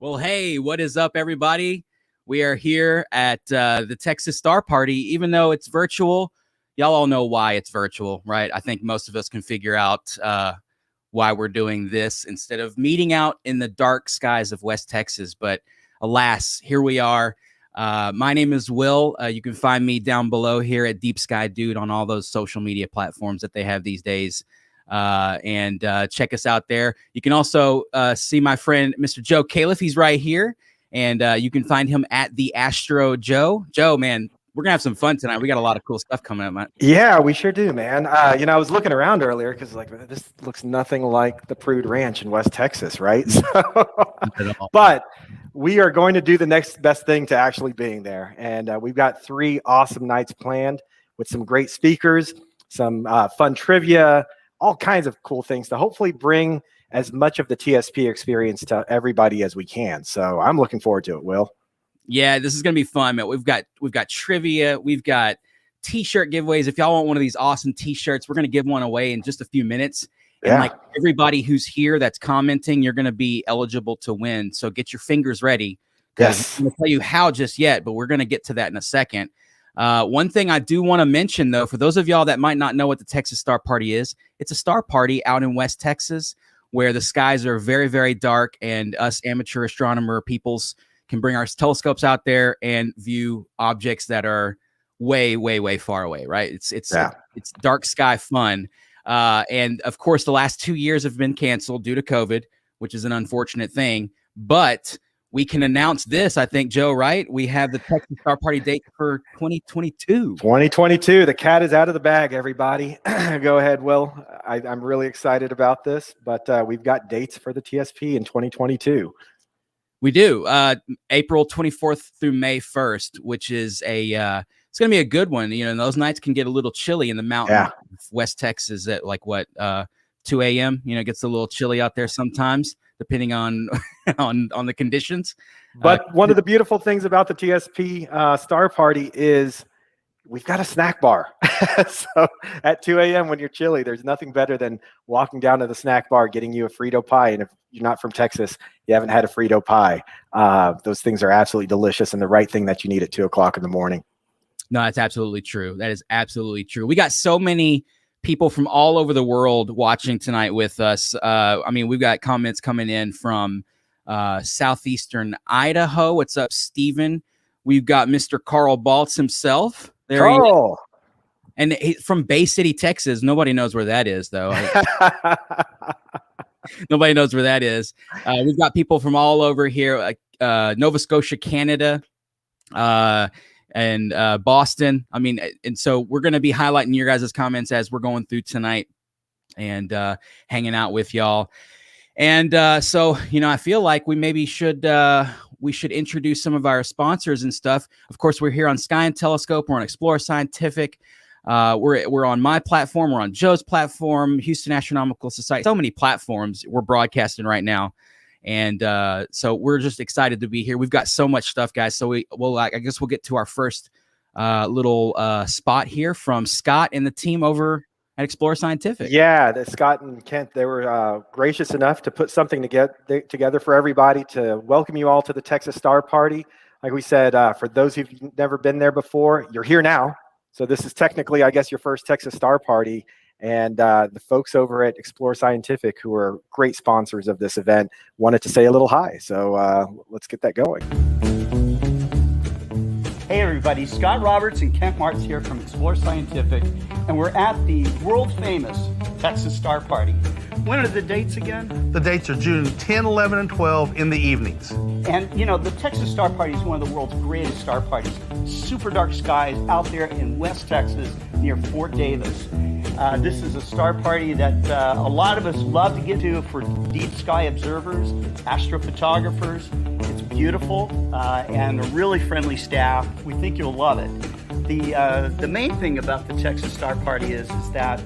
Well, hey, what is up, everybody? We are here at the Texas Star Party, even though it's virtual. Y'all all know why it's virtual, right? I think most of us can figure out why we're doing this instead of meeting out in the dark skies of West Texas. But alas, here we are. My name is Will. You can find me down below here at Deep Sky Dude on all those social media platforms that they have these days. And check us out there. You can also see my friend, Mr. Joe Califf. He's right here. And you can find him at the Astro Joe. Joe, man, we're going to have some fun tonight. We got a lot of cool stuff coming up, man. Yeah, we sure do, man. I was looking around earlier because this looks nothing like the Prude Ranch in West Texas, right? But we are going to do the next best thing to actually being there. And we've got 3 awesome nights planned with some great speakers, some fun trivia, all kinds of cool things to hopefully bring as much of the TSP experience to everybody as we can. So I'm looking forward to it, Will. Yeah, this is going to be fun, man. We've got trivia. We've got t-shirt giveaways. If y'all want one of these awesome t-shirts, we're going to give one away in just a few minutes. And like everybody who's here that's commenting, you're going to be eligible to win. So get your fingers ready. Yes. I'm going to tell you how just yet, but we're going to get to that in a second. One thing I do want to mention, though, for those of y'all that might not know what the Texas Star Party is, it's a star party out in West Texas where the skies are very, very dark, and us amateur astronomer peoples can bring our telescopes out there and view objects that are way, way, way far away, right? It's dark sky fun. And of course, the last 2 years have been canceled due to COVID, which is an unfortunate thing. But we can announce this, I think, Joe, right? We have the Texas Star Party date for 2022. 2022. The cat is out of the bag, everybody. Go ahead, Will. I'm really excited about this, but we've got dates for the TSP in 2022. We do. April 24th through May 1st, which is it's going to be a good one. You know, and those nights can get a little chilly in the mountain of West Texas at 2 a.m. You know, it gets a little chilly out there sometimes, depending on on the conditions. But one of the beautiful things about the TSP Star Party is we've got a snack bar. So at 2 a.m. when you're chilly, there's nothing better than walking down to the snack bar, getting you a Frito pie. And if you're not from Texas, you haven't had a Frito pie. Those things are absolutely delicious and the right thing that you need at 2 o'clock in the morning. No, that's absolutely true. That is absolutely true. We got so many people from all over the world watching tonight with us. I mean, we've got comments coming in from southeastern Idaho. What's up, Steven? We've got Mr. Carl Baltz himself. There Carl. And from Bay City, Texas. Nobody knows where that is, though. Nobody knows where that is. We've got people from all over here, Nova Scotia, Canada, and Boston. I mean, and so we're going to be highlighting your guys' comments as we're going through tonight and hanging out with y'all. And so, you know, I feel like we should introduce some of our sponsors and stuff. Of course, we're here on Sky and Telescope. We're on Explore Scientific. We're on my platform. We're on Joe's platform, Houston Astronomical Society. So many platforms we're broadcasting right now. And so we're just excited to be here. We've got so much stuff, guys. So I guess we'll get to our first little spot here from Scott and the team over at Explore Scientific. Yeah, Scott and Kent, they were gracious enough to put something together for everybody to welcome you all to the Texas Star Party. Like we said, for those who've never been there before, you're here now. So this is technically, I guess, your first Texas Star Party. And the folks over at Explore Scientific, who are great sponsors of this event, wanted to say a little hi. So let's get that going. Hey everybody, Scott Roberts and Kent Martz here from Explore Scientific, and we're at the world-famous Texas Star Party. When are the dates again? The dates are June 10, 11, and 12 in the evenings. And you know, the Texas Star Party is one of the world's greatest star parties. Super dark skies out there in West Texas near Fort Davis. This is a star party that a lot of us love to get to for deep sky observers, astrophotographers. It's beautiful and a really friendly staff. We think you'll love it. The main thing about the Texas Star Party is that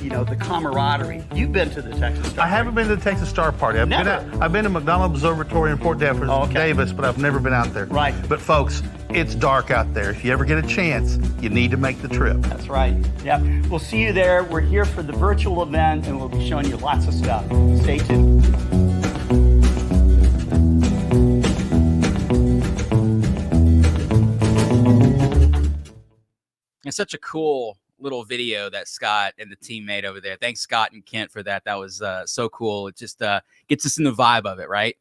you know, the camaraderie. You've been to the Texas Star Party. I haven't been to the Texas Star Party. I've been to McDonald Observatory in Fort Davis, but I've never been out there. Right. But folks, it's dark out there. If you ever get a chance, you need to make the trip. That's right. Yep. We'll see you there. We're here for the virtual event, and we'll be showing you lots of stuff. Stay tuned. And such a cool little video that Scott and the team made over there. Thanks, Scott and Kent, for that. That was so cool. It just gets us in the vibe of it, right?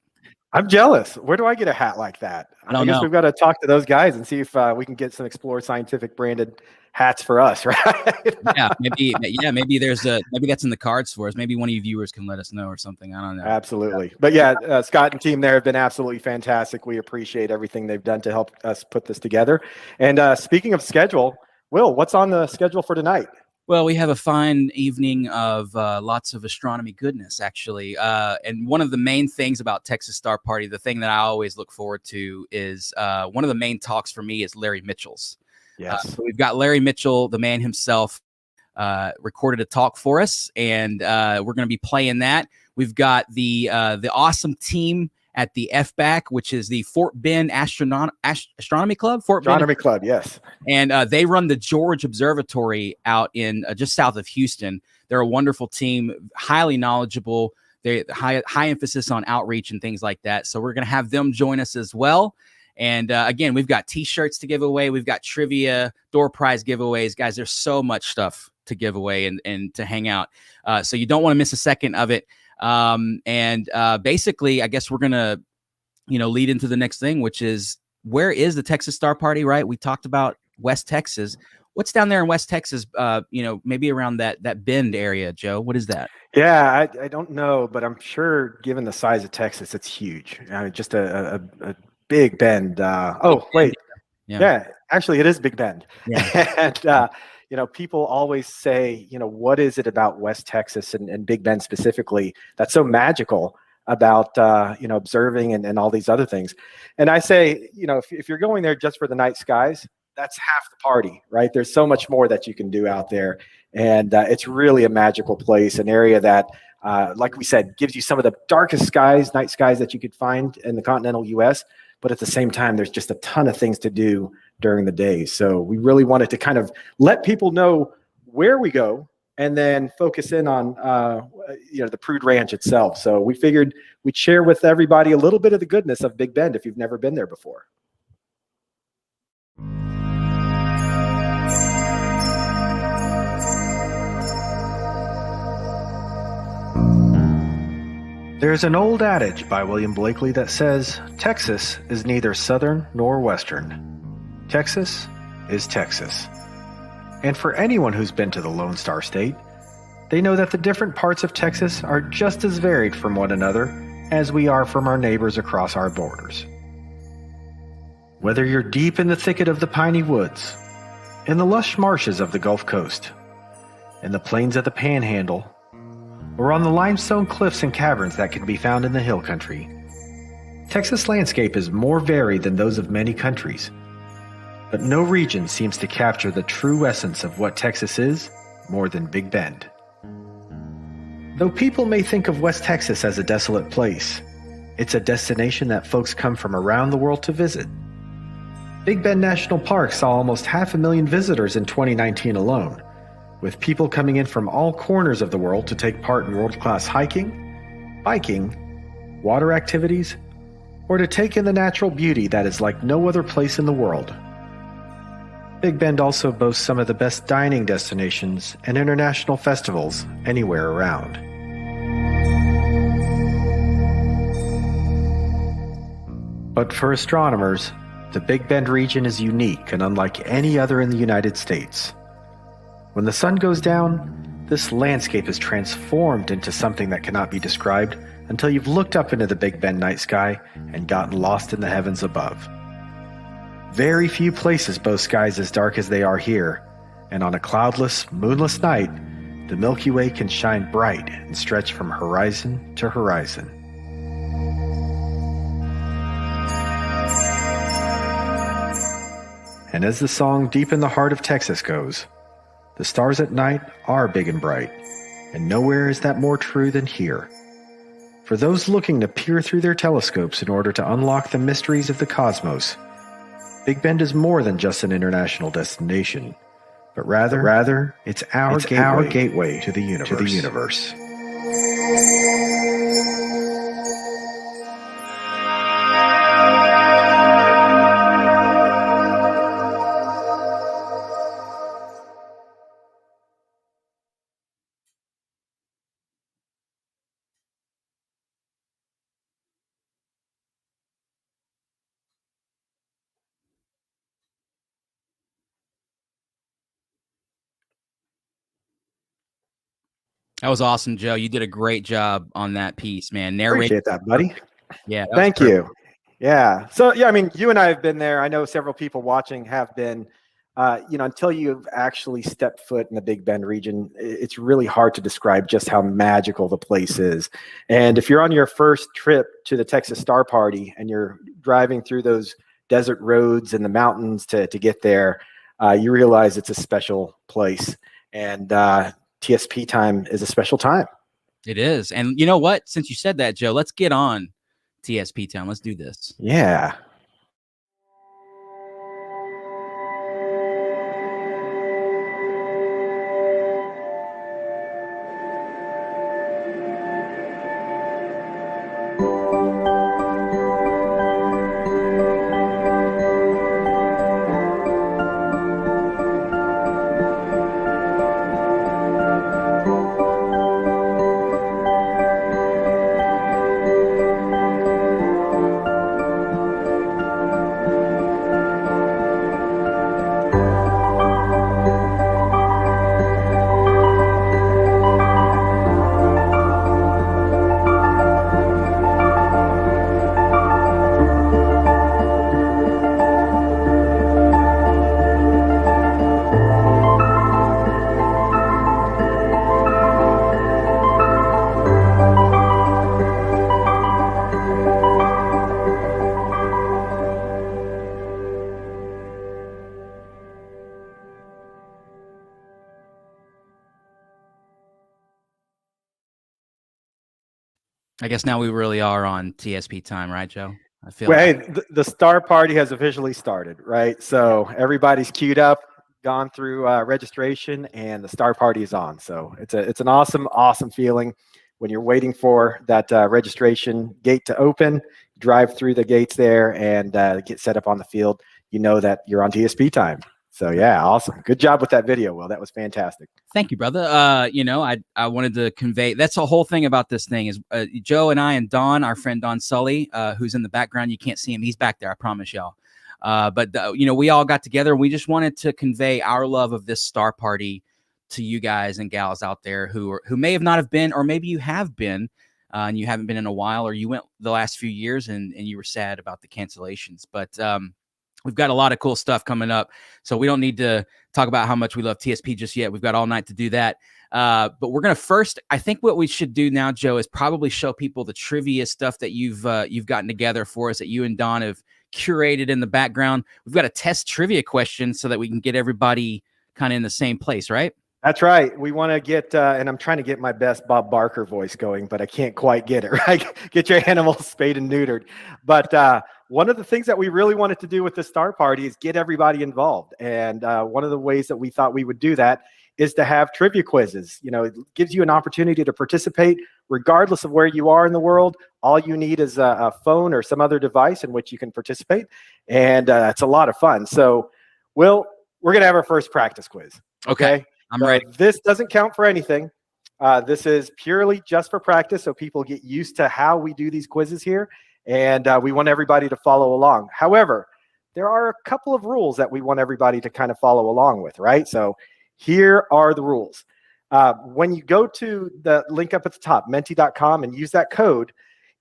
I'm jealous. Where do I get a hat like that? I guess we've got to talk to those guys and see if we can get some Explore Scientific branded hats for us, right? maybe maybe that's in the cards for us. Maybe one of you viewers can let us know or something. I don't know. Absolutely. But yeah, Scott and team there have been absolutely fantastic. We appreciate everything they've done to help us put this together. And speaking of schedule, Will, what's on the schedule for tonight? Well, we have a fine evening of lots of astronomy goodness, actually. And one of the main things about Texas Star Party, the thing that I always look forward to is one of the main talks for me is Larry Mitchell's. Yes. So we've got Larry Mitchell, the man himself, recorded a talk for us, and we're going to be playing that. We've got the awesome team at the FBAC, which is the Fort Bend Astronomy Club. Astronomy Club, yes. And they run the George Observatory out in just south of Houston. They're a wonderful team, highly knowledgeable. They high emphasis on outreach and things like that. So we're going to have them join us as well. And again, we've got T-shirts to give away. We've got trivia, door prize giveaways. Guys, there's so much stuff to give away and to hang out. So you don't want to miss a second of it. Basically, I guess we're going to, lead into the next thing, which is, where is the Texas Star Party, right? We talked about West Texas. What's down there in West Texas, maybe around that Bend area, Joe? What is that? Yeah, I don't know, but I'm sure given the size of Texas, it's huge. Just a Big Bend. Wait. Yeah, actually, it is Big Bend. Yeah. And, people always say, what is it about West Texas and Big Bend specifically that's so magical about, observing and all these other things? And I say, if you're going there just for the night skies, that's half the party, right? There's so much more that you can do out there. And it's really a magical place, an area that, like we said, gives you some of the darkest skies, night skies that you could find in the continental U.S., but at the same time, there's just a ton of things to do during the day. So we really wanted to kind of let people know where we go and then focus in on, the Prude Ranch itself. So we figured we'd share with everybody a little bit of the goodness of Big Bend if you've never been there before. There's an old adage by William Blakely that says, Texas is neither southern nor western. Texas is Texas. And for anyone who's been to the Lone Star State, they know that the different parts of Texas are just as varied from one another as we are from our neighbors across our borders. Whether you're deep in the thicket of the piney woods, in the lush marshes of the Gulf Coast, in the plains of the Panhandle, or on the limestone cliffs and caverns that can be found in the hill country, Texas landscape is more varied than those of many countries. But no region seems to capture the true essence of what Texas is more than Big Bend. Though people may think of West Texas as a desolate place, it's a destination that folks come from around the world to visit. Big Bend National Park saw almost 500,000 visitors in 2019 alone, with people coming in from all corners of the world to take part in world-class hiking, biking, water activities, or to take in the natural beauty that is like no other place in the world. Big Bend also boasts some of the best dining destinations and international festivals anywhere around. But for astronomers, the Big Bend region is unique and unlike any other in the United States. When the sun goes down, this landscape is transformed into something that cannot be described until you've looked up into the Big Bend night sky and gotten lost in the heavens above. Very few places boast skies as dark as they are here, and on a cloudless, moonless night, the Milky Way can shine bright and stretch from horizon to horizon. And as the song Deep in the Heart of Texas goes, the stars at night are big and bright, and nowhere is that more true than here. For those looking to peer through their telescopes in order to unlock the mysteries of the cosmos, Big Bend is more than just an international destination, but rather it's our gateway to the universe. That was awesome, Joe. You did a great job on that piece, man. Appreciate that, buddy. Yeah. Thank you. Yeah. So, yeah, I mean, you and I have been there. I know several people watching have been. Until you've actually stepped foot in the Big Bend region, it's really hard to describe just how magical the place is. And if you're on your first trip to the Texas Star Party and you're driving through those desert roads and the mountains to get there, you realize it's a special place. And TSP time is a special time. It is. And you know what? Since you said that, Joe, let's get on TSP time. Let's do this. Yeah. I guess now we really are on TSP time, right, Joe? I feel well, hey, the Star Party has officially started, right? So everybody's queued up, gone through registration, and the Star Party is on. So it's an awesome feeling when you're waiting for that registration gate to open. Drive through the gates there and get set up on the field. You know that you're on TSP time. So yeah, awesome. Good job with that video, Will. That was fantastic. Thank you, brother. I wanted to convey, that's the whole thing about this thing is Joe and I and Don, our friend Don Sully, who's in the background. You can't see him. He's back there. I promise y'all. But we all got together and we just wanted to convey our love of this Star Party to you guys and gals out there who may have not have been, or maybe you have been and you haven't been in a while, or you went the last few years and you were sad about the cancellations. But we've got a lot of cool stuff coming up, so we don't need to talk about how much we love TSP just yet. We've got all night to do that. But we're going to first, I think what we should do now, Joe, is probably show people the trivia stuff that you've gotten together for us, that you and Don have curated in the background. We've got a test trivia question so that we can get everybody kind of in the same place, right? That's right. We want to get, and I'm trying to get my best Bob Barker voice going, but I can't quite get it, right? Get your animals spayed and neutered. But one of the things that we really wanted to do with the Star Party is get everybody involved. And one of the ways that we thought we would do that is to have trivia quizzes. It gives you an opportunity to participate regardless of where you are in the world. All you need is a phone or some other device in which you can participate. And it's a lot of fun. So, Will, we're going to have our first practice quiz. Okay. I'm ready. This doesn't count for anything. This is purely just for practice, so people get used to how we do these quizzes here, and we want everybody to follow along. However, there are a couple of rules that we want everybody to kind of follow along with, right? So here are the rules. When you go to the link up at the top, menti.com, and use that code,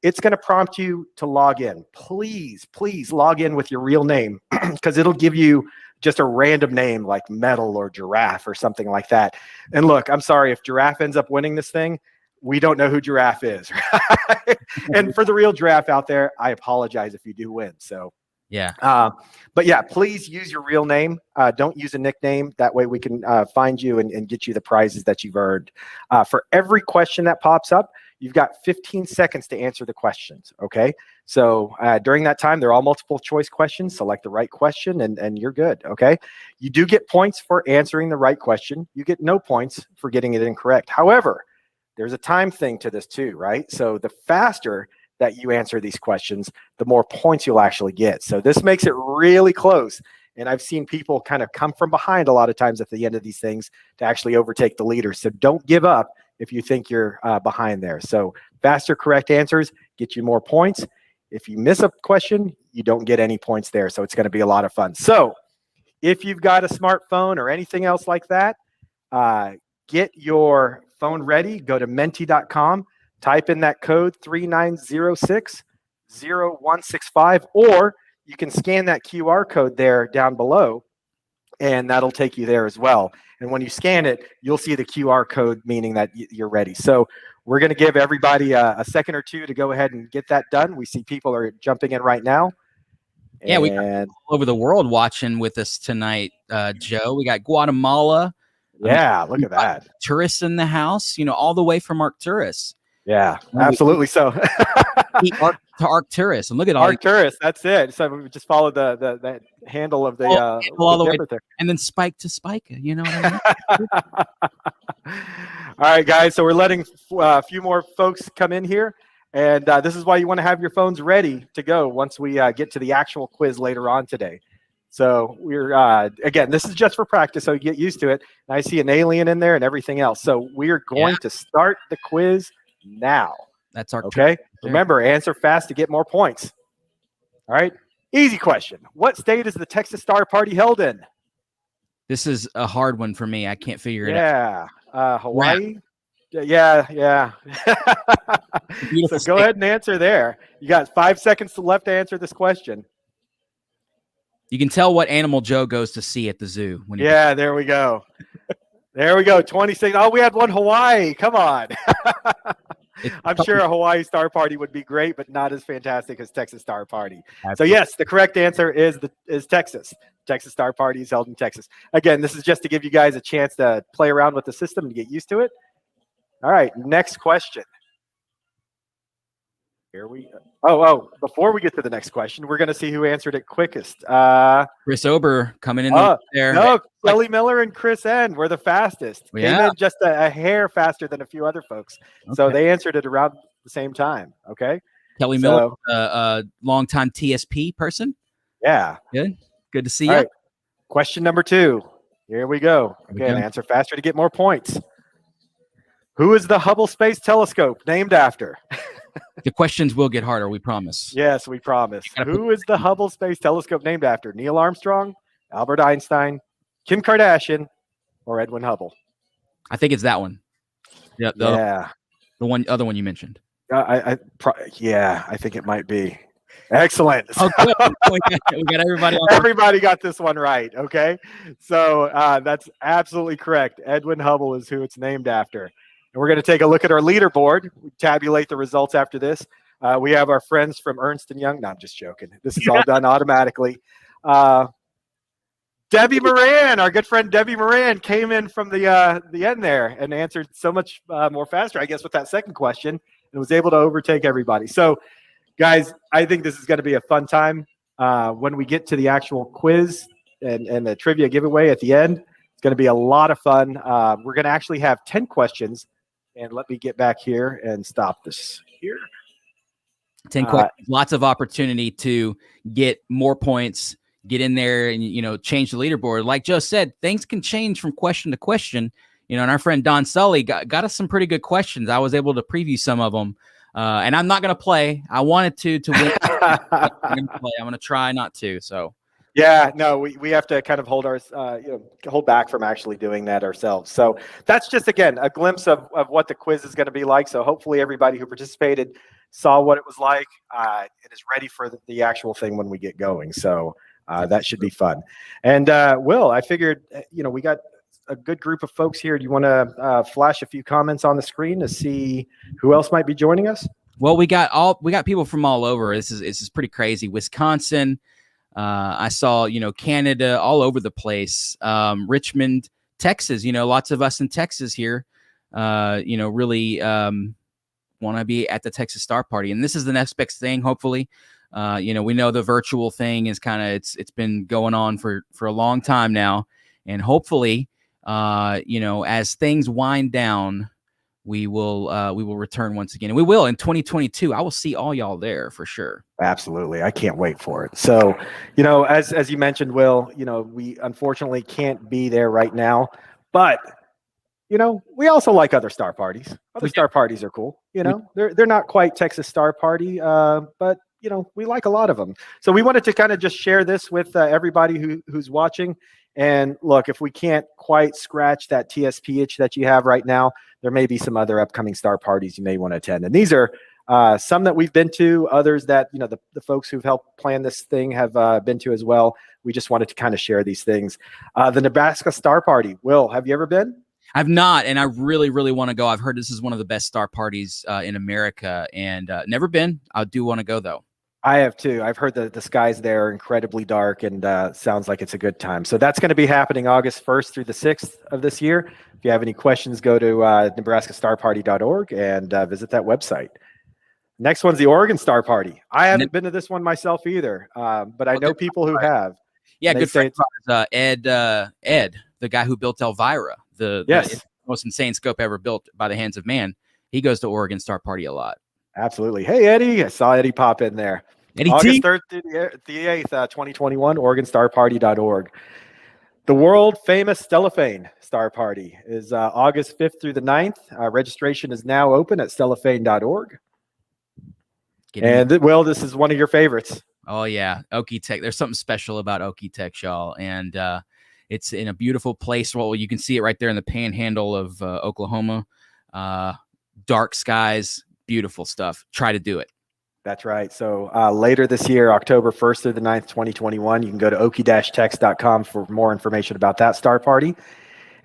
it's going to prompt you to log in. Please log in with your real name because it'll give you just a random name like Metal or Giraffe or something like that. And look, I'm sorry, if Giraffe ends up winning this thing, we don't know who Giraffe is. Right? And for the real Giraffe out there, I apologize if you do win. So yeah. But yeah, please use your real name. Don't use a nickname. That way we can find you and get you the prizes that you've earned. For every question that pops up, you've got 15 seconds to answer the questions, okay? So during that time, they're all multiple choice questions. Select the right question and you're good, okay? You do get points for answering the right question. You get no points for getting it incorrect. However, there's a time thing to this too, right? So the faster that you answer these questions, the more points you'll actually get. So this makes it really close. And I've seen people kind of come from behind a lot of times at the end of these things to actually overtake the leader. So don't give up if you think you're behind there. So faster correct answers get you more points. If you miss a question, you don't get any points there. So it's going to be a lot of fun. So if you've got a smartphone or anything else like that, get your phone ready, go to menti.com, type in that code 3906-0165, or you can scan that QR code there down below, and that'll take you there as well. And when you scan it, you'll see the QR code, meaning that you're ready. So we're going to give everybody a second or two to go ahead and get that done. We see people are jumping in right now. Yeah, we got people all over the world watching with us tonight, Joe. We got Guatemala. Yeah, look at that. Tourists in the house, all the way from Arcturus. Yeah, absolutely. So to Arcturus, and look at Arcturus. That's it. So we just followed the handle of the all the way there, and then spike to Spica. You know what I mean? All right, guys. So we're letting a few more folks come in here, and this is why you want to have your phones ready to go once we get to the actual quiz later on today. So we're again, this is just for practice, so you get used to it. And I see an alien in there and everything else. So we are going to start the quiz now. That's our okay. Remember, answer fast to get more points. All right. Easy question. What state is the Texas Star Party held in? This is a hard one for me. I can't figure it out. Hawaii. Yeah. So go ahead and answer there. You got 5 seconds left to answer this question. You can tell what animal Joe goes to see at the zoo. There we go. There we go. 26. Oh, we had one Hawaii. Come on. I'm sure a Hawaii Star Party would be great, but not as fantastic as Texas Star Party. Absolutely. So yes, the correct answer is Texas. Texas Star Party is held in Texas. Again, this is just to give you guys a chance to play around with the system and get used to it. All right, next question. Here we go. Before we get to the next question, we're going to see who answered it quickest. Chris Ober coming in there. No, Kelly Miller and Chris N were the fastest. Came in just a hair faster than a few other folks. Okay. So they answered it around the same time. Okay. Kelly Miller, a longtime TSP person. Yeah. Good to see you. Right. Question number 2. Here we go. Again, answer faster to get more points. Who is the Hubble Space Telescope named after? The questions will get harder, we promise. Yes, we promise. Who is the Hubble Space Telescope named after? Neil Armstrong, Albert Einstein, Kim Kardashian, or Edwin Hubble? I think it's that one. Yeah. The other one you mentioned. I think it might be. Excellent. Oh, good. We got everybody on. Everybody got this one right. Okay. So that's absolutely correct. Edwin Hubble is who it's named after. And we're going to take a look at our leaderboard. We tabulate the results after this. We have our friends from Ernst & Young. No, I'm just joking. This is all done automatically. Debbie Moran, our good friend Debbie Moran, came in from the end there and answered so much more faster, I guess, with that second question, and was able to overtake everybody. So, guys, I think this is going to be a fun time. When we get to the actual quiz and the trivia giveaway at the end, it's going to be a lot of fun. We're going to actually have 10 questions. And let me get back here and stop this here. 10 questions, lots of opportunity to get more points, get in there and, change the leaderboard. Like Joe said, things can change from question to question, and our friend Don Sully got us some pretty good questions. I was able to preview some of them. And I'm not going to play. I wanted to win. I'm going to try not to. So. Yeah, no, we have to kind of hold back from actually doing that ourselves. So that's just, again, a glimpse of what the quiz is going to be like. So hopefully everybody who participated saw what it was like and is ready for the actual thing when we get going. So that should be fun. And Will, I figured, we got a good group of folks here. Do you want to flash a few comments on the screen to see who else might be joining us? Well, we got people from all over. This is pretty crazy. Wisconsin. I saw, Canada, all over the place. Richmond, Texas, lots of us in Texas here, really want to be at the Texas Star Party. And this is the next best thing, hopefully. We know the virtual thing is it's been going on for a long time now. And hopefully, as things wind down, we will return once again. And we will in 2022. I will see all y'all there for sure. Absolutely. I can't wait for it. So, as you mentioned, Will, we unfortunately can't be there right now, but we also like other star parties. Other star parties are cool. They're not quite Texas Star Party, but we like a lot of them. So we wanted to kind of just share this with everybody who's watching. And look, if we can't quite scratch that TSP itch that you have right now, there may be some other upcoming star parties you may want to attend. And these are some that we've been to, others that, you know, the folks who've helped plan this thing have been to as well. We just wanted to kind of share these things. The Nebraska Star Party. Will, have you ever been? I've not, and I really, really want to go. I've heard this is one of the best star parties in America, and never been. I do want to go, though. I have too. I've heard that the skies there are incredibly dark, and sounds like it's a good time. So that's going to be happening August 1st through the 6th of this year. If you have any questions, go to nebraskastarparty.org and visit that website. Next one's the Oregon Star Party. I haven't been to this one myself either, but I know people who have. Yeah, good friend of ours, Ed, the guy who built Elvira, the most insane scope ever built by the hands of man. He goes to Oregon Star Party a lot. Absolutely. Hey, Eddie. I saw Eddie pop in there. Eddie August T. 3rd through the 8th, 2021, OregonStarParty.org. The world famous Stellafane Star Party is August 5th through the 9th. Registration is now open at stellafane.org. And Will, this is one of your favorites. Oh yeah, Okie-Tex. There's something special about Okie-Tex, y'all, and it's in a beautiful place. Well, you can see it right there in the panhandle of Oklahoma. Dark skies, beautiful stuff. Try to do it. That's right. So later this year, October 1st through the 9th, 2021, you can go to okie-tex.com for more information about that star party.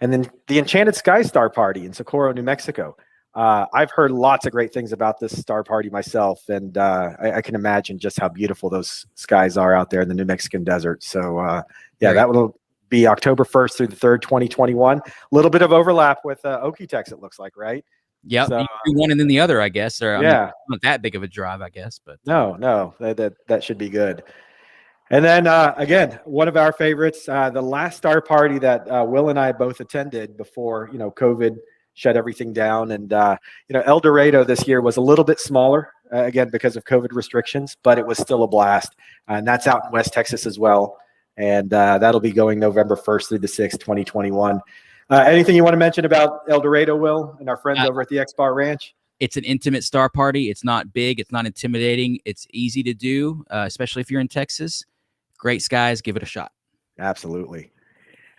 And then the Enchanted Sky Star Party in Socorro, New Mexico. I've heard lots of great things about this star party myself, and I can imagine just how beautiful those skies are out there in the New Mexican desert. So, that will be October 1st through the 3rd, 2021. A little bit of overlap with Okie-Tex, it looks like, right? Yeah, so, one and then the other, I guess. Or, I mean, not that big of a drive, I guess. But no, that should be good. And then, again, one of our favorites, the last star party that Will and I both attended before, COVID shut everything down. And, El Dorado this year was a little bit smaller, again, because of COVID restrictions, but it was still a blast. And that's out in West Texas as well. And that'll be going November 1st through the 6th, 2021. Anything you want to mention about El Dorado, Will, and our friends over at the X-Bar Ranch? It's an intimate star party. It's not big. It's not intimidating. It's easy to do, especially if you're in Texas. Great skies. Give it a shot. Absolutely.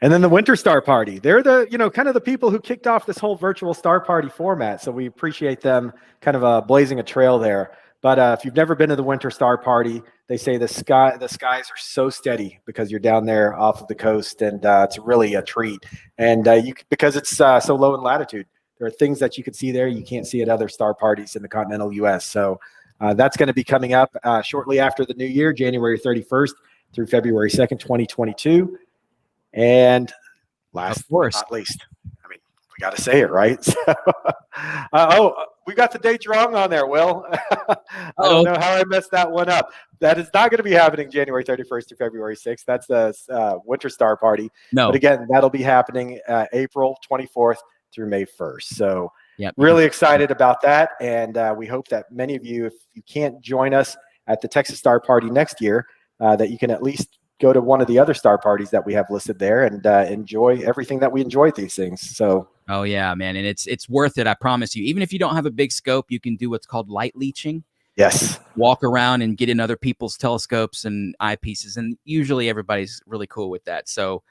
And then the Winter Star Party. They're the, kind of the people who kicked off this whole virtual star party format. So we appreciate them kind of blazing a trail there. But if you've never been to the Winter Star Party, they say the skies are so steady because you're down there off of the coast, and it's really a treat. And because it's so low in latitude, there are things that you can see there you can't see at other star parties in the continental U.S. So that's going to be coming up shortly after the new year, January 31st through February 2nd, 2022. And last but not least, I mean, we got to say it, right? So, we got the dates wrong on there, Will. I don't know how I messed that one up. That is not going to be happening January 31st to February 6th. That's the Winter Star Party. No. But again, that'll be happening April 24th through May 1st. So really excited about that. And we hope that many of you, if you can't join us at the Texas Star Party next year, that you can at least go to one of the other star parties that we have listed there and enjoy everything that we enjoy at these things. So, oh yeah, man. And it's worth it. I promise you, even if you don't have a big scope, you can do what's called light leeching. Yes. Walk around and get in other people's telescopes and eyepieces. And usually everybody's really cool with that. So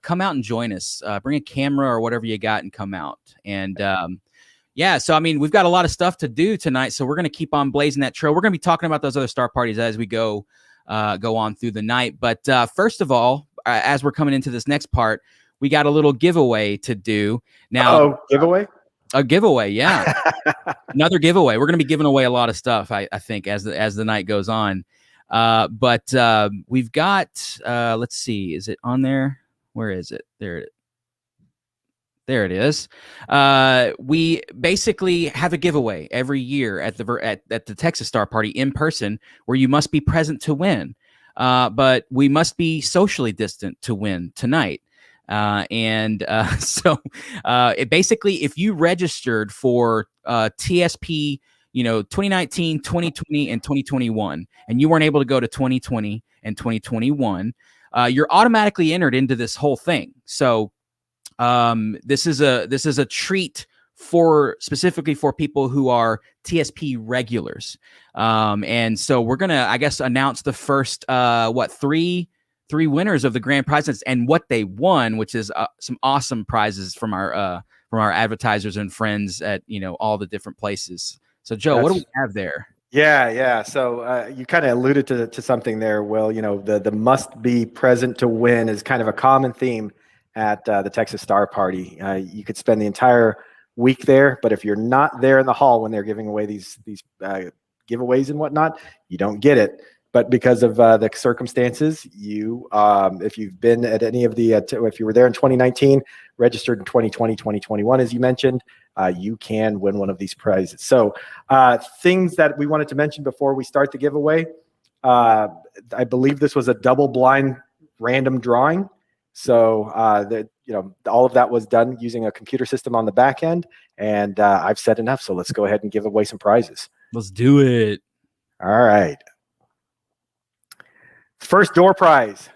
come out and join us. Bring a camera or whatever you got and come out. And so, I mean, we've got a lot of stuff to do tonight. So we're going to keep on blazing that trail. We're going to be talking about those other star parties as we go on through the night. But first of all, as we're coming into this next part, we got a little giveaway to do. Now, giveaway? A giveaway, yeah. Another giveaway. We're going to be giving away a lot of stuff, I think, as the night goes on. But we've got, let's see, is it on there? Where is it? There it is. We basically have a giveaway every year at the Texas Star Party in person, where you must be present to win. But we must be socially distant to win tonight. So basically, if you registered for TSP, 2019, 2020, and 2021, and you weren't able to go to 2020 and 2021, you're automatically entered into this whole thing. So this is a treat specifically for people who are TSP regulars. And so we're gonna, I guess, announce the first three winners of the grand prizes and what they won, which is some awesome prizes from our from our advertisers and friends at, all the different places. So Joe, what do we have there? Yeah. So you kind of alluded to something there, Will. The must be present to win is kind of a common theme at the Texas Star Party. You could spend the entire week there, but if you're not there in the hall when they're giving away these giveaways and whatnot, you don't get it. But because of the circumstances, if you've been at any of the, if you were there in 2019, registered in 2020, 2021, as you mentioned, you can win one of these prizes. So things that we wanted to mention before we start the giveaway, I believe this was a double blind random drawing. So all of that was done using a computer system on the back end. And I've said enough. So let's go ahead and give away some prizes. Let's do it. All right. First door prize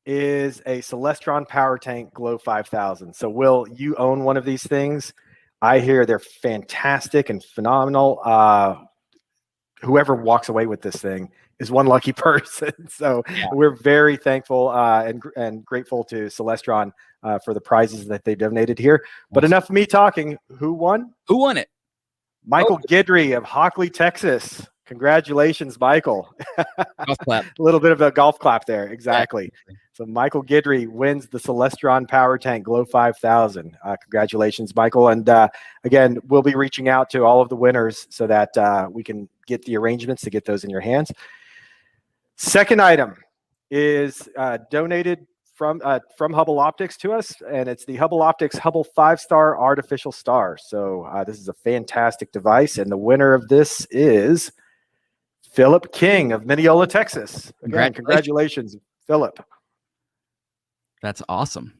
is a Celestron Power Tank Glow 5000. So, Will, you own one of these things. I hear they're fantastic and phenomenal. Whoever walks away with this thing is one lucky person. So we're very thankful and grateful to Celestron for the prizes that they donated here. But enough of me talking. Who won? Who won it? Michael Guidry of Hockley, Texas. Congratulations, Michael. Golf clap. A little bit of a golf clap there. Exactly. Yeah. So Michael Guidry wins the Celestron Power Tank Glow 5000. Congratulations, Michael. And again, we'll be reaching out to all of the winners so that we can get the arrangements to get those in your hands. Second item is donated from Hubble Optics to us, and it's the Hubble Optics Hubble 5-star artificial star. So this is a fantastic device, and the winner of this is Philip King of Mineola, Texas. Again, congratulations, Philip. That's awesome.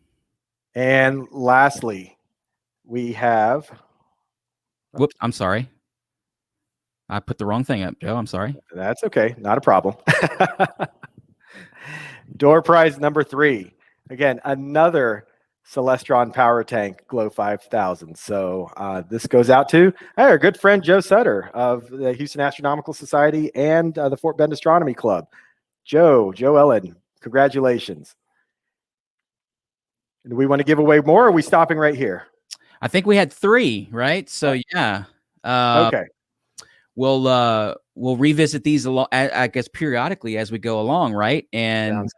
And lastly, we have... Whoops, I'm sorry. I put the wrong thing up, Joe. I'm sorry. That's okay. Not a problem. Door prize number 3. Again, another Celestron Power Tank Glow 5000. So this goes out to our good friend Joe Sutter of the Houston Astronomical Society and the Fort Bend Astronomy Club. Joe Ellen, congratulations. Do we want to give away more, or are we stopping right here? I think we had 3, right? So yeah. Okay. We'll revisit these I guess periodically as we go along, right? And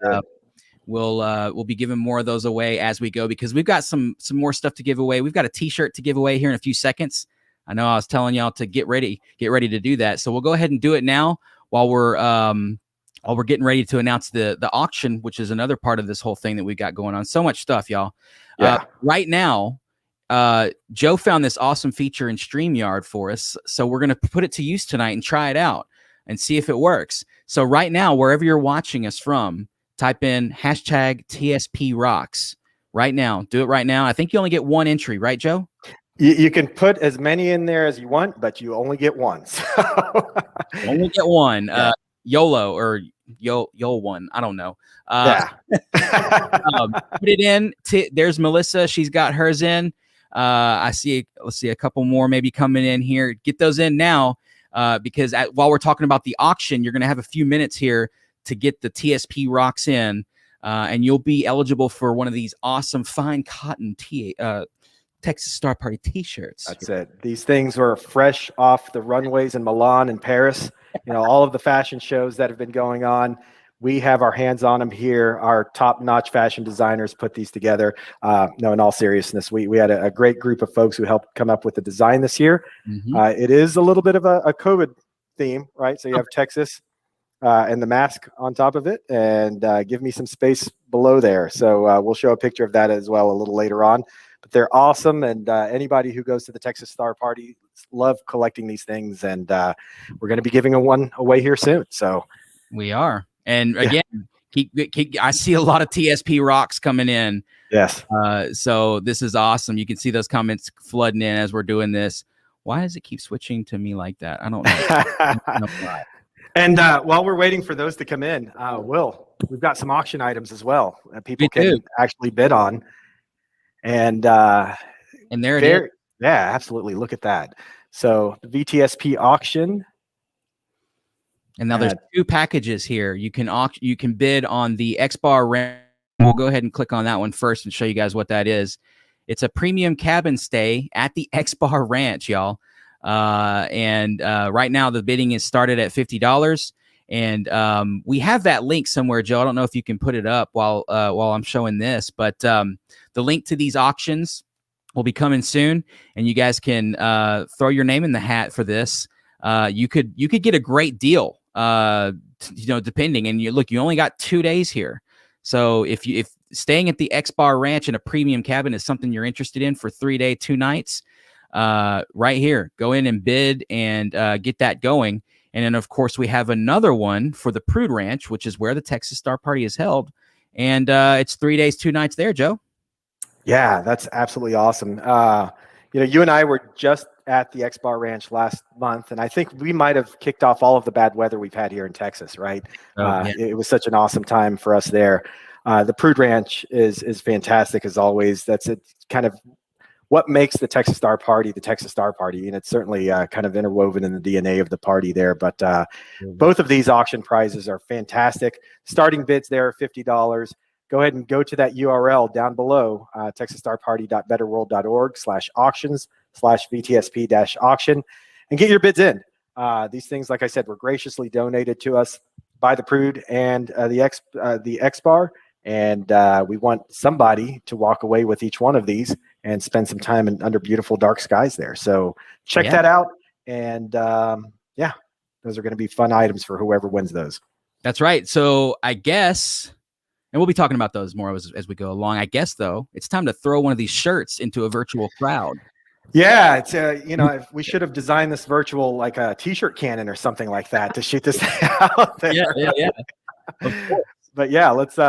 we'll be giving more of those away as we go, because we've got some more stuff to give away. We've got a T-shirt to give away here in a few seconds. I know I was telling y'all to get ready to do that. So we'll go ahead and do it now while we're getting ready to announce the auction, which is another part of this whole thing that we got going on. So much stuff, y'all. Yeah. Right now, Joe found this awesome feature in StreamYard for us. So we're going to put it to use tonight and try it out and see if it works. So right now, wherever you're watching us from, type in hashtag TSP rocks right now. Do it right now. I think you only get one entry, right, Joe? You can put as many in there as you want, but you only get one. You only get one. Yeah. YOLO or Yo one. I don't know. Yeah. Put it in. There's Melissa. She's got hers in. Let's see a couple more maybe coming in here. Get those in now, because while we're talking about the auction, you're going to have a few minutes here to get the TSP rocks in, and you'll be eligible for one of these awesome fine cotton Texas Star Party T-shirts. That's it. These things were fresh off the runways in Milan and Paris. All of the fashion shows that have been going on. We have our hands on them here. Our top-notch fashion designers put these together. No, in all seriousness, we had a great group of folks who helped come up with the design this year. Mm-hmm. It is a little bit of a COVID theme, right? So you have Texas and the mask on top of it, and give me some space below there. So we'll show a picture of that as well a little later on. But they're awesome, and anybody who goes to the Texas Star Party love collecting these things, and we're going to be giving one away here soon. So we are. And again, I see a lot of TSP rocks coming in. Yes. So this is awesome. You can see those comments flooding in as we're doing this. Why does it keep switching to me like that? I don't know. I don't know why. And while we're waiting for those to come in, we've got some auction items as well that people can actually bid on. And there it is. Yeah, absolutely. Look at that. So the VTSP auction. And now there's 2 packages here. You can bid on the X-Bar RAM. We'll go ahead and click on that one first and show you guys what that is. It's a premium cabin stay at the X-Bar Ranch, y'all. And right now the bidding is started at $50. And we have that link somewhere, Joe. I don't know if you can put it up while I'm showing this, but the link to these auctions will be coming soon, and you guys can throw your name in the hat for this. You could get a great deal, depending. And you only got 2 days here. So if staying at the X-Bar Ranch in a premium cabin is something you're interested in for 3 days, 2 nights, right here, go in and bid and get that going. And then, of course, we have another one for the Prude Ranch, which is where the Texas Star Party is held. And it's 3 days, 2 nights there, Joe. Yeah, that's absolutely awesome. You and I were just at the X-Bar Ranch last month, and I think we might have kicked off all of the bad weather we've had here in Texas, right? Yeah. It was such an awesome time for us there. The Prude Ranch is fantastic as always. That's kind of what makes the Texas Star Party, and it's certainly kind of interwoven in the DNA of the party there. But both of these auction prizes are fantastic. Starting bids there are $50. Go ahead and go to that URL down below, texasstarparty.betterworld.org/auctions/VTSP-auction, and get your bids in. These things, like I said, were graciously donated to us by the Prude and the X-Bar, and we want somebody to walk away with each one of these and spend some time under beautiful dark skies there. So check that out, and those are going to be fun items for whoever wins those. That's right. So I guess, and we'll be talking about those more as we go along. I guess, though, it's time to throw one of these shirts into a virtual crowd. Yeah, it's if we should have designed this virtual like a t-shirt cannon or something like that to shoot this out there. Yeah. Of course. But yeah, let's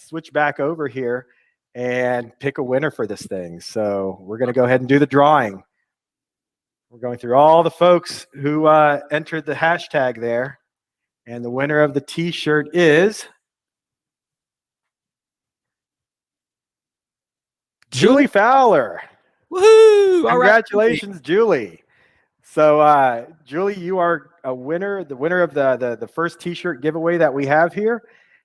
switch back over here and pick a winner for this thing. So we're going to go ahead and do the drawing. We're going through all the folks who entered the hashtag there, and the winner of the t-shirt is Julie Fowler. Woohoo! Congratulations, right, Julie. So, Julie, you are the winner of the first t-shirt giveaway that we have here.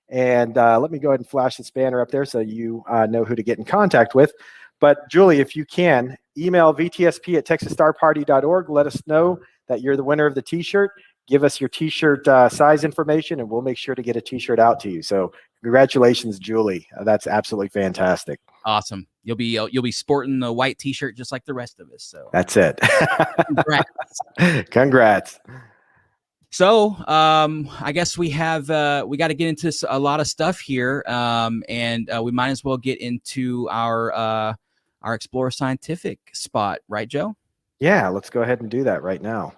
And let me go ahead and flash this banner up there so you know who to get in contact with. But, Julie, if you can, email vtsp@texasstarparty.org. Let us know that you're the winner of the t-shirt. Give us your t-shirt size information, and we'll make sure to get a t-shirt out to you. So, congratulations, Julie. That's absolutely fantastic. Awesome. You'll be sporting the white t-shirt just like the rest of us. So that's it. Congrats. Congrats. So I guess we got to get into a lot of stuff here, and we might as well get into our Explorer Scientific spot, right, Joe? Yeah, let's go ahead and do that right now.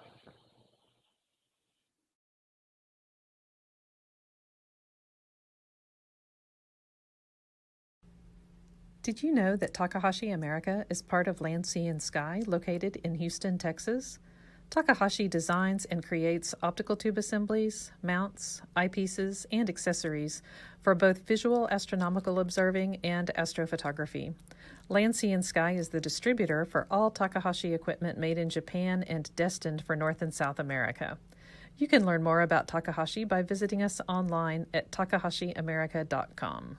Did you know that Takahashi America is part of Land, Sea, and Sky, located in Houston, Texas? Takahashi designs and creates optical tube assemblies, mounts, eyepieces, and accessories for both visual astronomical observing and astrophotography. Land, Sea, and Sky is the distributor for all Takahashi equipment made in Japan and destined for North and South America. You can learn more about Takahashi by visiting us online at takahashiamerica.com.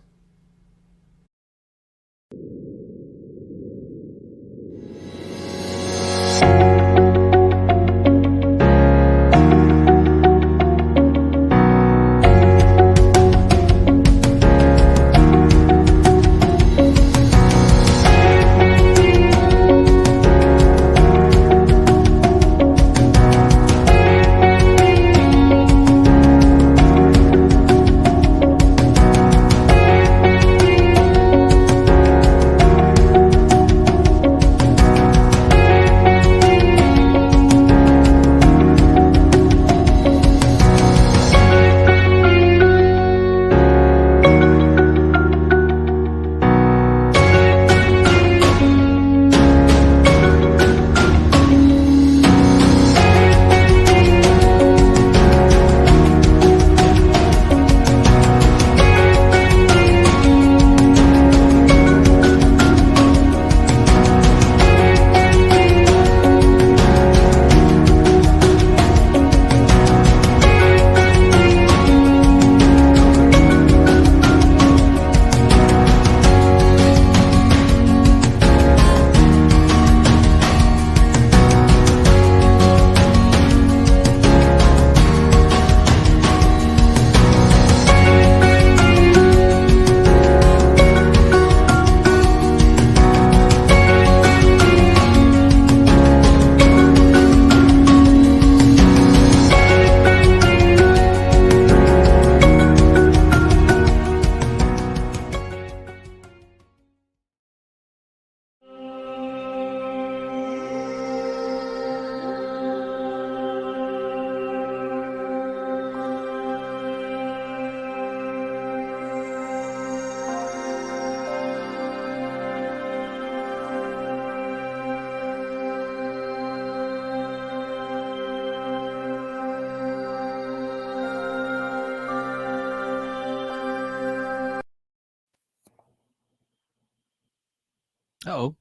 Oh,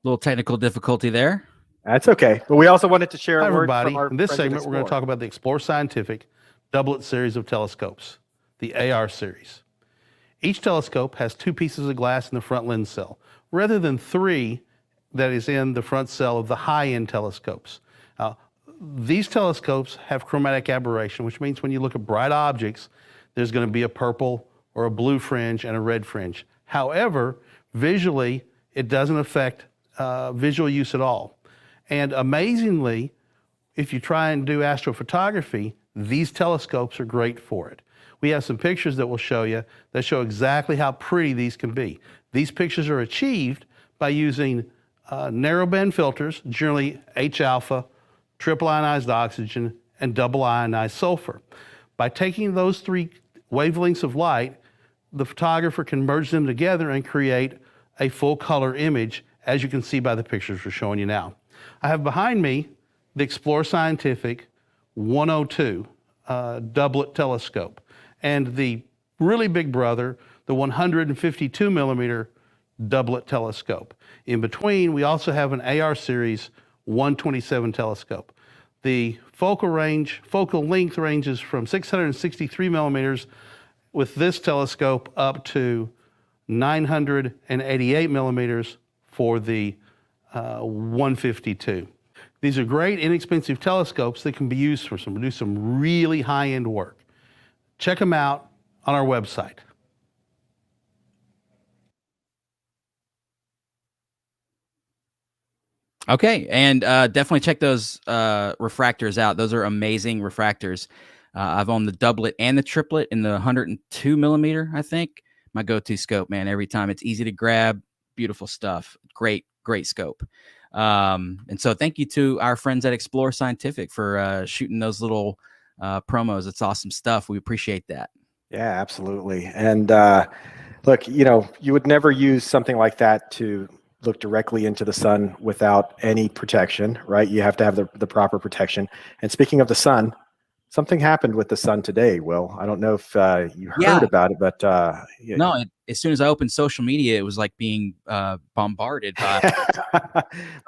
little technical difficulty there. That's okay. But we also wanted to share Hi, a word everybody. from our In this friends at segment, we're going to Explore. talk about the Explore Scientific Doublet Series of telescopes, the AR series. Each telescope has 2 pieces of glass in the front lens cell, rather than 3 that is in the front cell of the high-end telescopes. These telescopes have chromatic aberration, which means when you look at bright objects, there's going to be a purple or a blue fringe and a red fringe. However, visually, it doesn't affect visual use at all. And amazingly, if you try and do astrophotography, these telescopes are great for it. We have some pictures that we'll show you that show exactly how pretty these can be. These pictures are achieved by using narrowband filters, generally H-alpha, triple ionized oxygen, and double ionized sulfur. By taking those 3 wavelengths of light, the photographer can merge them together and create a full color image, as you can see by the pictures we're showing you now. I have behind me the Explore Scientific 102 doublet telescope, and the really big brother, the 152 millimeter doublet telescope. In between, we also have an AR series 127 telescope. The focal length ranges from 663 millimeters with this telescope up to 988 millimeters for the 152. These are great, inexpensive telescopes that can be used for do some really high-end work. Check them out on our website. Okay, and definitely check those refractors out. Those are amazing refractors. I've owned the doublet and the triplet in the 102 millimeter, I think. My go-to scope, man. Every time, it's easy to grab, beautiful stuff. Great scope. And so thank you to our friends at Explore Scientific for shooting those little promos. It's awesome stuff. We appreciate that. Yeah, absolutely. And look, you would never use something like that to look directly into the sun without any protection, right? You have to have the proper protection. And speaking of the sun, something happened with the sun today, Will. I don't know if you heard about it, but no, as soon as I opened social media, it was like being bombarded by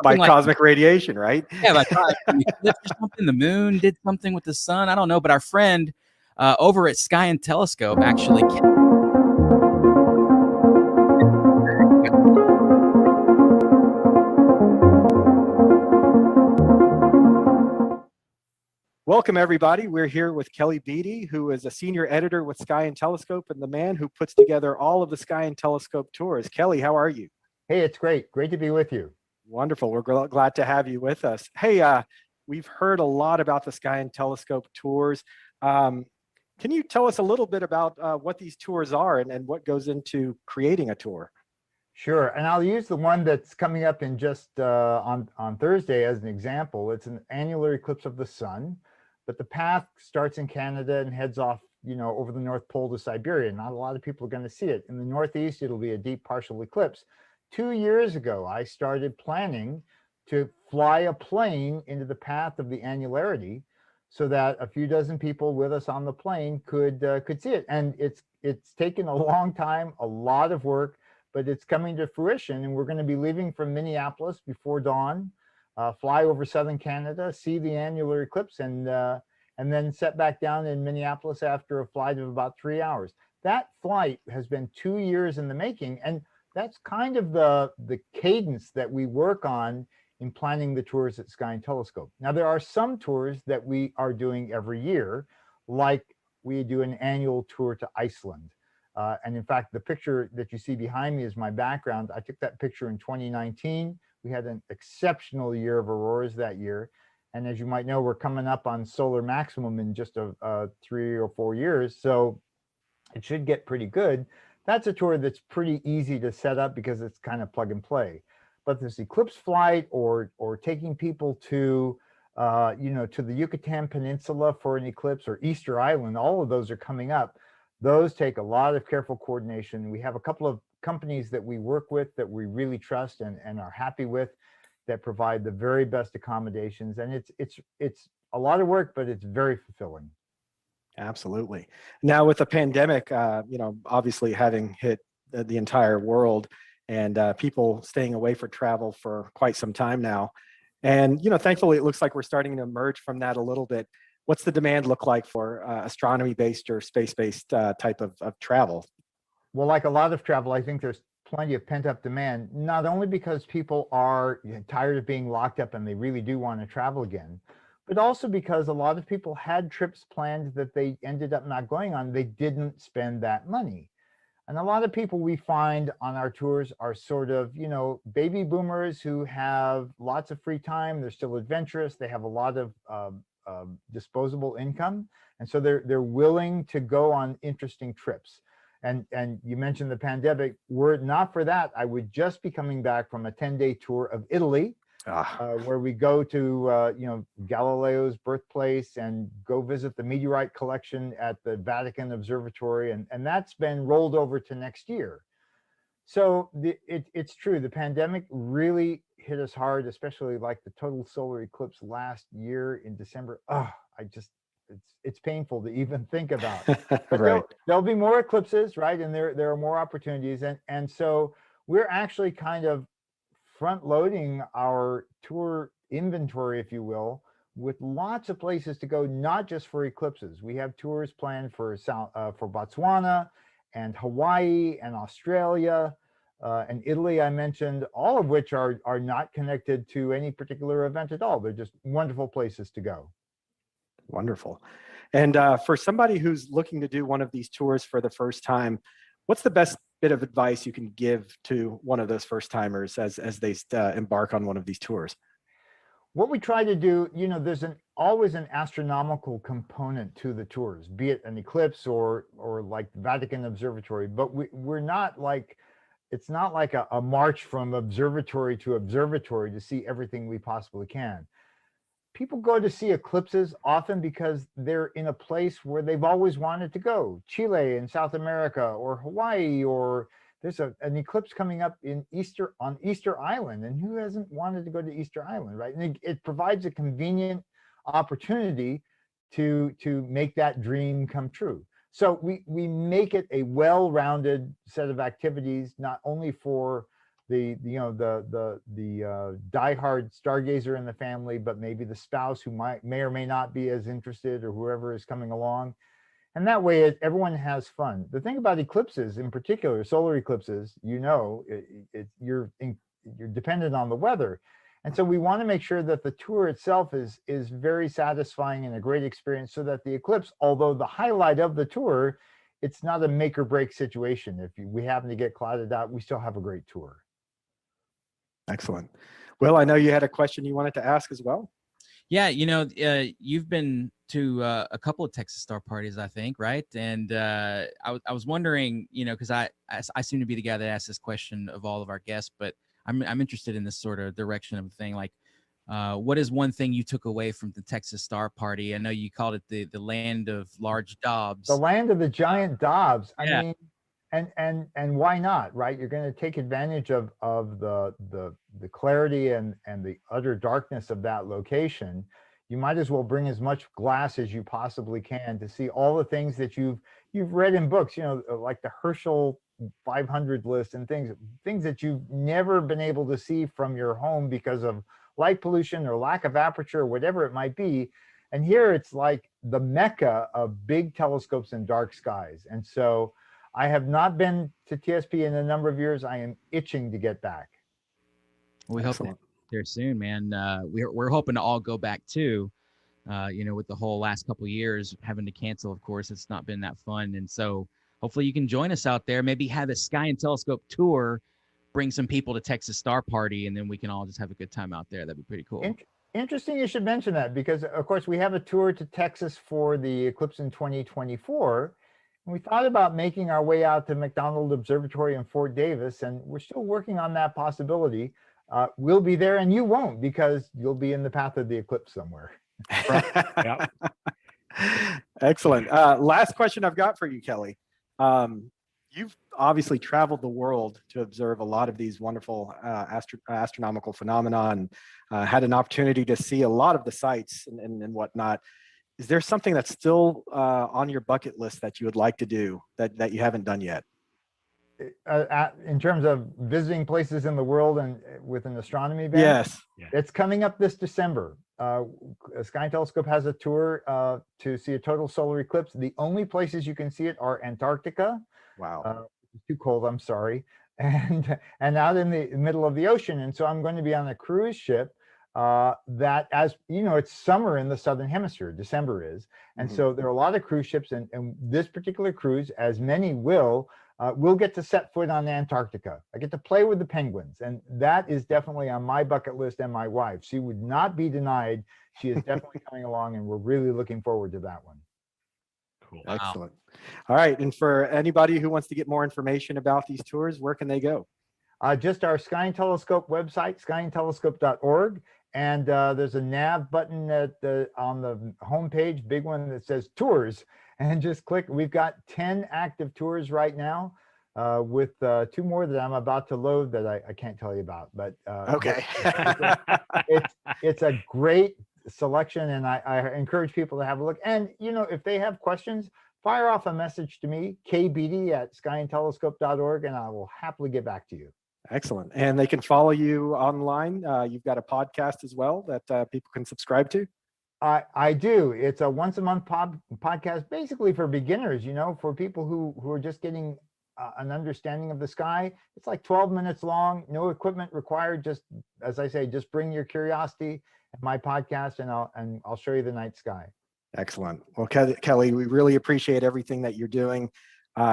by cosmic radiation, right? Yeah, like an eclipse or something. The moon did something with the sun. I don't know, but our friend over at Sky and Telescope actually. Welcome, everybody. We're here with Kelly Beatty, who is a senior editor with Sky and Telescope and the man who puts together all of the Sky and Telescope tours. Kelly, how are you? Hey, it's great. Great to be with you. Wonderful. We're glad to have you with us. Hey, we've heard a lot about the Sky and Telescope tours. Can you tell us a little bit about what these tours are and what goes into creating a tour? Sure. And I'll use the one that's coming up in just on Thursday as an example. It's an annular eclipse of the sun, but the path starts in Canada and heads off, over the North Pole to Siberia. Not a lot of people are going to see it. In the Northeast, it'll be a deep partial eclipse. 2 years ago, I started planning to fly a plane into the path of the annularity so that a few dozen people with us on the plane could see it. And it's taken a long time, a lot of work, but it's coming to fruition. And we're going to be leaving from Minneapolis before dawn, fly over southern Canada, see the annular eclipse, and then set back down in Minneapolis after a flight of about 3 hours. That flight has been 2 years in the making, and that's kind of the cadence that we work on in planning the tours at Sky and Telescope. Now, there are some tours that we are doing every year, like we do an annual tour to Iceland. And in fact, the picture that you see behind me is my background. I took that picture in 2019. We had an exceptional year of auroras that year. And as you might know, we're coming up on solar maximum in just 3 or 4 years. So it should get pretty good. That's a tour that's pretty easy to set up because it's kind of plug and play. But this eclipse flight or taking people to to the Yucatan Peninsula for an eclipse, or Easter Island, all of those are coming up. Those take a lot of careful coordination. We have a couple of companies that we work with that we really trust and are happy with, that provide the very best accommodations. And it's a lot of work, but it's very fulfilling. Absolutely. Now with the pandemic, obviously having hit the entire world, and people staying away for travel for quite some time now. And thankfully, it looks like we're starting to emerge from that a little bit. What's the demand look like for astronomy-based or space-based type of travel? Well, like a lot of travel, I think there's plenty of pent-up demand, not only because people are tired of being locked up and they really do want to travel again, but also because a lot of people had trips planned that they ended up not going on. They didn't spend that money. And a lot of people we find on our tours are sort of, baby boomers who have lots of free time. They're still adventurous. They have a lot of disposable income. And so they're willing to go on interesting trips. And you mentioned the pandemic. Were it not for that, I would just be coming back from a 10-day tour of Italy, where we go to Galileo's birthplace and go visit the meteorite collection at the Vatican Observatory, and that's been rolled over to next year. So it's true, the pandemic really hit us hard, especially like the total solar eclipse last year in December. It's painful to even think about. Right. There'll be more eclipses, right? And there are more opportunities. And so we're actually kind of front loading our tour inventory, if you will, with lots of places to go, not just for eclipses. We have tours planned for Botswana and Hawaii and Australia and Italy, I mentioned, all of which are not connected to any particular event at all. They're just wonderful places to go. Wonderful. And for somebody who's looking to do one of these tours for the first time, what's the best bit of advice you can give to one of those first timers as they embark on one of these tours? What we try to do, there's always an astronomical component to the tours, be it an eclipse or like the Vatican Observatory, but we're not like, it's not like a march from observatory to observatory to see everything we possibly can. People go to see eclipses often because they're in a place where they've always wanted to go. Chile in South America, or Hawaii, or there's an eclipse coming up on Easter Island, and who hasn't wanted to go to Easter Island, right? And it provides a convenient opportunity to make that dream come true. So we make it a well-rounded set of activities, not only for the diehard stargazer in the family, but maybe the spouse who may or may not be as interested, or whoever is coming along. And that way everyone has fun. The thing about eclipses in particular, solar eclipses, you're dependent on the weather. And so we want to make sure that the tour itself is very satisfying and a great experience, so that the eclipse, although the highlight of the tour, it's not a make or break situation. If we happen to get clouded out, we still have a great tour. Excellent. Well, I know you had a question you wanted to ask as well. Yeah, you've been to a couple of Texas Star parties, I think, right? And I was wondering, because I seem to be the guy that asks this question of all of our guests, but I'm interested in this sort of direction of thing. Like, what is one thing you took away from the Texas Star Party? I know you called it the land of large dobs. The land of the giant dobs. Yeah. I mean, and why not, right? You're going to take advantage of the clarity and the utter darkness of that location. You might as well bring as much glass as you possibly can to see all the things that you've read in books, like the Herschel 500 list and things that you've never been able to see from your home because of light pollution or lack of aperture or whatever it might be. And here it's like the mecca of big telescopes and dark skies. And so I have not been to TSP in a number of years. I am itching to get back. We hope that there soon, man. We're hoping to all go back too. With the whole last couple of years having to cancel, of course, it's not been that fun. And so hopefully you can join us out there. Maybe have a Sky and Telescope tour, bring some people to Texas Star Party, and then we can all just have a good time out there. That'd be pretty cool. Interesting you should mention that, because of course we have a tour to Texas for the eclipse in 2024. And we thought about making our way out to McDonald Observatory in Fort Davis, and we're still working on that possibility. We'll be there and you won't, because you'll be in the path of the eclipse somewhere. Yep. Excellent. Last question I've got for you, Kelly. You've obviously traveled the world to observe a lot of these wonderful astronomical phenomena, and had an opportunity to see a lot of the sites and whatnot. Is there something that's still on your bucket list that you would like to do that you haven't done yet? in terms of visiting places in the world and with an astronomy band. Yes. It's coming up this December. Sky and Telescope has a tour to see a total solar eclipse. The only places you can see it are Antarctica. Wow. It's too cold, I'm sorry. And out in the middle of the ocean. And so I'm going to be on a cruise ship that, as you know, it's summer in the Southern Hemisphere, December is. And so there are a lot of cruise ships, and this particular cruise, as many will get to set foot on Antarctica. I get to play with the penguins, and that is definitely on my bucket list and my wife. She would not be denied. She is definitely coming along, and we're really looking forward to that one. Cool. Wow. Excellent. All right. And for anybody who wants to get more information about these tours, where can they go? Just our Sky and Telescope website, skyandtelescope.org. And there's a nav button on the homepage, big one that says tours, and just click. We've got 10 active tours right now with 2 more that I'm about to load that I can't tell you about. But okay, it's a great selection, and I encourage people to have a look. And if they have questions, fire off a message to me, kbeatty@skyandtelescope.org, and I will happily get back to you. Excellent. And they can follow you online. You've got a podcast as well that people can subscribe to. I do. It's a once a month podcast, basically for beginners, for people who are just getting an understanding of the sky. It's like 12 minutes long, no equipment required. Just, as I say, just bring your curiosity at my podcast, and I'll show you the night sky. Excellent. Well, Kelly, we really appreciate everything that you're doing.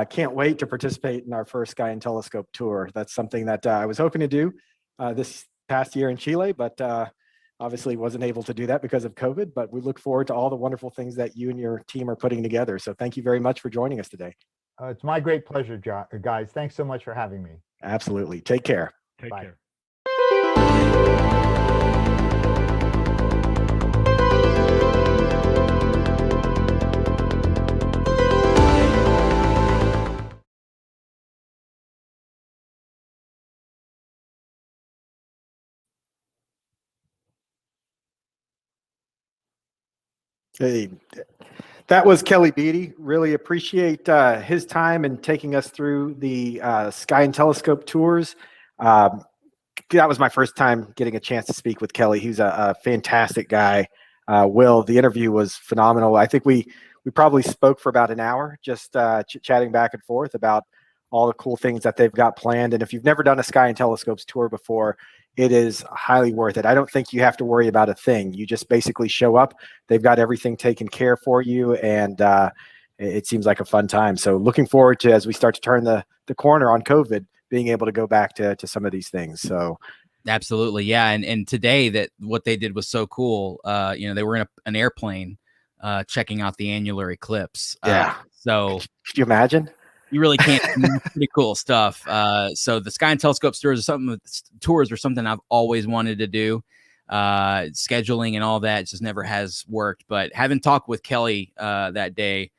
Can't wait to participate in our first Sky and Telescope tour. That's something that I was hoping to do this past year in Chile, but obviously wasn't able to do that because of COVID. But we look forward to all the wonderful things that you and your team are putting together. So thank you very much for joining us today. It's my great pleasure, guys. Thanks so much for having me. Absolutely. Take care. Take care. Hey, that was Kelly Beatty. Really appreciate his time and taking us through the Sky and Telescope tours. That was my first time getting a chance to speak with Kelly. He's a fantastic guy. Will, the interview was phenomenal. I think we probably spoke for about an hour, just chatting back and forth about all the cool things that they've got planned. And if you've never done a Sky and Telescopes tour before, it is highly worth it. I don't think you have to worry about a thing. You just basically show up. They've got everything taken care for you, and it seems like a fun time. So looking forward to, as we start to turn the corner on COVID, being able to go back to some of these things. So absolutely. Yeah. And today that what they did was so cool. They were in an airplane checking out the annular eclipse. Yeah. So could you imagine? You really can't. Pretty cool stuff. So the Sky and Telescope tours were something I've always wanted to do. Scheduling and all that just never has worked. But having talked with Kelly that day,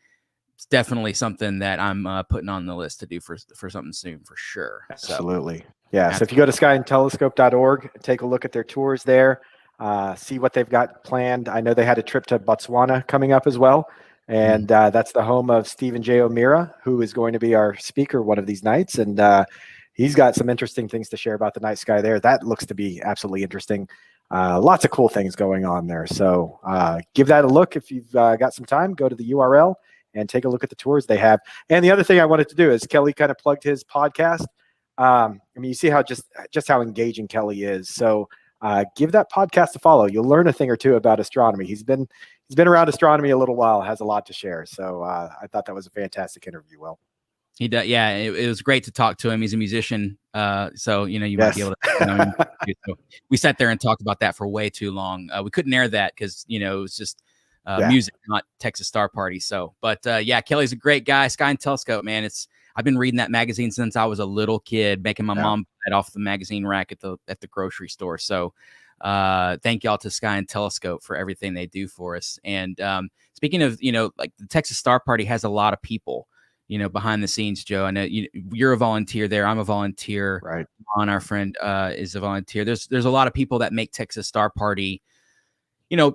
it's definitely something that I'm putting on the list to do for something soon for sure. Absolutely. So, yeah. So if you go to skyandtelescope.org, take a look at their tours there, see what they've got planned. I know they had a trip to Botswana coming up as well. And that's the home of Stephen J. O'Meara, who is going to be our speaker one of these nights. And he's got some interesting things to share about the night sky there. That looks to be absolutely interesting. Lots of cool things going on there. So give that a look. If you've got some time, go to the URL and take a look at the tours they have. And the other thing I wanted to do is Kelly kind of plugged his podcast. You see how just how engaging Kelly is. So give that podcast a follow. You'll learn a thing or two about astronomy. He's been around astronomy a little while, has a lot to share. So I thought that was a fantastic interview, Will. He does. Yeah, it was great to talk to him. He's a musician. So, you might be able to know him. So we sat there and talked about that for way too long. We couldn't air that because, it was just music, not Texas Star Party. So, but Kelly's a great guy. Sky and Telescope, man. I've been reading that magazine since I was a little kid, making my mom buy it off the magazine rack at the grocery store. So, thank y'all to Sky and Telescope for everything they do for us. And speaking of, like the Texas Star Party has a lot of people, behind the scenes, Joe. I know you're a volunteer there. I'm a volunteer. Right. Our friend is a volunteer. There's a lot of people that make Texas Star Party,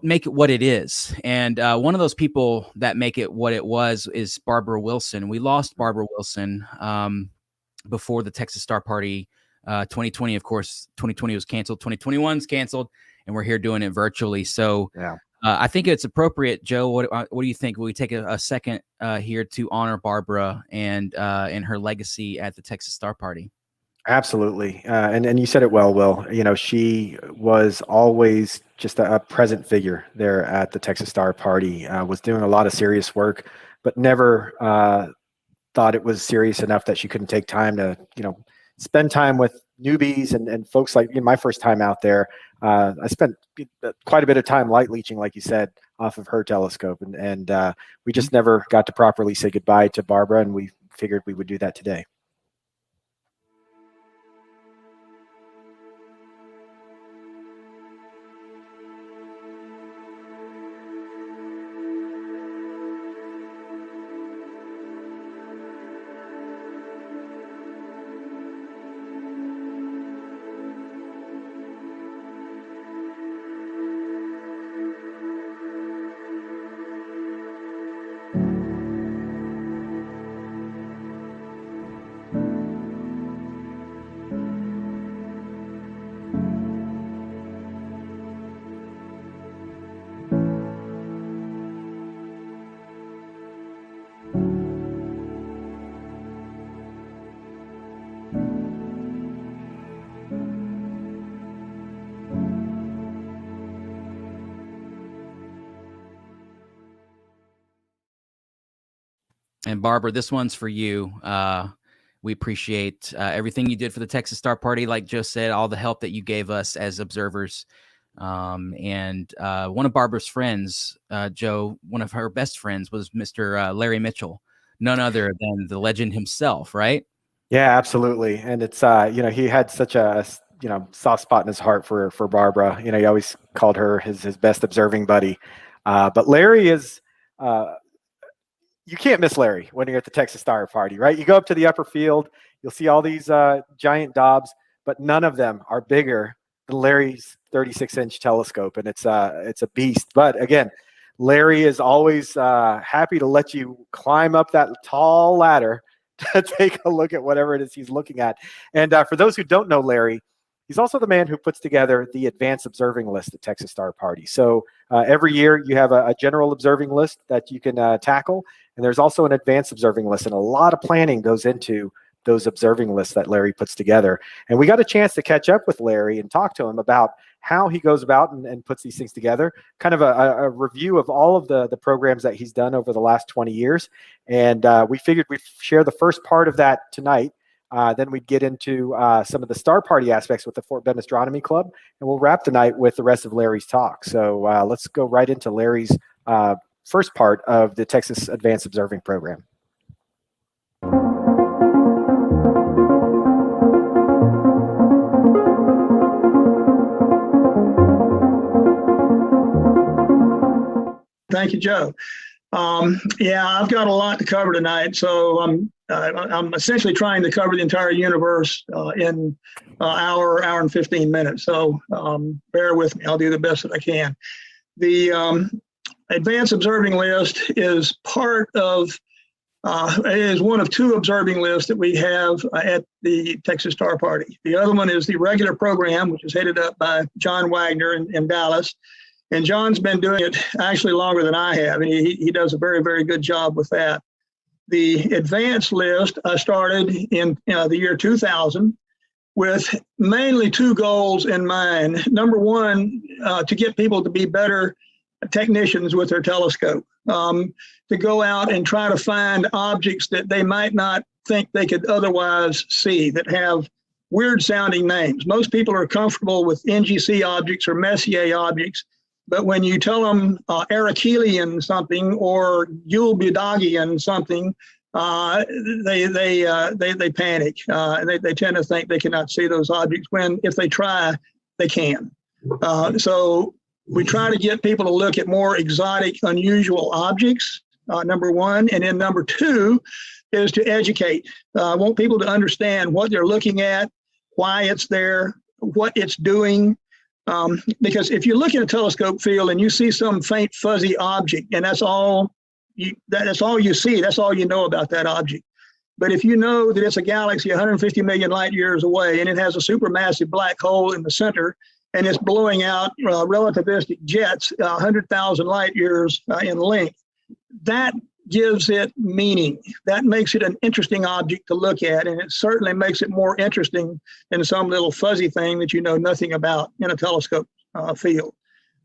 make it what it is. And one of those people that make it what it was is Barbara Wilson. We lost Barbara Wilson before the Texas Star Party 2020. Of course, 2020 was canceled. 2021 is canceled, and we're here doing it virtually. So Yeah. I think it's appropriate, Joe. What do you think? Will we take a second here to honor Barbara and her legacy at the Texas Star Party? Absolutely. And you said it well, Will. You know, she was always just a present figure there at the Texas Star Party, was doing a lot of serious work, but never thought it was serious enough that she couldn't take time to, spend time with newbies and folks like my first time out there. I spent quite a bit of time light leeching, like you said, off of her telescope. And we just never got to properly say goodbye to Barbara, and we figured we would do that today. And Barbara, this one's for you. We appreciate everything you did for the Texas Star Party. Like Joe said, all the help that you gave us as observers. And one of Barbara's friends, Joe, one of her best friends was Mr. Larry Mitchell, none other than the legend himself, right? Yeah, absolutely. And it's, he had such a, soft spot in his heart for Barbara. He always called her his best observing buddy. But Larry is, you can't miss Larry when you're at the Texas Star Party, right? You go up to the upper field, you'll see all these giant Dobbs, but none of them are bigger than Larry's 36-inch telescope, and it's a beast. But again, Larry is always happy to let you climb up that tall ladder to take a look at whatever it is he's looking at. And for those who don't know Larry, he's also the man who puts together the advanced observing list at Texas Star Party. So every year you have a general observing list that you can tackle, and there's also an advanced observing list, and a lot of planning goes into those observing lists that Larry puts together. And we got a chance to catch up with Larry and talk to him about how he goes about and puts these things together, kind of a review of all of the programs that he's done over the last 20 years. And we figured we'd share the first part of that tonight. Then we'd get into some of the Star Party aspects with the Fort Bend Astronomy Club, and we'll wrap the night with the rest of Larry's talk. So let's go right into Larry's first part of the Texas Advanced Observing Program. Thank you, Joe. Yeah, I've got a lot to cover tonight, so I'm essentially trying to cover the entire universe in hour and 15 minutes. So bear with me. I'll do the best that I can. The Advanced Observing List is part of, is one of two observing lists that we have at the Texas Star Party. The other one is the regular program, which is headed up by John Wagner in Dallas. And John's been doing it actually longer than I have, and he does a very, very good job with that. The advanced list I started in the year 2000 with mainly two goals in mind. Number one, to get people to be better technicians with their telescope, to go out and try to find objects that they might not think they could otherwise see, that have weird sounding names. Most people are comfortable with NGC objects or Messier objects, but when you tell them Arachelian something or Yule-Budagian something, they panic. And they tend to think they cannot see those objects when, if they try, they can. So we try to get people to look at more exotic, unusual objects, number one. And then number two is to educate. I want people to understand what they're looking at, why it's there, what it's doing. Because if you look at a telescope field and you see some faint fuzzy object, and that's all you see, that's all you know about that object. But if you know that it's a galaxy 150 million light years away and it has a supermassive black hole in the center and it's blowing out relativistic jets 100,000 light years in length, that gives it meaning. That makes it an interesting object to look at, and it certainly makes it more interesting than some little fuzzy thing that you know nothing about in a telescope field.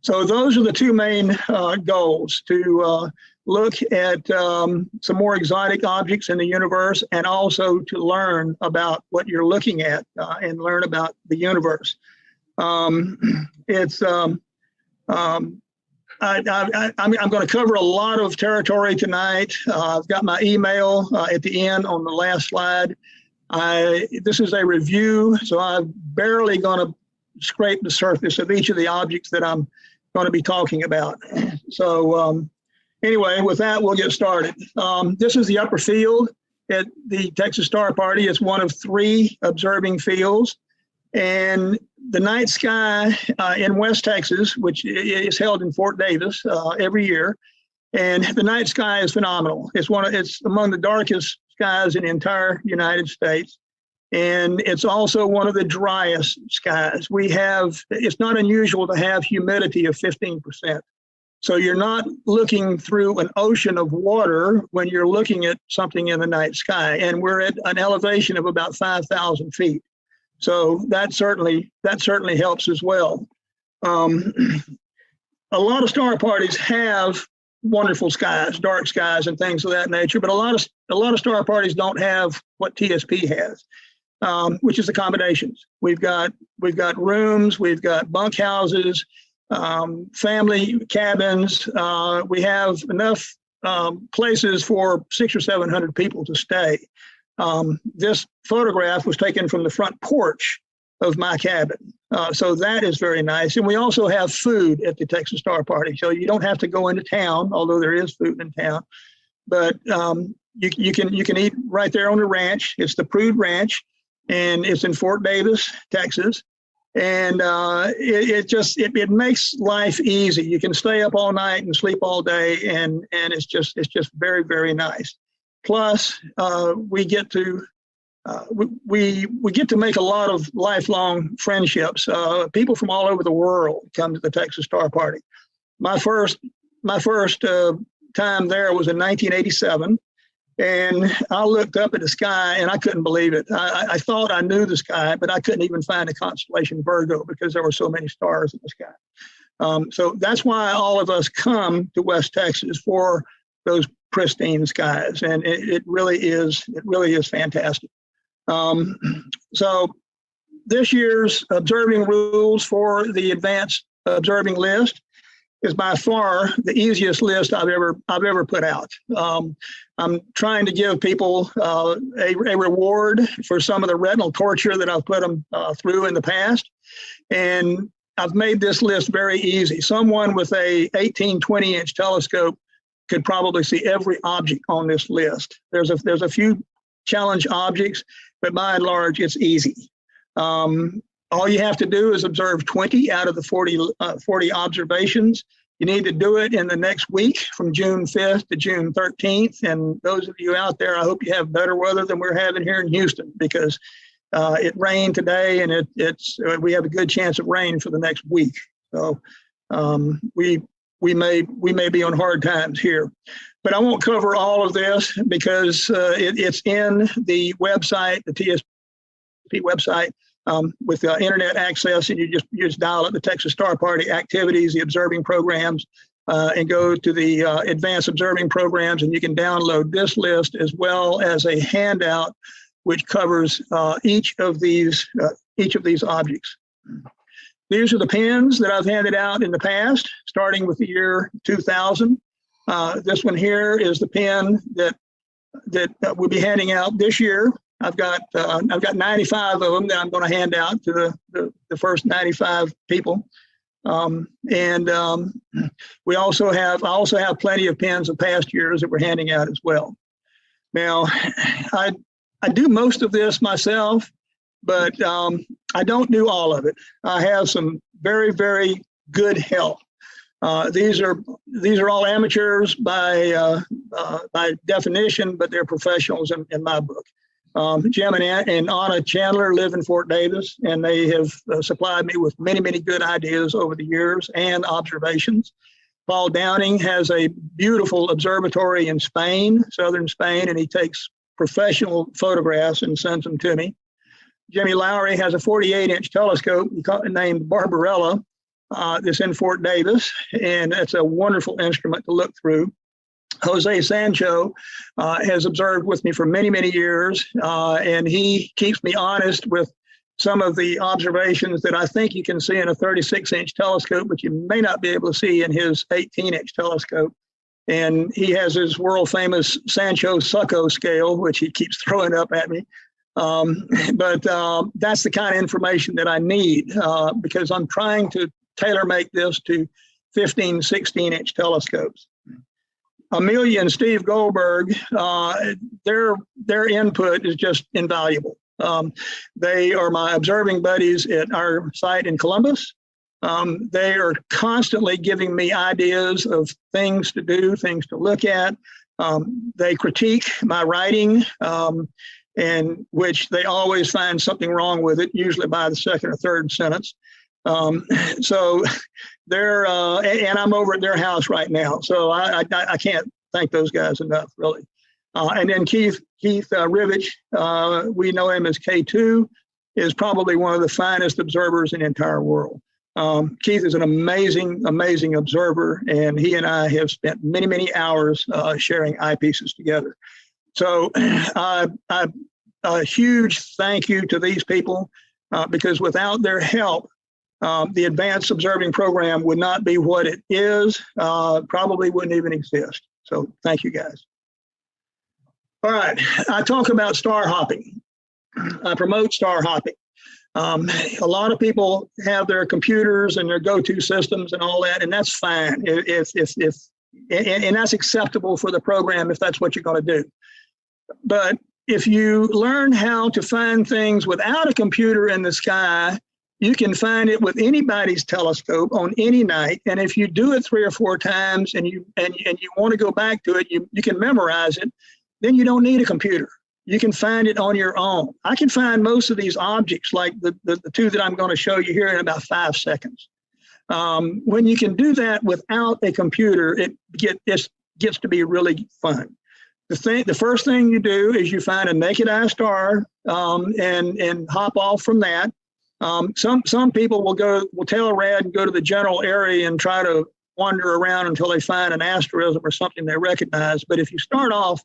So those are the two main goals, to look at some more exotic objects in the universe, and also to learn about what you're looking at and learn about the universe. I'm going to cover a lot of territory tonight. I've got my email at the end on the last slide. This is a review, so I'm barely going to scrape the surface of each of the objects that I'm going to be talking about. So anyway, with that, we'll get started. This is the upper field at the Texas Star Party. It's one of 3 observing fields. And the night sky in West Texas, which is held in Fort Davis every year, and the night sky is phenomenal. It's among the darkest skies in the entire United States, and it's also one of the driest skies. It's not unusual to have humidity of 15%. So you're not looking through an ocean of water when you're looking at something in the night sky, and we're at an elevation of about 5,000 feet. So that certainly helps as well. A lot of star parties have wonderful skies, dark skies, and things of that nature. But a lot of star parties don't have what TSP has, which is accommodations. We've got rooms, we've got bunk houses, family cabins. We have enough places for 600 or 700 people to stay. This photograph was taken from the front porch of my cabin. So that is very nice. And we also have food at the Texas Star Party. So you don't have to go into town, although there is food in town. But you can eat right there on the ranch. It's the Prude Ranch, and it's in Fort Davis, Texas. And it makes life easy. You can stay up all night and sleep all day, and it's just very, very nice. Plus, we get to make a lot of lifelong friendships. People from all over the world come to the Texas Star Party. My first time there was in 1987, and I looked up at the sky and I couldn't believe it. I thought I knew the sky, but I couldn't even find the constellation Virgo because there were so many stars in the sky. So that's why all of us come to West Texas, for those pristine skies, and it really is fantastic. So this year's observing rules for the advanced observing list is by far the easiest list I've ever put out. I'm trying to give people a reward for some of the retinal torture that I've put them through in the past, and I've made this list very easy. Someone with a 18-20-inch telescope could probably see every object on this list. There's a few challenge objects, but by and large, it's easy. All you have to do is observe 20 out of the 40 observations. You need to do it in the next week from June 5th to June 13th. And those of you out there, I hope you have better weather than we're having here in Houston, because it rained today, and we have a good chance of rain for the next week. So we may be on hard times here, but I won't cover all of this because it's in the website, the TSP website, with internet access, and you just dial up the Texas Star Party activities, the observing programs, and go to the advanced observing programs, and you can download this list as well as a handout which covers each of these objects. These are the pins that I've handed out in the past, starting with the year 2000. This one here is the pin that we'll be handing out this year. I've got 95 of them that I'm going to hand out to the first 95 people. We also have plenty of pins of past years that we're handing out as well. Now, I do most of this myself, but I don't do all of it. I have some very, very good help. These are all amateurs by definition, but they're professionals in my book. Jim and Anna Chandler live in Fort Davis, and they have supplied me with many, many good ideas over the years and observations. Paul Downing has a beautiful observatory in Spain, southern Spain, and he takes professional photographs and sends them to me. Jimmy Lowry has a 48-inch telescope named Barbarella that's in Fort Davis, and it's a wonderful instrument to look through. Jose Sancho has observed with me for many, many years, and he keeps me honest with some of the observations that I think you can see in a 36-inch telescope, but you may not be able to see in his 18-inch telescope. And he has his world-famous Sancho-Succo scale, which he keeps throwing up at me. But that's the kind of information that I need because I'm trying to tailor-make this to 15, 16-inch telescopes. Amelia and Steve Goldberg, their input is just invaluable. They are my observing buddies at our site in Columbus. They are constantly giving me ideas of things to do, things to look at. They critique my writing, and which they always find something wrong with it, usually by the second or third sentence. So they're, and I'm over at their house right now. So I can't thank those guys enough, really. And then Keith Rivich, we know him as K2, is probably one of the finest observers in the entire world. Keith is an amazing, amazing observer, and he and I have spent many, many hours sharing eyepieces together. So a huge thank you to these people, because without their help, the advanced observing program would not be what it is, probably wouldn't even exist. So thank you, guys. All right, I talk about star hopping. I promote star hopping. A lot of people have their computers and their go-to systems and all that, and that's fine. And that's acceptable for the program if that's what you're going to do. But if you learn how to find things without a computer in the sky, you can find it with anybody's telescope on any night. And if you do it 3 or 4 times and you want to go back to it, you can memorize it. Then you don't need a computer. You can find it on your own. I can find most of these objects, like the 2 that I'm going to show you here, in about 5 seconds. When you can do that without a computer, it gets to be really fun. The first thing you do is you find a naked eye star and hop off from that. Some people will tail a rad and go to the general area and try to wander around until they find an asterism or something they recognize. But if you start off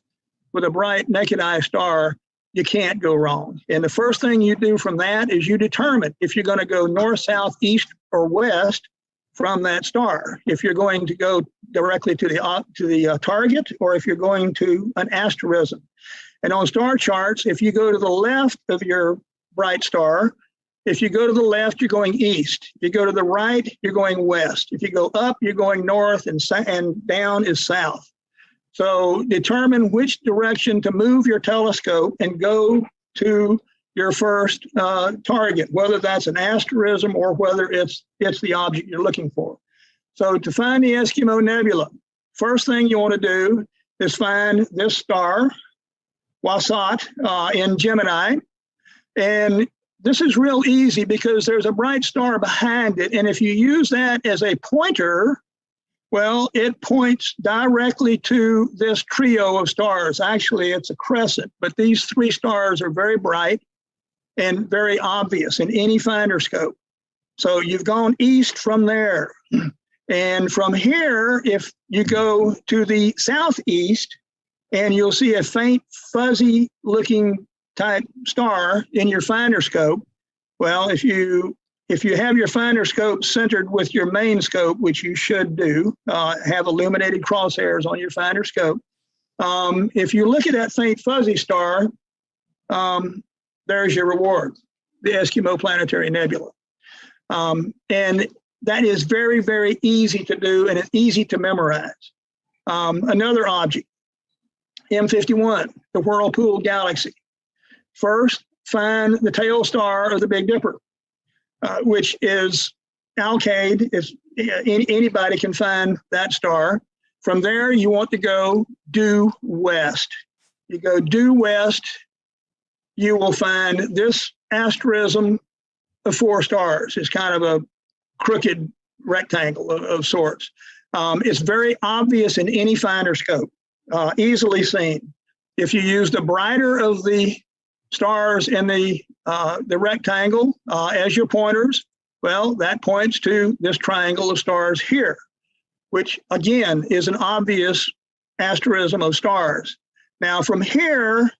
with a bright naked eye star, you can't go wrong. And the first thing you do from that is you determine if you're going to go north, south, east, or west from that star. If you're going to go directly to the target, or if you're going to an asterism. And on star charts, if you go to the left of your bright star, if you go to the left, you're going east. If you go to the right, you're going west. If you go up, you're going north, and down is south. So determine which direction to move your telescope and go to your first target, whether that's an asterism or whether it's the object you're looking for. So to find the Eskimo Nebula, first thing you want to do is find this star, Wasat, in Gemini. And this is real easy because there's a bright star behind it. And if you use that as a pointer, well, it points directly to this trio of stars. Actually, it's a crescent, but these 3 stars are very bright and very obvious in any finder scope. So you've gone east from there. And from here, if you go to the southeast, and you'll see a faint, fuzzy looking type star in your finder scope. Well, if you have your finder scope centered with your main scope, which you should do, have illuminated crosshairs on your finder scope. If you look at that faint fuzzy star, there's your reward, the Eskimo Planetary Nebula. And that is very, very easy to do, and it's easy to memorize. Another object, M51, the Whirlpool Galaxy. First, find the tail star of the Big Dipper, which is Alkaid is anybody can find that star. From there, you want to go due west. You go due west, you will find this asterism of 4 stars. It's kind of a crooked rectangle of sorts. It's very obvious in any finder scope, easily seen. If you use the brighter of the stars in the rectangle as your pointers, well, that points to this triangle of stars here, which again is an obvious asterism of stars. Now from here,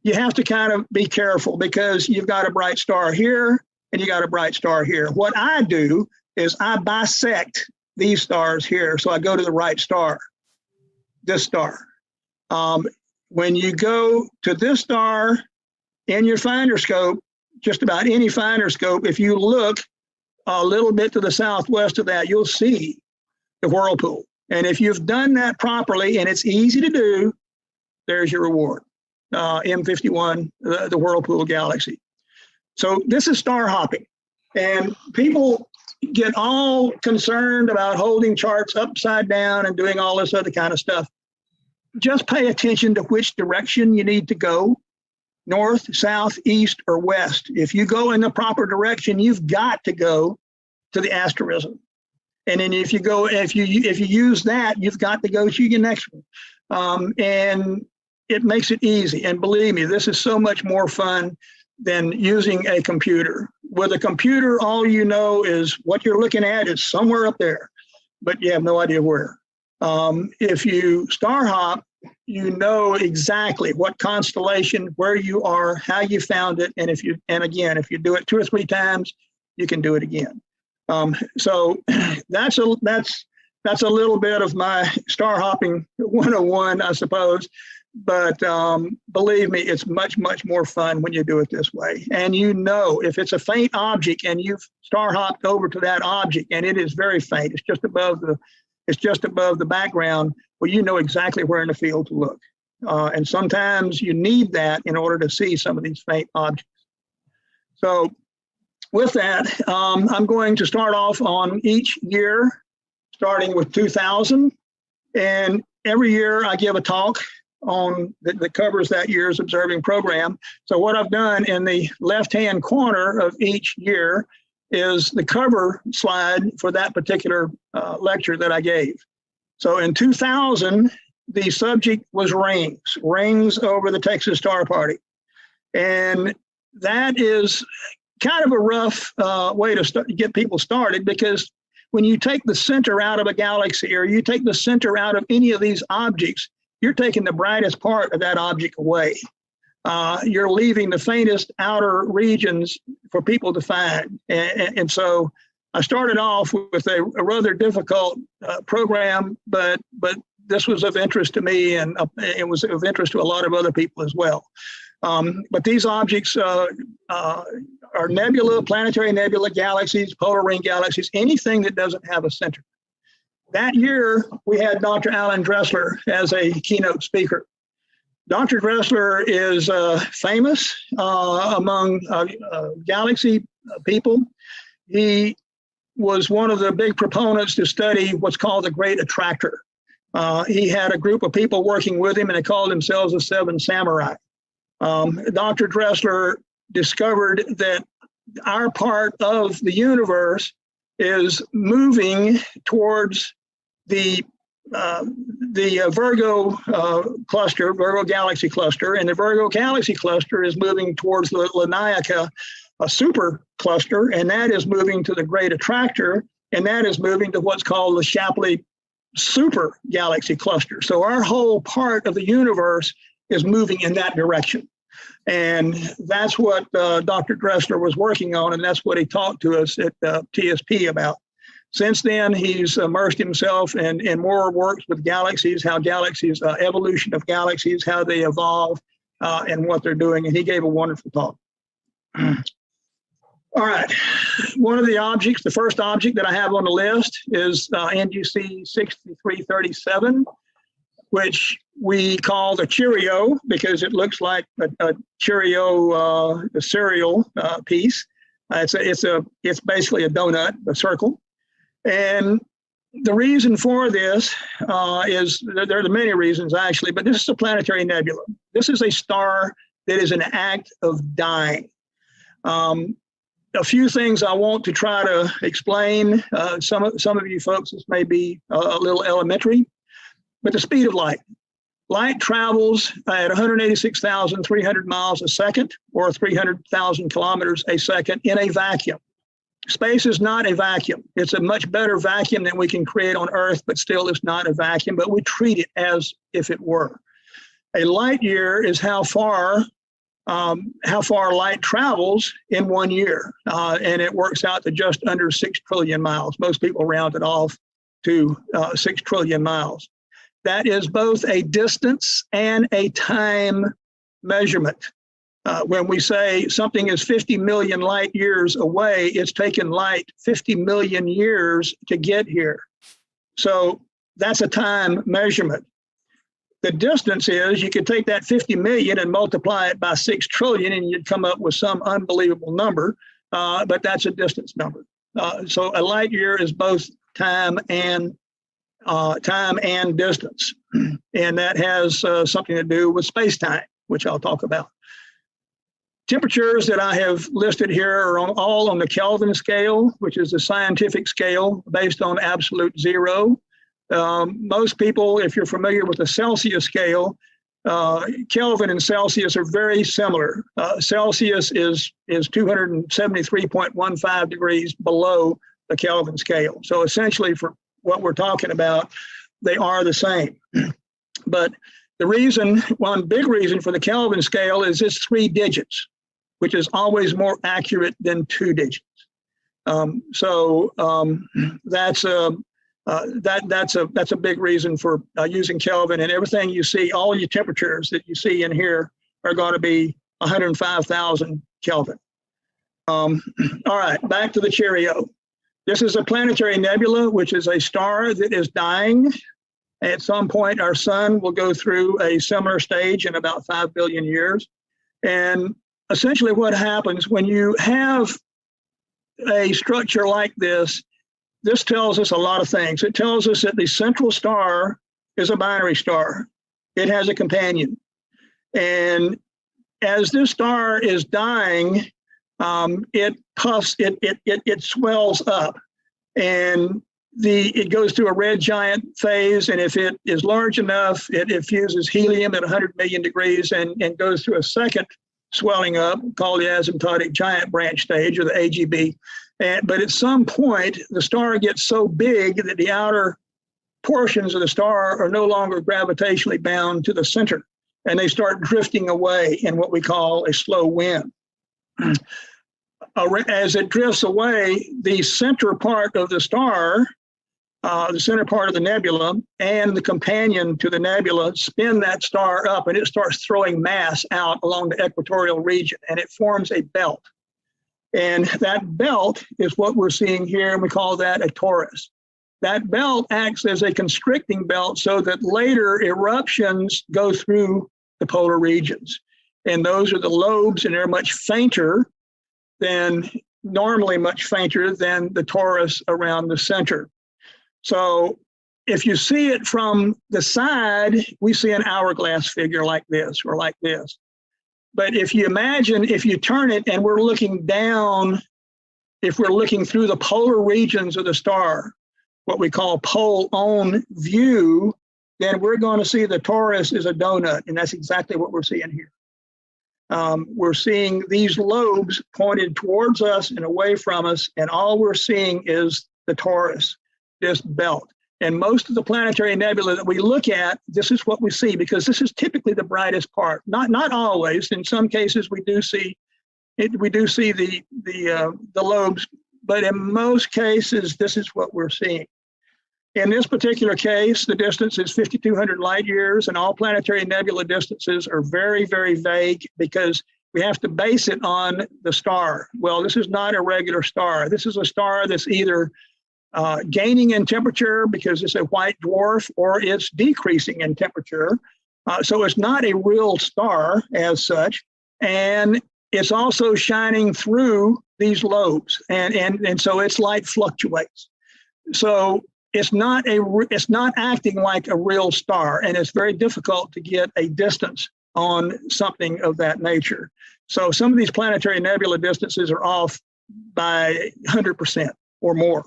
you have to kind of be careful because you've got a bright star here and you got a bright star here. What I do is I bisect these stars here. So I go to the right star, this star. When you go to this star in your finder scope, just about any finder scope, if you look a little bit to the southwest of that, you'll see the whirlpool. And if you've done that properly, and it's easy to do, there's your reward. M51, the whirlpool galaxy. So this is star hopping. And people get all concerned about holding charts upside down and doing all this other kind of stuff. Just pay attention to which direction you need to go, north, south, east, or west. If you go in the proper direction, you've got to go to the asterism. And then if you use that, you've got to go to your next one. And it makes it easy. And believe me, this is so much more fun than using a computer. With a computer, all you know is what you're looking at is somewhere up there, but you have no idea where. If you star hop, you know exactly what constellation, where you are, how you found it, and again, if you do it 2 or 3 times, you can do it again. So that's a little bit of my star hopping 101, I suppose. But believe me, it's much, much more fun when you do it this way. And you know, if it's a faint object and you've star hopped over to that object and it is very faint, it's just above the background, well, you know exactly where in the field to look. And sometimes you need that in order to see some of these faint objects. So with that, I'm going to start off on each year, starting with 2000. And every year I give a talk on that covers that year's observing program. So what I've done in the left-hand corner of each year is the cover slide for that particular lecture that I gave. So in 2000, the subject was rings over the Texas Star Party. And that is kind of a rough way to get people started, because when you take the center out of a galaxy or you take the center out of any of these objects, you're taking the brightest part of that object away. You're leaving the faintest outer regions for people to find. And so I started off with a rather difficult program, but this was of interest to me, and it was of interest to a lot of other people as well. But these objects are nebula, planetary nebula, galaxies, polar ring galaxies, anything that doesn't have a center. That year, we had Dr. Alan Dressler as a keynote speaker. Dr. Dressler is famous among galaxy people. He was one of the big proponents to study what's called the Great Attractor. He had a group of people working with him, and they called themselves the Seven Samurai. Dr. Dressler discovered that our part of the universe is moving towards the Virgo cluster, Virgo galaxy cluster, and the Virgo galaxy cluster is moving towards the Laniakea super cluster, and that is moving to the Great Attractor, and that is moving to what's called the Shapley super galaxy cluster. So our whole part of the universe is moving in that direction. And that's what Dr. Dressler was working on, and that's what he talked to us at TSP about. Since then, he's immersed himself in more works with galaxies, how galaxies, evolution of galaxies, how they evolve, and what they're doing. And he gave a wonderful talk. All right. One of the objects, the first object that I have on the list is NGC 6337, which we call the Cheerio because it looks like a Cheerio cereal piece. It's basically a donut, a circle. And the reason for this is, there are many reasons actually, but this is a planetary nebula. This is a star that is an act of dying. A few things I want to try to explain. Some of you folks, this may be a little elementary, but the speed of light. Light travels at 186,300 miles a second, or 300,000 kilometers a second in a vacuum. Space is not a vacuum. It's a much better vacuum than we can create on Earth, but still it's not a vacuum, but we treat it as if it were. A light year is how far light travels in 1 year, and it works out to just under 6 trillion miles. Most people round it off to 6 trillion miles. That is both a distance and a time measurement. When we say something is 50 million light years away, it's taken light 50 million years to get here. So that's a time measurement. The distance is, you could take that 50 million and multiply it by 6 trillion and you'd come up with some unbelievable number, but that's a distance number. So a light year is both time and distance. And that has something to do with space-time, which I'll talk about. Temperatures that I have listed here are all on the Kelvin scale, which is a scientific scale based on absolute zero. Most people, if you're familiar with the Celsius scale, Kelvin and Celsius are very similar. Celsius is 273.15 degrees below the Kelvin scale. So essentially, for what we're talking about, they are the same. But the reason, one big reason for the Kelvin scale is it's 3 digits, which is always more accurate than 2 digits. That's a big reason for using Kelvin, and everything you see, all your temperatures that you see in here are going to be 105,000 Kelvin. All right, back to the Cheerio. This is a planetary nebula, which is a star that is dying. At some point, our sun will go through a similar stage in about 5 billion years. And essentially what happens when you have a structure like this tells us a lot of things. It tells us that the central star is a binary star. It has a companion. And as this star is dying, it puffs, it swells up, and it goes through a red giant phase. And if it is large enough, it fuses helium at 100 million degrees and goes through a second swelling up called the asymptotic giant branch stage, or the AGB. But at some point, the star gets so big that the outer portions of the star are no longer gravitationally bound to the center, and they start drifting away in what we call a slow wind. As it drifts away, the center part of the star, the center part of the nebula, and the companion to the nebula spin that star up, and it starts throwing mass out along the equatorial region, and it forms a belt. And that belt is what we're seeing here, and we call that a torus. That belt acts as a constricting belt so that later eruptions go through the polar regions. And those are the lobes, and they're much fainter than, normally much fainter than the torus around the center. So if you see it from the side, we see an hourglass figure like this or like this. But if you imagine, if you turn it and we're looking down, if we're looking through the polar regions of the star, what we call pole-on view, then we're going to see the torus is a donut, and that's exactly what we're seeing here. We're seeing these lobes pointed towards us and away from us, and all we're seeing is the torus, this belt. And most of the planetary nebula that we look at, this is what we see, because this is typically the brightest part. Not always. In some cases, we do see the lobes, but in most cases, this is what we're seeing. In this particular case, the distance is 5,200 light years, and all planetary nebula distances are very, very vague because we have to base it on the star. Well, this is not a regular star. This is a star that's either gaining in temperature because it's a white dwarf, or it's decreasing in temperature. So it's not a real star as such. And it's also shining through these lobes. And so its light fluctuates. So it's not acting like a real star, and it's very difficult to get a distance on something of that nature. So some of these planetary nebula distances are off by 100% or more.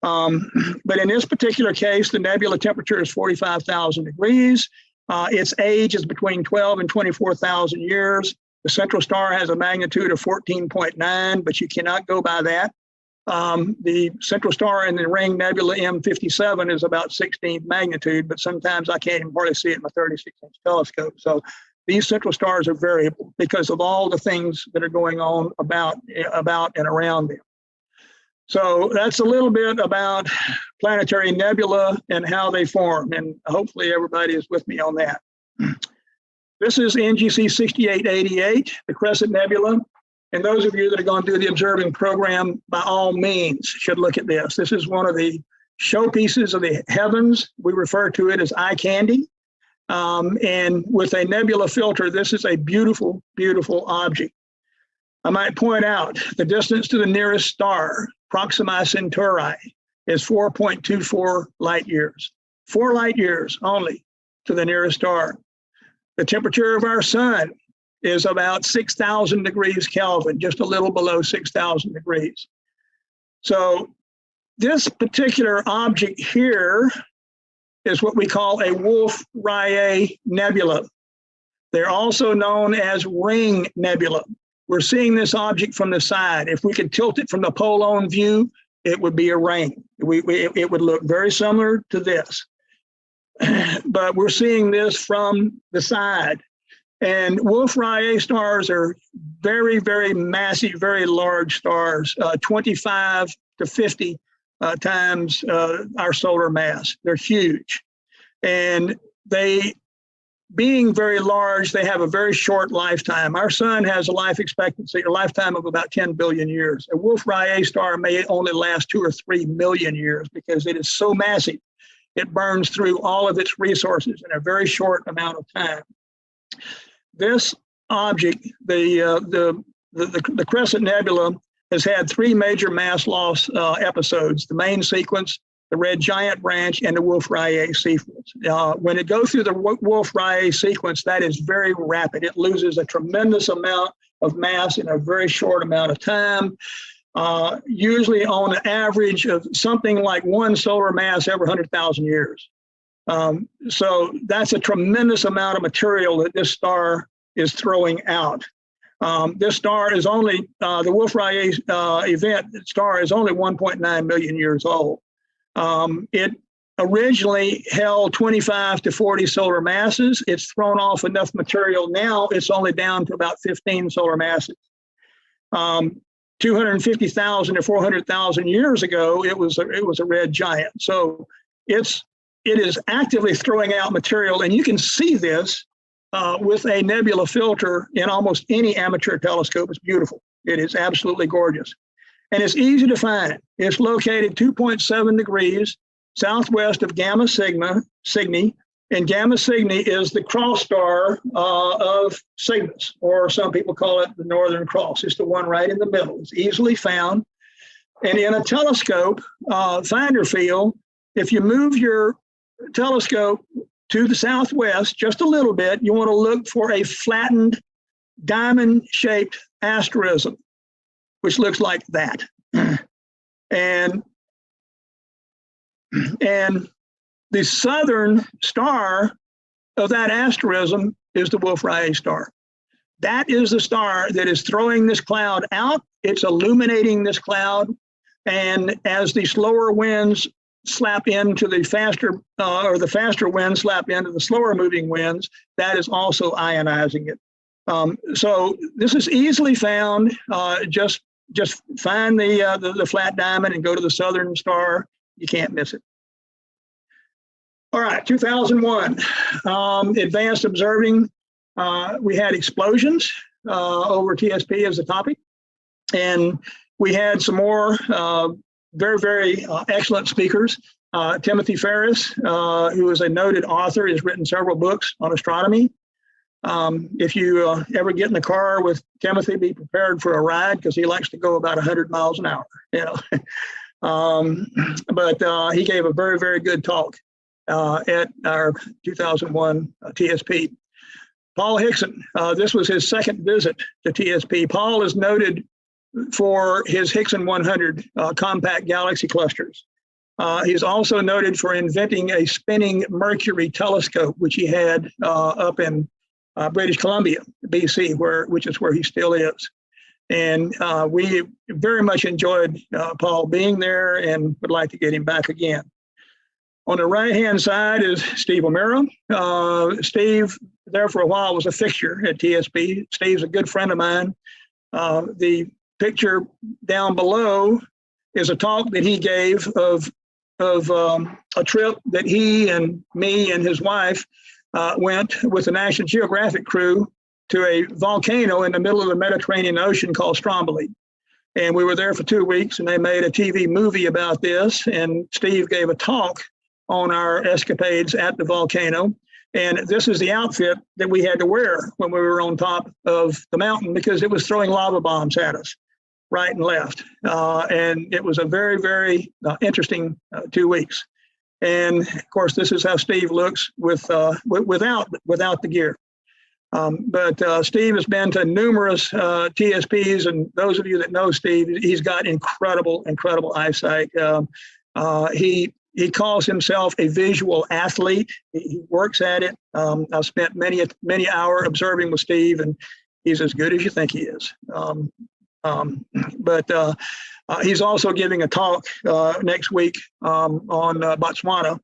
But in this particular case, the nebula temperature is 45,000 degrees. Its age is between 12 and 24,000 years. The central star has a magnitude of 14.9, but you cannot go by that. The central star in the ring nebula M57 is about 16th magnitude, but sometimes I can't even hardly see it in my 36-inch telescope. So these central stars are variable because of all the things that are going on about and around them. So that's a little bit about planetary nebula and how they form, and hopefully everybody is with me on that. This is NGC 6888, the Crescent Nebula. And those of you that are going to do the observing program, by all means, should look at this. This is one of the showpieces of the heavens. We refer to it as eye candy. And with a nebula filter, this is a beautiful, beautiful object. I might point out the distance to the nearest star, Proxima Centauri, is 4.24 light years. 4 light years only to the nearest star. The temperature of our sun is about 6,000 degrees Kelvin, just a little below 6,000 degrees. So this particular object here is what we call a Wolf-Rayet nebula. They're also known as ring nebula. We're seeing this object from the side. If we could tilt it from the pole-on view, it would be a ring. It would look very similar to this. But we're seeing this from the side. And Wolf-Rayet stars are very, very massive, very large stars, 25 to 50 times our solar mass. They're huge. And they, being very large, they have a very short lifetime. Our sun has a life expectancy, a lifetime of about 10 billion years. A Wolf-Rayet star may only last 2 or 3 million years because it is so massive. It burns through all of its resources in a very short amount of time. This object, the Crescent Nebula, has had 3 major mass loss episodes: the main sequence, the red giant branch, and the Wolf-Rayet sequence. When it goes through the Wolf-Rayet sequence, that is very rapid. It loses a tremendous amount of mass in a very short amount of time, usually on an average of something like 1 solar mass every 100,000 years. So that's a tremendous amount of material that this star is throwing out. This star is only, the Wolf-Rayet event star is only 1.9 million years old. It originally held 25 to 40 solar masses. It's thrown off enough material now, it's only down to about 15 solar masses. 250,000 or 400,000 years ago, it was a red giant. So it is actively throwing out material, and you can see this with a nebula filter in almost any amateur telescope. It's beautiful. It is absolutely gorgeous. And it's easy to find. It's located 2.7 degrees southwest of Gamma Cygni, and Gamma Cygni is the cross star of Cygnus, or some people call it the Northern Cross. It's the one right in the middle. It's easily found. And in a telescope finder field, if you move your telescope to the southwest just a little bit, you want to look for a flattened diamond-shaped asterism, which looks like that. And the southern star of that asterism is the Wolf-Rayet star. That is the star that is throwing this cloud out. It's illuminating this cloud. And as the slower winds slap into the faster, or the faster winds slap into the slower moving winds, that is also ionizing it. So this is easily found. Just find the flat diamond and go to the southern star. You can't miss it. All right, 2001, advanced observing. We had explosions over TSP as a topic. And we had some more very, very excellent speakers. Timothy Ferris, who is a noted author, has written several books on astronomy. If you ever get in the car with Timothy, be prepared for a ride because he likes to go about 100 miles an hour. You know, But he gave a very, very good talk at our 2001 TSP. Paul Hickson, this was his second visit to TSP. Paul is noted for his Hickson 100 compact galaxy clusters. He's also noted for inventing a spinning Mercury telescope, which he had up in British Columbia, BC, which is where he still is. And we very much enjoyed Paul being there and would like to get him back again. On the right-hand side is Steve O'Meara. Steve, there for a while, was a fixture at TSP. Steve's a good friend of mine. The picture down below is a talk that he gave of a trip that he and me and his wife went with the National Geographic crew to a volcano in the middle of the Mediterranean Ocean called Stromboli. And we were there for 2 weeks, and they made a TV movie about this. And Steve gave a talk on our escapades at the volcano. And this is the outfit that we had to wear when we were on top of the mountain, because it was throwing lava bombs at us right and left. And it was a very, very interesting 2 weeks. And of course, this is how Steve looks without the gear. But Steve has been to numerous TSPs, and those of you that know Steve, he's got incredible eyesight. He calls himself a visual athlete. He works at it. I've spent many hours observing with Steve, and he's as good as you think he is. But he's also giving a talk next week on Botswana,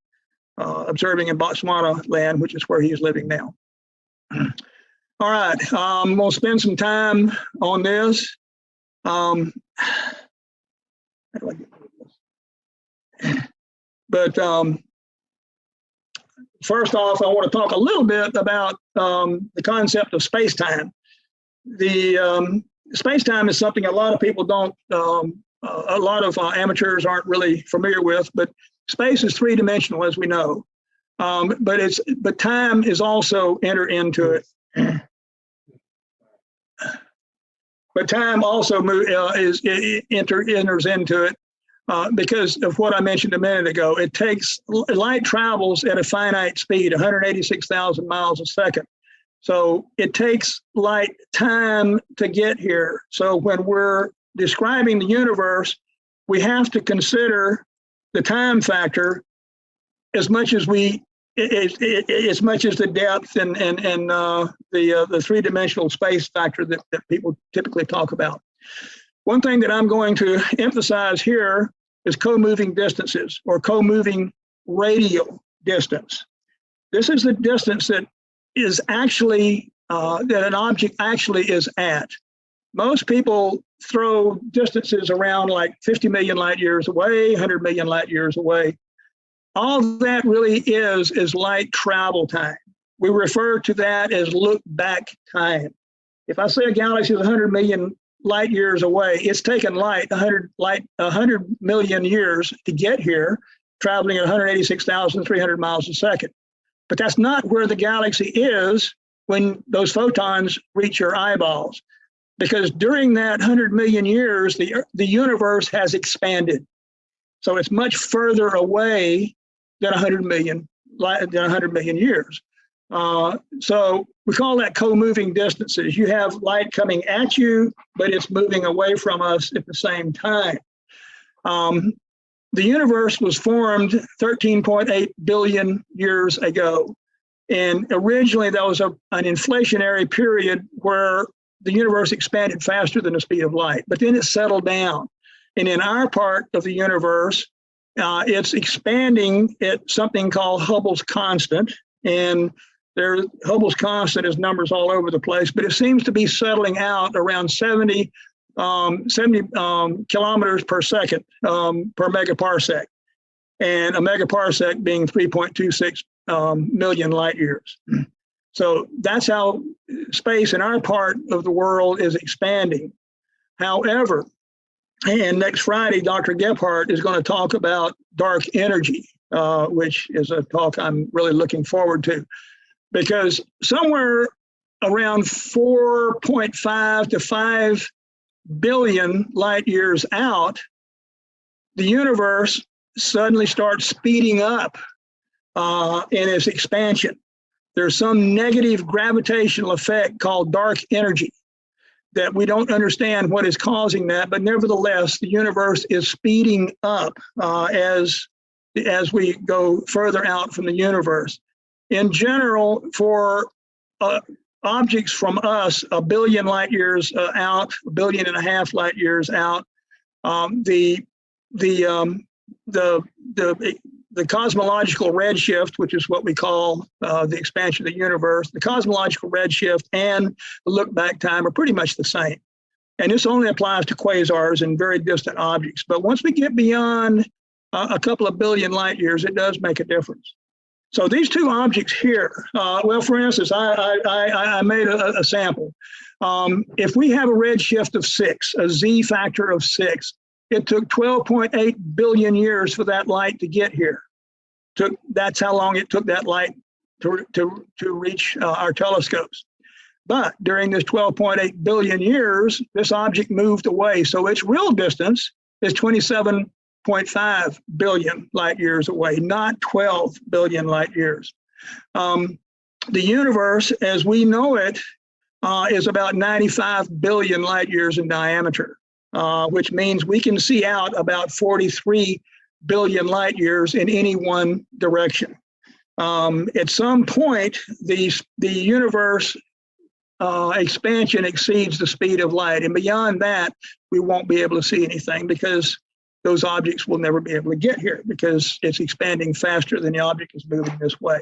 observing in Botswana land, which is where he's living now. All right, I'm going to spend some time on this. But first off, I want to talk a little bit about the concept of space-time. The space-time is something a lot of people don't, a lot of amateurs aren't really familiar with, but space is three-dimensional, as we know. But time is also entered into it. But time also enters into it because of what I mentioned a minute ago. Light travels at a finite speed, 186,000 miles a second. So it takes light time to get here. So when we're describing the universe, we have to consider the time factor as much as the depth and the three-dimensional space factor that people typically talk about. One thing that I'm going to emphasize here is co-moving distances, or co-moving radial distance. This is the distance that is actually that an object actually is at. Most people throw distances around like 50 million light years away, 100 million light years away. All that really is light travel time. We refer to that as look back time. If I say a galaxy is 100 million light years away, it's taken light 100 million years to get here, traveling at 186,300 miles a second. But that's not where the galaxy is when those photons reach your eyeballs, because during that 100 million years, the universe has expanded. So it's much further away than 100 million years. So we call that co-moving distances. You have light coming at you, but it's moving away from us at the same time. The universe was formed 13.8 billion years ago. And originally that was an inflationary period where the universe expanded faster than the speed of light, but then it settled down. And in our part of the universe, it's expanding at something called Hubble's constant. And Hubble's constant is numbers all over the place, but it seems to be settling out around 70 kilometers per second per megaparsec, and a megaparsec being 3.26 million light years. So that's how space in our part of the world is expanding. However, and next Friday, Dr. Gebhardt is going to talk about dark energy, which is a talk I'm really looking forward to, because somewhere around 4.5 to 5 billion light years out, the universe suddenly starts speeding up in its expansion. There's some negative gravitational effect called dark energy that we don't understand what is causing that, but nevertheless, the universe is speeding up as we go further out from the universe. In general, for objects from us, 1 billion light years out, 1.5 billion light years out, the cosmological redshift, which is what we call the expansion of the universe, the cosmological redshift and the look back time are pretty much the same. And this only applies to quasars and very distant objects. But once we get beyond a couple of billion light years, it does make a difference. So these two objects here, well, for instance, I made a sample. If we have a redshift of 6, a Z factor of 6, it took 12.8 billion years for that light to get here. That's how long it took that light to reach our telescopes. But during this 12.8 billion years, this object moved away. So its real distance is 27.5 billion light years away, not 12 billion light years. The universe, as we know it, is about 95 billion light years in diameter, which means we can see out about 43 billion light years in any one direction. At some point, the universe expansion exceeds the speed of light, and beyond that, we won't be able to see anything because those objects will never be able to get here because it's expanding faster than the object is moving this way.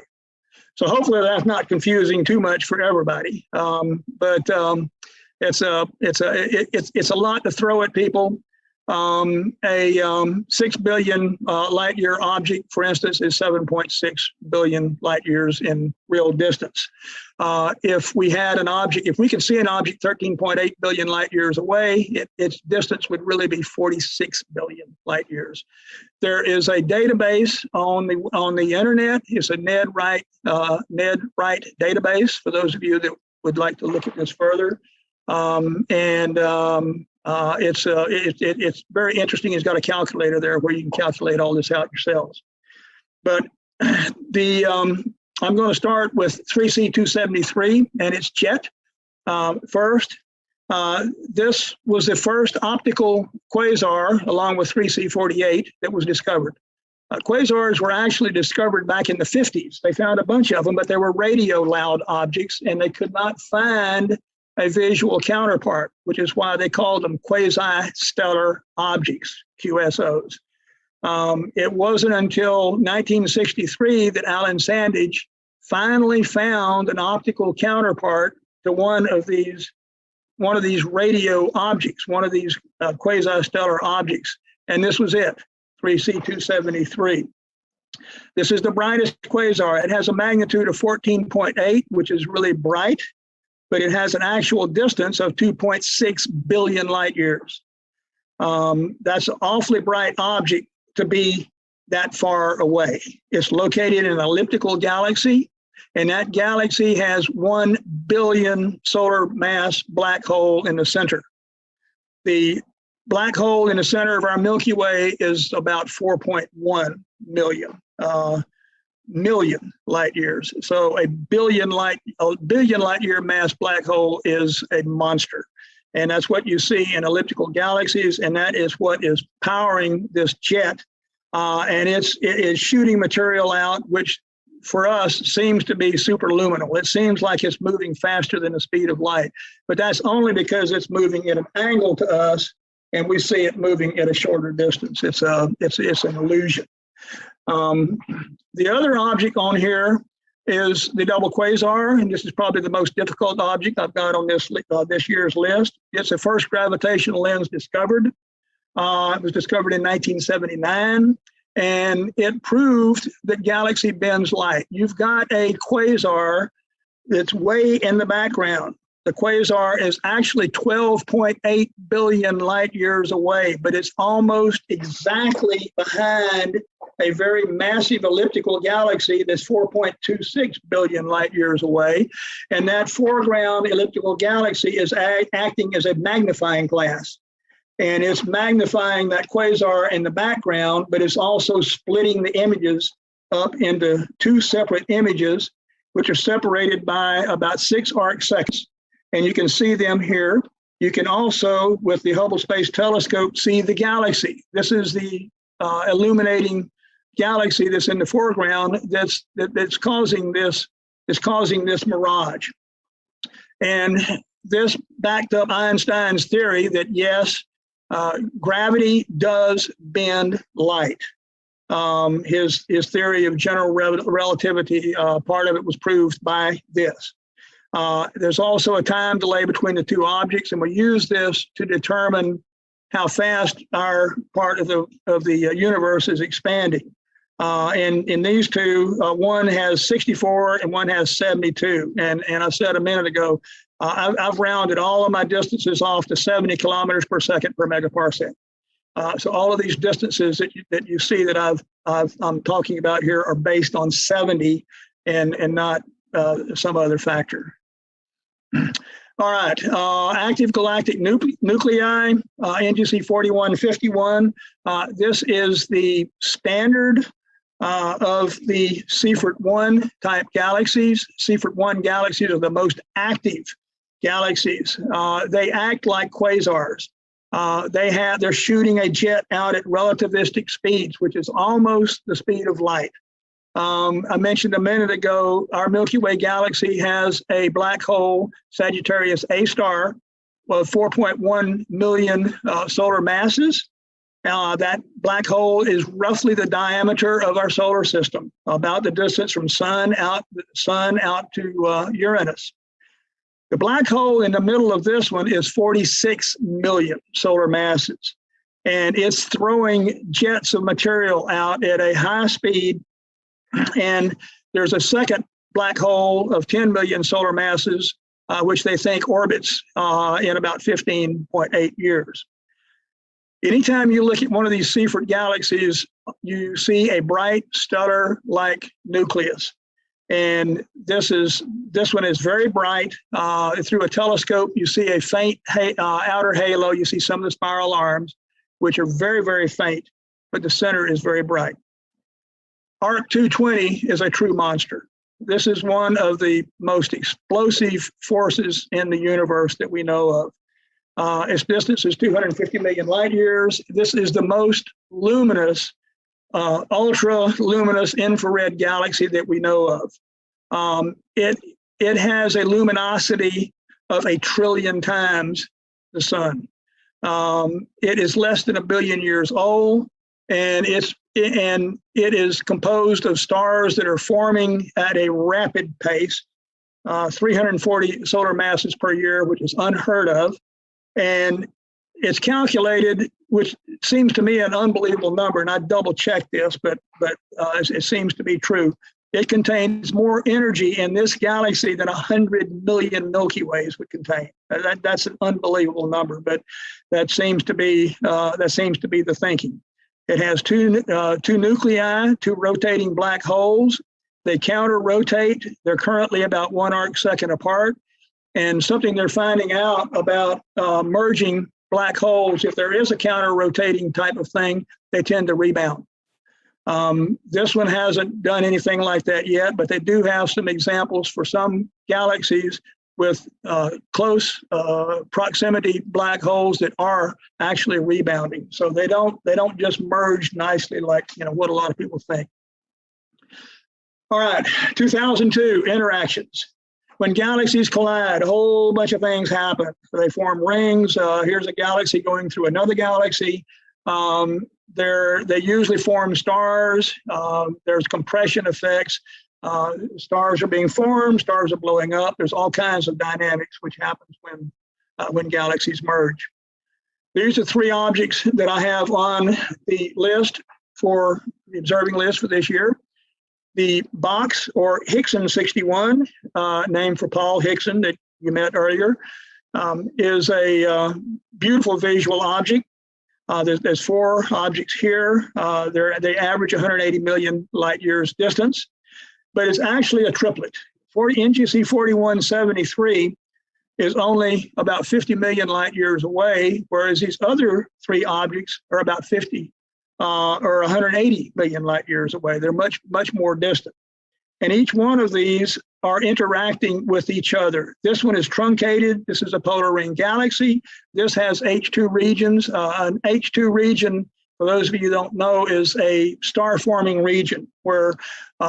So hopefully that's not confusing too much for everybody, but it's a lot to throw at people. A 6 billion light year object, for instance, is 7.6 billion light years in real distance. If we had an object, if we could see an object 13.8 billion light years away, its distance would really be 46 billion light years. There is a database on the internet. It's a Ned Wright database for those of you that would like to look at this further. It's very interesting. It's got a calculator there where you can calculate all this out yourselves. But I'm going to start with 3C273 and its jet first. This was the first optical quasar, along with 3C48, that was discovered. Quasars were actually discovered back in the 50s. They found a bunch of them, but they were radio loud objects, and they could not find a visual counterpart, which is why they called them quasi-stellar objects, QSOs. It wasn't until 1963 that Alan Sandage finally found an optical counterpart to one of these radio objects, one of these quasi-stellar objects, and this was it, 3C273. This is the brightest quasar. It has a magnitude of 14.8, which is really bright, but it has an actual distance of 2.6 billion light years. That's an awfully bright object to be that far away. It's located in an elliptical galaxy, and that galaxy has 1 billion solar mass black hole in the center. The black hole in the center of our Milky Way is about 4.1 million light years. So a billion light year mass black hole is a monster. And that's what you see in elliptical galaxies, and that is what is powering this jet. And it is shooting material out, which for us seems to be superluminal. It seems like it's moving faster than the speed of light, but that's only because it's moving at an angle to us, and we see it moving at a shorter distance. It's an illusion. The other object on here is the double quasar, and this is probably the most difficult object I've got on this year's list. It's the first gravitational lens discovered. It was discovered in 1979, and it proved that galaxy bends light. You've got a quasar that's way in the background. The quasar is actually 12.8 billion light years away, but it's almost exactly behind a very massive elliptical galaxy that's 4.26 billion light years away. And that foreground elliptical galaxy is acting as a magnifying glass. and it's magnifying that quasar in the background, but it's also splitting the images up into two separate images, which are separated by about 6 arc seconds. And you can see them here. You can also, with the Hubble Space Telescope, see the galaxy. This is the illuminating galaxy that's in the foreground that's causing this mirage. And this backed up Einstein's theory that yes, gravity does bend light. His theory of general relativity, part of it was proved by this. There's also a time delay between the two objects, and we use this to determine how fast our part of the universe is expanding. And in these two, one has 64 and one has 72. And I said a minute ago, I've rounded all of my distances off to 70 kilometers per second per megaparsec. So all of these distances that you see that I'm talking about here are based on 70 and not some other factor. All right, active galactic nuclei, NGC 4151. This is the standard of the Seyfert 1 type galaxies. Seyfert 1 galaxies are the most active galaxies. They act like quasars. They're shooting a jet out at relativistic speeds, which is almost the speed of light. I mentioned a minute ago, our Milky Way galaxy has a black hole, Sagittarius A star, with 4.1 million solar masses. That black hole is roughly the diameter of our solar system, about the distance from sun out to Uranus. The black hole in the middle of this one is 46 million solar masses, and it's throwing jets of material out at a high speed. And there's a second black hole of 10 million solar masses, which they think orbits in about 15.8 years. Anytime you look at one of these Seyfert galaxies, you see a bright stellar-like nucleus. And this one is very bright. Through a telescope, you see a faint outer halo. You see some of the spiral arms, which are very, very faint, but the center is very bright. Arc 220 is a true monster. This is one of the most explosive forces in the universe that we know of. Its distance is 250 million light years. This is the most luminous, ultra-luminous infrared galaxy that we know of. It has a luminosity of 1 trillion times the sun. It is less than 1 billion years old, and it is composed of stars that are forming at a rapid pace, 340 solar masses per year, which is unheard of. And it's calculated, which seems to me an unbelievable number, and I double checked this, but it seems to be true. It contains more energy in this galaxy than 100 million Milky Ways would contain. That's an unbelievable number, but that seems to be the thinking. It has two nuclei, 2 rotating black holes. They counter-rotate. They're currently about 1 arc second apart. And something they're finding out about merging black holes, if there is a counter-rotating type of thing, they tend to rebound. This one hasn't done anything like that yet, but they do have some examples for some galaxies with close proximity black holes that are actually rebounding. So they don't just merge nicely like what a lot of people think. All right, 2002 interactions. When galaxies collide, a whole bunch of things happen. They form rings. Here's a galaxy going through another galaxy. They usually form stars. There's compression effects. Stars are being formed, stars are blowing up. There's all kinds of dynamics which happens when galaxies merge. These are 3 objects that I have on the list for the observing list for this year. The box, or Hickson 61, named for Paul Hickson that you met earlier, is a beautiful visual object. There's 4 objects here. They average 180 million light years distance. But it's actually a triplet. For NGC 4173 is only about 50 million light years away, whereas these other three objects are about 50 or 180 million light years away. They're much, much more distant. And each one of these are interacting with each other. This one is truncated. This is a polar ring galaxy. This has H2 regions. An H2 region, for those of you who don't know, is a star-forming region where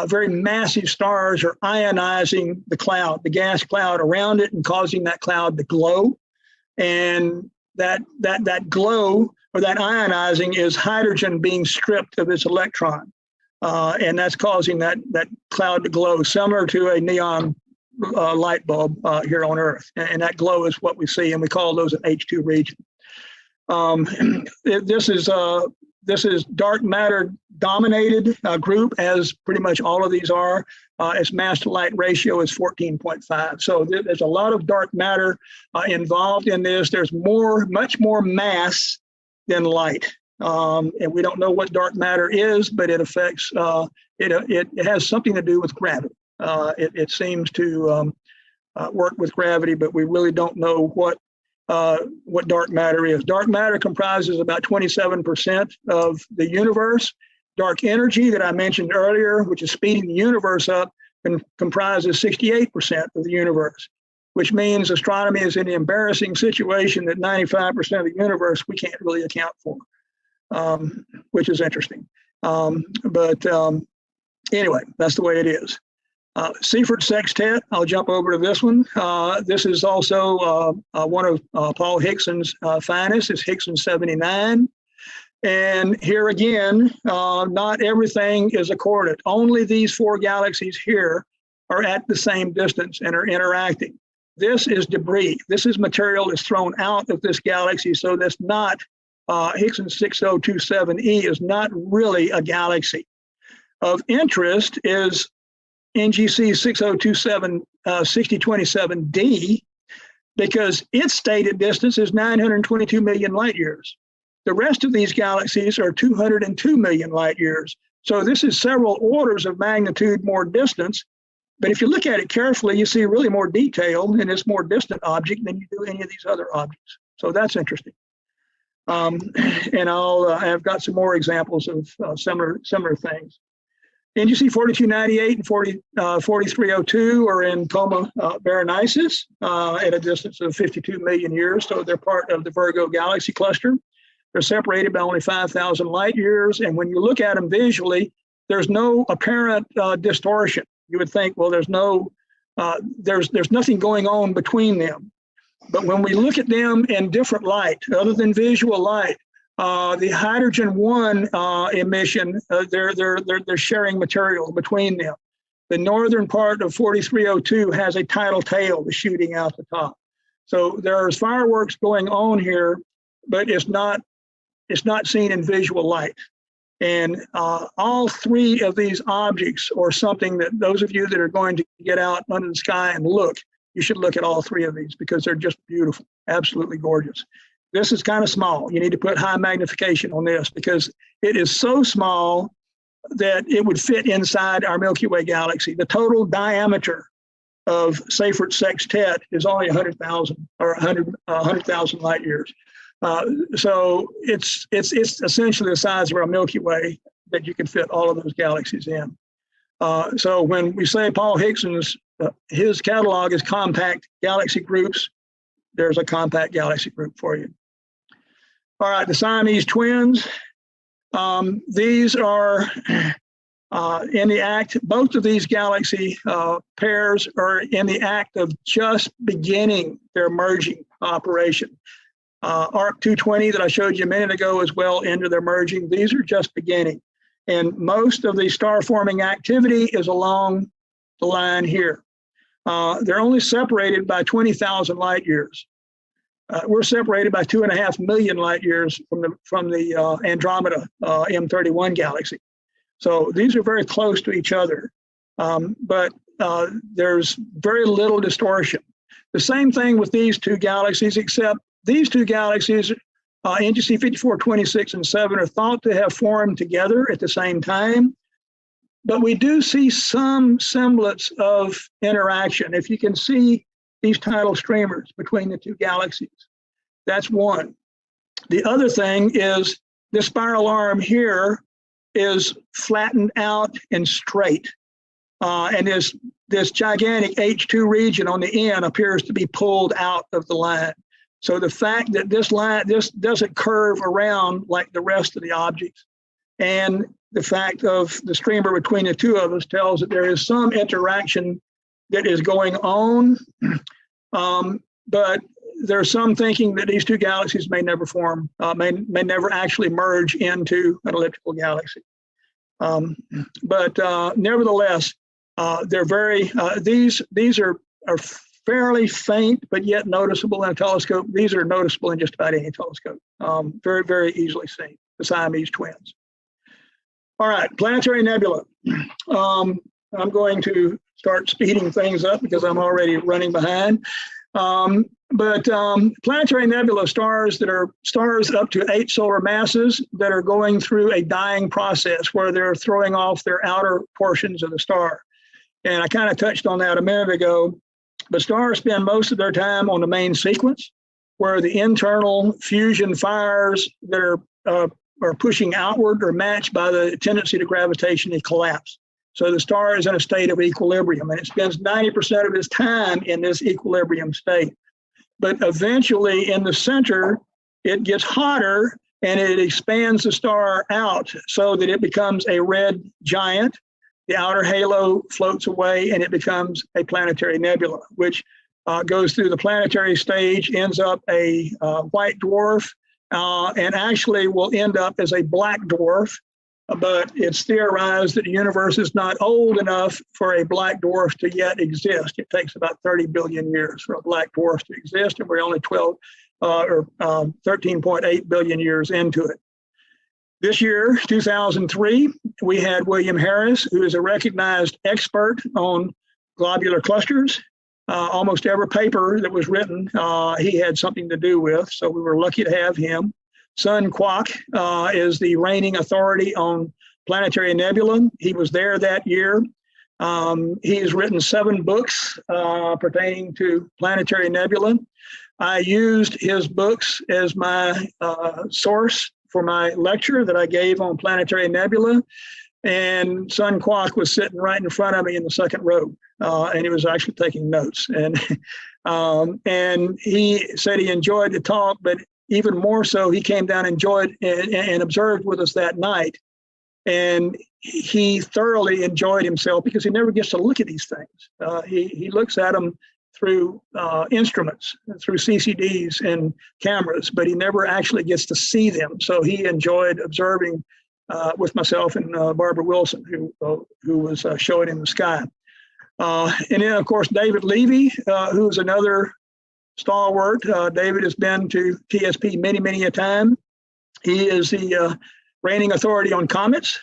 very massive stars are ionizing the cloud, the gas cloud around it, and causing that cloud to glow. And that glow or that ionizing is hydrogen being stripped of its electron. And that's causing that cloud to glow, similar to a neon light bulb here on Earth. And that glow is what we see, and we call those an H2 region. This is dark matter dominated group, as pretty much all of these are. Its mass to light ratio is 14.5. So there's a lot of dark matter involved in this. There's much more mass than light. And we don't know what dark matter is, but it affects, it has something to do with gravity. It seems to work with gravity, but we really don't know what dark matter is. Dark matter comprises about 27% of the universe. Dark energy that I mentioned earlier, which is speeding the universe up, comprises 68% of the universe, which means astronomy is in the embarrassing situation that 95% of the universe we can't really account for, which is interesting. But anyway, that's the way it is. Seyfert sextet, I'll jump over to this one. This is also one of Paul Hickson's finest. It's Hickson 79. And here again, not everything is accordant. Only these four galaxies here are at the same distance and are interacting. This is debris. This is material that's thrown out of this galaxy. So that's not, Hickson 6027e is not really a galaxy. Of interest is NGC 6027 6027d, because its stated distance is 922 million light years. The rest of these galaxies are 202 million light years. So this is several orders of magnitude more distance. But if you look at it carefully, you see really more detail in this more distant object than you do any of these other objects. So that's interesting. And I've got some more examples of similar things. NGC 4298 and 4302 are in Coma Berenices at a distance of 52 million years. So they're part of the Virgo galaxy cluster. They're separated by only 5,000 light years. And when you look at them visually, there's no apparent distortion. You would think, well, there's nothing going on between them. But when we look at them in different light, other than visual light, the hydrogen 1 emission, they're sharing material between them. The northern part of 4302 has a tidal tail that's shooting out the top. So there's fireworks going on here, but it's not seen in visual light. And all three of these objects are something that those of you that are going to get out under the sky and look, you should look at all three of these because they're just beautiful, absolutely gorgeous. This is kind of small. You need to put high magnification on this because it is so small that it would fit inside our Milky Way galaxy. The total diameter of Seyfert sextet is only 100,000 or 100,000 light years. So it's essentially the size of our Milky Way that you can fit all of those galaxies in. So when we say Paul Hickson's, his catalog is compact galaxy groups, there's a compact galaxy group for you. All right, the Siamese twins. These are in the act, both of these galaxy pairs are in the act of just beginning their merging operation. ARC 220 that I showed you a minute ago is well into their merging. These are just beginning. And most of the star forming activity is along the line here. They're only separated by 20,000 light years. We're separated by 2.5 million light years from the Andromeda M31 galaxy. So these are very close to each other, but there's very little distortion. The same thing with these two galaxies, except these two galaxies, NGC 5426 and 7, are thought to have formed together at the same time. But we do see some semblance of interaction. If you can see these tidal streamers between the two galaxies. That's one. The other thing is this spiral arm here is flattened out and straight. And this gigantic H2 region on the end appears to be pulled out of the line. So the fact that this doesn't curve around like the rest of the objects, and the fact of the streamer between the two of us tells that there is some interaction that is going on. But there's some thinking that these two galaxies may never form, may never actually merge into an elliptical galaxy. But nevertheless, they're very, these are fairly faint, but yet noticeable in a telescope. These are noticeable in just about any telescope. Very, very easily seen, the Siamese twins. All right, planetary nebula. I'm going to start speeding things up because I'm already running behind. But planetary nebula stars that are stars up to 8 solar masses that are going through a dying process where they're throwing off their outer portions of the star. And I kind of touched on that a minute ago, but stars spend most of their time on the main sequence where the internal fusion fires that are pushing outward are matched by the tendency to gravitation and collapse. So the star is in a state of equilibrium, and it spends 90% of its time in this equilibrium state. But eventually in the center, it gets hotter and it expands the star out so that it becomes a red giant. The outer halo floats away and it becomes a planetary nebula, which goes through the planetary stage, ends up a white dwarf, and actually will end up as a black dwarf. But it's theorized that the universe is not old enough for a black dwarf to yet exist. It takes about 30 billion years for a black dwarf to exist, and we're only 13.8 billion years into it. This year, 2003, we had William Harris, who is a recognized expert on globular clusters. Almost every paper that was written, he had something to do with, so we were lucky to have him. Sun Kwok is the reigning authority on planetary nebula. He was there that year. He has written 7 books pertaining to planetary nebula. I used his books as my source for my lecture that I gave on planetary nebula. And Sun Kwok was sitting right in front of me in the second row, and he was actually taking notes. And he said he enjoyed the talk, but even more so, he came down and enjoyed and observed with us that night. And he thoroughly enjoyed himself because he never gets to look at these things. He looks at them through instruments, through CCDs and cameras, but he never actually gets to see them. So he enjoyed observing with myself and Barbara Wilson, who was showing in the sky. And then, of course, David Levy, who's another stalwart. David has been to TSP many a time. He is the reigning authority on comets.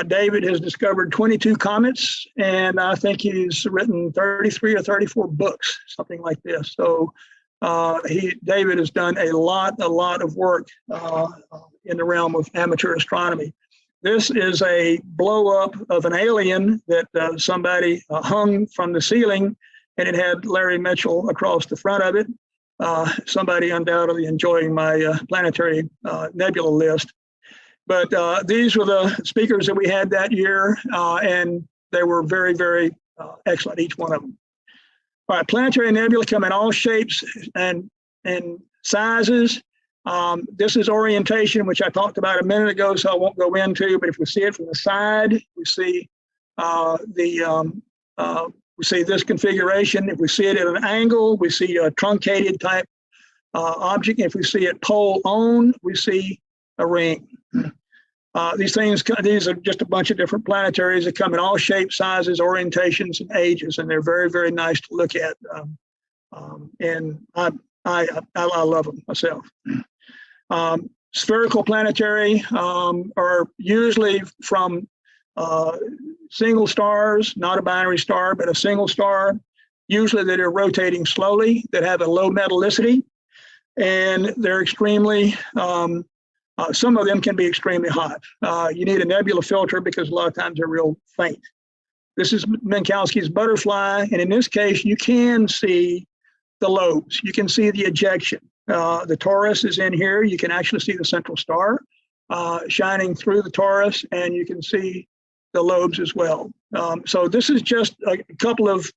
David has discovered 22 comets, and I think he's written 33 or 34 books, something like this. So David has done a lot of work in the realm of amateur astronomy. This is a blow up of an alien that somebody hung from the ceiling, and it had Larry Mitchell across the front of it. Somebody undoubtedly enjoying my planetary nebula list. But these were the speakers that we had that year, and they were very excellent, each one of them. All right, planetary nebula come in all shapes and sizes. This is orientation, which I talked about a minute ago, so I won't go into, but if we see it from the side, we see we see this configuration. If we see it at an angle, we see a truncated type object. If we see it pole on, we see a ring. These are just a bunch of different planetaries that come in all shapes, sizes, orientations, and ages, and they're very nice to look at. And I love them myself. Spherical planetary are usually from single stars, not a binary star, but a single star, usually that are rotating slowly, that have a low metallicity, and they're extremely, some of them can be extremely hot. You need a nebula filter because a lot of times they're real faint. This is Minkowski's butterfly, and in this case, you can see the lobes. You can see the ejection. The torus is in here. You can actually see the central star shining through the torus, and you can see the lobes as well. So this is just a couple of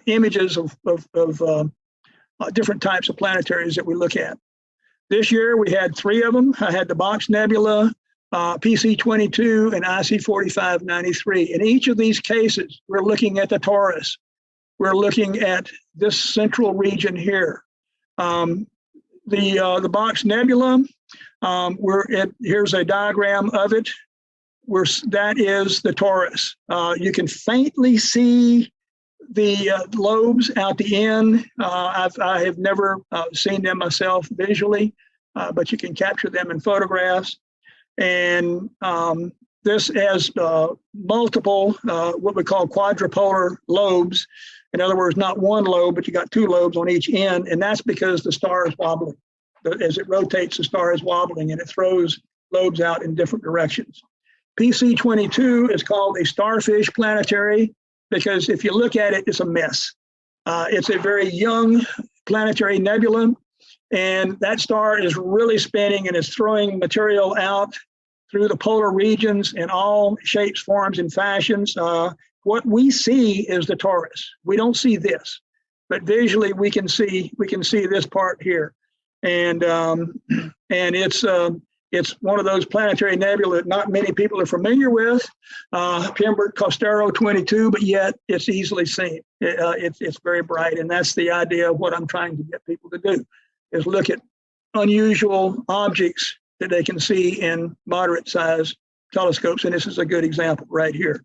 images of different types of planetaries that we look at. This year we had 3 of them. I had the Box Nebula, PC22, and IC4593. In each of these cases, we're looking at the torus. We're looking at this central region here. The Box Nebula, here's a diagram of it. That is the torus. You can faintly see the lobes out the end. I have never seen them myself visually, but you can capture them in photographs. And this has multiple, what we call quadrupolar lobes. In other words, not one lobe, but you got 2 lobes on each end. And that's because the star is wobbling. As it rotates, the star is wobbling, and it throws lobes out in different directions. PC22 is called a starfish planetary because if you look at it, it's a mess. It's a very young planetary nebula, and that star is really spinning and is throwing material out through the polar regions in all shapes, forms, and fashions. What we see is the torus. We don't see this, but visually we can see this part here, and it's one of those planetary nebulae that not many people are familiar with, Pembroke Costero 22, but yet it's easily seen. It's very bright, and that's the idea of what I'm trying to get people to do, is look at unusual objects that they can see in moderate-sized telescopes, and this is a good example right here.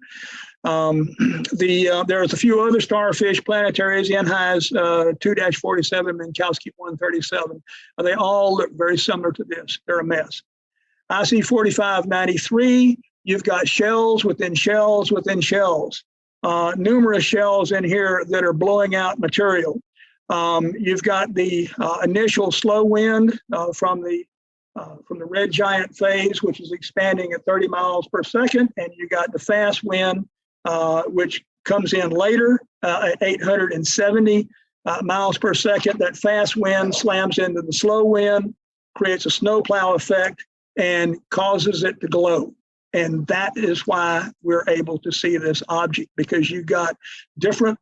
There's a few other starfish planetaries, NHI's 2-47, Minkowski 137. They all look very similar to this. They're a mess. IC4593, you've got shells within shells within shells. Numerous shells in here that are blowing out material. You've got the initial slow wind from the red giant phase, which is expanding at 30 miles per second, and you got the fast wind, which comes in later at 870 miles per second. That fast wind slams into the slow wind, creates a snowplow effect, and causes it to glow. And that is why we're able to see this object, because you've got different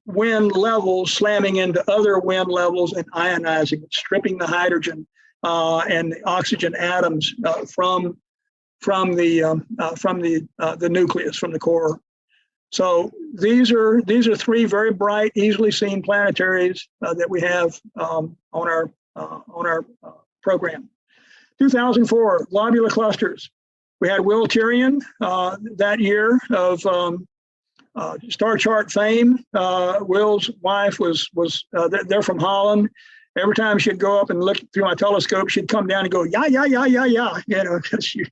wind levels slamming into other wind levels and ionizing, stripping the hydrogen and the oxygen atoms from the nucleus, from the core. So these are 3 very bright, easily seen planetaries that we have on our program. 2004, globular clusters. We had Will Tyrion that year of star chart fame. Will's wife they're from Holland. Every time she'd go up and look through my telescope, she'd come down and go, yeah, because she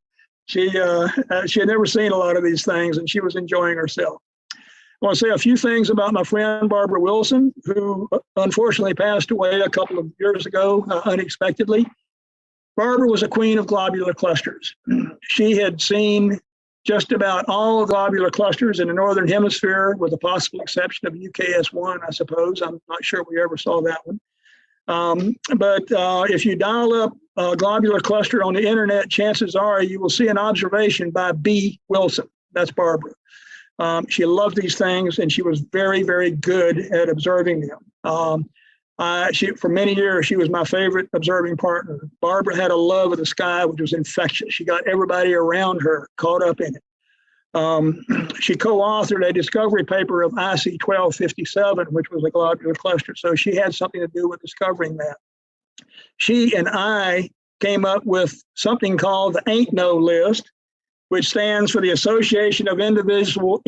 had never seen a lot of these things, and she was enjoying herself. I want to say a few things about my friend Barbara Wilson, who unfortunately passed away a couple of years ago unexpectedly. Barbara was a queen of globular clusters. She had seen just about all globular clusters in the Northern Hemisphere, with the possible exception of UKS1, I suppose. I'm not sure we ever saw that one. But if you dial up a globular cluster on the internet, chances are you will see an observation by B. Wilson. That's Barbara. She loved these things, and she was very, very good at observing them. For many years, she was my favorite observing partner. Barbara had a love of the sky, which was infectious. She got everybody around her caught up in it. She co-authored a discovery paper of IC1257, which was a globular cluster. So she had something to do with discovering that. She and I came up with something called the Ain't No list, which stands for the Association of Individual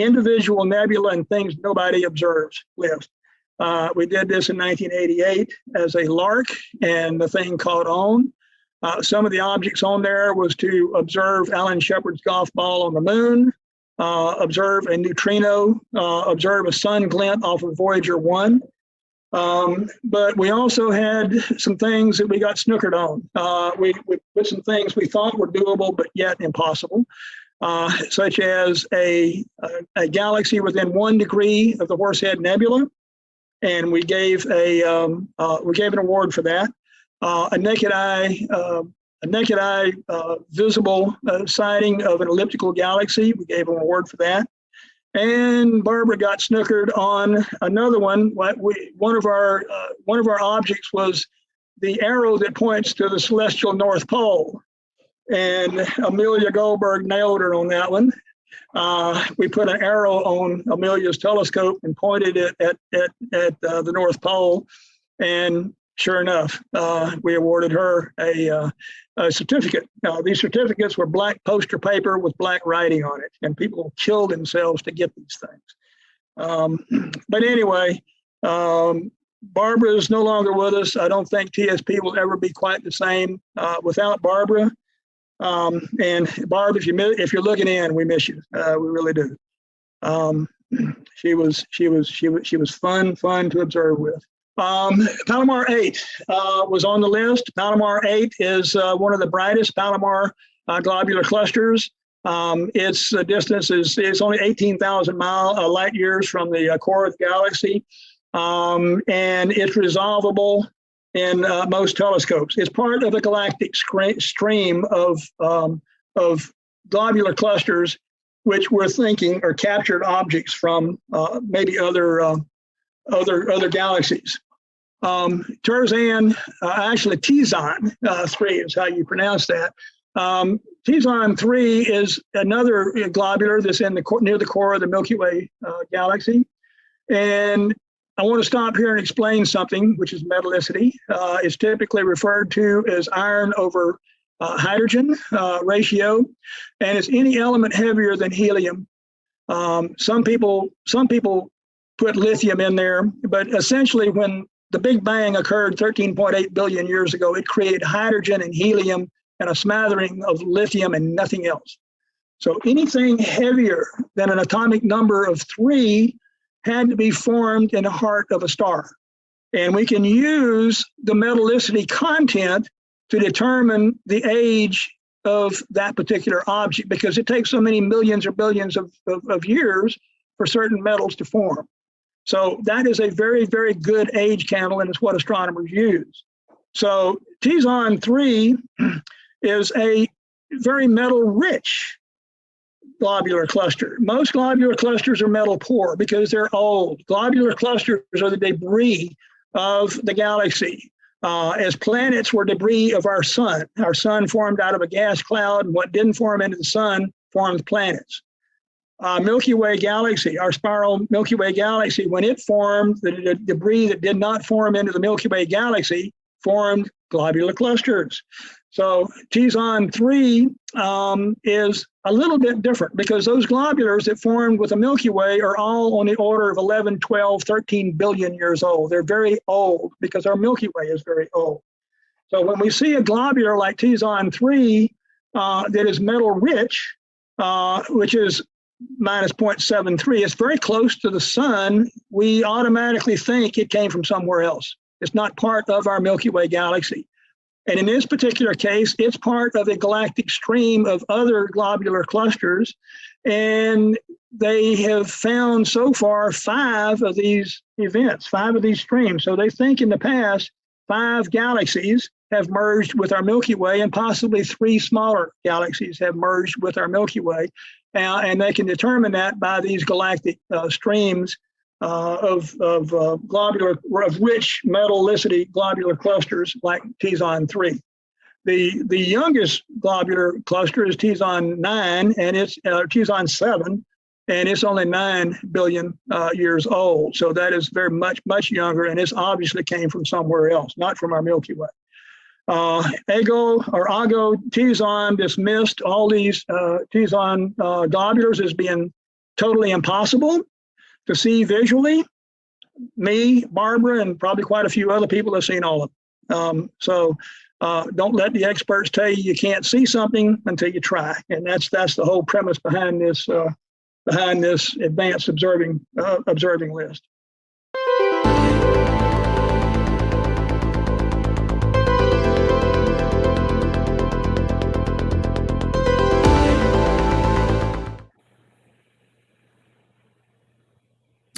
Nebula and Things Nobody Observes list. We did this in 1988 as a lark, and the thing caught on. Some of the objects on there was to observe Alan Shepard's golf ball on the moon, observe a neutrino, observe a sun glint off of Voyager 1. But we also had some things that we got snookered on. We put some things we thought were doable, but yet impossible, such as a galaxy within 1 degree of the Horsehead Nebula. and we gave an award for that. A naked eye visible sighting of an elliptical galaxy. We gave an award for that. And Barbara got snookered on another one. One of our objects was the arrow that points to the celestial North Pole, and Amelia Goldberg nailed her on that one. We put an arrow on Amelia's telescope and pointed it at the North Pole, and sure enough, we awarded her a certificate. These certificates were black poster paper with black writing on it, and people killed themselves to get these things. But anyway, Barbara is no longer with us. I don't think TSP will ever be quite the same without Barbara. And Barb, if you're looking in, we miss you. We really do. She was fun to observe with. Palomar 8 was on the list. Palomar 8 is one of the brightest Palomar globular clusters. Its distance is only 18,000 light years from the core of the galaxy, and it's resolvable in most telescopes. It's part of a galactic stream of globular clusters, which we're thinking are captured objects from maybe other galaxies. Tarzan, actually Tizon 3 is how you pronounce that. Tizon 3 is another globular that's near the core of the Milky Way galaxy. And I want to stop here and explain something, which is metallicity. It's typically referred to as iron over hydrogen ratio, and it's any element heavier than helium. Some people put lithium in there, but essentially when the Big Bang occurred 13.8 billion years ago, it created hydrogen and helium and a smattering of lithium and nothing else. So anything heavier than an atomic number of 3 had to be formed in the heart of a star. And we can use the metallicity content to determine the age of that particular object, because it takes so many millions or billions of years for certain metals to form. So that is a very, very good age candle, and it's what astronomers use. So Tizon 3 is a very metal-rich globular cluster. Most globular clusters are metal poor because they're old. Globular clusters are the debris of the galaxy. As planets were debris of our sun. Our sun formed out of a gas cloud, and what didn't form into the sun formed planets. Milky Way galaxy, our spiral Milky Way galaxy, when it formed, the debris that did not form into the Milky Way galaxy formed globular clusters. So Tizon 3 is a little bit different, because those globulars that formed with the Milky Way are all on the order of 11, 12, 13 billion years old. They're very old because our Milky Way is very old. So when we see a globular like Tizon 3 that is metal rich, which is minus 0.73, it's very close to the sun, we automatically think it came from somewhere else. It's not part of our Milky Way galaxy. And in this particular case, it's part of a galactic stream of other globular clusters. And they have found so far 5 of these events, 5 of these streams. So they think in the past, 5 galaxies have merged with our Milky Way, and possibly 3 smaller galaxies have merged with our Milky Way. And they can determine that by these galactic streams of rich metallicity globular clusters like Tizon 3. The youngest globular cluster is Tizon 9, and it's Tizon 7, and it's only 9 billion years old. So that is very much younger, and this obviously came from somewhere else, not from our Milky Way. Ago Tizon dismissed all these Tizon globulars as being totally impossible to see visually. Me, Barbara, and probably quite a few other people have seen all of them. So don't let the experts tell you can't see something until you try. And that's the whole premise behind this advanced observing list.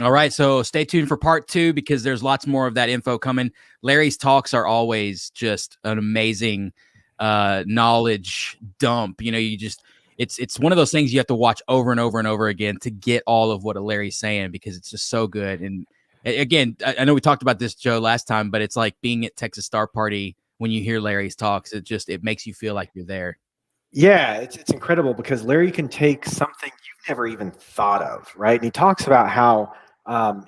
All right, so stay tuned for part 2 because there's lots more of that info coming. Larry's talks are always just an amazing knowledge dump. It's one of those things you have to watch over and over and over again to get all of what Larry's saying because it's just so good. And again, I know we talked about this, Joe, last time, but it's like being at Texas Star Party when you hear Larry's talks. It makes you feel like you're there. Yeah, it's incredible because Larry can take something you've never even thought of, right? And he talks about how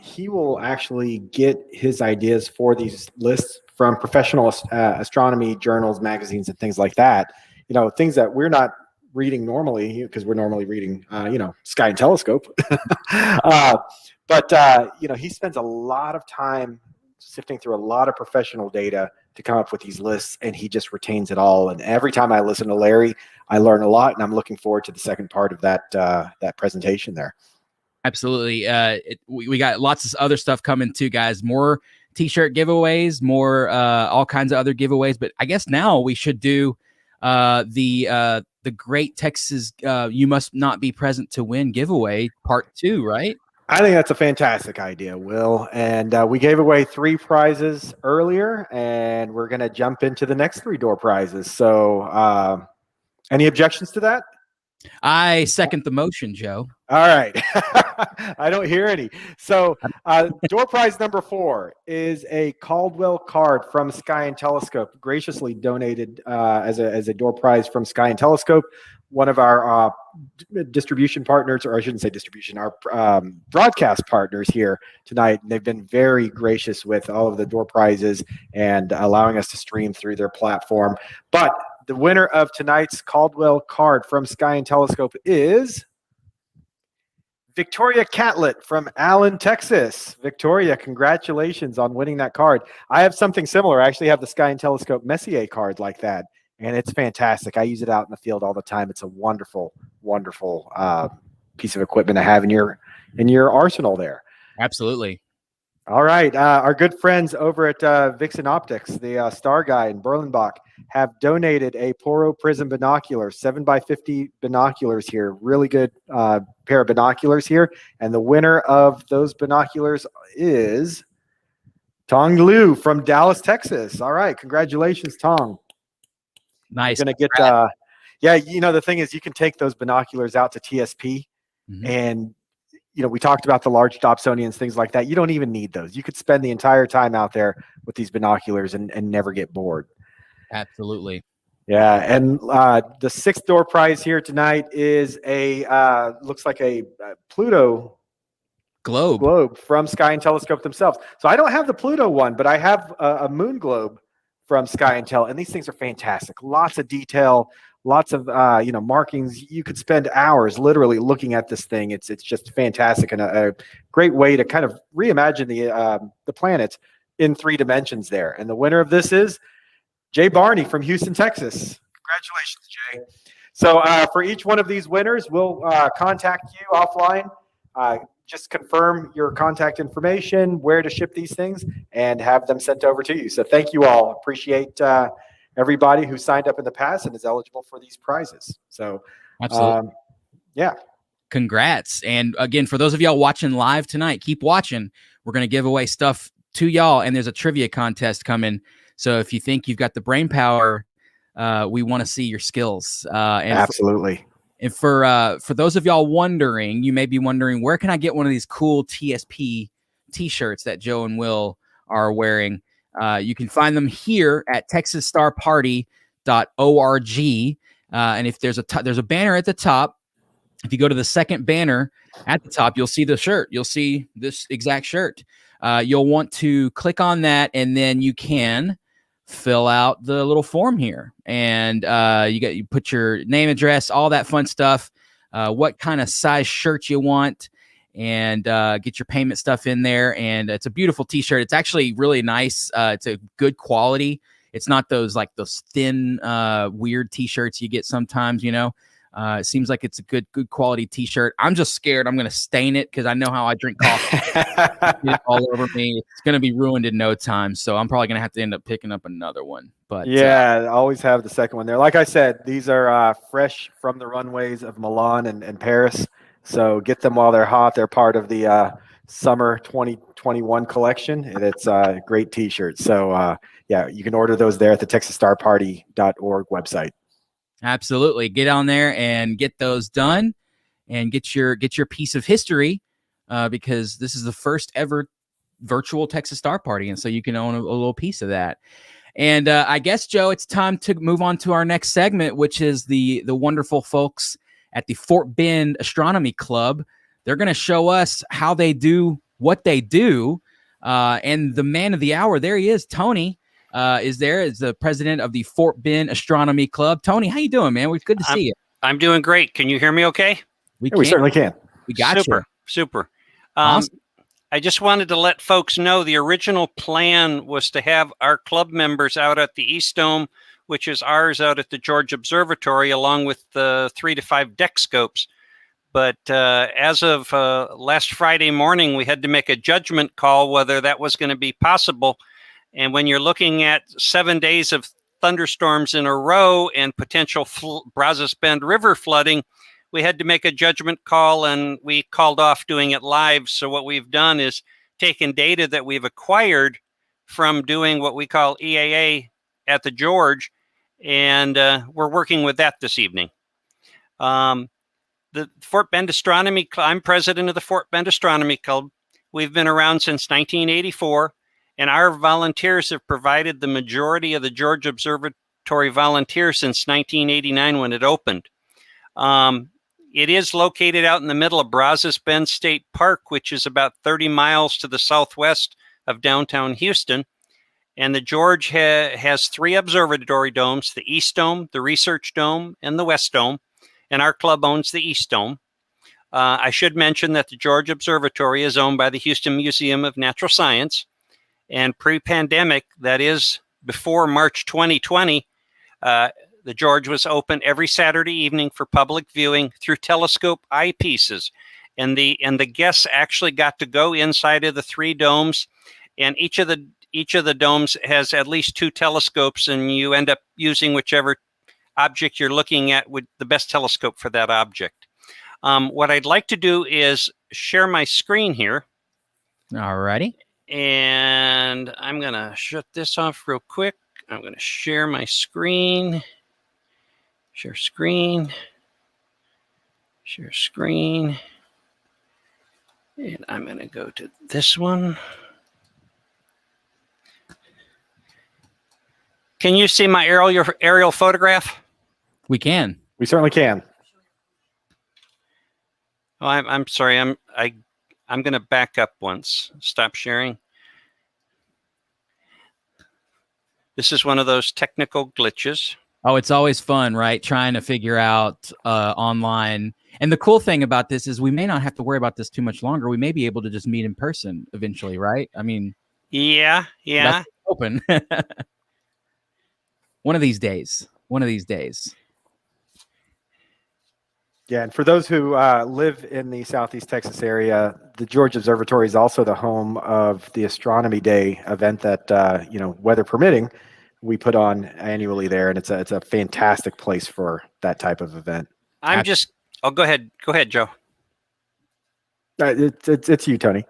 he will actually get his ideas for these lists from professional astronomy journals, magazines, and things like that. Things that we're not reading normally because we're normally reading, Sky and Telescope. But he spends a lot of time sifting through a lot of professional data to come up with these lists, and he just retains it all. And every time I listen to Larry, I learn a lot, and I'm looking forward to the second part of that presentation there. Absolutely. We got lots of other stuff coming too, guys. More t-shirt giveaways, more all kinds of other giveaways. But I guess now we should do the Great Texas You Must Not Be Present to Win giveaway part 2, right? I think that's a fantastic idea, Will. And we gave away 3 prizes earlier, and we're going to jump into the next 3 door prizes. So any objections to that? I second the motion, Joe. All right. I don't hear any. So door prize number 4 is a Caldwell card from Sky and Telescope, graciously donated as a door prize from Sky and Telescope, one of our distribution partners, or I shouldn't say distribution, our broadcast partners here tonight. They've been very gracious with all of the door prizes and allowing us to stream through their platform. But the winner of tonight's Caldwell card from Sky and Telescope is Victoria Catlett from Allen, Texas. Victoria, congratulations on winning that card. I have something similar. I actually have the Sky and Telescope Messier card like that, and it's fantastic. I use it out in the field all the time. It's a wonderful, wonderful piece of equipment to have in your arsenal there. Absolutely. All right. Our good friends over at Vixen Optics, the Star Guy in Berlenbach, have donated a Poro Prism binocular, 7x50 binoculars here. Really good pair of binoculars here. And the winner of those binoculars is Tong Liu from Dallas, Texas. All right. Congratulations, Tong. Nice. You're going to get, the thing is you can take those binoculars out to TSP and we talked about the large Dobsonians, things like that. You don't even need those. You could spend the entire time out there with these binoculars and never get bored. Absolutely. Yeah. And the 6th door prize here tonight is looks like a Pluto globe from Sky and Telescope themselves. So I don't have the Pluto one, but I have a moon globe from Sky and Tel. And these things are fantastic. Lots of detail. Lots of markings. You could spend hours literally looking at this thing. It's just fantastic and a great way to kind of reimagine the planet in 3 dimensions there. And the winner of this is Jay Barney from Houston, Texas. Congratulations, Jay. So for each one of these winners, we'll contact you offline. Just confirm your contact information, where to ship these things, and have them sent over to you. So thank you all. Appreciate everybody who signed up in the past and is eligible for these prizes. So, absolutely. Yeah. Congrats. And again, for those of y'all watching live tonight, keep watching. We're going to give away stuff to y'all, and there's a trivia contest coming. So if you think you've got the brain power, we want to see your skills. Absolutely. For those of y'all wondering, you may be wondering, where can I get one of these cool TSP t-shirts that Joe and Will are wearing? You can find them here at texasstarparty.org. And if there's a banner at the top, if you go to the second banner at the top, you'll see the shirt. You'll see this exact shirt. You'll want to click on that, and then you can fill out the little form here. And you put your name, address, all that fun stuff, what kind of size shirt you want, and get your payment stuff in there. And it's a beautiful t-shirt. It's actually really nice. It's a good quality. It's not those thin, weird t-shirts you get sometimes, It seems like it's a good quality t-shirt. I'm just scared I'm going to stain it because I know how I drink coffee. It's all over me. It's going to be ruined in no time. So I'm probably going to have to end up picking up another one. But yeah, always have the second one there. Like I said, these are fresh from the runways of Milan and Paris. So get them while they're hot. They're part of the summer 2021 collection, and it's a great T-shirt. So yeah, you can order those there at the TexasStarParty.org website. Absolutely, get on there and get those done, and get your piece of history, because this is the first ever virtual Texas Star Party, and so you can own a little piece of that. And I guess, Joe, it's time to move on to our next segment, which is the wonderful folks at the Fort Bend Astronomy Club. They're going to show us how they do what they do. And the man of the hour, there he is, Tony, is the president of the Fort Bend Astronomy Club. Tony, how you doing, man? We're good to see you. I'm doing great. Can you hear me okay? We certainly can. We got you. Super. Awesome. I just wanted to let folks know the original plan was to have our club members out at the East Dome, which is ours out at the George Observatory, along with the 3 to 5 deck scopes. But as of last Friday morning, we had to make a judgment call whether that was going to be possible. And when you're looking at 7 days of thunderstorms in a row and potential Brazos Bend River flooding, we had to make a judgment call, and we called off doing it live. So what we've done is taken data that we've acquired from doing what we call EAA at the George, and we're working with that this evening. The Fort Bend Astronomy Club, I'm president of the Fort Bend Astronomy Club. We've been around since 1984, and our volunteers have provided the majority of the George Observatory volunteers since 1989 when it opened. It is located out in the middle of Brazos Bend State Park, which is about 30 miles to the southwest of downtown Houston. And the George has 3 observatory domes, the East Dome, the Research Dome, and the West Dome. And our club owns the East Dome. I should mention that the George Observatory is owned by the Houston Museum of Natural Science. And pre-pandemic, that is before March 2020, the George was open every Saturday evening for public viewing through telescope eyepieces. And the guests actually got to go inside of the 3 domes, and each of the domes has at least 2 telescopes, and you end up using whichever object you're looking at with the best telescope for that object. What I'd like to do is share my screen here. All righty. And I'm going to shut this off real quick. I'm going to share my screen. Share screen. Share screen. And I'm going to go to this one. Can you see my aerial photograph? We can. We certainly can. Oh, I'm sorry. I'm going to back up once. Stop sharing. This is one of those technical glitches. Oh, it's always fun, right? Trying to figure out online. And the cool thing about this is we may not have to worry about this too much longer. We may be able to just meet in person eventually, right? I mean, yeah. That's open. One of these days. Yeah, and for those who live in the Southeast Texas area, the George Observatory is also the home of the Astronomy Day event that, weather permitting, we put on annually there, and it's a fantastic place for that type of event. Go ahead, Joe. It's you, Tony.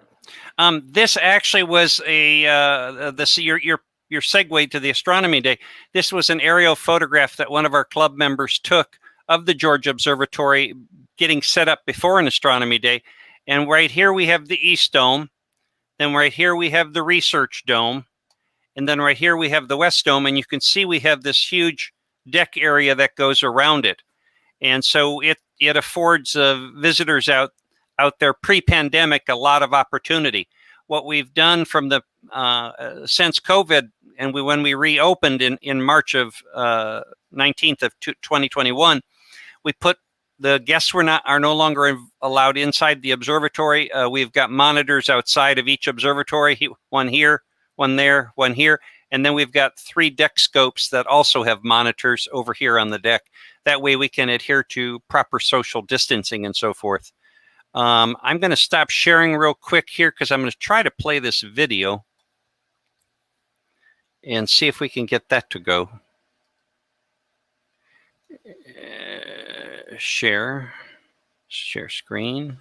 This actually was your segue to the Astronomy Day. This was an aerial photograph that one of our club members took of the George Observatory getting set up before an Astronomy Day. And right here we have the East Dome. Then right here we have the Research Dome. And then right here we have the West Dome. And you can see we have this huge deck area that goes around it. And so it affords visitors out there pre-pandemic a lot of opportunity. What we've done from the since COVID, and when we reopened in March of 19th of 2021, we put the guests are no longer allowed inside the observatory. We've got monitors outside of each observatory, one here, one there, one here. And then we've got 3 deck scopes that also have monitors over here on the deck. That way we can adhere to proper social distancing and so forth. I'm going to stop sharing real quick here because I'm going to try to play this video and see if we can get that to go. Share screen.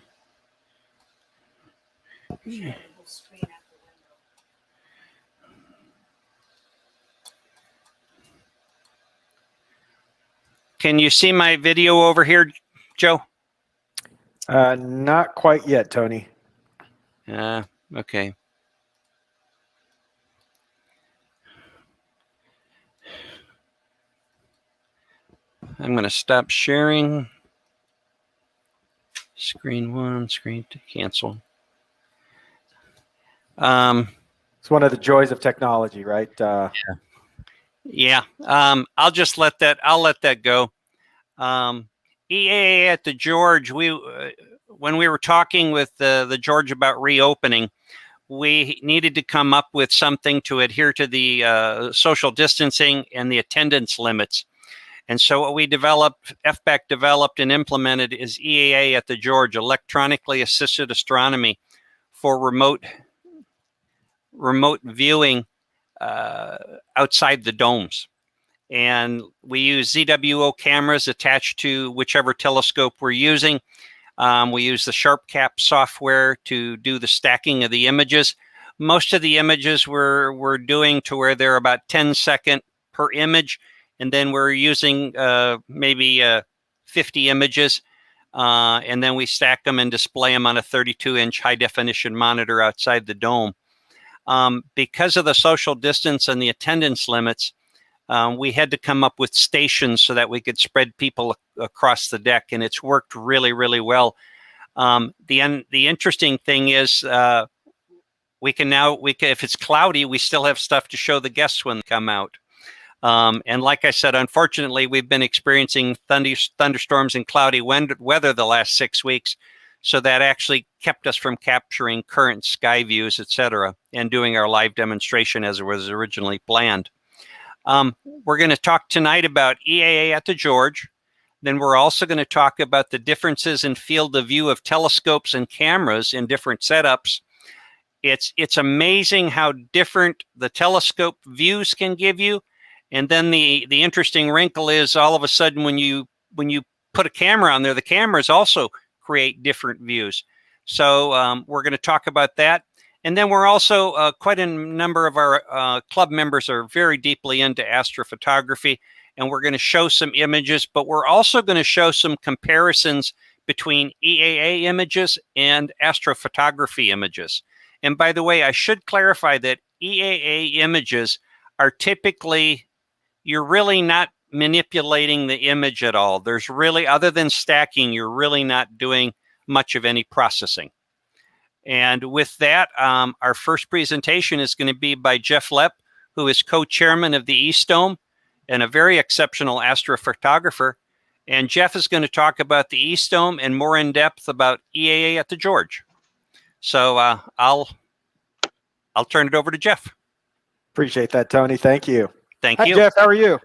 Can you see my video over here, Joe? Not quite yet, Tony. Okay. I'm going to stop sharing. Screen 1, screen 2, cancel. It's one of the joys of technology, right? Yeah. I'll just let that. I'll let that go. EAA at the George. When we were talking with the George about reopening, we needed to come up with something to adhere to the social distancing and the attendance limits. And so what we developed, FBAC developed and implemented, is EAA at the George, electronically assisted astronomy, for remote viewing outside the domes. And we use ZWO cameras attached to whichever telescope we're using. We use the SharpCap software to do the stacking of the images. Most of the images we're doing to where they're about 10 second per image. And then we're using maybe 50 images. And then we stack them and display them on a 32-inch high-definition monitor outside the dome. Because of the social distance and the attendance limits, we had to come up with stations so that we could spread people across the deck, and it's worked really, really well. The interesting thing is we can, if it's cloudy, we still have stuff to show the guests when they come out. And like I said, unfortunately, we've been experiencing thunderstorms and cloudy weather the last 6 weeks. So that actually kept us from capturing current sky views, et cetera, and doing our live demonstration as it was originally planned. We're going to talk tonight about EAA at the George. Then we're also going to talk about the differences in field of view of telescopes and cameras in different setups. It's amazing how different the telescope views can give you. And then the interesting wrinkle is all of a sudden when you put a camera on there, the cameras also create different views. So we're going to talk about that. And then we're also, quite a number of our club members are very deeply into astrophotography, and we're going to show some images, but we're also going to show some comparisons between EAA images and astrophotography images. And by the way, I should clarify that EAA images are typically, you're really not manipulating the image at all. There's really, other than stacking, you're really not doing much of any processing. And with that, our first presentation is going to be by Jeff Lepp, who is co-chairman of the East Dome and a very exceptional astrophotographer. And Jeff is going to talk about the East Dome and more in depth about EAA at the George. So I'll turn it over to Jeff. Appreciate that, Tony. Thank you. Thank Hi, you. Jeff. How are you?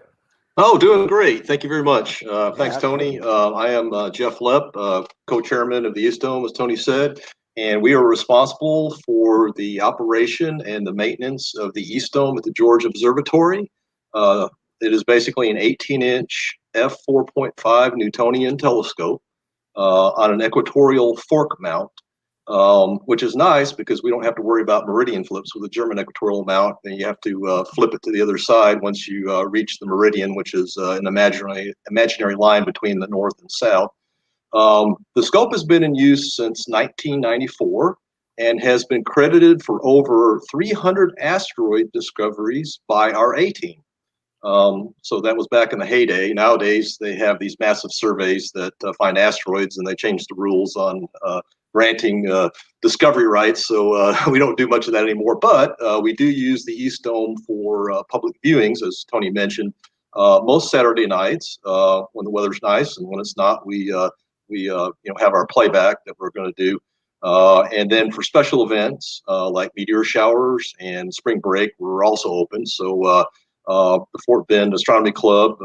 Oh, doing great. Thank you very much. Thanks, Tony. I am Jeff Lepp, co-chairman of the East Dome, as Tony said, and we are responsible for the operation and the maintenance of the East Dome at the George Observatory. It is basically an 18-inch f4.5 Newtonian telescope on an equatorial fork mount, which is nice because we don't have to worry about meridian flips with a German equatorial mount. And you have to flip it to the other side once you reach the meridian, which is an imaginary line between the north and south. The scope has been in use since 1994 and has been credited for over 300 asteroid discoveries by our A team. So that was back in the heyday. Nowadays, they have these massive surveys that find asteroids, and they changed the rules on granting discovery rights. So we don't do much of that anymore. But we do use the East Dome for public viewings, as Tony mentioned, most Saturday nights when the weather's nice, and when it's not, we have our playback that we're going to do. And then for special events like meteor showers and spring break, we're also open. So the Fort Bend Astronomy Club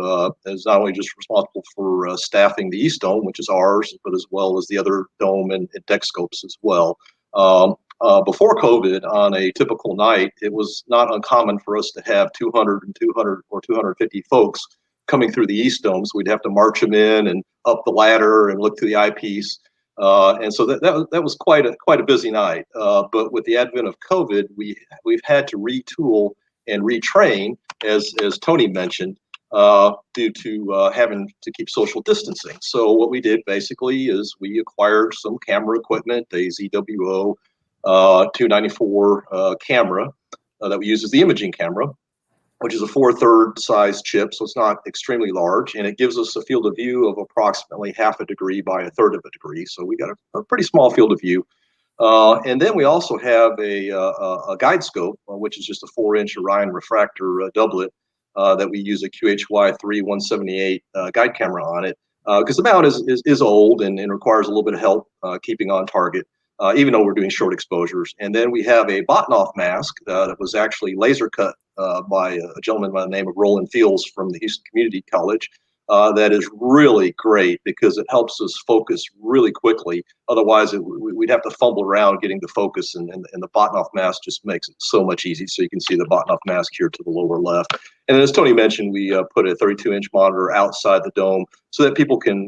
is not only just responsible for staffing the East Dome, which is ours, but as well as the other dome and deck scopes as well. Before COVID, on a typical night, it was not uncommon for us to have 200 or 250 folks coming through the East Dome. So we'd have to march them in and up the ladder and look through the eyepiece. And so that was quite a busy night. But with the advent of COVID, we've had to retool and retrain, as Tony mentioned, due to having to keep social distancing. So what we did basically is we acquired some camera equipment, a ZWO 294 camera that we use as the imaging camera, which is a 4/3 size chip, so it's not extremely large, and it gives us a field of view of approximately 1/2 degree by 1/3 of a degree. So we got a pretty small field of view. And then we also have a guide scope, which is just a 4-inch Orion refractor doublet that we use a QHY3 178 guide camera on it, because the mount is old and requires a little bit of help keeping on target. Even though we're doing short exposures. And then we have a Botnoff mask that was actually laser cut by a gentleman by the name of Roland Fields from the Houston Community College. That is really great because it helps us focus really quickly. Otherwise, we'd have to fumble around getting the focus, and the Botnoff mask just makes it so much easier. So you can see the Botnoff mask here to the lower left. And as Tony mentioned, we put a 32-inch monitor outside the dome so that people can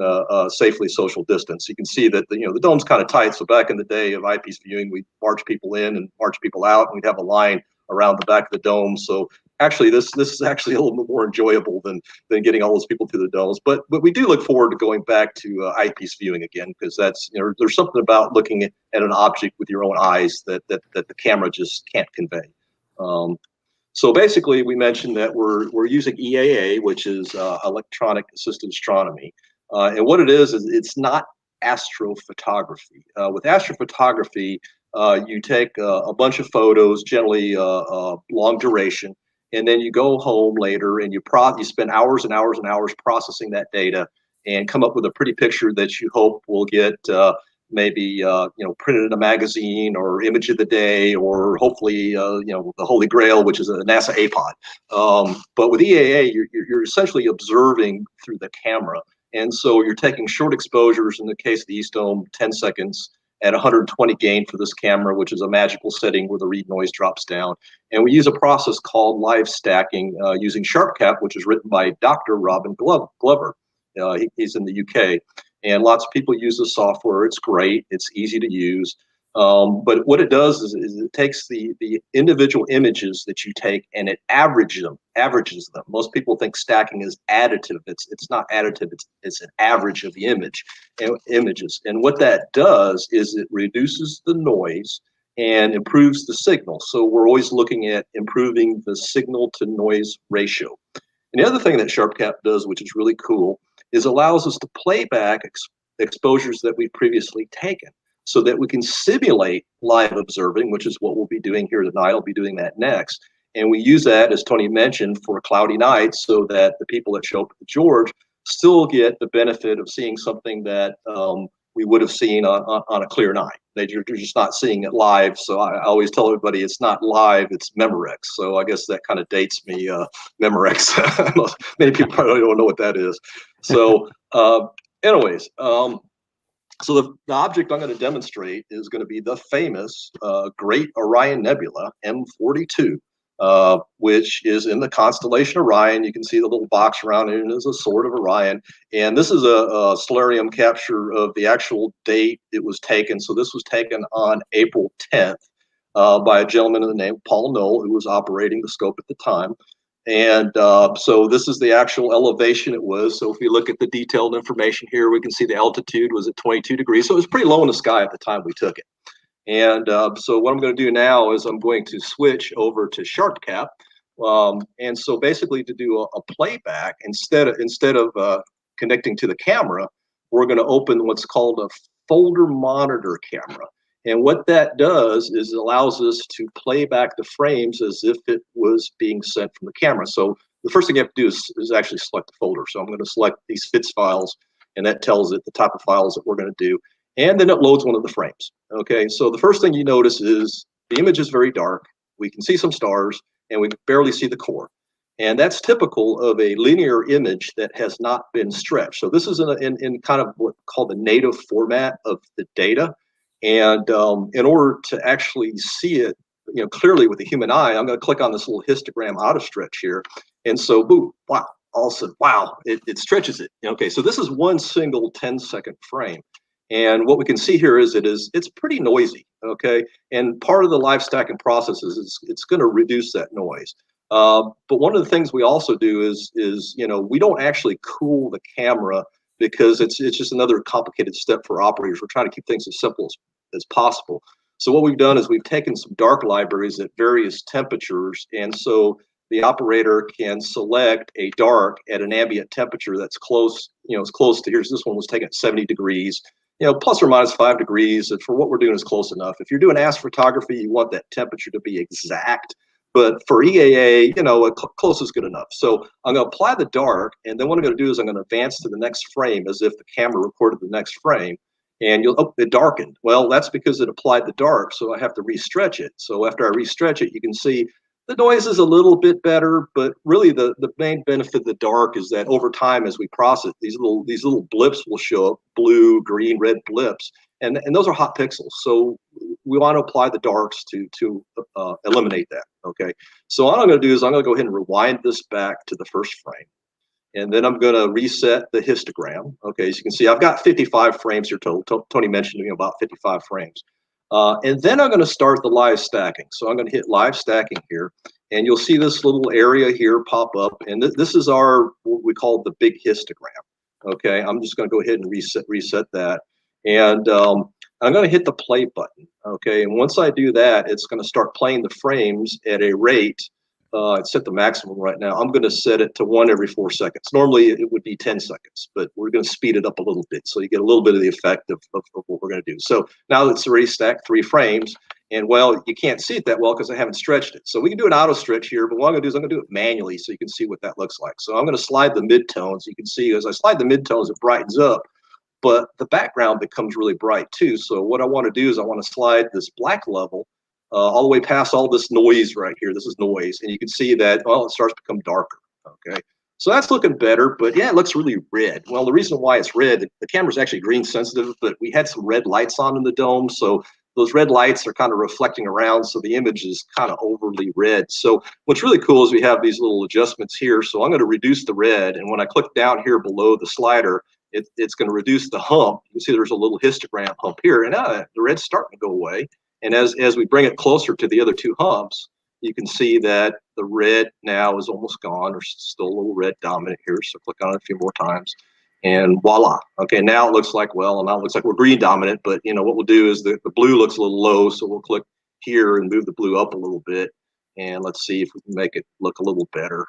safely social distance. You can see that the dome's kind of tight. So back in the day of eyepiece viewing, we'd march people in and march people out, and we'd have a line around the back of the dome. So actually, this is actually a little bit more enjoyable than getting all those people through the domes. But we do look forward to going back to eyepiece viewing again, because that's there's something about looking at an object with your own eyes that the camera just can't convey. So basically, we mentioned that we're using EAA, which is electronic assisted astronomy, and what it is it's not astrophotography. With astrophotography, you take a bunch of photos, generally long duration, and then you go home later and you spend hours and hours and hours processing that data and come up with a pretty picture that you hope will get maybe printed in a magazine or image of the day, or hopefully the Holy Grail, which is a NASA APOD. But with EAA, you're essentially observing through the camera, and so you're taking short exposures. In the case of the East Dome, 10 seconds at 120 gain for this camera, which is a magical setting where the read noise drops down. And we use a process called live stacking using SharpCap, which is written by Dr. Robin Glover. He's in the UK. And lots of people use the software. It's great. It's easy to use. But what it does is it takes the individual images that you take and it averages them. Most people think stacking is additive. It's not additive. It's an average of the images. And what that does is it reduces the noise and improves the signal. So we're always looking at improving the signal to noise ratio. And the other thing that SharpCap does, which is really cool, is allows us to play back exposures that we've previously taken so that we can simulate live observing, which is what we'll be doing here tonight. I'll be doing that next. And we use that, as Tony mentioned, for cloudy nights so that the people that show up at the George still get the benefit of seeing something that we would have seen on a clear night. You're just not seeing it live. So I always tell everybody it's not live, it's Memorex. So I guess that kind of dates me, Memorex. Many people probably don't know what that is. So anyways, so the object I'm going to demonstrate is going to be the famous Great Orion Nebula, M42. Which is in the constellation Orion. You can see the little box around it, and it's a sword of Orion. And this is a stellarium capture of the actual date it was taken. So this was taken on April 10th by a gentleman in the name of Paul Knoll, who was operating the scope at the time. And so this is the actual elevation it was. So if we look at the detailed information here, we can see the altitude was at 22 degrees. So it was pretty low in the sky at the time we took it. And so what I'm going to do now is I'm going to switch over to SharpCap. And so basically to do a playback, instead of connecting to the camera, we're going to open what's called a folder monitor camera. And what that does is it allows us to play back the frames as if it was being sent from the camera. So the first thing you have to do is actually select the folder. So I'm going to select these FITS files, and that tells it the type of files that we're going to do. And then it loads one of the frames. Okay, so the first thing you notice is the image is very dark. We can see some stars, and we can barely see the core. And that's typical of a linear image that has not been stretched. So this is in kind of what's called the native format of the data. And in order to actually see it, clearly with the human eye, I'm going to click on this little histogram auto stretch here. And so, boom, wow, all of a sudden, wow, it stretches it. Okay, so this is one single 10-second frame. And what we can see here is it's pretty noisy, okay? And part of the live stacking process is it's going to reduce that noise. But one of the things we also do is we don't actually cool the camera because it's just another complicated step for operators. We're trying to keep things as simple as possible. So what we've done is we've taken some dark libraries at various temperatures, and so the operator can select a dark at an ambient temperature that's close, as close to here's this one was taken at 70 degrees, plus or minus 5 degrees. And for what we're doing is close enough. If you're doing astrophotography, you want that temperature to be exact. But for EAA, close is good enough. So I'm going to apply the dark, and then what I'm going to do is I'm going to advance to the next frame as if the camera recorded the next frame. And it darkened. Well, that's because it applied the dark, so I have to restretch it. So after I restretch it, you can see the noise is a little bit better, but really the main benefit of the dark is that over time as we process, these little blips will show up, blue, green, red blips, and those are hot pixels. So we want to apply the darks to eliminate that, okay? So what I'm going to do is I'm going to go ahead and rewind this back to the first frame. And then I'm going to reset the histogram. Okay, as you can see, I've got 55 frames here total. Tony mentioned to me about 55 frames. And then I'm going to start the live stacking. So I'm going to hit live stacking here, and you'll see this little area here pop up. And this is what we call the big histogram. Okay, I'm just going to go ahead and reset that. And I'm going to hit the play button. Okay, and once I do that, it's going to start playing the frames at a rate. It's set the maximum right now. I'm going to set it to 1 every 4 seconds. Normally it would be 10 seconds, but we're going to speed it up a little bit so you get a little bit of the effect of what we're going to do. So now it's already stacked 3 frames, and well, you can't see it that well because I haven't stretched it. So we can do an auto stretch here, but what I'm going to do is I'm going to do it manually so you can see what that looks like. So I'm going to slide the midtones. You can see as I slide the midtones, it brightens up, but the background becomes really bright too. So what I want to do is I want to slide this black level all the way past all this noise right here. This is noise, and you can see that, well, it starts to become darker, okay? So that's looking better, but yeah, it looks really red. Well, the reason why it's red, the camera's actually green sensitive, but we had some red lights on in the dome, so those red lights are kind of reflecting around, so the image is kind of overly red. So what's really cool is we have these little adjustments here, so I'm going to reduce the red, and when I click down here below the slider, it's going to reduce the hump. You can see there's a little histogram hump here, and the red's starting to go away. And as we bring it closer to the other 2 humps, you can see that the red now is almost gone. There's still a little red dominant here. So click on it a few more times, and voila. Okay, now it looks like, well, now it looks like we're green dominant, but what we'll do is the blue looks a little low. So we'll click here and move the blue up a little bit. And let's see if we can make it look a little better.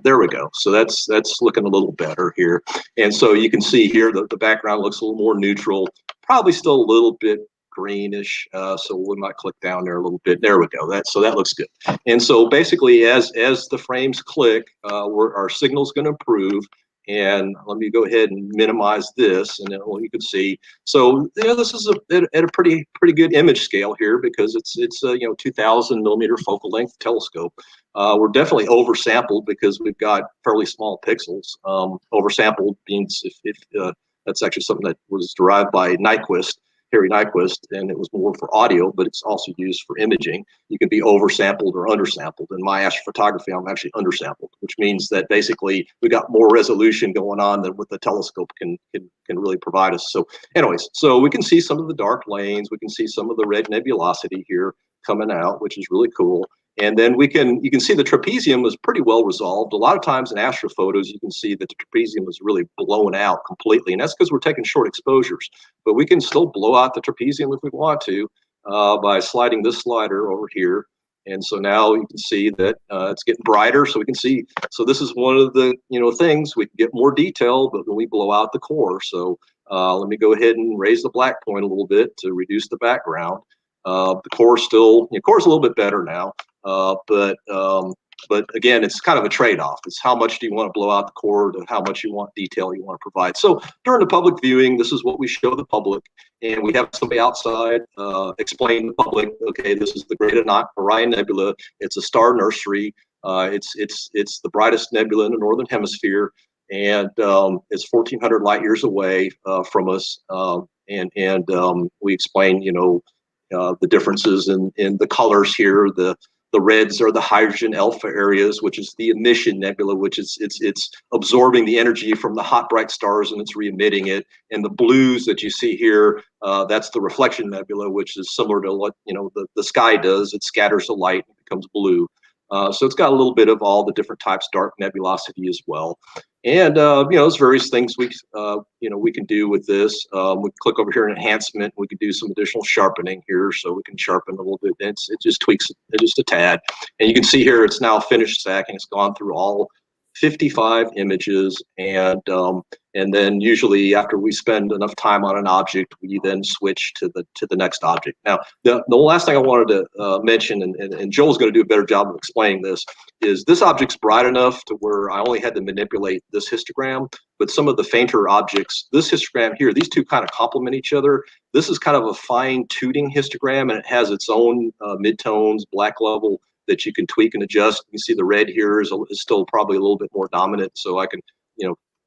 There we go. So that's looking a little better here. And so you can see here the background looks a little more neutral, probably still a little bit greenish, so we might click down there a little bit. There we go. So that looks good. And so basically, as the frames click, our signal's going to improve. And let me go ahead and minimize this, and then you can see. So this is at a pretty good image scale here because it's a 2,000 millimeter focal length telescope. We're definitely oversampled because we've got fairly small pixels. Oversampled means if that's actually something that was derived by Harry Nyquist, and it was more for audio, but it's also used for imaging. You can be oversampled or undersampled. In my astrophotography, I'm actually undersampled, which means that basically we got more resolution going on than what the telescope can really provide us. So anyways, so we can see some of the dark lanes. We can see some of the red nebulosity here coming out, which is really cool. And then you can see the trapezium is pretty well resolved. A lot of times in astrophotos, you can see that the trapezium is really blown out completely. And that's because we're taking short exposures. But we can still blow out the trapezium if we want to by sliding this slider over here. And so now you can see that it's getting brighter. So we can see, so this is one of the things, we can get more detail, but when we blow out the core. So let me go ahead and raise the black point a little bit to reduce the background. The core still, the core's a little bit better now. But again, it's kind of a trade-off. It's how much do you want to blow out the core to how much you want detail you want to provide. So during the public viewing, this is what we show the public, and we have somebody outside explain to the public, okay, this is the Great Orion Nebula. It's a star nursery. It's the brightest nebula in the northern hemisphere, and it's 1,400 light years away from us. And we explain, the differences in the colors here, the The reds are the hydrogen alpha areas, which is the emission nebula, which is it's absorbing the energy from the hot bright stars and it's re-emitting it. And the blues that you see here, that's the reflection nebula, which is similar to what the sky does. It scatters the light and becomes blue. So it's got a little bit of all the different types, dark nebulosity as well. And there's various things we can do with this. We click over here in enhancement. We can do some additional sharpening here, so we can sharpen a little bit. It just tweaks it just a tad. And you can see here it's now finished stacking. It's gone through all 55 images, and then usually after we spend enough time on an object, we then switch to the next object. Now, the last thing I wanted to mention, and Joel's going to do a better job of explaining this, is this object's bright enough to where I only had to manipulate this histogram, but some of the fainter objects, this histogram here, these two kind of complement each other. This is kind of a fine-tuning histogram, and it has its own midtones, black level, that you can tweak and adjust. You can see the red here is still probably a little bit more dominant, so I can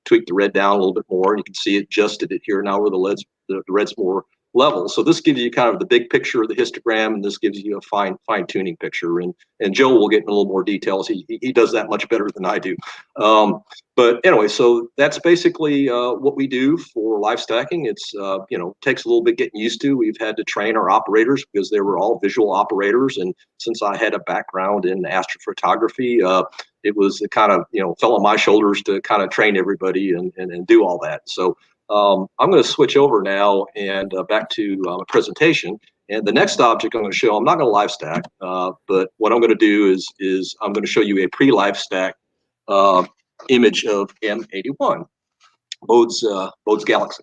tweak the red down a little bit more, and you can see it adjusted it here now where the red's more level. So this gives you kind of the big picture of the histogram, and this gives you a fine tuning picture. And Joe will get in a little more details. He does that much better than I do. But anyway, so that's basically what we do for live stacking. It's takes a little bit getting used to. We've had to train our operators because they were all visual operators, and since I had a background in astrophotography, it was kind of fell on my shoulders to kind of train everybody and do all that. So I'm going to switch over now and back to a presentation. And the next object I'm going to show, I'm not going to live stack, but what I'm going to do is I'm going to show you a pre-live stack image of M81, Bode's galaxy.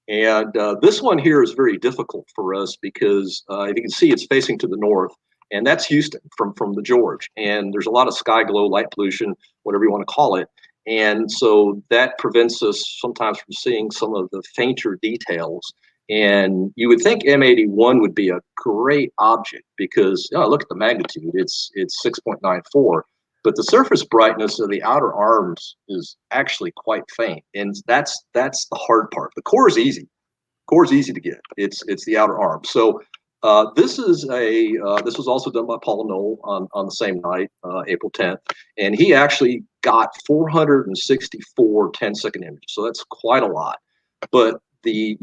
And this one here is very difficult for us because if you can see, it's facing to the north, and that's Houston from the George. And there's a lot of sky glow, light pollution, whatever you want to call it. And so that prevents us sometimes from seeing some of the fainter details. And you would think M81 would be a great object because look at the magnitude, it's 6.94, but the surface brightness of the outer arms is actually quite faint. And that's the hard part. The core is easy. Core is easy to get. It's the outer arms. So this was also done by Paul Knoll on the same night, April 10th, and he actually got 464 10-second images. So that's quite a lot. But the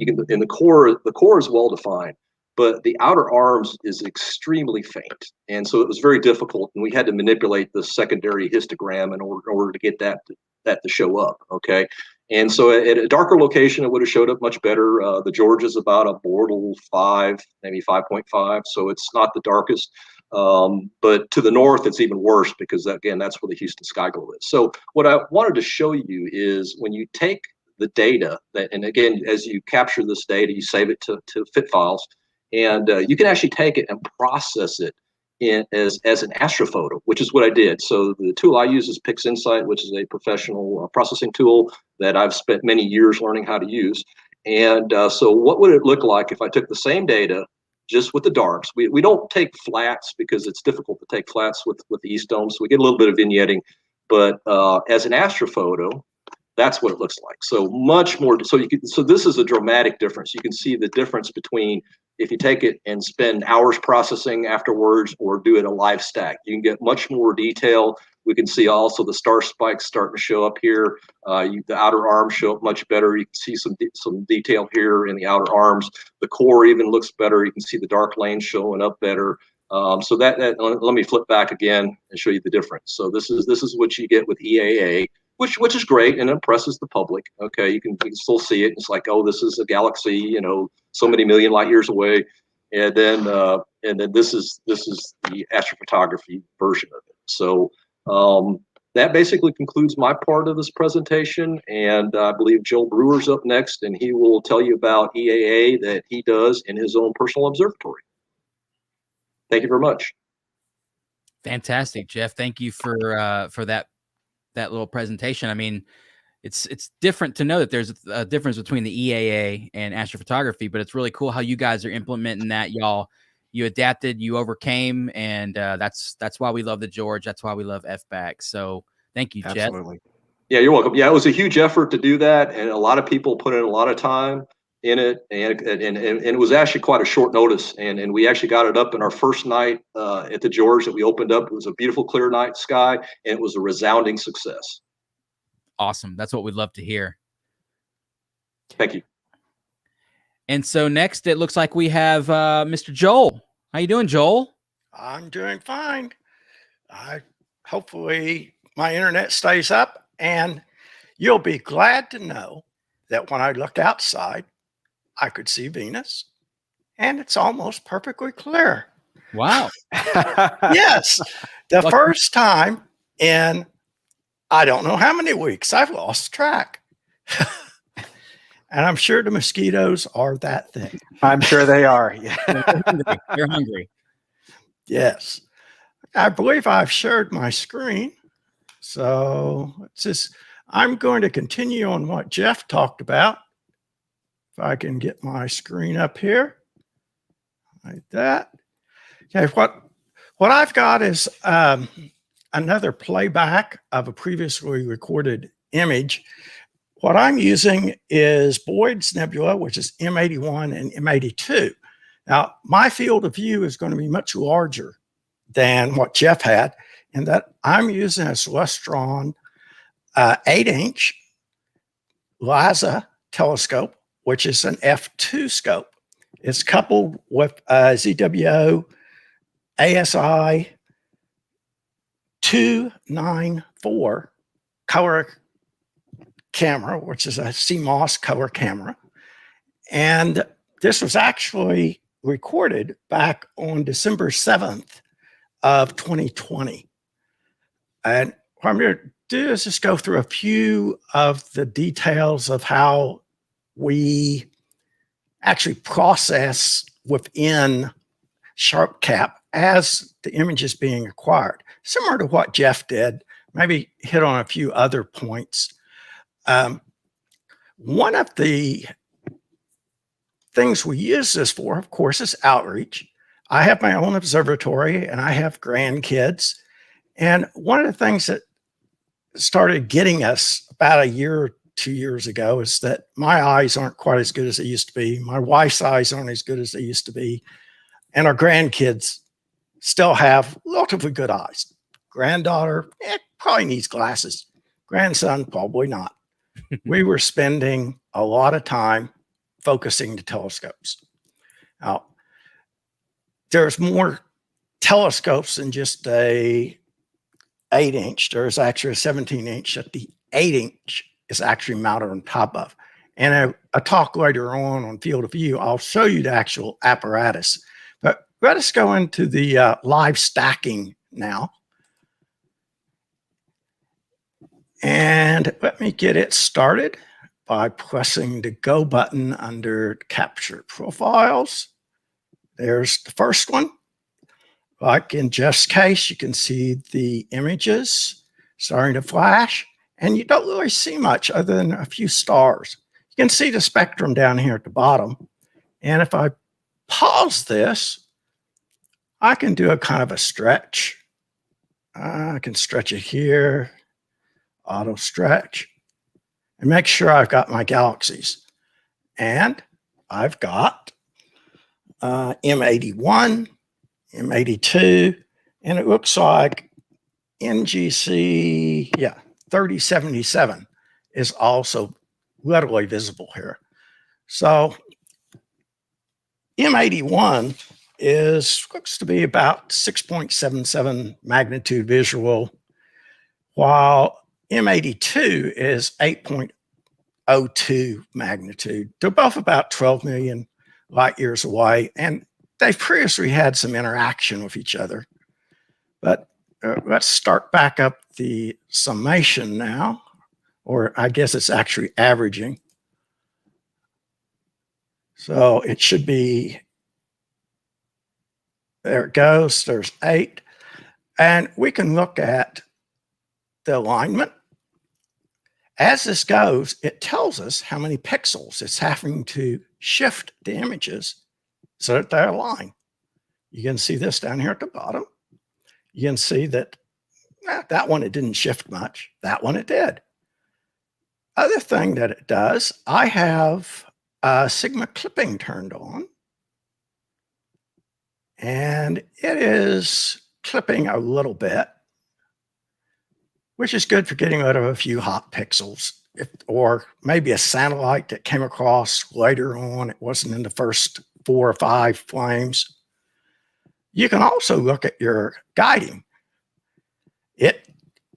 core is well defined, but the outer arms is extremely faint, and so it was very difficult. And we had to manipulate the secondary histogram in order to get that to show up. Okay. And so at a darker location, it would have showed up much better. The George is about a Bortle 5, maybe 5.5, so it's not the darkest. But to the north, it's even worse because, again, that's where the Houston sky glow is. So what I wanted to show you is when you take the data, and again, as you capture this data, you save it to FIT files, and you can actually take it and process it as an astrophoto, which is what I did. So the tool I use is PixInsight, which is a professional processing tool that I've spent many years learning how to use. And so what would it look like if I took the same data just with the darks? We don't take flats because it's difficult to take flats with the East Dome, so we get a little bit of vignetting. But as an astrophoto, that's what it looks like. So much more. So this is a dramatic difference. You can see the difference between if you take it and spend hours processing afterwards or do it a live stack. You can get much more detail. We can see also the star spikes starting to show up here. The outer arms show up much better. You can see some detail here in the outer arms. The core even looks better. You can see the dark lanes showing up better. So that let me flip back again and show you the difference. So this is what you get with EAA, which is great and impresses the public. Okay, you can still see it. It's like, oh, this is a galaxy, so many million light years away, and then this is the astrophotography version of it. So that basically concludes my part of this presentation, and I believe Joel Brewer's up next, and he will tell you about EAA that he does in his own personal observatory. Thank you very much. Fantastic, Jeff. Thank you for that little presentation. I mean, it's different to know that there's a difference between the EAA and astrophotography, but it's really cool how you guys are implementing that. You adapted, you overcame, and that's why we love the George. That's why we love FBAC. So thank you, Jeff. Absolutely. Yeah, you're welcome. Yeah, it was a huge effort to do that, and a lot of people put in a lot of time. in it, and it was actually quite a short notice, and we actually got it up in our first night at the George that we opened up. It was a beautiful, clear night sky, and it was a resounding success. Awesome. That's what we'd love to hear. Thank you. And so next, it looks like we have Mr. Joel. How you doing, Joel? I'm doing fine. Hopefully my internet stays up, and you'll be glad to know that when I looked outside, I could see Venus, and it's almost perfectly clear. Wow. Yes. The first time in I don't know how many weeks. I've lost track. And I'm sure the mosquitoes are that thing. I'm sure they are. Yeah. They're hungry. Yes. I believe I've shared my screen. So it's just, I'm going to continue on what Jeff talked about. If I can get my screen up here like that. Okay, what I've got is another playback of a previously recorded image. What I'm using is Boyd's Nebula, which is M81 and M82. Now, my field of view is going to be much larger than what Jeff had, in that I'm using a Celestron 8-inch LISA telescope, which is an f2 scope. It's coupled with a ZWO ASI 294 color camera, which is a CMOS color camera. And this was actually recorded back on December 7th of 2020. And what I'm going to do is just go through a few of the details of how we actually process within SharpCap as the image is being acquired, similar to what Jeff did, maybe hit on a few other points. One of the things we use this for, of course, is outreach. I have my own observatory and I have grandkids. And one of the things that started getting us about a year or 2 years ago is that my eyes aren't quite as good as they used to be. My wife's eyes aren't as good as they used to be. And our grandkids still have relatively good eyes. Granddaughter, probably needs glasses. Grandson, probably not. We were spending a lot of time focusing the telescopes. Now, there's more telescopes than just a 8-inch. There's actually a 17-inch that the 8-inch is actually mounted on top of. And a talk later on field of view, I'll show you the actual apparatus. But let us go into the live stacking now. And let me get it started by pressing the go button under capture profiles. There's the first one. Like in Jeff's case, you can see the images starting to flash, and you don't really see much other than a few stars. You can see the spectrum down here at the bottom. And if I pause this, I can do a kind of a stretch. I can stretch it here, auto stretch, and make sure I've got my galaxies. And I've got M81, M82, and it looks like NGC, 3077 is also readily visible here. So M81 looks to be about 6.77 magnitude visual, while M82 is 8.02 magnitude. They're both about 12 million light years away, and they've previously had some interaction with each other. But let's start back up the summation now, or I guess it's actually averaging. So it should be, there it goes, there's 8. And we can look at the alignment. As this goes, it tells us how many pixels it's having to shift the images so that they're aligned. You can see this down here at the bottom. You can see that that one, it didn't shift much. That one, it did. Other thing that it does, I have Sigma clipping turned on. And it is clipping a little bit, which is good for getting rid of a few hot pixels, or maybe a satellite that came across later on. It wasn't in the first 4 or 5 frames. You can also look at your guiding.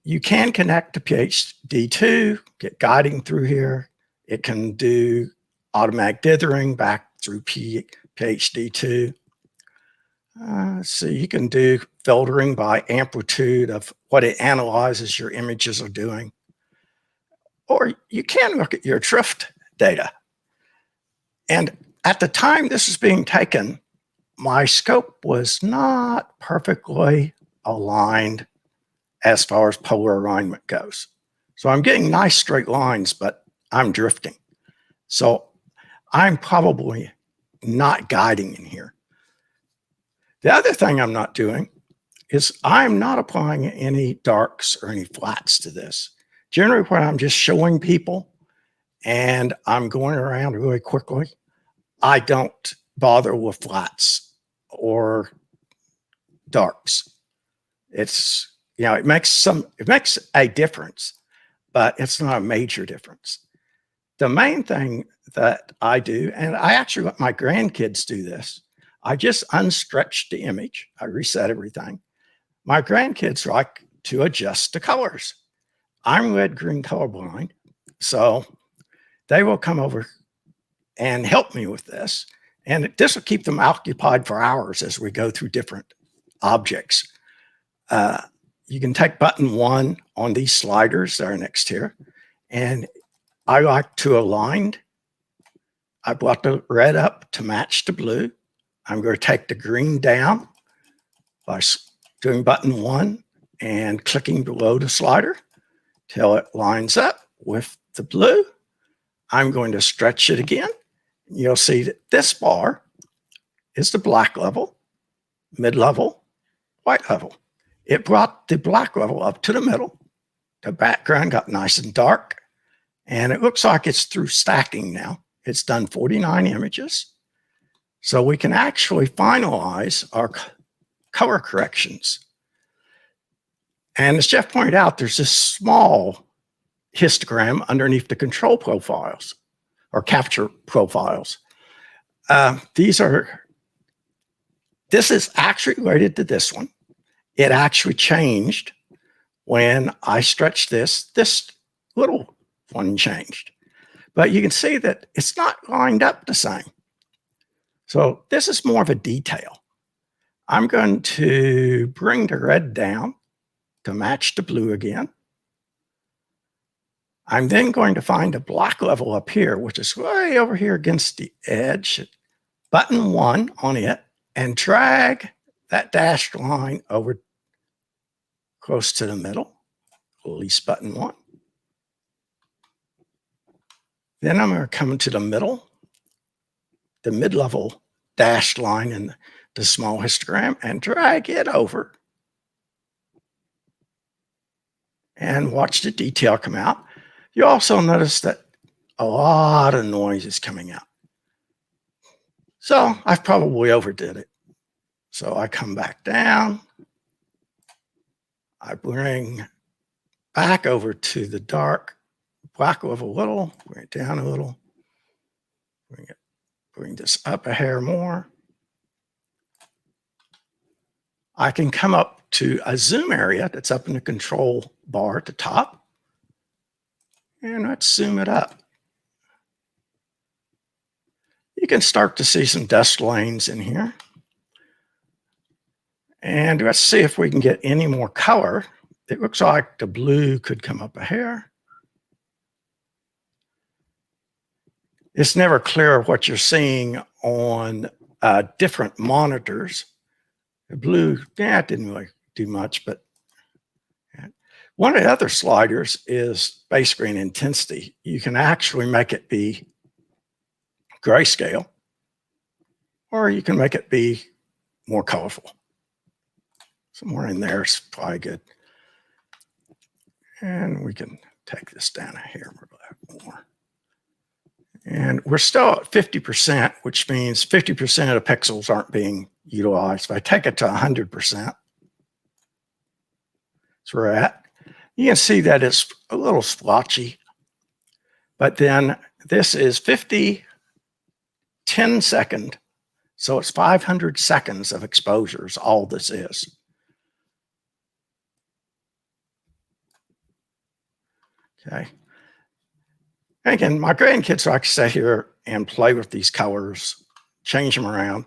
You can connect to PhD2, get guiding through here. It can do automatic dithering back through PhD2. So you can do filtering by amplitude of what it analyzes your images are doing. Or you can look at your drift data. And at the time this was being taken, my scope was not perfectly aligned as far as polar alignment goes. So I'm getting nice straight lines, but I'm drifting. So I'm probably not guiding in here. The other thing I'm not doing is I'm not applying any darks or any flats to this. Generally, when I'm just showing people and I'm going around really quickly, I don't bother with flats or darks. It's, it makes a difference, but it's not a major difference. The main thing that I do, and I actually let my grandkids do this, I just unstretched the image. I reset everything. My grandkids like to adjust the colors. I'm red-green colorblind, so they will come over and help me with this. And this will keep them occupied for hours as we go through different objects. You can take button 1 on these sliders that are next here, and I like to align. I brought the red up to match the blue. I'm going to take the green down by doing button 1 and clicking below the slider till it lines up with the blue. I'm going to stretch it again. You'll see that this bar is the black level, mid-level, white level. It brought the black level up to the middle. The background got nice and dark, and it looks like it's through stacking now. It's done 49 images. So we can actually finalize our color corrections. And as Jeff pointed out, there's this small histogram underneath the control profiles or capture profiles. This is actually related to this one. It actually changed when I stretched this little one changed. But you can see that it's not lined up the same. So this is more of a detail. I'm going to bring the red down to match the blue again. I'm then going to find a black level up here, which is way over here against the edge. Button 1 on it and drag that dashed line over close to the middle. Release button 1. Then I'm going to come to the middle, the mid-level dashed line in the small histogram, and drag it over. And watch the detail come out. You also notice that a lot of noise is coming out. So I've probably overdid it. So I come back down. I bring back over to the dark, black level a little, bring it down a little, bring this up a hair more. I can come up to a zoom area that's up in the control bar at the top. And let's zoom it up. You can start to see some dust lanes in here. And let's see if we can get any more color. It looks like the blue could come up a hair. It's never clear what you're seeing on different monitors. The blue, it didn't really do much, but one of the other sliders is base grain intensity. You can actually make it be grayscale, or you can make it be more colorful. Somewhere in there is probably good. And we can take this down here more. And we're still at 50%, which means 50% of the pixels aren't being utilized. If I take it to 100%, that's where we're at. You can see that it's a little splotchy, but then this is 50, 10 second. So it's 500 seconds of exposure is all this is. Okay. And again, my grandkids like to sit here and play with these colors, change them around,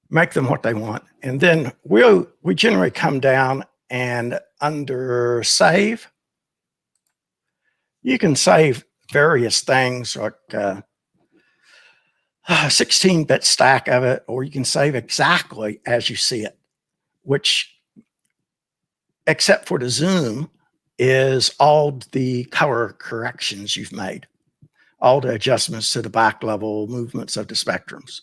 make them what they want. And then we generally come down and under save, you can save various things like 16-bit stack of it, or you can save exactly as you see it, which, except for the zoom, is all the color corrections you've made, all the adjustments to the back level, movements of the spectrums.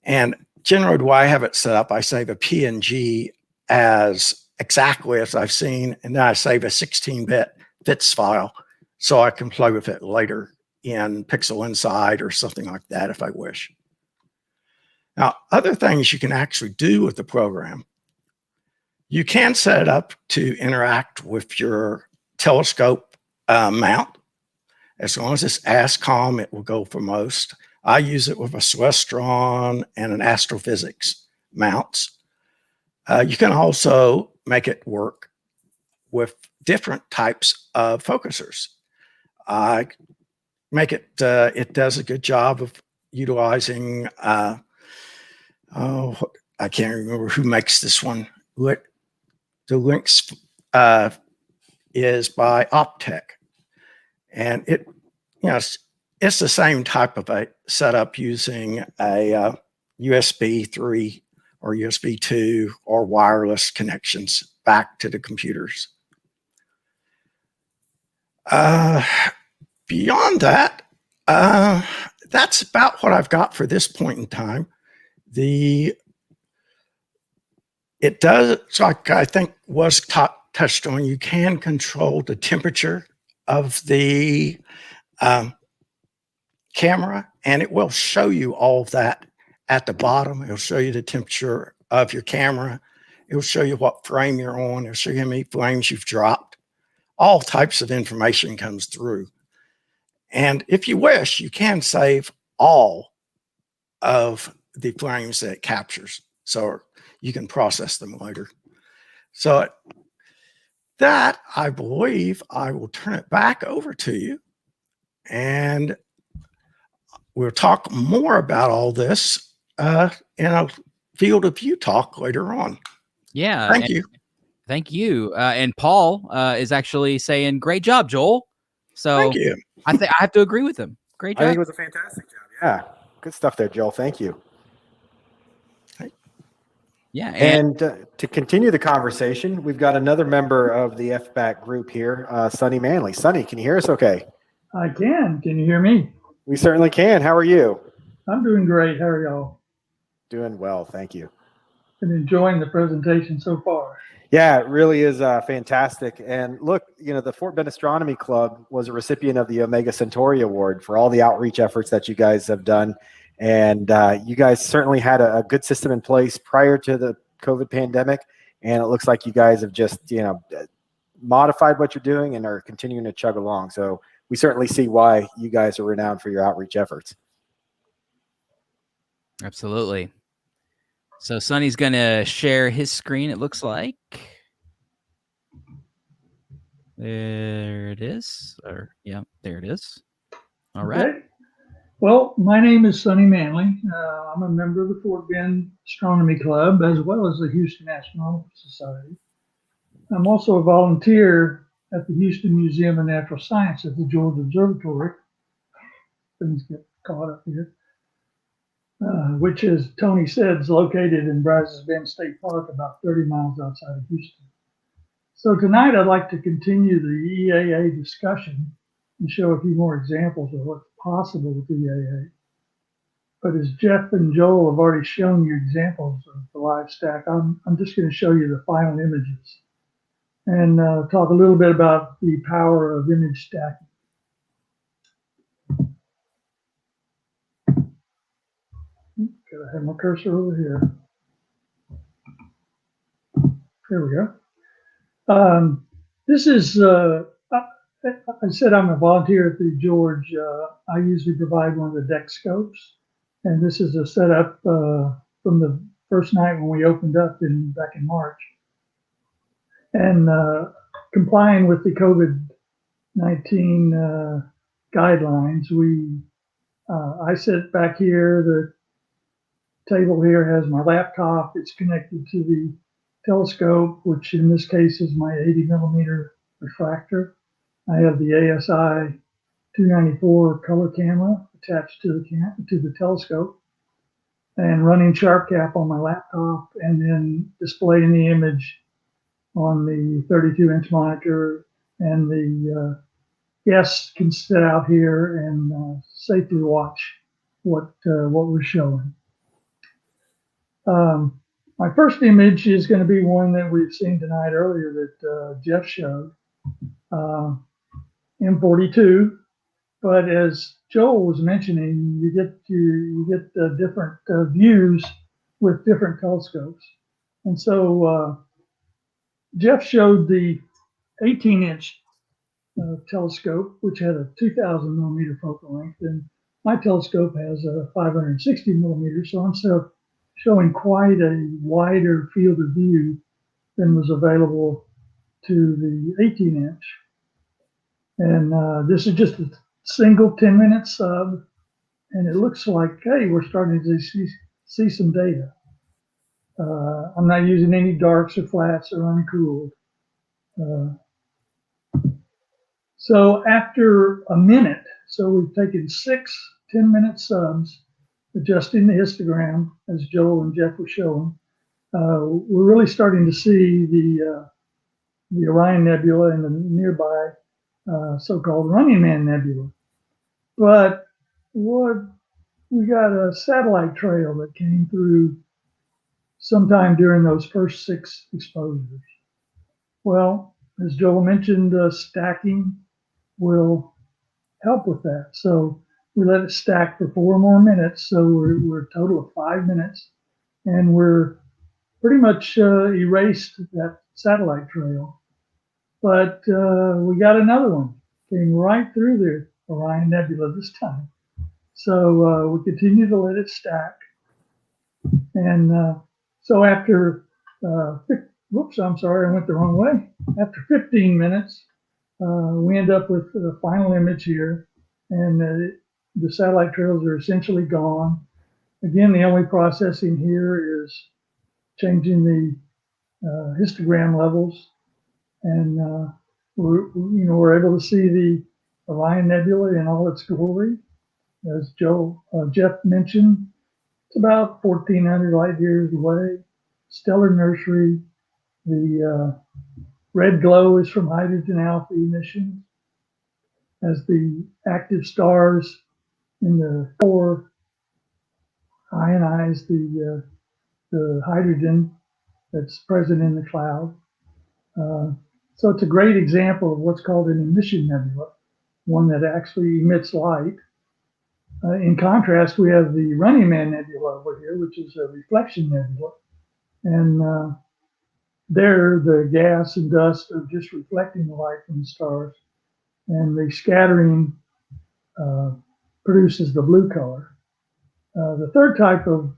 And generally, the way I have it set up, I save a PNG as exactly as I've seen, and then I save a 16-bit bits file so I can play with it later in Pixel Inside or something like that if I wish. Now, other things you can actually do with the program, you can set it up to interact with your telescope mount. As long as it's ASCOM, it will go for most. I use it with a Swestron and an astrophysics mounts. You can also make it work with different types of focusers. I make it, it does a good job of utilizing, I can't remember who makes this one. The Lynx is by Optech. And it, you know, it's the same type of a setup using a USB 3 or USB 2 or wireless connections back to the computers. Beyond that, that's about what I've got for this point in time. It does, like I think was touched on, you can control the temperature of the camera, and it will show you all of that at the bottom. It'll show you the temperature of your camera. It'll show you what frame you're on. It'll show you how many frames you've dropped. All types of information comes through. And if you wish, you can save all of the frames that it captures, so you can process them later. So that, I believe, I will turn it back over to you, and we'll talk more about all this in a field of view talk later on. Yeah. Thank you. Thank you. And Paul is actually saying, great job, Joel. So Thank you. I have to agree with him. Great job. I think it was a fantastic job. Yeah. Good stuff there, Joel. Thank you. Yeah. And to continue the conversation, we've got another member of the FBAC group here, Sonny Manley. Sonny, can you hear us okay? I can. Can you hear me? We certainly can. How are you? I'm doing great. How are y'all? Doing well. Thank you. Been enjoying the presentation so far. Yeah, it really is fantastic. And look, you know, the Fort Bend Astronomy Club was a recipient of the Omega Centauri Award for all the outreach efforts that you guys have done. And you guys certainly had a good system in place prior to the COVID pandemic. And it looks like you guys have just, you know, modified what you're doing and are continuing to chug along. So we certainly see why you guys are renowned for your outreach efforts. Absolutely. So Sonny's going to share his screen, it looks like. There it is. Or yeah, there it is. All right. Okay. Well, my name is Sonny Manley. I'm a member of the Fort Bend Astronomy Club as well as the Houston Astronomical Society. I'm also a volunteer at the Houston Museum of Natural Science at the Georgia Observatory. Things get caught up here. Which, as Tony said, is located in Brazos Bend State Park, about 30 miles outside of Houston. So tonight I'd like to continue the EAA discussion and show a few more examples of what's possible with EAA. But as Jeff and Joel have already shown you examples of the live stack, I'm just going to show you the final images and talk a little bit about the power of image stacking. Gotta have my cursor over here. There we go. This is, I said I'm a volunteer at the George. I usually provide one of the deck scopes. And this is a setup from the first night when we opened up back in March. And complying with the COVID-19 guidelines, I sit back here. The table here has my laptop. It's connected to the telescope, which in this case is my 80 millimeter refractor. I have the ASI 294 color camera attached to the telescope, and running SharpCap on my laptop, and then displaying the image on the 32-inch monitor, and the guests can sit out here and safely watch what we're showing. My first image is going to be one that we've seen tonight earlier that Jeff showed, M42. But as Joel was mentioning, you get different views with different telescopes. And so Jeff showed the 18-inch telescope, which had a 2,000 millimeter focal length, and my telescope has a 560 millimeters. So I'm showing quite a wider field of view than was available to the 18-inch. And this is just a single 10-minute sub, and it looks like, hey, we're starting to see some data. I'm not using any darks or flats or uncooled. So after a minute, so we've taken 6 10-minute subs, adjusting the histogram, as Joel and Jeff were showing. We're really starting to see the Orion Nebula and the nearby so-called Running Man Nebula. But we got a satellite trail that came through sometime during those first 6 exposures. Well, as Joel mentioned, stacking will help with that. So we let it stack for 4 more minutes. So we're a total of 5 minutes, and we're pretty much erased that satellite trail. But we got another one, came right through the Orion Nebula this time. So we continue to let it stack. And so after, whoops, I'm sorry, I went the wrong way. After 15 minutes, we end up with the final image here, and the satellite trails are essentially gone. Again, the only processing here is changing the histogram levels, and we're able to see the Orion Nebula in all its glory. As Jeff mentioned, it's about 1,400 light years away. Stellar nursery. The red glow is from hydrogen alpha emissions, as the active stars in the core ionize the hydrogen that's present in the cloud. So it's a great example of what's called an emission nebula, one that actually emits light. In contrast, we have the Running Man Nebula over here, which is a reflection nebula. And there, the gas and dust are just reflecting the light from the stars. And the scattering produces the blue color. The third type of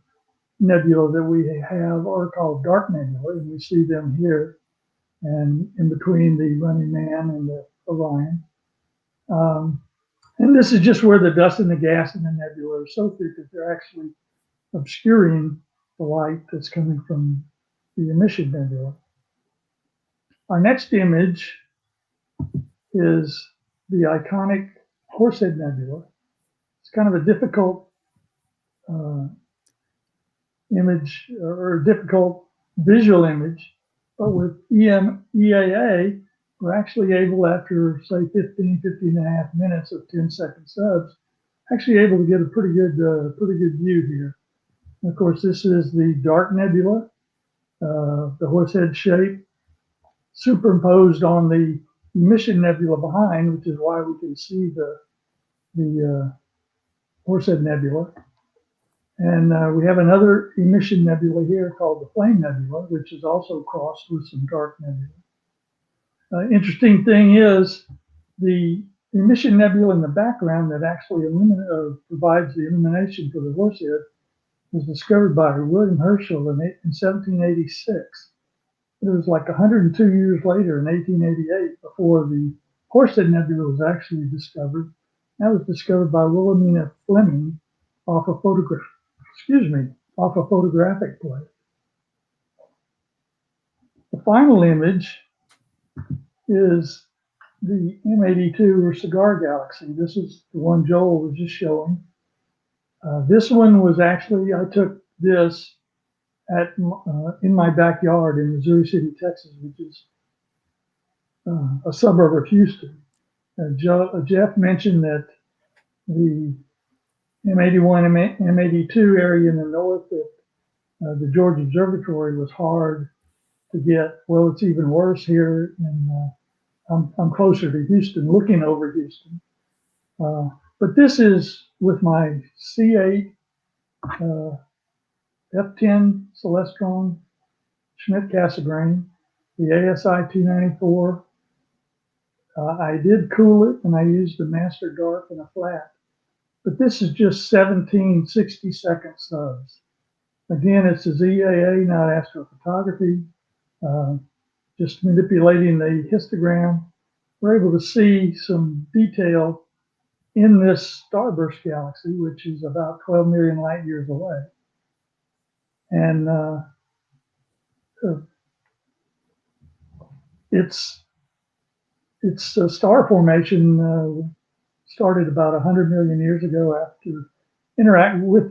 nebula that we have are called dark nebula, and we see them here and in between the Running Man and the Orion. And this is just where the dust and the gas in the nebula are so thick that they're actually obscuring the light that's coming from the emission nebula. Our next image is the iconic Horsehead Nebula. It's kind of a difficult image, or difficult visual image, but with EAA, we're actually able, after say 15 and a half minutes of 10-second subs, actually able to get a pretty good view here. And of course, this is the dark nebula, the Horsehead shape, superimposed on the emission nebula behind, which is why we can see the Horsehead Nebula. And we have another emission nebula here called the Flame Nebula, which is also crossed with some dark nebula. Interesting thing is the emission nebula in the background that actually provides the illumination for the Horsehead was discovered by William Herschel in 1786. It was like 102 years later in 1888 before the Horsehead Nebula was actually discovered. That was discovered by Wilhelmina Fleming off a photographic plate. The final image is the M82 or cigar galaxy. This is the one Joel was just showing. This one was actually, I took this in my backyard in Missouri City, Texas, which is a suburb of Houston. Jeff mentioned that the M81, M82 area in the north at the George Observatory was hard to get. Well, it's even worse here. I'm closer to Houston, looking over Houston. But this is with my C8 F10 Celestron Schmidt-Cassegrain, the ASI 294. I did cool it, and I used the Master Dark and a flat. But this is just 17 60-second subs. Again, it's a ZAA, not astrophotography. Just manipulating the histogram. We're able to see some detail in this starburst galaxy, which is about 12 million light years away. And its star formation started about 100 million years ago after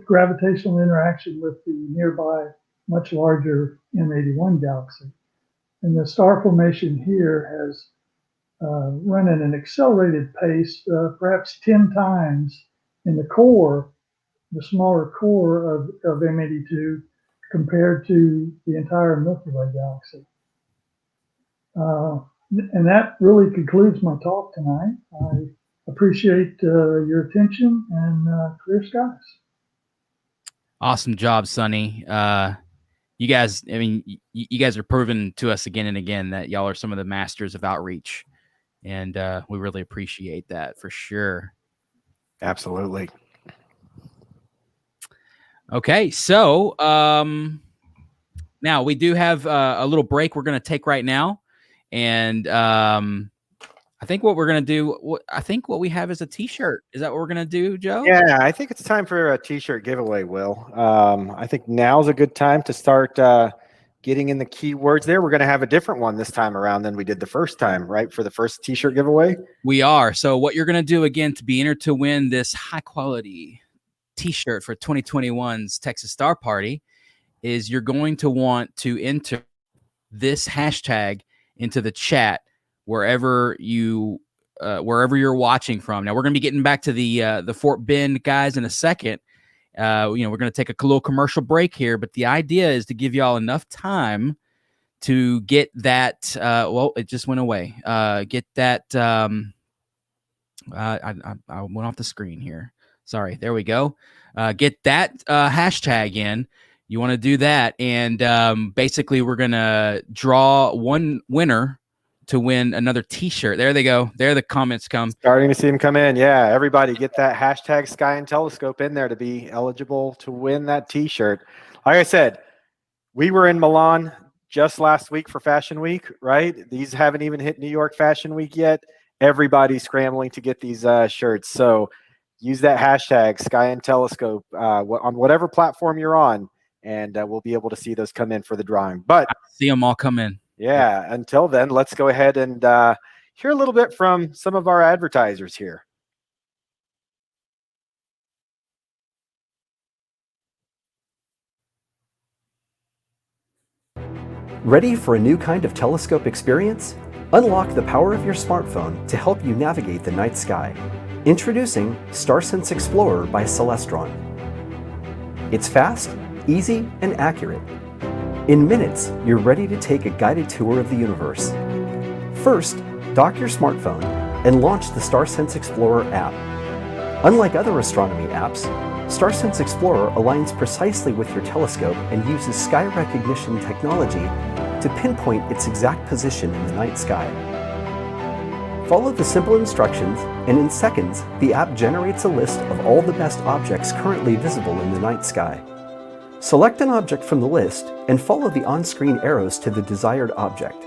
gravitational interaction with the nearby, much larger M81 galaxy. And the star formation here has run at an accelerated pace, perhaps 10 times in the core, the smaller core of M82 compared to the entire Milky Way galaxy. And that really concludes my talk tonight. I appreciate your attention and clear skies. Awesome job, Sonny. You guys, I mean, you guys are proving to us again and again that y'all are some of the masters of outreach. And we really appreciate that for sure. Absolutely. Okay, so now we do have a little break we're going to take right now. And I think what we're going to do, I think what we have is a T-shirt. Is that what we're going to do, Joe? Yeah, I think it's time for a T-shirt giveaway, Will. I think now's a good time to start getting in the keywords there. We're going to have a different one this time around than we did the first time, right? For the first T-shirt giveaway. We are. So what you're going to do, again, to be entered to win this high-quality T-shirt for 2021's Texas Star Party is you're going to want to enter this hashtag into the chat wherever you're watching from. Now we're going to be getting back to the Fort Bend guys in a second. We're going to take a little commercial break here, but the idea is to give y'all enough time to get that. Well, it just went away. Get that. I went off the screen here. Sorry. There we go. Get that hashtag in. You want to do that, and basically we're gonna draw one winner to win another T-shirt. There they go. There the comments come. Starting to see them come in. Yeah, everybody get that hashtag Sky and Telescope in there to be eligible to win that T-shirt. Like I said, we were in Milan just last week for Fashion Week, right? These haven't even hit New York Fashion Week yet. Everybody's scrambling to get these shirts. So use that hashtag Sky and Telescope on whatever platform you're on, and we'll be able to see those come in for the drawing. But I see them all come in. Yeah. Until then, let's go ahead and hear a little bit from some of our advertisers here. Ready for a new kind of telescope experience? Unlock the power of your smartphone to help you navigate the night sky. Introducing StarSense Explorer by Celestron. It's fast, easy, and accurate. In minutes, you're ready to take a guided tour of the universe. First, dock your smartphone and launch the StarSense Explorer app. Unlike other astronomy apps, StarSense Explorer aligns precisely with your telescope and uses sky recognition technology to pinpoint its exact position in the night sky. Follow the simple instructions, and in seconds, the app generates a list of all the best objects currently visible in the night sky. Select an object from the list and follow the on-screen arrows to the desired object.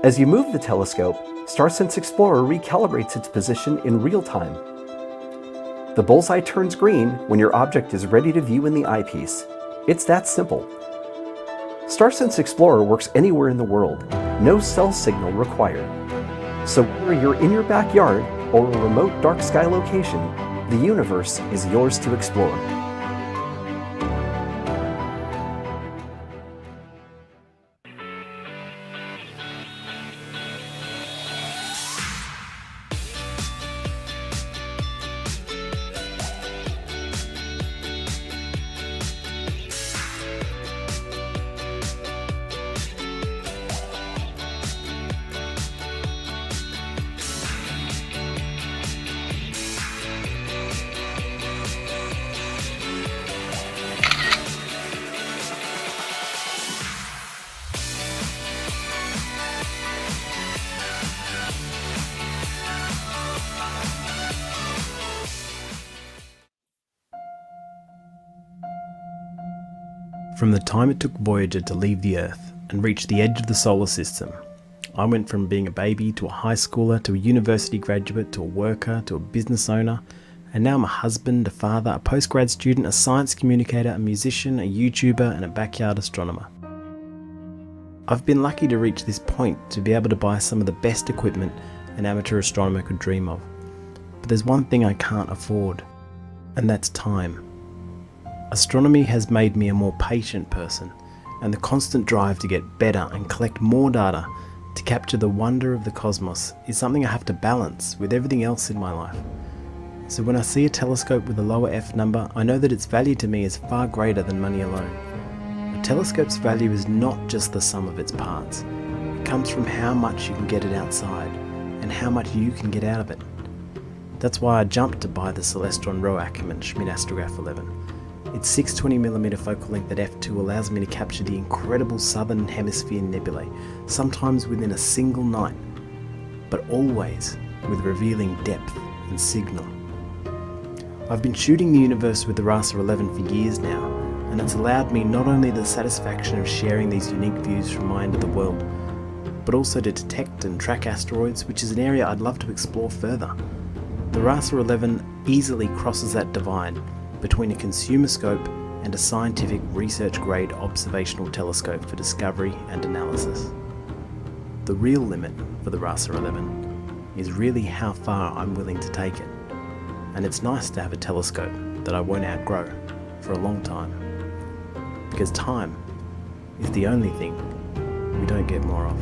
As you move the telescope, StarSense Explorer recalibrates its position in real time. The bullseye turns green when your object is ready to view in the eyepiece. It's that simple. StarSense Explorer works anywhere in the world, no cell signal required. So whether you're in your backyard or a remote dark sky location, the universe is yours to explore. From the time it took Voyager to leave the Earth and reach the edge of the solar system, I went from being a baby to a high schooler to a university graduate to a worker to a business owner, and now I'm a husband, a father, a postgrad student, a science communicator, a musician, a YouTuber, and a backyard astronomer. I've been lucky to reach this point to be able to buy some of the best equipment an amateur astronomer could dream of. But there's one thing I can't afford, and that's time. Astronomy has made me a more patient person, and the constant drive to get better and collect more data to capture the wonder of the cosmos is something I have to balance with everything else in my life. So when I see a telescope with a lower F number, I know that its value to me is far greater than money alone. A telescope's value is not just the sum of its parts. It comes from how much you can get it outside and how much you can get out of it. That's why I jumped to buy the Celestron ROAC and Schmidt Astrograph 11. Its 620mm focal length at f2 allows me to capture the incredible southern hemisphere nebulae, sometimes within a single night, but always with revealing depth and signal. I've been shooting the universe with the RASA 11 for years now, and it's allowed me not only the satisfaction of sharing these unique views from my end of the world, but also to detect and track asteroids, which is an area I'd love to explore further. The RASA 11 easily crosses that divide between a consumer scope and a scientific research-grade observational telescope for discovery and analysis. The real limit for the RASA 11 is really how far I'm willing to take it, and it's nice to have a telescope that I won't outgrow for a long time, because time is the only thing we don't get more of.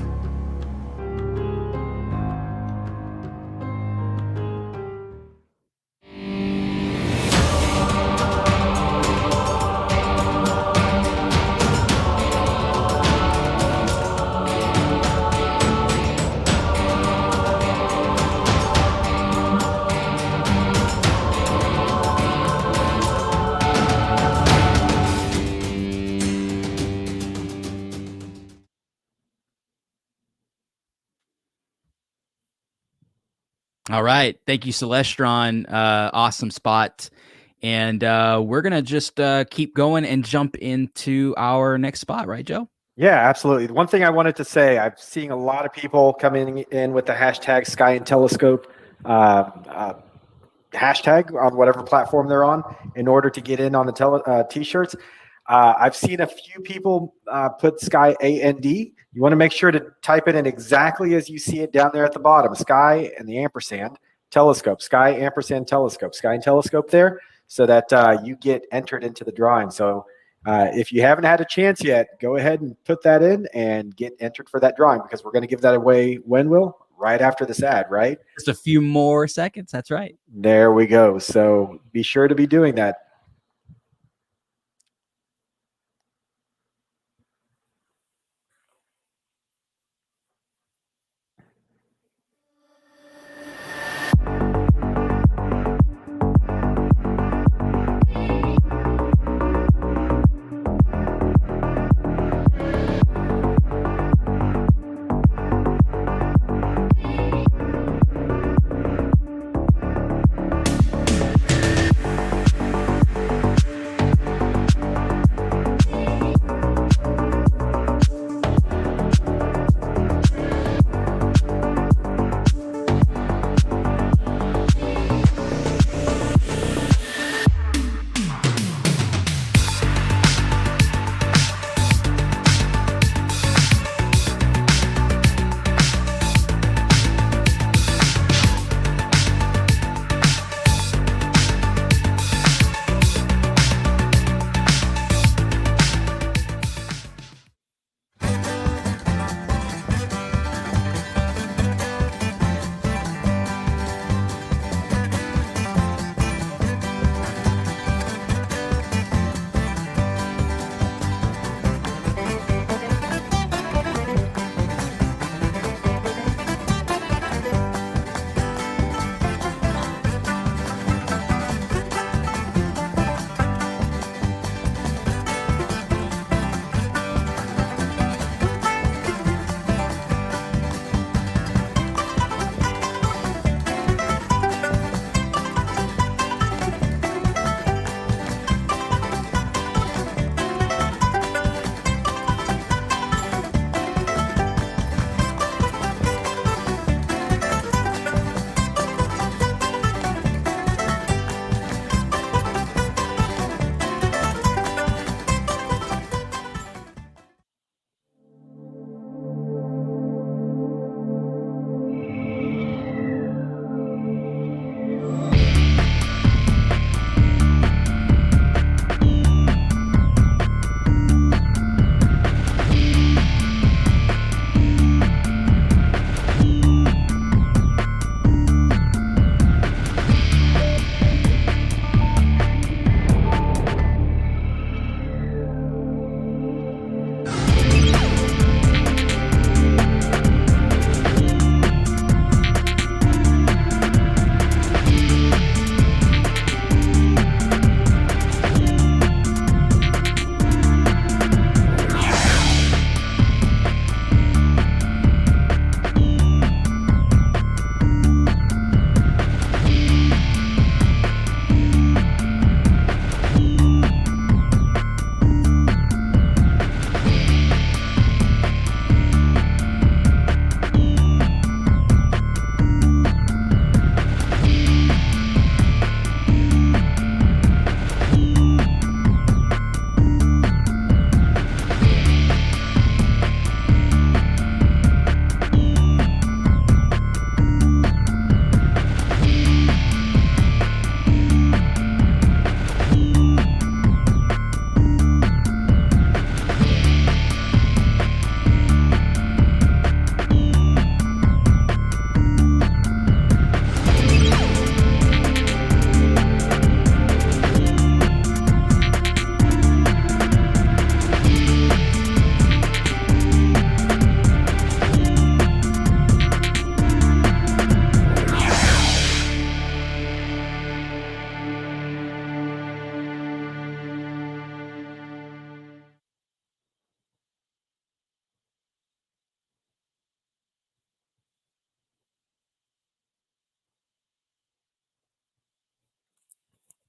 All right. Thank you, Celestron. Awesome spot. And we're going to just keep going and jump into our next spot, right, Joe? Yeah, absolutely. One thing I wanted to say, I'm seeing a lot of people coming in with the hashtag Sky and Telescope hashtag on whatever platform they're on in order to get in on the t-shirts. I've seen a few people put Sky AND. You want to make sure to type it in exactly as you see it down there at the bottom. Sky and the ampersand, telescope, Sky ampersand telescope, Sky and telescope there, so that you get entered into the drawing. So if you haven't had a chance yet, go ahead and put that in and get entered for that drawing, because we're going to give that away when, Will? Right after this ad, right? Just a few more seconds. That's right. There we go. So be sure to be doing that.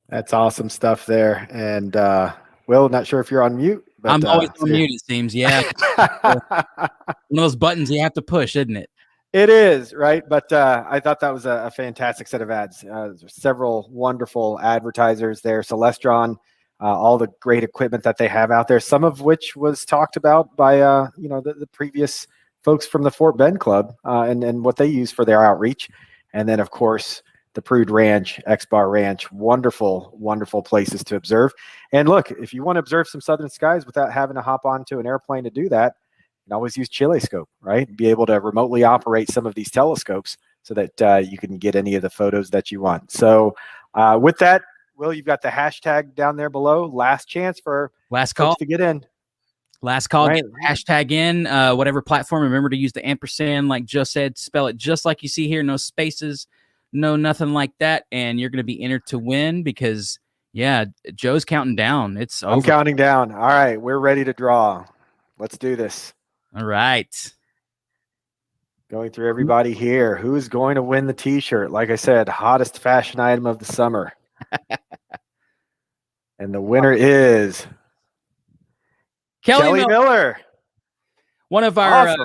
That's awesome stuff there. And Will, not sure if you're on mute, but I'm always on mute, it seems. Yeah. One of those buttons you have to push, isn't it? It is, right? But I thought that was a fantastic set of ads. Several wonderful advertisers there. Celestron, all the great equipment that they have out there, some of which was talked about by the previous folks from the Fort Bend Club and what they use for their outreach. And then, of course, the Prude Ranch, X-Bar Ranch, wonderful, wonderful places to observe. And look, if you want to observe some southern skies without having to hop onto an airplane to do that, you can always use Chilescope, right? Be able to remotely operate some of these telescopes so that you can get any of the photos that you want. So with that, Will, you've got the hashtag down there below. Last chance for last call to get in. Last call, right. Get hashtag in whatever platform. Remember to use the ampersand, like Joe said, spell it just like you see here, no spaces, no nothing like that, and you're going to be entered to win because, yeah, Joe's counting down. It's over. I'm counting down. All right, we're ready to draw. Let's do this. All right. Going through everybody here. Who is going to win the T-shirt? Like I said, hottest fashion item of the summer. And the winner is Kelly Miller. One of our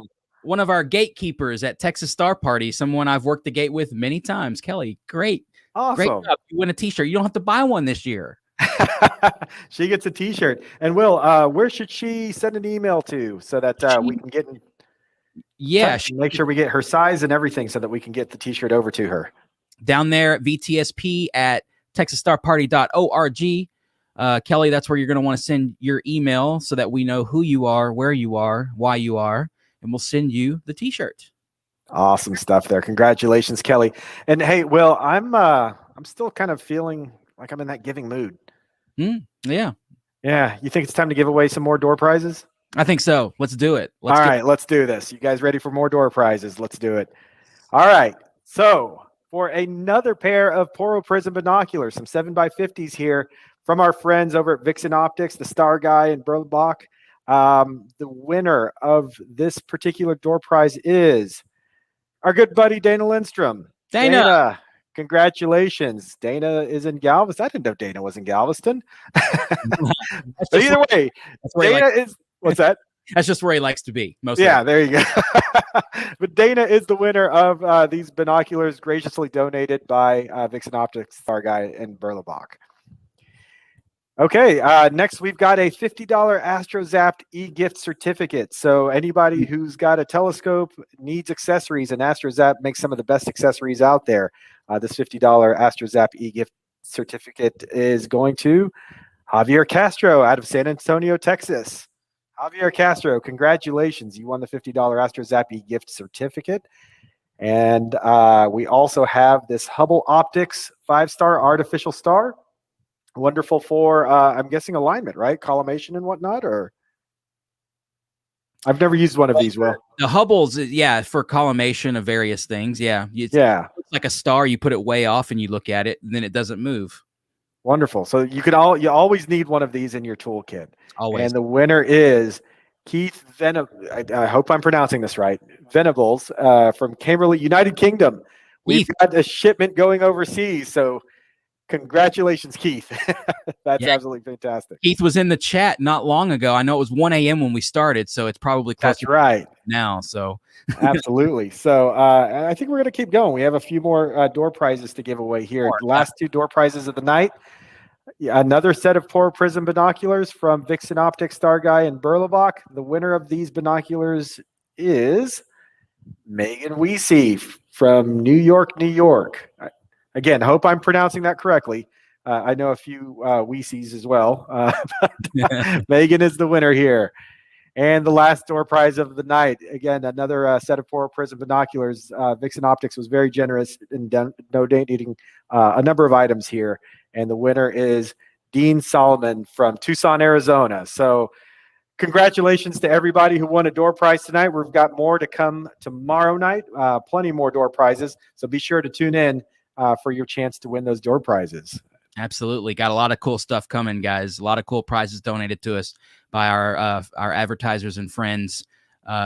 one of our gatekeepers at Texas Star Party, someone I've worked the gate with many times. Kelly, great. Awesome. Great job. You win a T-shirt. You don't have to buy one this year. She gets a T-shirt. And Will, where should she send an email to so that we can get make sure we get her size and everything so that we can get the T-shirt over to her? Down there at VTSP at texasstarparty.org. Kelly, that's where you're going to want to send your email so that we know who you are, where you are, why you are, and we'll send you the T-shirt. Awesome stuff there. Congratulations, Kelly. And hey, Will, I'm still kind of feeling like I'm in that giving mood. Yeah. Yeah. You think it's time to give away some more door prizes? I think so. Let's do it. All right, let's do this. You guys ready for more door prizes? Let's do it. All right. So for another pair of Poro Prism binoculars, some 7x50s here from our friends over at Vixen Optics, the Star Guy and Berlbach. The winner of this particular door prize is our good buddy Dana Lindstrom. Dana, congratulations. Dana is in Galveston. I didn't know Dana was in Galveston. But either way, Dana is what's that? That's just where he likes to be. There you go. But Dana is the winner of these binoculars graciously donated by Vixen Optics, Star Guy, and Berlbach. Okay, next we've got a $50 AstroZapped e-gift certificate. So anybody who's got a telescope needs accessories, and AstroZapp makes some of the best accessories out there. This $50 AstroZapp e-gift certificate is going to Javier Castro out of San Antonio, Texas. Javier Castro, congratulations. You won the $50 AstroZapp e-gift certificate. And we also have this Hubble Optics 5-star artificial star. Wonderful for, I'm guessing, alignment, right? Collimation and whatnot, or? I've never used one of these, Will. The Hubble's, for collimation of various things. It's like a star. You put it way off and you look at it, and then it doesn't move. Wonderful. So you always need one of these in your toolkit. Always. And the winner is Keith I hope I'm pronouncing this right. Venables from Cambridge, United Kingdom. We've got a shipment going overseas, so congratulations, Keith. That's absolutely fantastic. Keith was in the chat not long ago. I know it was 1 a.m. when we started, so it's probably close. That's right. Now, so absolutely. So I think we're going to keep going. We have a few more door prizes to give away here. The last two door prizes of the night. Another set of Poro Prism binoculars from Vixen Optics, Star Guy, and Berlbach. The winner of these binoculars is Megan Weesey from New York, New York. Again, hope I'm pronouncing that correctly. I know a few Weeseys as well. But Megan is the winner here. And the last door prize of the night, again, another set of Poro Prism binoculars. Vixen Optics was very generous in donating a number of items here. And the winner is Dean Solomon from Tucson, Arizona. So congratulations to everybody who won a door prize tonight. We've got more to come tomorrow night, plenty more door prizes. So be sure to tune in for your chance to win those door prizes. Absolutely. Got a lot of cool stuff coming, guys. A lot of cool prizes donated to us by our advertisers and friends.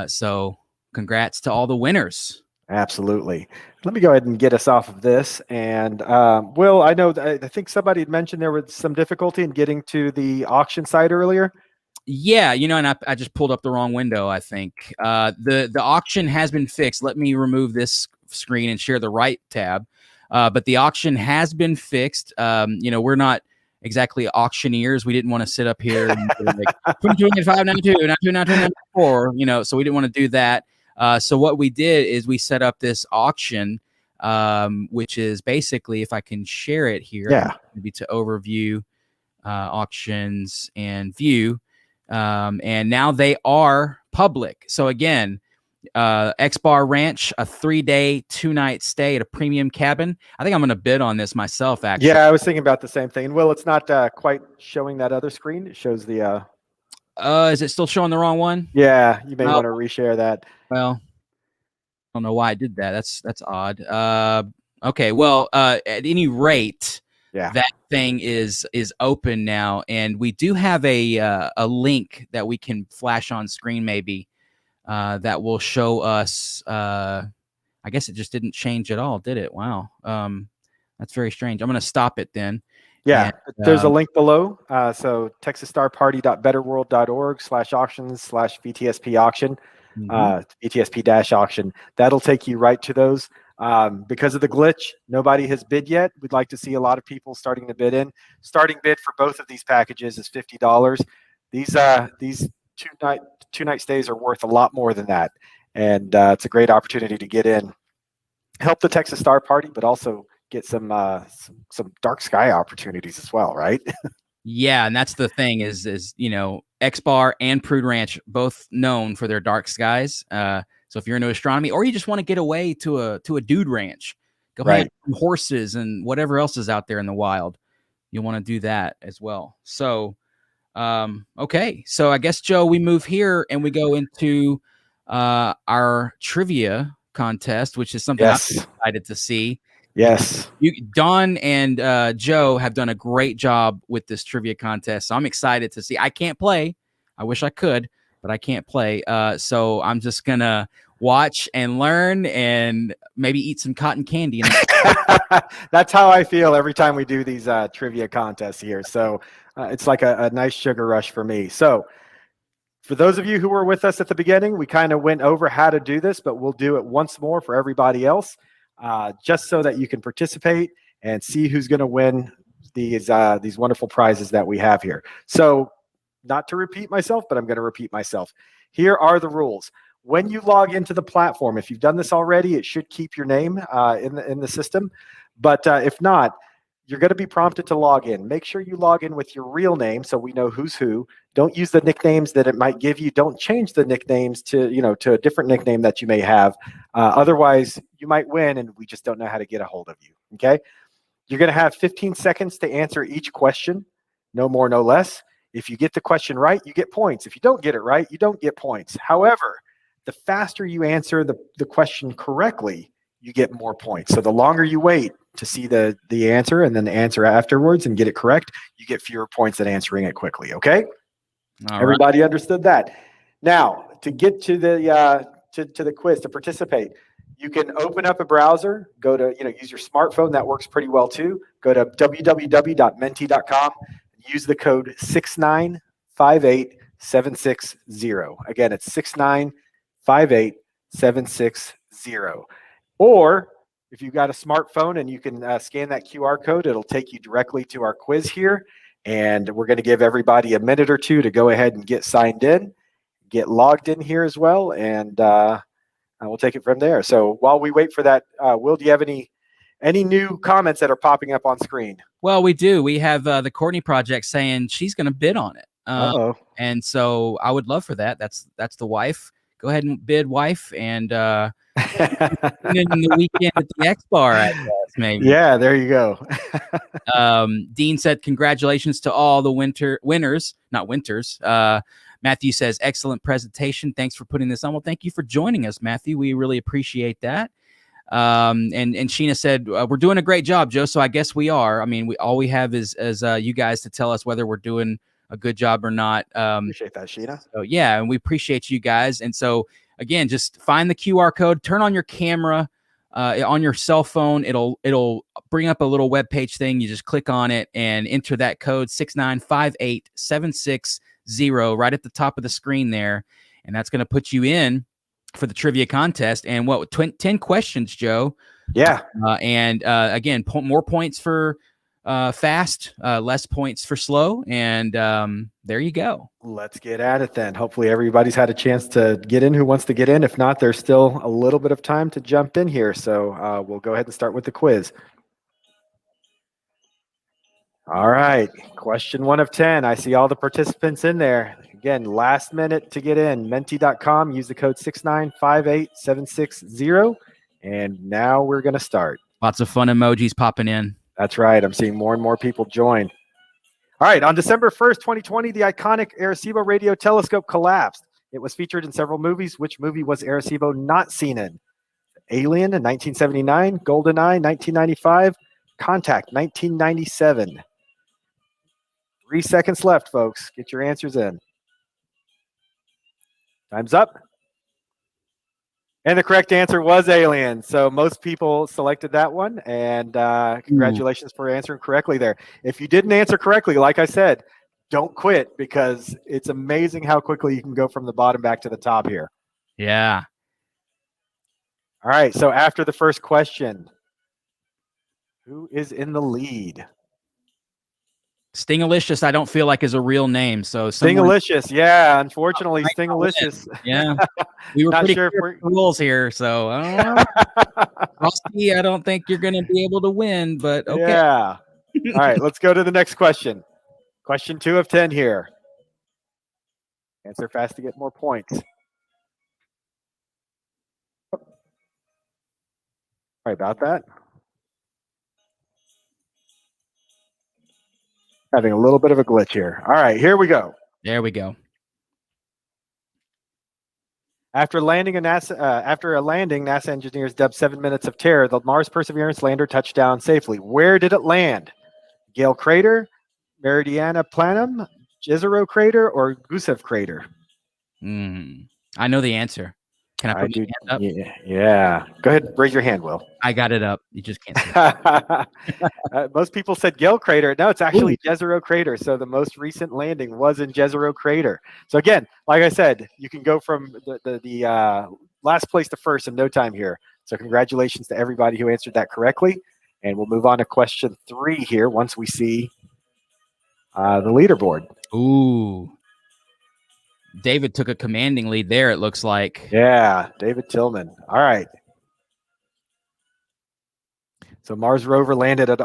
So congrats to all the winners. Absolutely. Let me go ahead and get us off of this. And Will, I know, I think somebody had mentioned there was some difficulty in getting to the auction site earlier. Yeah, and I just pulled up the wrong window, I think. The auction has been fixed. Let me remove this screen and share the right tab. But the auction has been fixed. We're not exactly auctioneers. We didn't want to sit up here and like 22.95, 92, 92, 94, so we didn't want to do that. So what we did is we set up this auction, which is basically, if I can share it here, maybe to overview, auctions and view. And now they are public. So again, X-Bar Ranch, a 3-day, 2-night stay at a premium cabin. I think I'm going to bid on this myself, actually. Yeah, I was thinking about the same thing. Well, it's not quite showing that other screen. It shows the... is it still showing the wrong one? Yeah, you may want to reshare that. Well, I don't know why I did that. That's odd. Okay, well, at any rate... Yeah, that thing is open now, and we do have a link that we can flash on screen, maybe that will show us. I guess it just didn't change at all, did it? Wow, that's very strange. I'm going to stop it then. Yeah, and, there's a link below. So texasstarparty.betterworld.org/auctions/VTSP auction, VTSP-auction. That'll take you right to those. Because of the glitch, nobody has bid yet. We'd like to see a lot of people starting to bid in. Starting bid for both of these packages is $50. These two-night stays are worth a lot more than that, and it's a great opportunity to get in, help the Texas Star Party, but also get some dark sky opportunities as well, right? Yeah, and that's the thing is X-Bar and Prude Ranch both known for their dark skies. So if you're into astronomy, or you just want to get away to a dude ranch, go ahead, horses and whatever else is out there in the wild, you'll want to do that as well. So, okay. So I guess, Joe, we move here and we go into our trivia contest, which is something I'm excited to see. Yes. Don and Joe have done a great job with this trivia contest. So I'm excited to see. I can't play. I wish I could, but I can't play. So I'm just going to watch and learn and maybe eat some cotton candy. That's how I feel every time we do these trivia contests here. So it's like a nice sugar rush for me. So for those of you who were with us at the beginning, we kind of went over how to do this, but we'll do it once more for everybody else, just so that you can participate and see who's going to win these wonderful prizes that we have here. So not to repeat myself, but I'm going to repeat myself. Here are the rules. When you log into the platform, if you've done this already, it should keep your name in the system. But if not, you're going to be prompted to log in. Make sure you log in with your real name so we know who's who. Don't use the nicknames that it might give you. Don't change the nicknames to a different nickname that you may have. Otherwise, you might win, and we just don't know how to get a hold of you. Okay? You're going to have 15 seconds to answer each question. No more, no less. If you get the question right, you get points. If you don't get it right, you don't get points. However, the faster you answer the question correctly, you get more points. So the longer you wait to see the answer and then the answer afterwards and get it correct, you get fewer points than answering it quickly. Okay? Everybody understood that. Now, to get to the quiz, to participate, you can open up a browser, go to, use your smartphone. That works pretty well too. Go to www.menti.com. Use the code 6958760. Again, it's 6958760. Or if you've got a smartphone and you can scan that QR code, it'll take you directly to our quiz here. And we're going to give everybody a minute or two to go ahead and get signed in, get logged in here as well, and we'll take it from there. So while we wait for that, Will, do you have any new comments that are popping up on screen? Well, we do. We have the Courtney Project saying she's going to bid on it. And so I would love for that. That's the wife. Go ahead and bid, wife, and in the weekend at the X-Bar, I guess, maybe. Yeah, there you go. Dean said, congratulations to all the winners, not winters. Matthew says, excellent presentation. Thanks for putting this on. Well, thank you for joining us, Matthew. We really appreciate that. And Sheena said, we're doing a great job, Joe. So I guess we are. I mean, all we have is you guys to tell us whether we're doing a good job or not. Appreciate that, Sheena. So yeah, and we appreciate you guys. And so again, just find the QR code, turn on your camera on your cell phone. It'll bring up a little web page thing. You just click on it and enter that code 6958760 right at the top of the screen there. And that's going to put you in for the trivia contest. And 10 questions, Joe. Yeah. And again, more points for fast, less points for slow. And there you go. Let's get at it then. Hopefully everybody's had a chance to get in who wants to get in. If not, there's still a little bit of time to jump in here. So we'll go ahead and start with the quiz. All right. Question 1 of 10. I see all the participants in there. Again, last minute to get in. Menti.com. Use the code 6958760. And now we're going to start. Lots of fun emojis popping in. That's right. I'm seeing more and more people join. All right. On December 1st, 2020, the iconic Arecibo radio telescope collapsed. It was featured in several movies. Which movie was Arecibo not seen in? Alien in 1979, GoldenEye 1995, Contact 1997. 3 seconds left, folks. Get your answers in. Time's up. And the correct answer was Alien. So most people selected that one. And congratulations for answering correctly there. If you didn't answer correctly, like I said, don't quit, because it's amazing how quickly you can go from the bottom back to the top here. Yeah. All right. So after the first question, who is in the lead? Stingalicious, I don't feel like is a real name. So Stingalicious, yeah. Unfortunately, Stingalicious. Yeah, we were Not pretty sure clear with the rules here. So Rusty, I don't think you're going to be able to win. But okay. Yeah. All right, let's go to the next question. Question 2 of 10 here. Answer fast to get more points. Sorry about that. Having a little bit of a glitch here. All right, here we go. There we go. After a landing, NASA engineers dubbed 7 minutes of terror. The Mars Perseverance lander touched down safely. Where did it land? Gale Crater, Meridiana Planum, Jezero Crater, or Gusev Crater? I know the answer. Can I put my hand up? Yeah. Go ahead. Raise your hand, Will. I got it up. You just can't see it. Most people said Gale Crater. No, it's actually Jezero Crater. So the most recent landing was in Jezero Crater. So again, like I said, you can go from the last place to first in no time here. So congratulations to everybody who answered that correctly. And we'll move on to question 3 here once we see the leaderboard. Ooh. David took a commanding lead there, it looks like. Yeah, David Tillman. All right. So Mars Rovers, landed at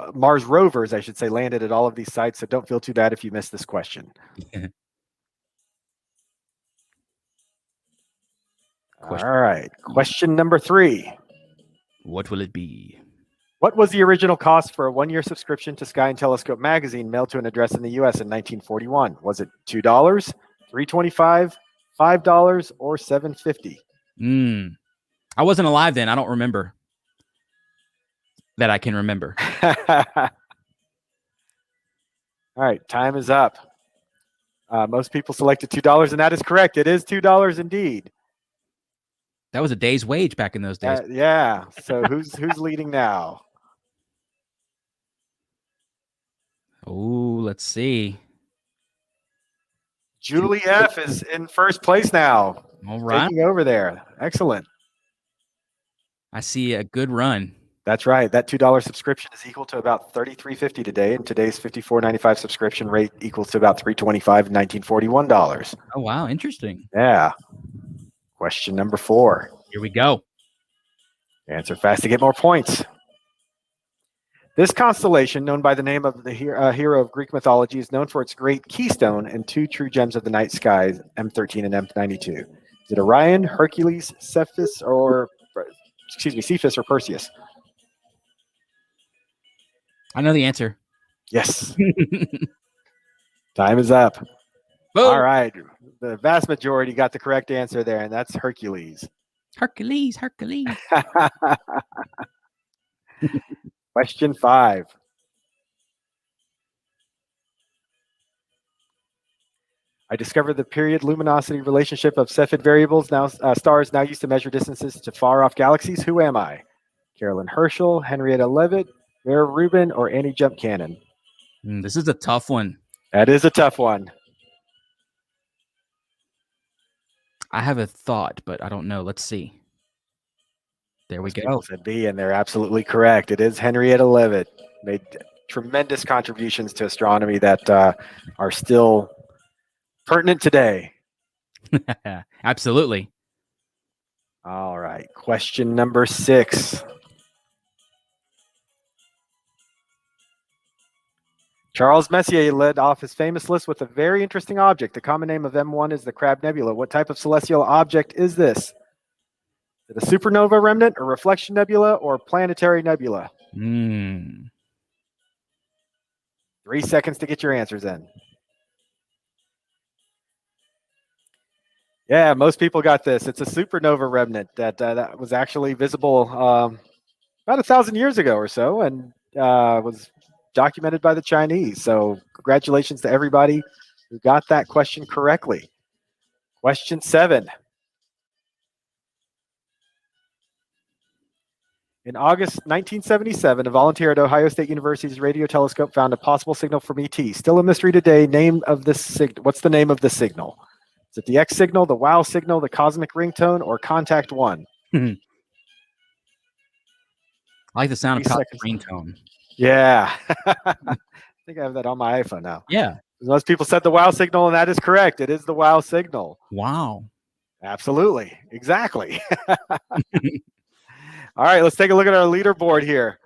all of these sites. So don't feel too bad if you missed this question. All right. Question number 3. What will it be? What was the original cost for a 1-year subscription to Sky and Telescope magazine mailed to an address in the U.S. in 1941? Was it $2, $3.25, $5, or $7.50? I wasn't alive then. I don't remember that I can remember. All right, time is up. Most people selected $2, and that is correct. It is $2 indeed. That was a day's wage back in those days. Yeah. So who's leading now? Oh, let's see. Julie F is in first place now. All right. Taking over there. Excellent. I see a good run. That's right. That $2 subscription is equal to about $33.50 today, and today's $54.95 subscription rate equals to about $325 in 1941 dollars. Oh, wow. Interesting. Yeah. Question number 4. Here we go. Answer fast to get more points. This constellation, known by the name of the hero of Greek mythology, is known for its great keystone and 2 true gems of the night sky, M13 and M92. Is it Orion, Hercules, Cephas, or Perseus? I know the answer. Yes. Time is up. Boom. All right. The vast majority got the correct answer there, and that's Hercules. Hercules. Question 5. I discovered the period luminosity relationship of Cepheid variables, now stars now used to measure distances to far-off galaxies. Who am I? Carolyn Herschel, Henrietta Leavitt, Vera Rubin, or Annie Jump Cannon? This is a tough one. That is a tough one. I have a thought, but I don't know. Let's see. There we go. People said B, and they're absolutely correct. It is Henrietta Leavitt. Made tremendous contributions to astronomy that are still pertinent today. Absolutely. All right. Question number 6. Charles Messier led off his famous list with a very interesting object. The common name of M1 is the Crab Nebula. What type of celestial object is this? Is it a supernova remnant, a reflection nebula, or planetary nebula? 3 seconds to get your answers in. Yeah, most people got this. It's a supernova remnant that was actually visible about 1,000 years ago or so, and was documented by the Chinese. So congratulations to everybody who got that question correctly. Question 7. In August 1977, a volunteer at Ohio State University's radio telescope found a possible signal from ET. Still a mystery today. What's the name of the signal? Is it the X signal, the WOW signal, the cosmic ringtone, or contact 1? I like the sound of cosmic ringtone. Yeah. I think I have that on my iPhone now. Yeah. Most people said the WOW signal, and that is correct. It is the WOW signal. Wow. Absolutely. Exactly. All right, let's take a look at our leaderboard here.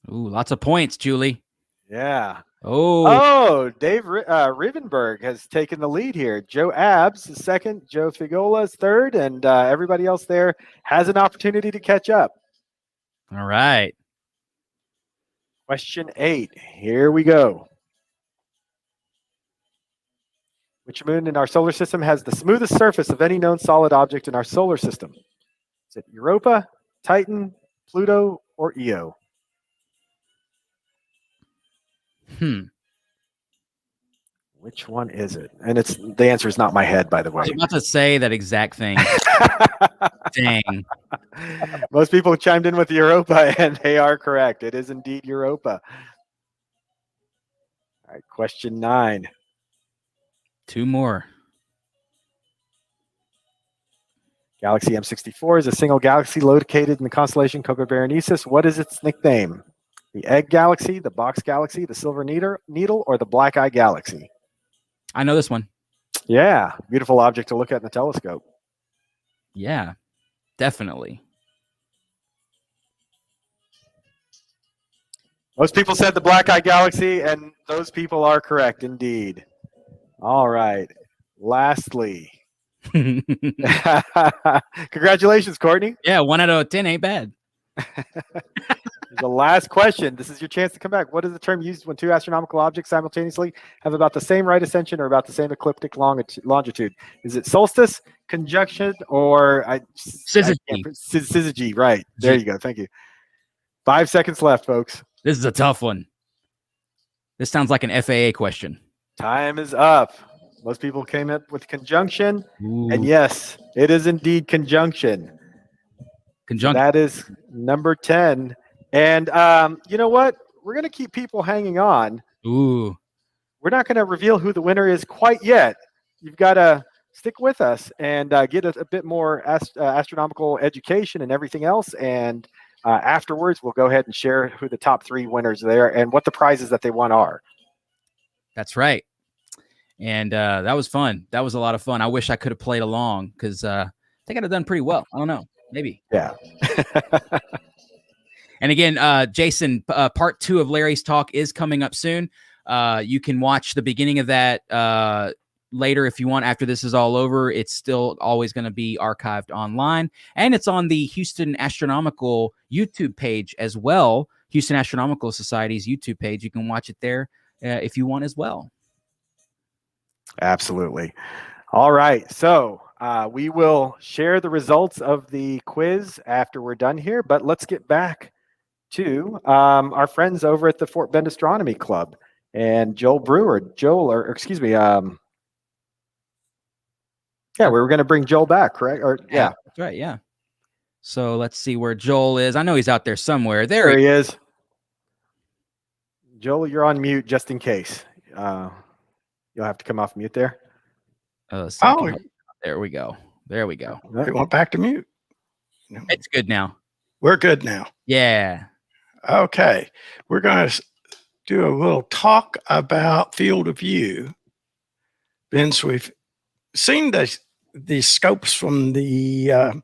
Ooh, lots of points, Julie. Yeah. Oh, Dave Rivenberg has taken the lead here. Joe Abbs is second. Joe Figola is third. And everybody else there has an opportunity to catch up. All right. Question 8. Here we go. Which moon in our solar system has the smoothest surface of any known solid object in our solar system? Is it Europa, Titan, Pluto, or Io? Which one is it? And the answer is not my head, by the way. I was about to say that exact thing. Dang. Most people chimed in with Europa, and they are correct. It is indeed Europa. All right, question 9. 2 more. Galaxy M64 is a single galaxy located in the constellation Copa Berenices. What is its nickname? The Egg Galaxy, the Box Galaxy, the Silver Needle, or the Black Eye Galaxy? I know this one. Yeah, beautiful object to look at in the telescope. Yeah, definitely. Most people said the Black Eye Galaxy, and those people are correct indeed. All right. Lastly, congratulations, Courtney. Yeah, 1 out of 10 ain't bad. The last question. This is your chance to come back. What is the term used when 2 astronomical objects simultaneously have about the same right ascension or about the same ecliptic longitude? Is it solstice, conjunction, or syzygy? Syzygy, right. There you go. Thank you. 5 seconds left, folks. This is a tough one. This sounds like an FAA question. Time is up. Most people came up with conjunction. Ooh. And yes, it is indeed conjunction. Conjunction. That is number 10. And you know what? We're going to keep people hanging on. Ooh. We're not going to reveal who the winner is quite yet. You've got to stick with us and get a bit more astronomical education and everything else. And afterwards, we'll go ahead and share who the top 3 winners there and what the prizes that they won are. That's right. And that was fun. That was a lot of fun. I wish I could have played along because I think I'd have done pretty well. I don't know. Maybe. Yeah. And again, Jason, part 2 of Larry's talk is coming up soon. You can watch the beginning of that later if you want. After this is all over, it's still always going to be archived online. And it's on the Houston Astronomical YouTube page as well. Houston Astronomical Society's YouTube page. You can watch it there if you want as well. Absolutely. All right. So we will share the results of the quiz after we're done here, but let's get back to our friends over at the Fort Bend Astronomy Club. and Joel Brewer. Or excuse me. Yeah, we were going to bring Joel back, correct? Or yeah, that's right. Yeah. So let's see where Joel is. I know he's out there somewhere. There he is. Joel, you're on mute just in case. You'll have to come off mute there. There we go. There we go. We went back to mute. It's good now. We're good now. Yeah. Okay. We're going to do a little talk about field of view. Vince, we've seen the scopes from the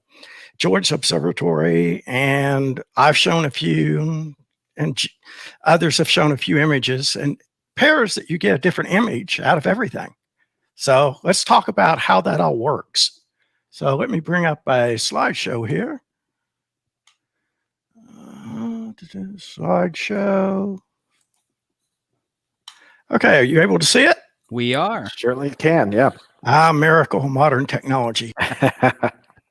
George Observatory, and I've shown a few, and others have shown a few images, and pairs that you get a different image out of everything. So let's talk about how that all works. So let me bring up a slideshow here. Slideshow. Okay, are you able to see it? We are. Certainly can, yeah. Miracle of modern technology.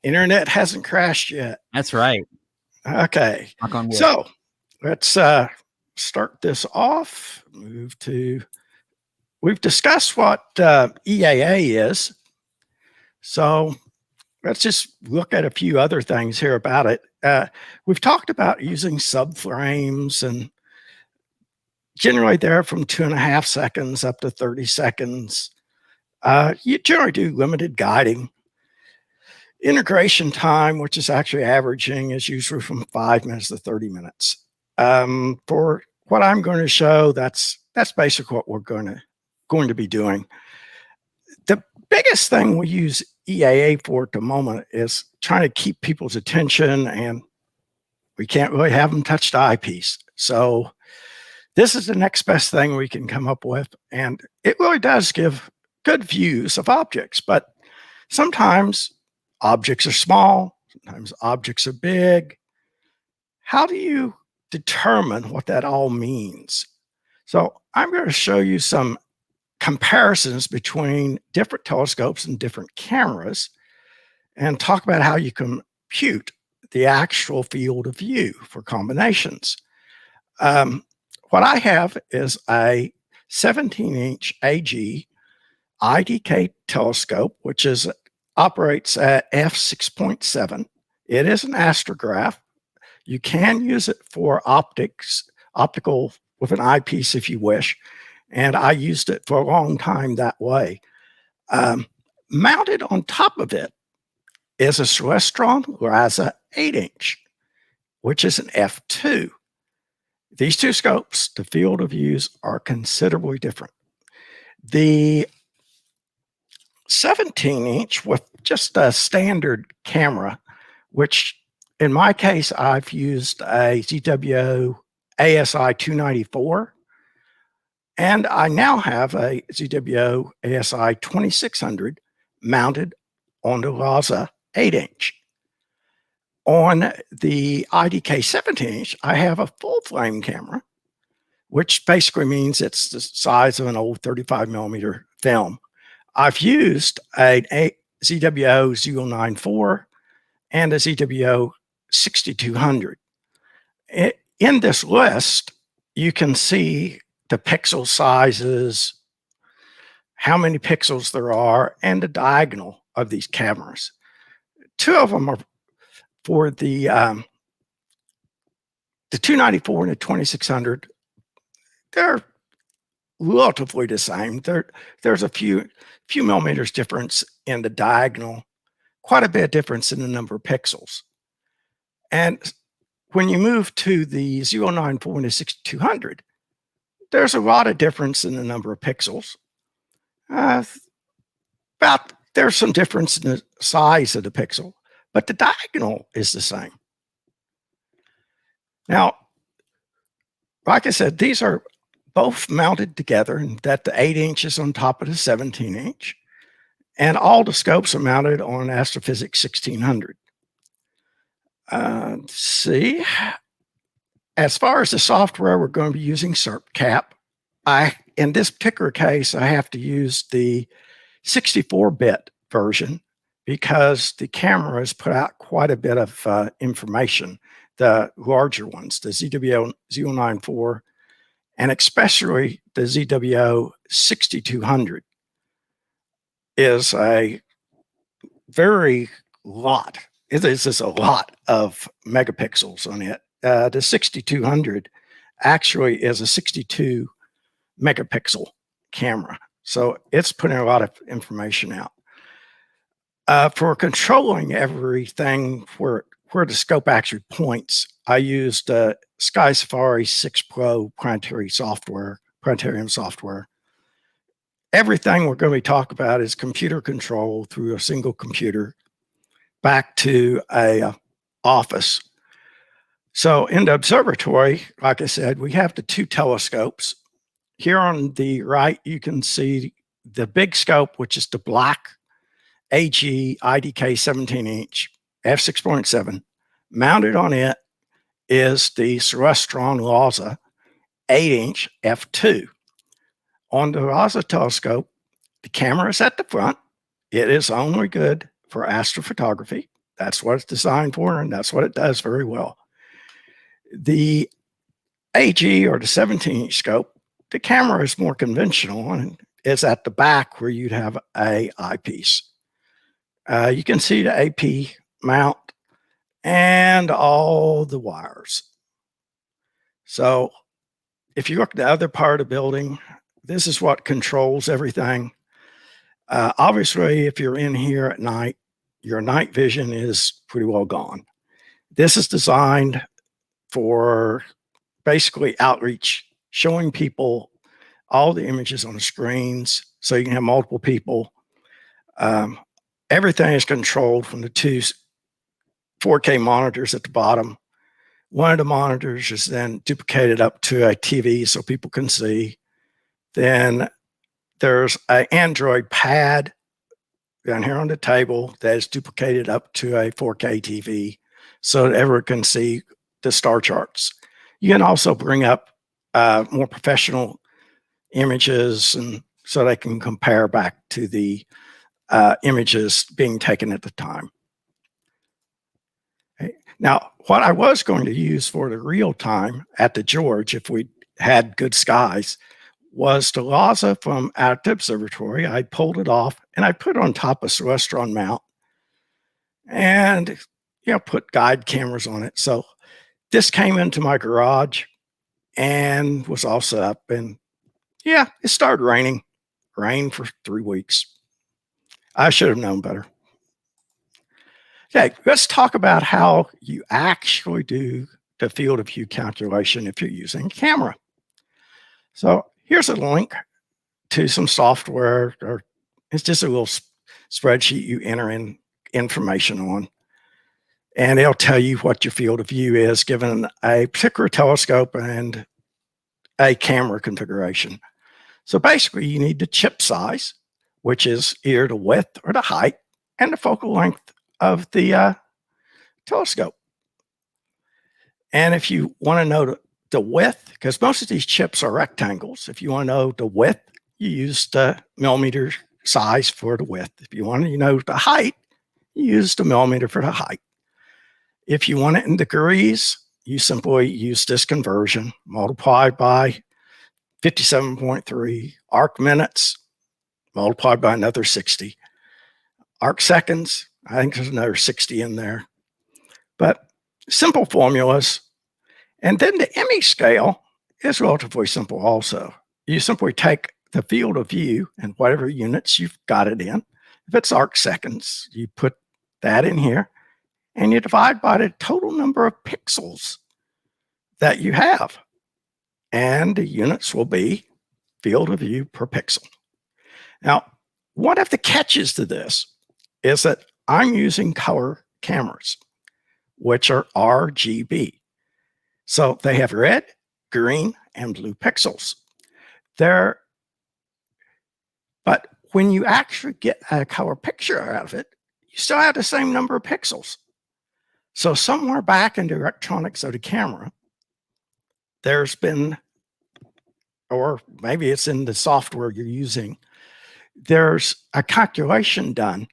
Internet hasn't crashed yet. That's right. Okay. So let's start this off. We've discussed what EAA is. So let's just look at a few other things here about it. We've talked about using subframes, and generally they're from 2.5 seconds up to 30 seconds. You generally do limited guiding. Integration time, which is actually averaging, is usually from 5 minutes to 30 minutes. For what I'm going to show, that's basically what we're going to be doing. The biggest thing we use EAA for at the moment is trying to keep people's attention, and we can't really have them touch the eyepiece. So this is the next best thing we can come up with, and it really does give good views of objects, but sometimes objects are small, sometimes objects are big. How do you determine what that all means? So I'm going to show you some comparisons between different telescopes and different cameras, and talk about how you compute the actual field of view for combinations. What I have is a 17-inch AG IDK telescope, which operates at f6.7. It is an astrograph. You can use it for optical with an eyepiece if you wish, and I used it for a long time that way. Mounted on top of it is a Celestron Raza 8-inch, which is an f2. These two scopes, the field of views are considerably different. The 17-inch with just a standard camera, which in my case, I've used a ZWO ASI 294, and I now have a ZWO ASI 2600 mounted on the Raza 8-inch. On the IDK 17-inch, I have a full frame camera, which basically means it's the size of an old 35 millimeter film. I've used a ZWO 094 and a ZWO 6200. In this list, you can see the pixel sizes, how many pixels there are, and the diagonal of these cameras. Two of them are for the 294 and the 2600. They're relatively the same. There's a few millimeters difference in the diagonal, quite a bit of difference in the number of pixels. And when you move to the 094 and the 6200, there's a lot of difference in the number of pixels. There's some difference in the size of the pixel, but the diagonal is the same. Now, like I said, these are both mounted together, and that the 8-inch is on top of the 17-inch, and all the scopes are mounted on Astrophysics 1600. Let's see. As far as the software, we're going to be using SERPCAP. In this particular case, I have to use the 64-bit version because the cameras put out quite a bit of information, the larger ones, the ZWO 094, and especially the ZWO 6200 is a very lot. It is a lot of megapixels on it. The 6200 actually is a 62 megapixel camera. So it's putting a lot of information out. For controlling everything where the scope actually points, I used Sky Safari 6 Pro planetarium software. Everything we're going to be talking about is computer control through a single computer back to a office. So in the observatory, like I said, we have the 2 telescopes. Here on the right, you can see the big scope, which is the black AG IDK 17-inch f6.7. Mounted on it is the Celestron LASA 8-inch f2. On the LASA telescope, the camera is at the front. It is only good for astrophotography. That's what it's designed for, and that's what it does very well. The AG, or the 17-inch scope, the camera is more conventional and is at the back where you'd have a eyepiece. You can see the AP mount and all the wires. So if you look at the other part of the building, this is what controls everything. Obviously, if you're in here at night, your night vision is pretty well gone. This is designed for basically outreach, showing people all the images on the screens so you can have multiple people. Everything is controlled from the 2 4K monitors at the bottom. One of the monitors is then duplicated up to a TV so people can see. Then there's an Android pad down here on the table that is duplicated up to a 4K TV so that everyone can see the star charts. You can also bring up more professional images, and so they can compare back to the images being taken at the time. Okay. Now, what I was going to use for the real time at the George, if we had good skies, was the LASA from out the observatory. I pulled it off and I put it on top of Celestron mount and put guide cameras on it. So this came into my garage and was all set up, and it started raining. Rained for 3 weeks. I should have known better. Okay, let's talk about how you actually do the field of view calculation if you're using a camera. So here's a link to some software, or it's just a little spreadsheet you enter in information on, and it'll tell you what your field of view is given a particular telescope and a camera configuration. So basically, you need the chip size, which is either the width or the height, and the focal length of the telescope. And if you want to know the width, because most of these chips are rectangles, if you want to know the width, you use the millimeter size for the width. If you want to know the height, you use the millimeter for the height. If you want it in degrees, you simply use this conversion multiplied by 57.3 arc minutes multiplied by another 60. Arc seconds, I think there's another 60 in there. But simple formulas. And then the image scale is relatively simple also. You simply take the field of view and whatever units you've got it in. If it's arc seconds, you put that in here and you divide by the total number of pixels that you have. And the units will be field of view per pixel. Now, one of the catches to this is that I'm using color cameras, which are RGB. So they have red, green, and blue pixels. But when you actually get a color picture out of it, you still have the same number of pixels. So somewhere back in the electronics of the camera, there's been, or maybe it's in the software you're using, there's a calculation done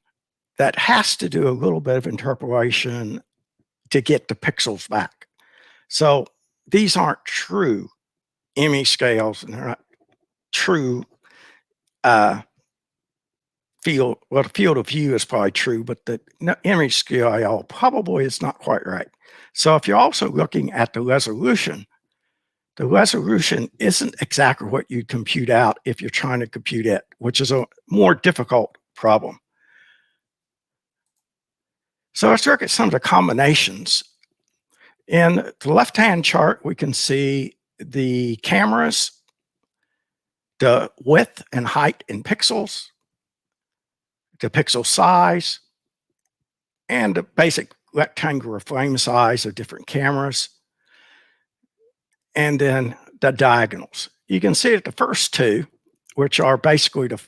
that has to do a little bit of interpolation to get the pixels back. So these aren't true image scales, and they're not true field. Well, the field of view is probably true, but the image scale probably is not quite right. So if you're also looking at the resolution isn't exactly what you'd compute out if you're trying to compute it, which is a more difficult problem. So let's look at some of the combinations. In the left-hand chart, we can see the cameras, the width and height in pixels, the pixel size, and the basic rectangular frame size of different cameras, and then the diagonals. You can see that the first two, which are basically the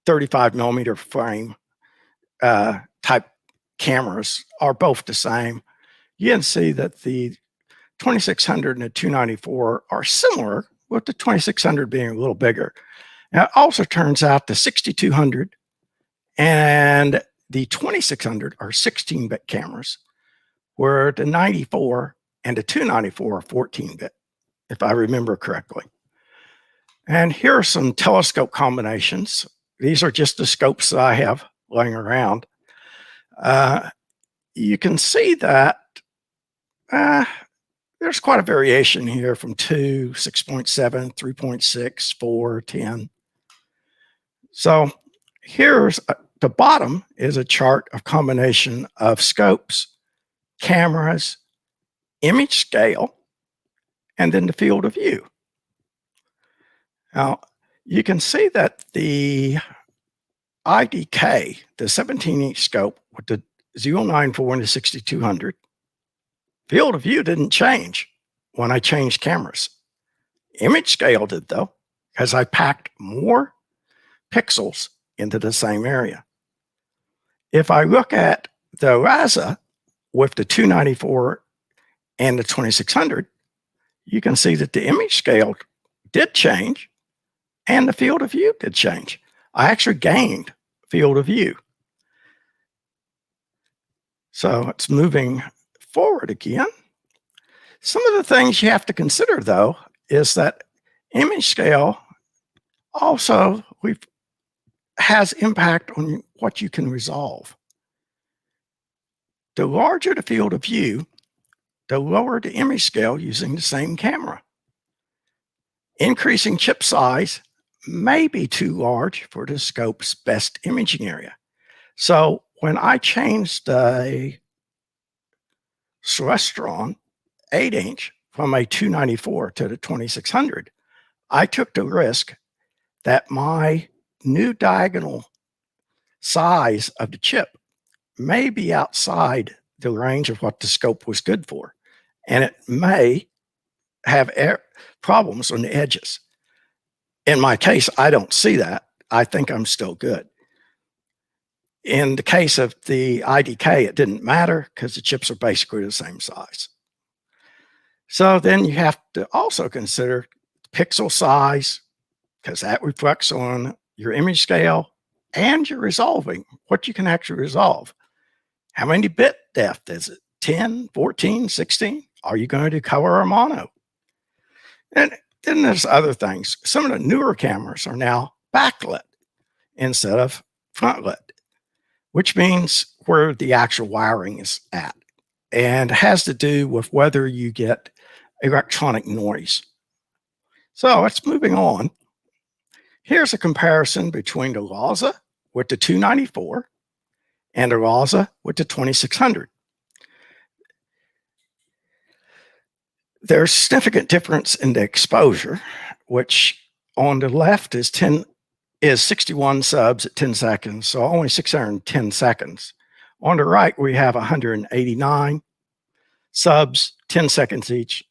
35 millimeter frame type cameras, are both the same. You can see that the 2600 and the 294 are similar, with the 2600 being a little bigger. Now, it also turns out the 6200 and the 2600 are 16-bit cameras, where the 94 and the 294 are 14-bit, if I remember correctly. And here are some telescope combinations. These are just the scopes that I have laying around. You can see that there's quite a variation here from 2, 6.7, 3.6, 4, 10. So here's the bottom is a chart of combination of scopes, cameras, image scale, and then the field of view. Now, you can see that the IDK, the 17-inch scope with the 094 and the 6200, field of view didn't change when I changed cameras. Image scale did, though, because I packed more pixels into the same area. If I look at the RASA with the 294 and the 2600, you can see that the image scale did change and the field of view did change. I actually gained field of view. So it's moving forward again. Some of the things you have to consider, though, is that image scale also has impact on what you can resolve. The larger the field of view, the lower the image scale using the same camera. Increasing chip size may be too large for the scope's best imaging area. So when I changed a Celestron 8-inch from a 294 to the 2600, I took the risk that my new diagonal size of the chip may be outside the range of what the scope was good for, and it may have problems on the edges. In my case, I don't see that. I think I'm still good. In the case of the IDK, it didn't matter because the chips are basically the same size. So then you have to also consider pixel size, because that reflects on your image scale and your resolving, what you can actually resolve. How many bit depth is it? 10, 14, 16? Are you going to color or mono? And then there's other things. Some of the newer cameras are now backlit instead of frontlit, which means where the actual wiring is at, and has to do with whether you get electronic noise. So let's moving on. Here's a comparison between the LASA with the 294 and the LASA with the 2600. There's significant difference in the exposure, which on the left is 61 subs at 10 seconds, so only 610 seconds. On the right, we have 189 subs, 10 seconds each,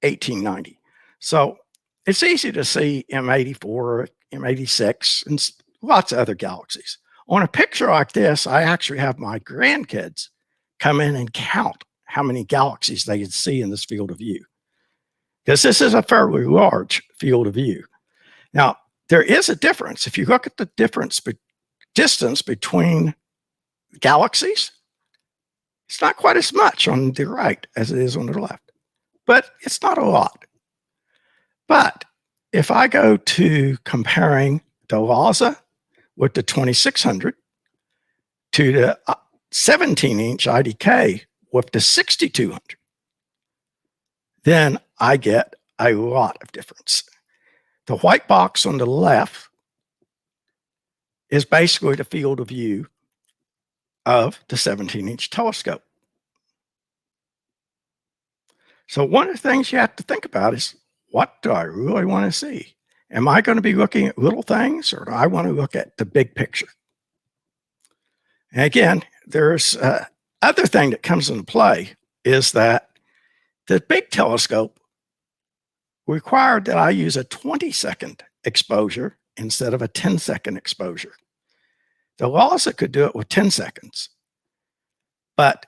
1890. So it's easy to see M84, M86, and lots of other galaxies. On a picture like this, I actually have my grandkids come in and count how many galaxies they could see in this field of view, because this is a fairly large field of view. Now, there is a difference. If you look at the distance between galaxies, it's not quite as much on the right as it is on the left, but it's not a lot. But if I go to comparing the LASA with the 2600 to the 17-inch IDK with the 6200, then I get a lot of difference. The white box on the left is basically the field of view of the 17-inch telescope. So one of the things you have to think about is, what do I really want to see? Am I going to be looking at little things, or do I want to look at the big picture? And again, there's other thing that comes into play is that the big telescope required that I use a 20-second exposure instead of a 10-second exposure. The LASA could do it with 10 seconds, but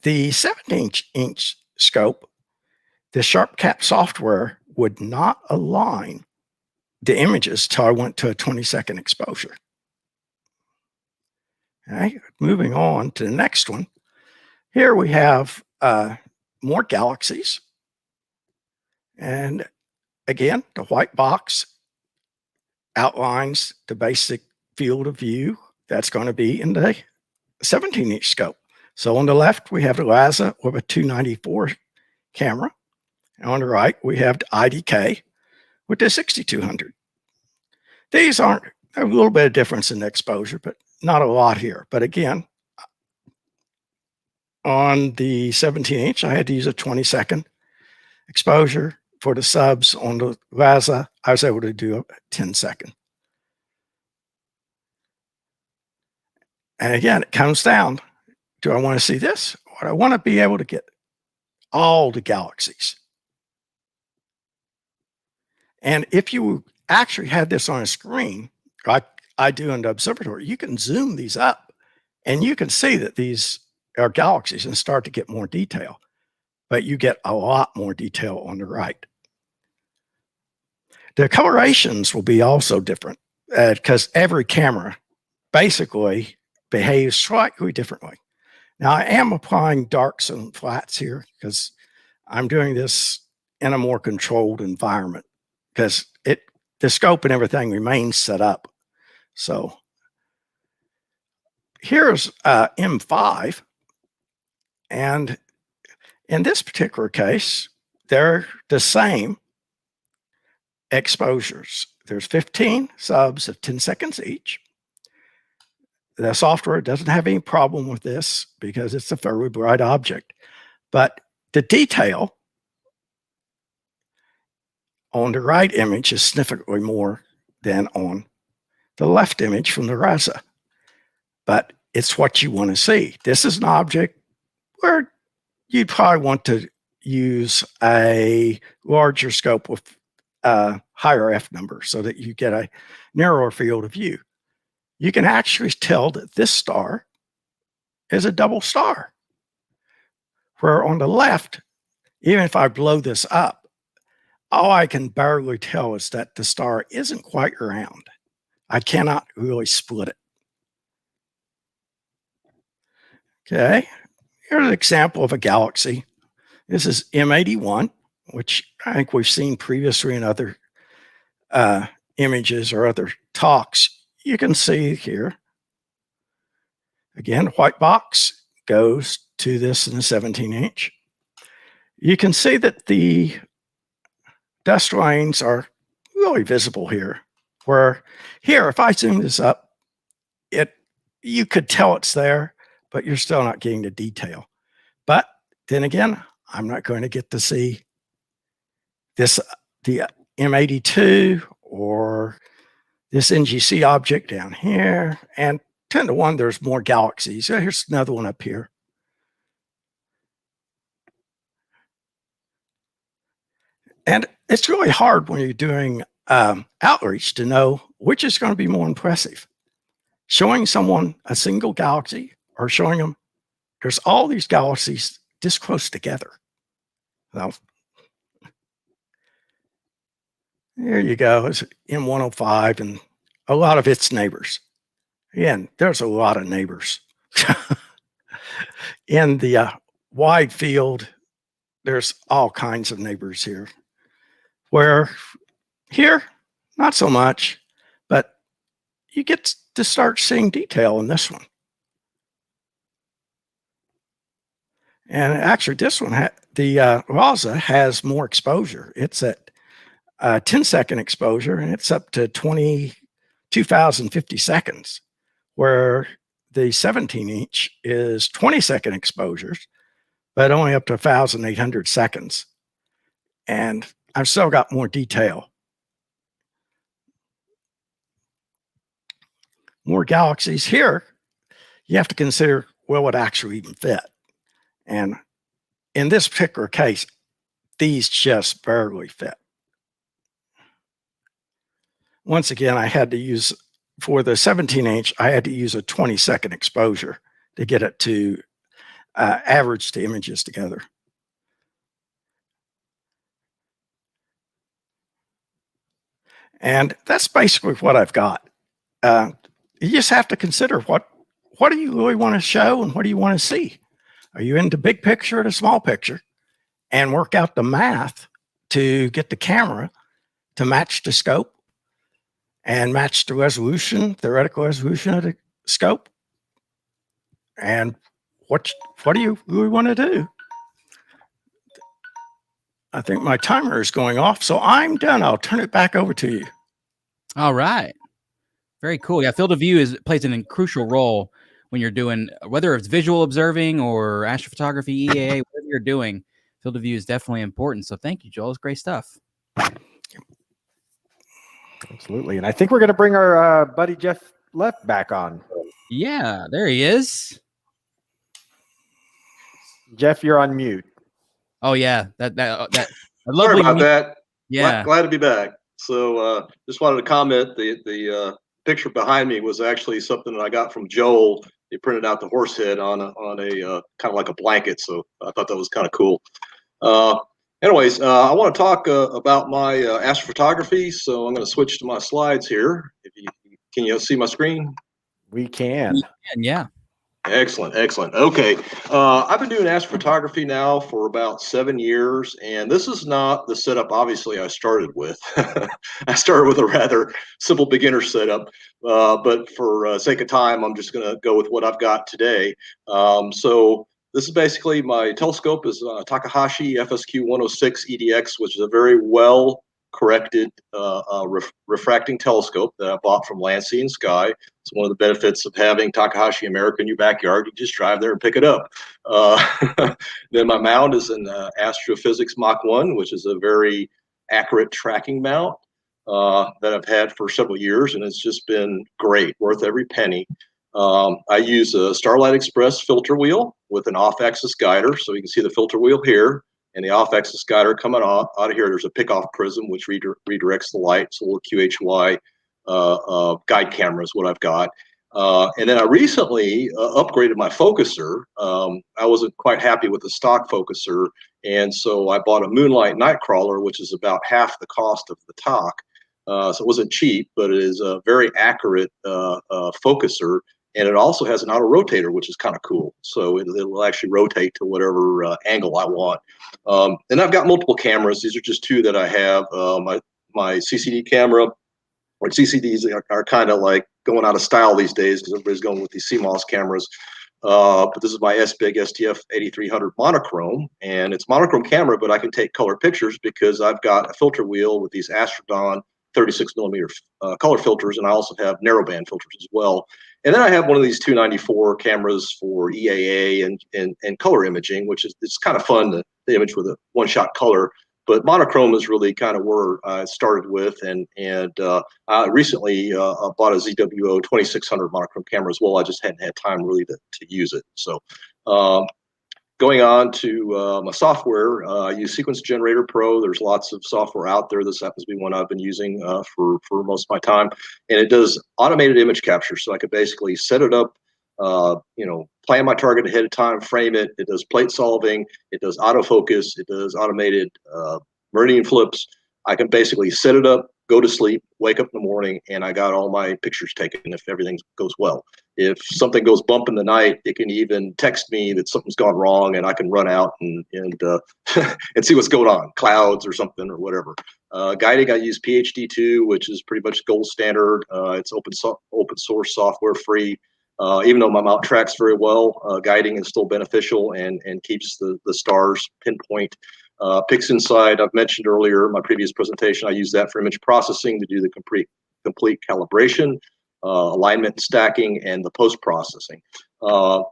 the 17-inch scope, the SharpCap software would not align the images till I went to a 20-second exposure. Okay, moving on to the next one. Here we have more galaxies. And again, the white box outlines the basic field of view that's going to be in the 17-inch scope. So on the left, we have the LASA with a 294 camera. And on the right, we have the IDK with the 6200. These aren't a little bit of difference in the exposure, but not a lot here. But again, on the 17-inch, I had to use a 20-second exposure. For the subs on the LASA, I was able to do a 10-second. And again, it comes down, do I want to see this? Or do I want to be able to get all the galaxies? And if you actually had this on a screen, like I do in the observatory, you can zoom these up and you can see that these are galaxies and start to get more detail. But you get a lot more detail on the right. The colorations will be also different because every camera basically behaves slightly differently. Now, I am applying darks and flats here because I'm doing this in a more controlled environment because the scope and everything remains set up. So here's M5. And in this particular case, they're the same exposures. There's 15 subs of 10 seconds each. The software doesn't have any problem with this because it's a fairly bright object. But the detail on the right image is significantly more than on the left image from the LASA. But it's what you want to see. This is an object where you'd probably want to use a larger scope with higher F number so that you get a narrower field of view. You can actually tell that this star is a double star. Where on the left, even if I blow this up, all I can barely tell is that the star isn't quite round. I cannot really split it. Okay, here's an example of a galaxy. This is M81, which I think we've seen previously in other images or other talks. You can see here, again, white box goes to this in the 17-inch. You can see that the dust lanes are really visible here, where here, if I zoom this up, you could tell it's there, but you're still not getting the detail. But then again, I'm not going to get to see this, the M82 or this NGC object down here. And 10 to 1, there's more galaxies. So here's another one up here. And it's really hard when you're doing outreach to know which is going to be more impressive. Showing someone a single galaxy or showing them there's all these galaxies this close together. Well, there you go. It's M105 and a lot of its neighbors. Again, there's a lot of neighbors. In the wide field, there's all kinds of neighbors here. Where Here, not so much, but you get to start seeing detail in this one. And actually, this one, the Raza has more exposure. It's at 10-second exposure, and it's up to 22,050 seconds, where the 17-inch is 20-second exposures, but only up to 1,800 seconds. And I've still got more detail. More galaxies here. You have to consider, will it actually even fit? And in this particular case, these just barely fit. Once again, I had to use, for the 17-inch, I had to use a 20-second exposure to get it to average the images together. And that's basically what I've got. You just have to consider what do you really want to show and what do you want to see? Are you into big picture or the small picture? And work out the math to get the camera to match the scope and match the resolution, theoretical resolution of the scope. And what do you really want to do? I think my timer is going off, so I'm done. I'll turn it back over to you. All right. Very cool. Yeah, field of view plays a crucial role when you're doing, whether it's visual observing or astrophotography, EAA, whatever you're doing. Field of view is definitely important. So thank you, Joel. It's great stuff. Absolutely. And I think we're going to bring our buddy Jeff Left back on. Yeah, there he is. Jeff, you're on mute. Oh yeah, that Sorry about that. Yeah, glad to be back. So just wanted to comment. The picture behind me was actually something that I got from Joel. He printed out the horse head on a kind of like a blanket. So I thought that was kind of cool. Anyways, I want to talk about my astrophotography. So I'm going to switch to my slides here. Can you see my screen? We can. Yeah. Excellent. Okay. I've been doing astrophotography now for about 7 years, and this is not the setup, obviously, I started with. I started with a rather simple beginner setup, but for sake of time, I'm just going to go with what I've got today. So this is basically my telescope is Takahashi FSQ 106 EDX, which is a very well corrected refracting telescope that I bought from Land, Sea, and Sky. It's one of the benefits of having Takahashi America in your backyard. You just drive there and pick it up. Then my mount is an Astrophysics Mach 1, which is a very accurate tracking mount that I've had for several years, and it's just been great, worth every penny. I use a Starlight Express filter wheel with an off-axis guider, so you can see the filter wheel here. And the off-axis guider coming out of here, there's a pick-off prism, which redirects the light. So a little QHY guide camera is what I've got. And then I recently upgraded my focuser. I wasn't quite happy with the stock focuser, and so I bought a Moonlight Nightcrawler, which is about half the cost of the TOC. So it wasn't cheap, but it is a very accurate focuser. And it also has an auto rotator, which is kind of cool. So it will actually rotate to whatever angle I want. And I've got multiple cameras. These are just two that I have. My CCD camera, or CCDs are kind of like going out of style these days because everybody's going with these CMOS cameras. But this is my SBIG STF 8300 monochrome, and it's monochrome camera, but I can take color pictures because I've got a filter wheel with these Astrodon 36 millimeter color filters, and I also have narrowband filters as well. And then I have one of these 294 cameras for EAA and color imaging, which is it's kind of fun to image with a one-shot color. But monochrome is really kind of where I started with, and I recently bought a ZWO 2600 monochrome camera as well. I just hadn't had time really to use it. So going on to my software, I use Sequence Generator Pro. There's lots of software out there. This happens to be one I've been using for most of my time. And it does automated image capture. So I could basically set it up, plan my target ahead of time, frame it. It does plate solving. It does autofocus. It does automated meridian flips. I can basically set it up, go to sleep, wake up in the morning, and I got all my pictures taken if everything goes well. If something goes bump in the night, it can even text me that something's gone wrong, and I can run out and and see what's going on, clouds or something or whatever. Guiding, I use PhD2, which is pretty much gold standard. It's open source software, free. Even though my mount tracks very well, guiding is still beneficial and keeps the stars pinpoint. PixInsight, I've mentioned earlier in my previous presentation, I use that for image processing to do the complete calibration, alignment, stacking, and the post-processing.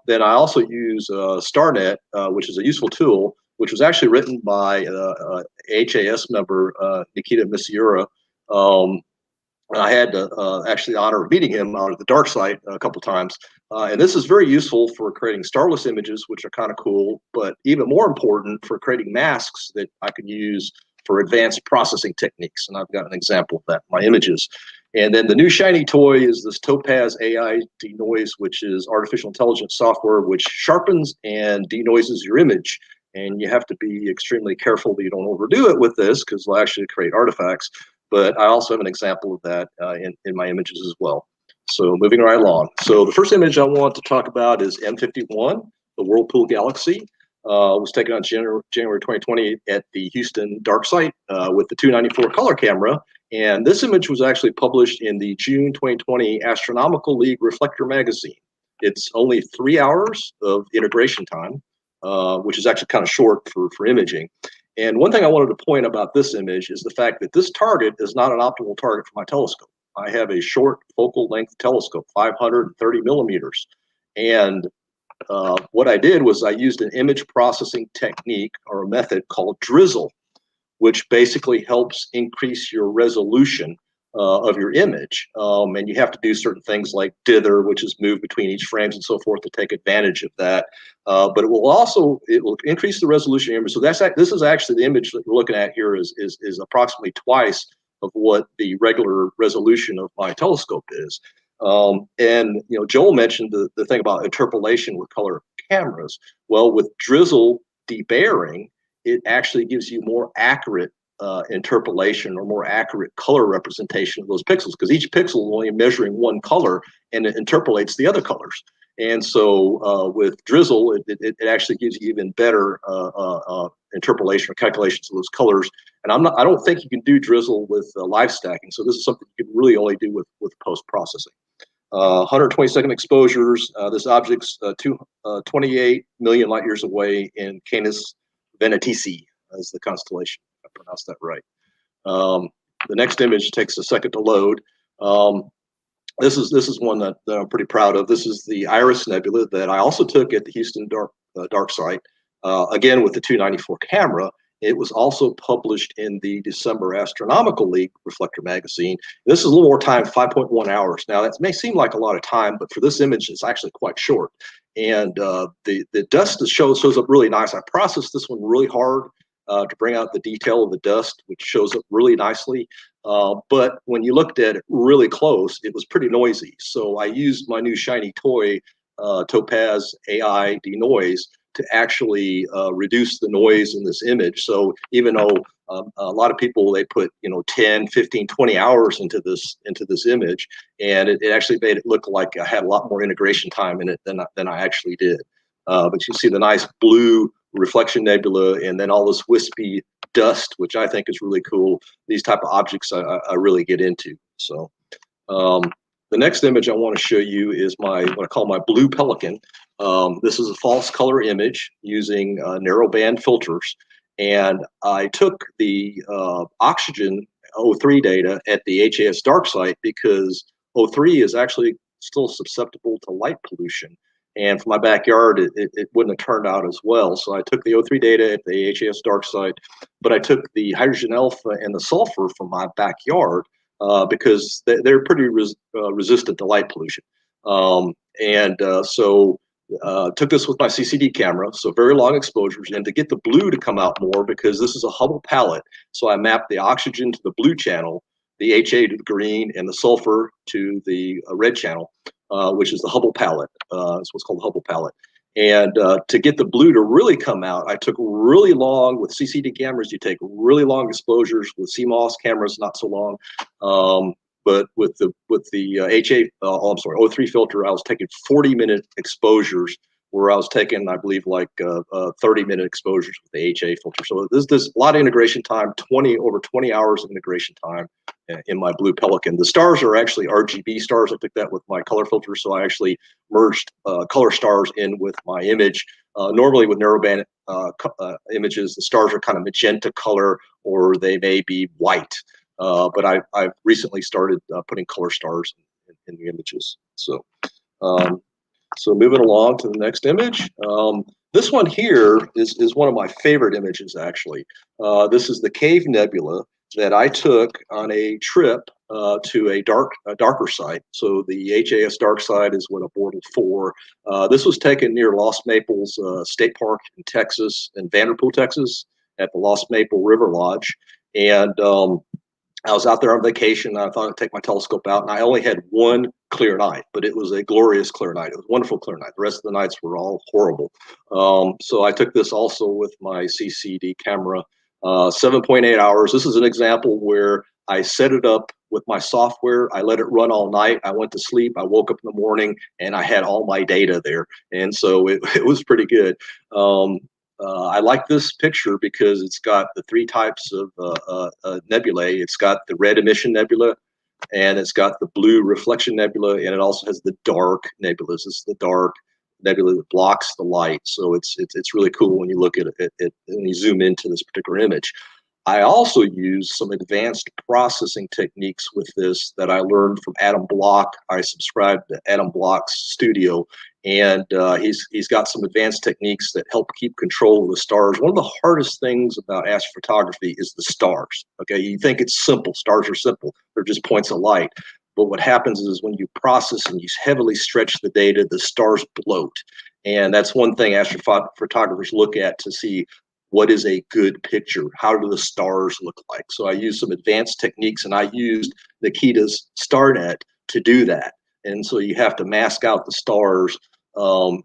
Then I also use StarNet, which is a useful tool, which was actually written by HAS member Nikita Misiura. I had actually the honor of meeting him out at the dark site a couple times. And this is very useful for creating starless images, which are kind of cool, but even more important for creating masks that I could use for advanced processing techniques. And I've got an example of that in my images. And then the new shiny toy is this Topaz AI denoise, which is artificial intelligence software, which sharpens and denoises your image. And you have to be extremely careful that you don't overdo it with this, because it'll actually create artifacts. But I also have an example of that in my images as well. So moving right along. So the first image I want to talk about is M51, the Whirlpool Galaxy. It was taken on January 2020 at the Houston dark site with the 294 color camera. And this image was actually published in the June 2020 Astronomical League Reflector magazine. It's only 3 hours of integration time, which is actually kind of short for imaging. And one thing I wanted to point about this image is the fact that this target is not an optimal target for my telescope. I have a short focal length telescope, 530 millimeters. And what I did was I used an image processing technique or a method called drizzle, which basically helps increase your resolution of your image. And you have to do certain things like dither, which is move between each frames and so forth to take advantage of that. But it will increase the resolution of your image. So this is actually the image that we're looking at here is approximately twice of what the regular resolution of my telescope is. And Joel mentioned the thing about interpolation with color cameras. Well, with drizzle debayering, it actually gives you more accurate interpolation or more accurate color representation of those pixels, because each pixel is only measuring one color and it interpolates the other colors. And so with drizzle, it actually gives you even better interpolation or calculations of those colors. And I don't think you can do drizzle with live stacking. So this is something you can really only do with post processing. 120-second exposures. This object's 28 million light years away in Canis Venatici as the constellation. If I pronounced that right. The next image takes a second to load. This is one that I'm pretty proud of. This is the Iris Nebula that I also took at the Houston dark site, again with the 294 camera. It was also published in the December Astronomical League Reflector magazine. This is a little more time, 5.1 hours. Now that may seem like a lot of time, but for this image, it's actually quite short. And the dust shows up really nice. I processed this one really hard to bring out the detail of the dust, which shows up really nicely. But when you looked at it really close, it was pretty noisy. So I used my new shiny toy, Topaz AI denoise, to actually reduce the noise in this image. So even though a lot of people, they put 10, 15, 20 hours into this image, and it actually made it look like I had a lot more integration time in it than I actually did. But you see the nice blue reflection nebula, and then all this wispy dust, which I think is really cool. These type of objects I really get into. So the next image I want to show you is what I call my blue pelican. This is a false color image using narrowband filters. And I took the oxygen O3 data at the HAS dark site because O3 is actually still susceptible to light pollution. And for my backyard, it wouldn't have turned out as well. So I took the O3 data at the HAS dark site, but I took the hydrogen alpha and the sulfur from my backyard because they're pretty resistant to light pollution. So took this with my CCD camera, so very long exposures, and to get the blue to come out more, because this is a Hubble palette, so I mapped the oxygen to the blue channel, the HA to the green, and the sulfur to the red channel, which is the Hubble palette. It's what's called the Hubble palette. And to get the blue to really come out, I took really long, with CCD cameras, you take really long exposures. With CMOS cameras, not so long. But with the O3 filter, I was taking 40-minute exposures, where I was taking, I believe, like 30-minute exposures with the HA filter. So there's a lot of integration time, over 20 hours of integration time in my Blue Pelican. The stars are actually RGB stars. I took that with my color filter, so I actually merged color stars in with my image. Normally with narrowband images, the stars are kind of magenta color, or they may be white. But I've recently started putting color stars in the images. So moving along to the next image. This one here is one of my favorite images, actually. This is the Cave Nebula that I took on a trip to a darker site. So the HAS dark site is what a Bortle 4. This was taken near Lost Maples State Park in Texas, in Vanderpool, Texas, at the Lost Maple River Lodge. And I was out there on vacation. I thought I'd take my telescope out, and I only had one clear night, but it was a glorious clear night. It was a wonderful clear night. The rest of the nights were all horrible. So I took this also with my CCD camera, 7.8 hours. This is an example where I set it up with my software. I let it run all night. I went to sleep. I woke up in the morning, and I had all my data there. And so it was pretty good. I like this picture because it's got the 3 types of nebulae. It's got the red emission nebula, and it's got the blue reflection nebula, and it also has the dark nebulas. It's the dark nebula that blocks the light. So it's really cool when you look at it when you zoom into this particular image. I also use some advanced processing techniques with this that I learned from Adam Block. I subscribe to Adam Block's studio, and he's got some advanced techniques that help keep control of the stars. One of the hardest things about astrophotography is the stars. Okay, you think it's simple. Stars are simple. They're just points of light. But what happens is when you process and you heavily stretch the data, the stars bloat. And that's one thing astrophotographers look at to see what is a good picture. How do the stars look like? So I used some advanced techniques, and I used Nikita's StarNet to do that. And so you have to mask out the stars and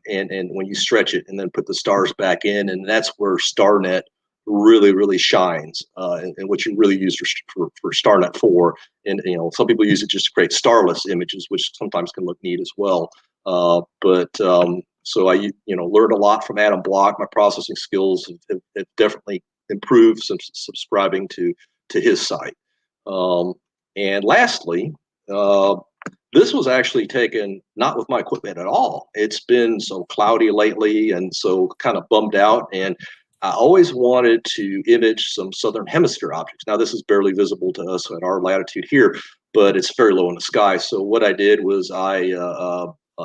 when you stretch it, and then put the stars back in, and that's where StarNet really shines, and what you really use for StarNet 4. And some people use it just to create starless images, which sometimes can look neat as well. So I learned a lot from Adam Block. My processing skills have definitely improved since subscribing to his site. And lastly, this was actually taken not with my equipment at all. It's been so cloudy lately and so kind of bummed out, and I always wanted to image some southern hemisphere objects. Now, this is barely visible to us at our latitude here, but it's very low in the sky. So what I did was I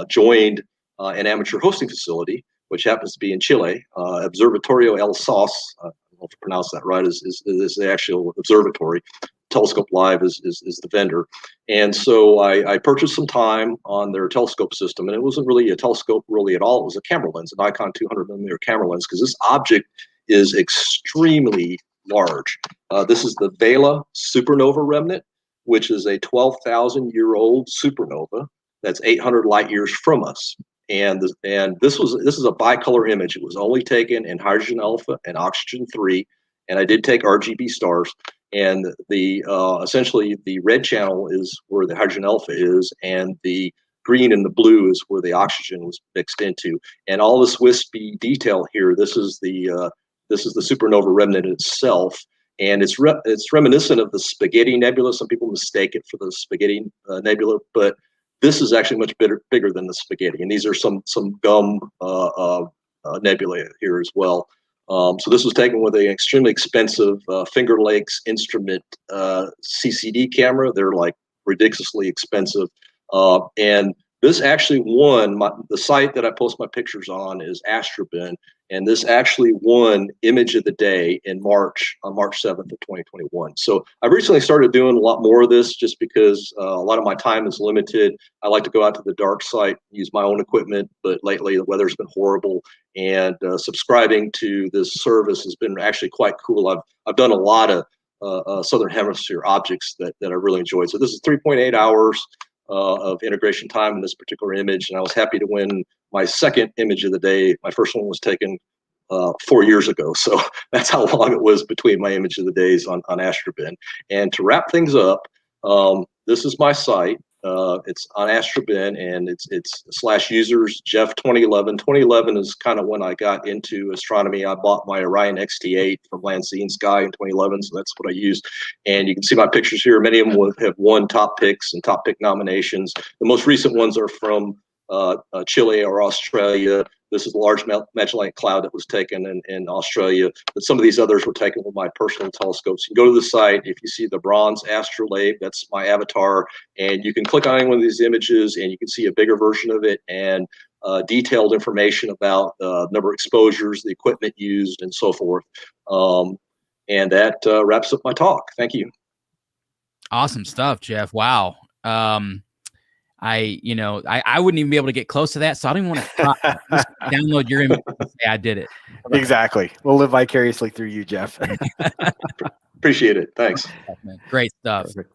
joined an amateur hosting facility, which happens to be in Chile. Observatorio El Sos, I don't know if I pronounce that right, is the actual observatory. Telescope Live is the vendor. And so I purchased some time on their telescope system, and it wasn't really a telescope really at all. It was a camera lens, an Nikon 200mm camera lens, because this object is extremely large. This is the Vela supernova remnant, which is a 12,000-year-old supernova that's 800 light years from us. And this is a bicolor image. It was only taken in hydrogen alpha and oxygen 3, and I did take RGB stars. And the essentially the red channel is where the hydrogen alpha is, and the green and the blue is where the oxygen was mixed into. And all this wispy detail here, this is the supernova remnant itself, and it's reminiscent of the Spaghetti Nebula. Some people mistake it for the Spaghetti Nebula, but this is actually much bigger than the Spaghetti. And these are some gum nebulae here as well. So this was taken with an extremely expensive Finger Lakes instrument CCD camera. They're like ridiculously expensive. And this actually won, the site that I post my pictures on is Astrobin, and this actually won Image of the Day on March 7th of 2021. So I've recently started doing a lot more of this just because a lot of my time is limited. I like to go out to the dark site, use my own equipment, but lately the weather's been horrible, and subscribing to this service has been actually quite cool. I've done a lot of Southern Hemisphere objects that I really enjoyed. So this is 3.8 hours of integration time in this particular image, and I was happy to win my second image of the day. My first one was taken 4 years ago. So that's how long it was between my image of the days on Astrobin. And to wrap things up, this is my site. It's on Astrobin, and it's /users Jeff 2011. 2011 is kind of when I got into astronomy. I bought my Orion XT8 from Land, Sea, and Sky in 2011, so that's what I used. And you can see my pictures here. Many of them have won top picks and top pick nominations. The most recent ones are from Chile or Australia. This is a large Magellanic Cloud that was taken in Australia, but some of these others were taken with my personal telescopes. You can go to the site. If you see the bronze astrolabe, that's my avatar, and you can click on any one of these images and you can see a bigger version of it and detailed information about number of exposures, the equipment used, and so forth. And that wraps up my talk. Thank you. Awesome stuff, Jeff. Wow. I wouldn't even be able to get close to that, so I don't even want to just download your image and say I did it. Exactly. We'll live vicariously through you, Jeff. Appreciate it. Thanks. Great stuff. Perfect.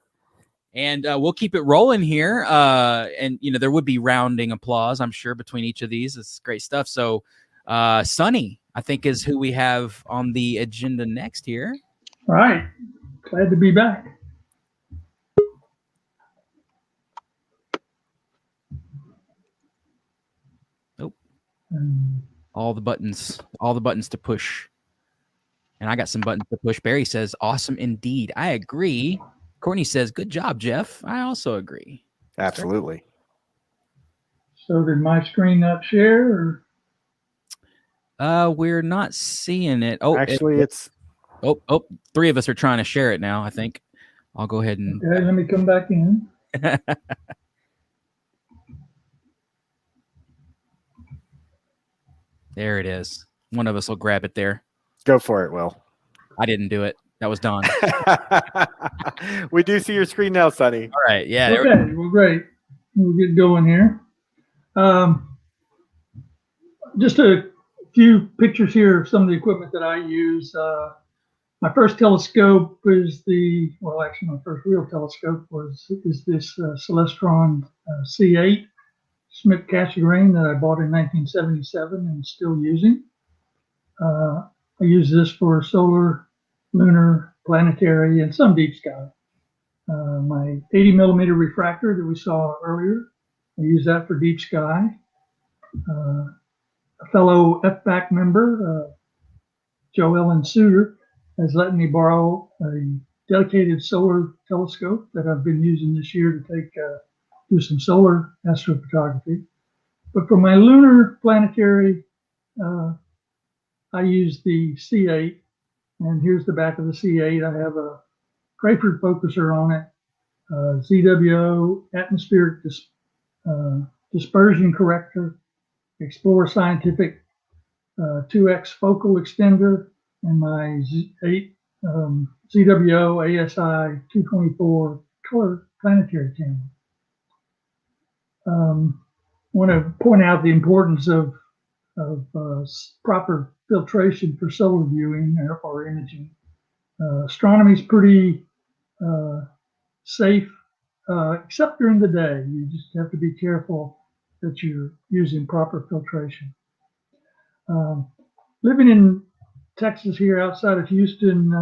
And we'll keep it rolling here. And there would be rounding applause, I'm sure, between each of these. It's great stuff. So Sonny, I think, is who we have on the agenda next here. All right. Glad to be back. All the buttons to push. And I got some buttons to push. Barry says, awesome indeed. I agree. Courtney says, good job, Jeff. I also agree. Absolutely. So did my screen not share? Or? We're not seeing it. Oh, actually, it's. Oh, three of us are trying to share it now, I think. I'll go ahead and. Okay, let me come back in. There it is. One of us will grab it there. Go for it, Will. I didn't do it. That was Don. We do see your screen now, Sonny. All right. Yeah. Okay. Well, great. We'll get going here. Just a few pictures here of some of the equipment that I use. My first telescope is my first real telescope is this Celestron C8 Schmidt Cassegrain that I bought in 1977 and still using. I use this for solar, lunar, planetary, and some deep sky. My 80 millimeter refractor that we saw earlier, I use that for deep sky. A fellow FBAC member, Joe Ellen Suter, has let me borrow a dedicated solar telescope that I've been using this year to do some solar astrophotography. But for my lunar planetary, I use the C8, and here's the back of the C8. I have a Crayford focuser on it, ZWO, atmospheric dispersion corrector, Explorer Scientific 2X focal extender, and my ZWO ASI 224 color planetary camera. I want to point out the importance of proper filtration for solar viewing or imaging. Astronomy is pretty safe, except during the day. You just have to be careful that you're using proper filtration. Living in Texas here outside of Houston,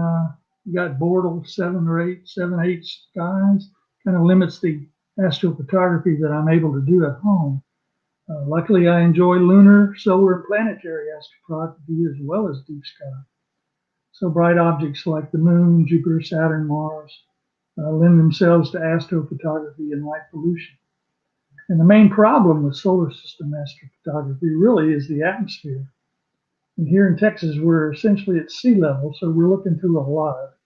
you got Bortle 7/8 skies, kind of limits the astrophotography that I'm able to do at home. Luckily, I enjoy lunar, solar, and planetary astrophotography as well as deep sky. So bright objects like the moon, Jupiter, Saturn, Mars lend themselves to astrophotography and light pollution. And the main problem with solar system astrophotography really is the atmosphere. And here in Texas, we're essentially at sea level, so we're looking through a lot of it.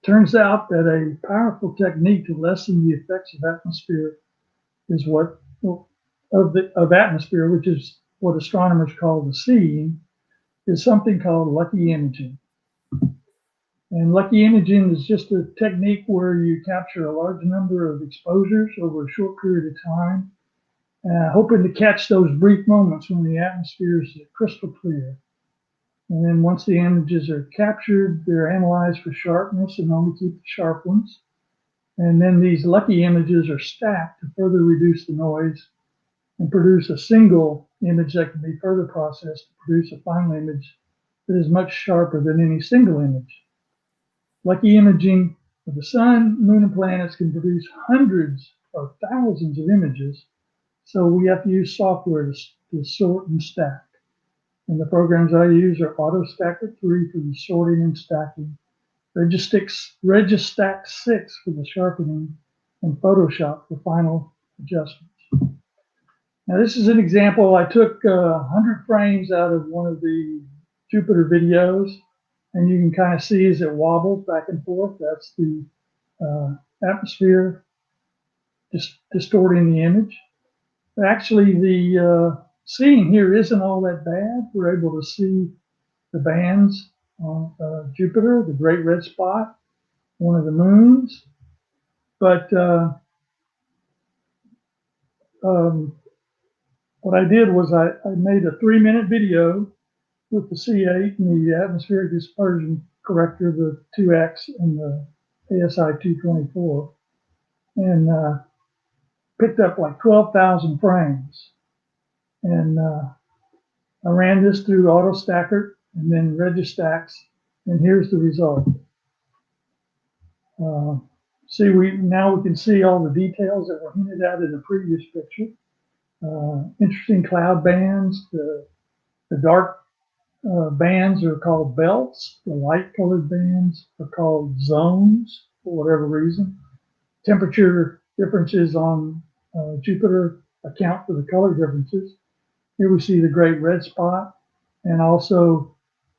Turns out that a powerful technique to lessen the effects of atmosphere is of atmosphere, which is what astronomers call the seeing, is something called lucky imaging. And lucky imaging is just a technique where you capture a large number of exposures over a short period of time, hoping to catch those brief moments when the atmosphere is crystal clear. And then once the images are captured, they're analyzed for sharpness and only keep the sharp ones. And then these lucky images are stacked to further reduce the noise and produce a single image that can be further processed to produce a final image that is much sharper than any single image. Lucky imaging of the sun, moon, and planets can produce hundreds or thousands of images, so we have to use software to sort and stack. And the programs I use are AutoStacker 3 for the sorting and stacking, Registack 6 for the sharpening, and Photoshop for final adjustments. Now this is an example. I took 100 frames out of one of the Jupiter videos, and you can kind of see as it wobbles back and forth. That's the atmosphere distorting the image. But actually, the seeing here isn't all that bad. We're able to see the bands on Jupiter, the Great Red Spot, one of the moons. But what I did was I made a 3-minute video with the C8 and the atmospheric dispersion corrector, the 2X and the ASI 224, and picked up like 12,000 frames. And I ran this through AutoStacker and then Registacks, and here's the result. See, now we can see all the details that were hinted at in the previous picture. Interesting cloud bands. The dark bands are called belts. The light colored bands are called zones for whatever reason. Temperature differences on Jupiter account for the color differences. Here we see the Great Red Spot and also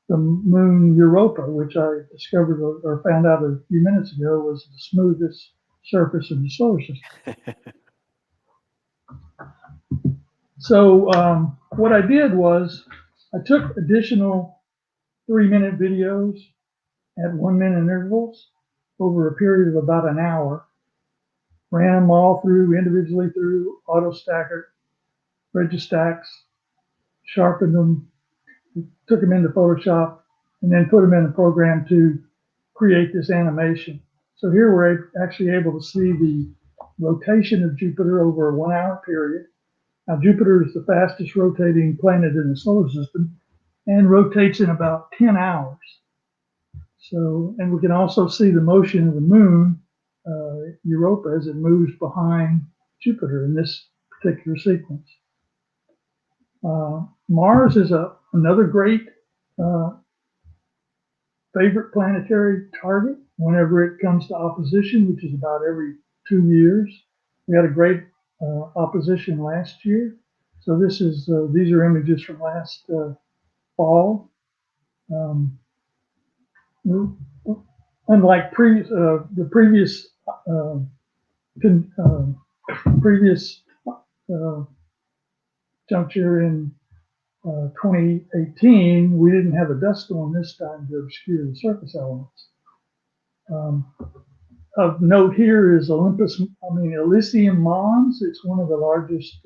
the moon Europa, which I discovered or found out a few minutes ago was the smoothest surface of the solar system. So what I did was I took additional 3-minute videos at 1-minute intervals over a period of about an hour, ran them all through individually through AutoStacker, Registacks, sharpened them, took them into Photoshop, and then put them in a program to create this animation. So here we're actually able to see the rotation of Jupiter over a 1-hour period. Now Jupiter is the fastest rotating planet in the solar system and rotates in about 10 hours. So, and we can also see the motion of the moon, Europa, as it moves behind Jupiter in this particular sequence. Mars is another great favorite planetary target whenever it comes to opposition, which is about every 2 years. We had a great opposition last year. So this is these are images from last fall. Unlike the previous juncture in 2018, we didn't have a dust storm this time to obscure the surface elements. Of note here is Elysium Mons. It's one of the largest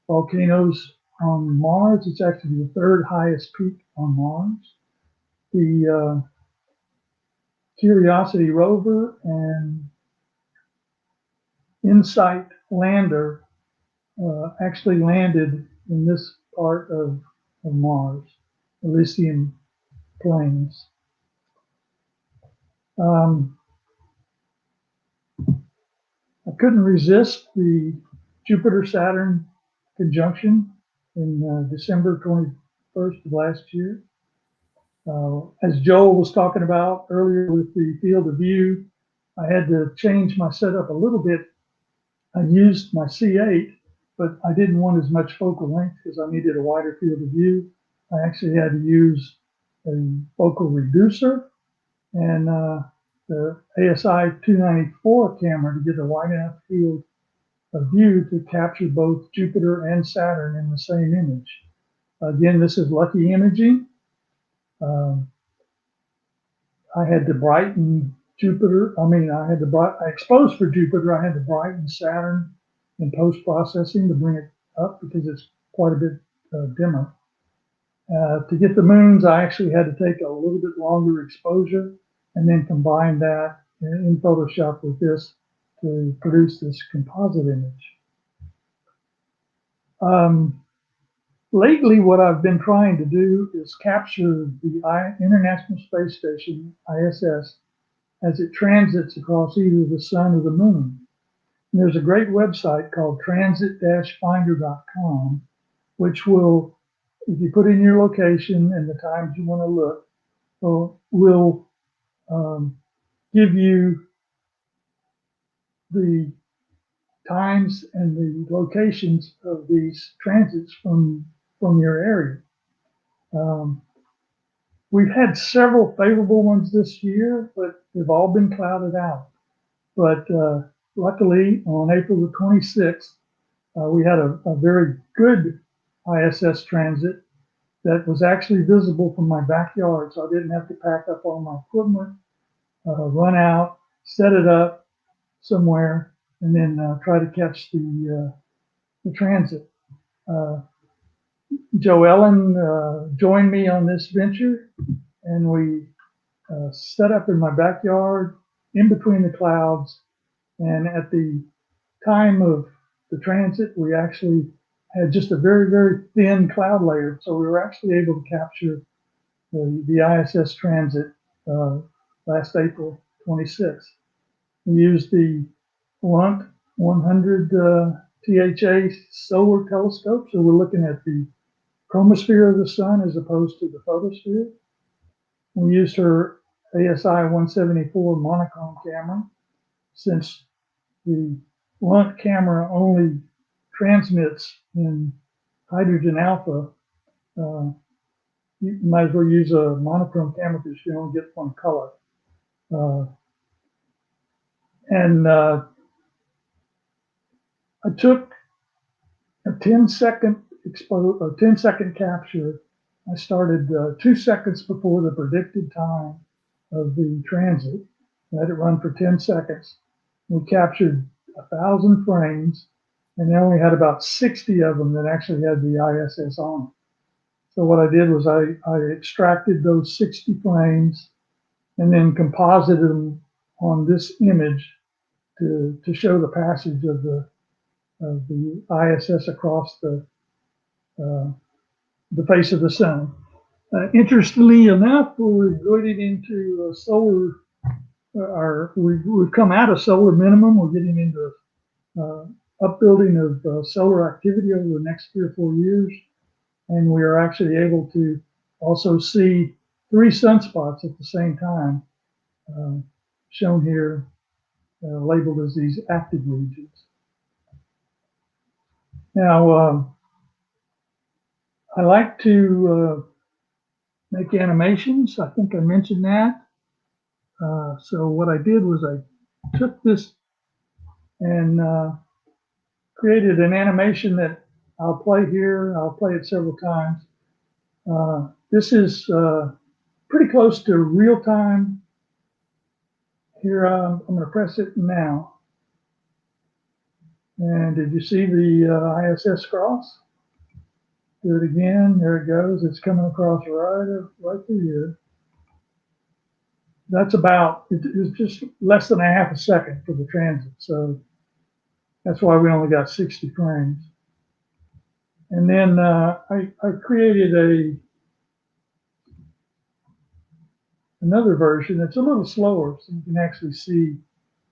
volcanoes on Mars. It's actually the 3rd highest peak on Mars. The Curiosity rover and InSight lander actually landed in this part of Mars, Elysium Plains. I couldn't resist the Jupiter-Saturn conjunction in December 21st of last year. As Joel was talking about earlier with the field of view, I had to change my setup a little bit. I used my C8, but I didn't want as much focal length because I needed a wider field of view. I actually had to use a focal reducer and the ASI 294 camera to get a wide enough field of view to capture both Jupiter and Saturn in the same image. Again, this is lucky imaging. I had to brighten Jupiter. I exposed for Jupiter. I had to brighten Saturn in post-processing to bring it up because it's quite a bit dimmer. To get the moons, I actually had to take a little bit longer exposure and then combine that in Photoshop with this to produce this composite image. Lately, what I've been trying to do is capture the International Space Station, ISS, as it transits across either the sun or the moon. And there's a great website called transit-finder.com, which will, if you put in your location and the times you want to look, will give you the times and the locations of these transits from your area. We've had several favorable ones this year, but they've all been clouded out. But luckily, on April the 26th, we had a very good ISS transit that was actually visible from my backyard, so I didn't have to pack up all my equipment, run out, set it up somewhere, and then try to catch the transit. Joe Ellen joined me on this venture, and we set up in my backyard in between the clouds. And at the time of the transit, we actually had just a very, very thin cloud layer. So we were actually able to capture the ISS transit last April 26th. We used the Lunt 100 THA solar telescope. So we're looking at the chromosphere of the sun as opposed to the photosphere. We used her ASI 174 monochrome camera. Since the Lunt camera only transmits in hydrogen alpha, you might as well use a monochrome camera because you only get one color. I took a 10-second capture. I started 2 seconds before the predicted time of the transit. Let it run for 10 seconds. We captured 1,000 frames, and they only had about 60 of them that actually had the ISS on it. So what I did was I extracted those 60 frames and then composited them on this image to show the passage of the ISS across the face of the sun. Interestingly enough, we're getting into solar. We've come out of solar minimum. We're getting into upbuilding of solar activity over the next 3 or 4 years, and we are actually able to also see 3 sunspots at the same time, shown here, labeled as these active regions. Now, I like to make animations. I think I mentioned that. So what I did was I took this and created an animation that I'll play here. I'll play it several times. This is pretty close to real time. Here, I'm going to press it now. And did you see the ISS cross? Do it again. There it goes. It's coming across right through here. That's about, it's just less than a half a second for the transit. So that's why we only got 60 frames. And then I created another version that's a little slower, so you can actually see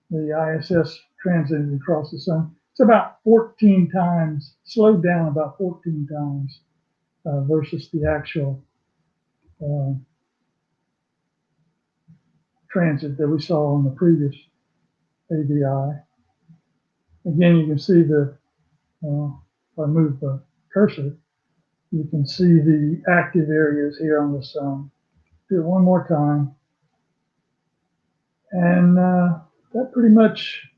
the ISS transiting across the sun. It's about 14 times, slowed down about 14 times versus the actual transit that we saw on the previous AVI. Again, you can see if I move the cursor, you can see the active areas here on the sun. Do it one more time. And that pretty much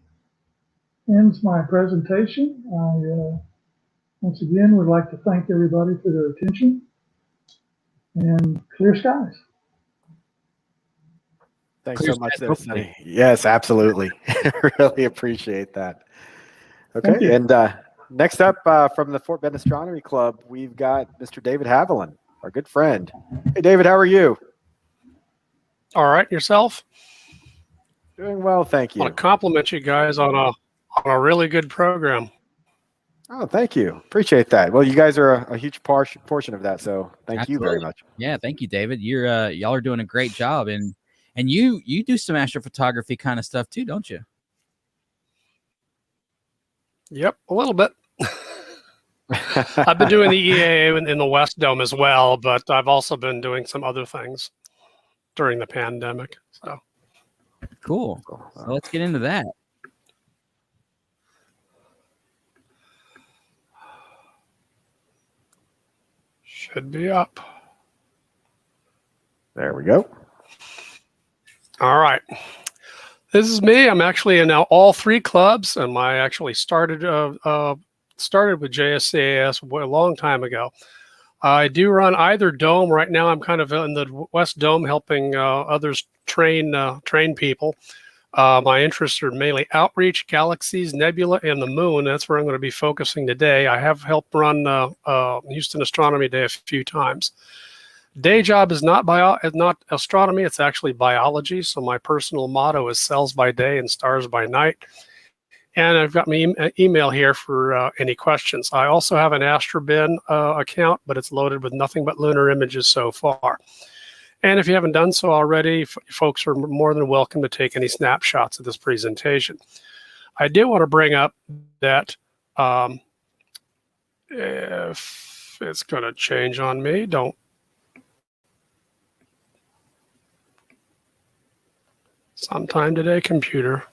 ends my presentation. I, once again, would like to thank everybody for their attention, and clear skies. Thanks so much, Sonny. Yes, absolutely. Really appreciate that. Okay, and next up from the Fort Bend Astronomy Club, we've got Mr. David Haviland, our good friend. Hey, David, how are you? All right, yourself? Doing well, thank you. I want to compliment you guys on a really good program. Oh, thank you. Appreciate that. Well, you guys are a huge portion of that, so thank you very much. Yeah, thank you, David. You're y'all are doing a great job, and you do some astrophotography kind of stuff too, don't you? Yep, a little bit. I've been doing the EAA in the West Dome as well, but I've also been doing some other things during the pandemic. So cool. So let's get into that. Should be up. There we go. All right. This is me. I'm actually in now all three clubs, and I actually started with JSCAS a long time ago. I do run either dome. Right now, I'm kind of in the West Dome helping others train people. My interests are mainly outreach, galaxies, nebula, and the moon. That's where I'm going to be focusing today. I have helped run Houston Astronomy Day a few times. Day job is not astronomy, it's actually biology. So my personal motto is cells by day and stars by night. And I've got my email here for any questions. I also have an Astrobin account, but it's loaded with nothing but lunar images so far. And if you haven't done so already, folks are more than welcome to take any snapshots of this presentation. I do want to bring up that if it's going to change on me, sometime today, computer.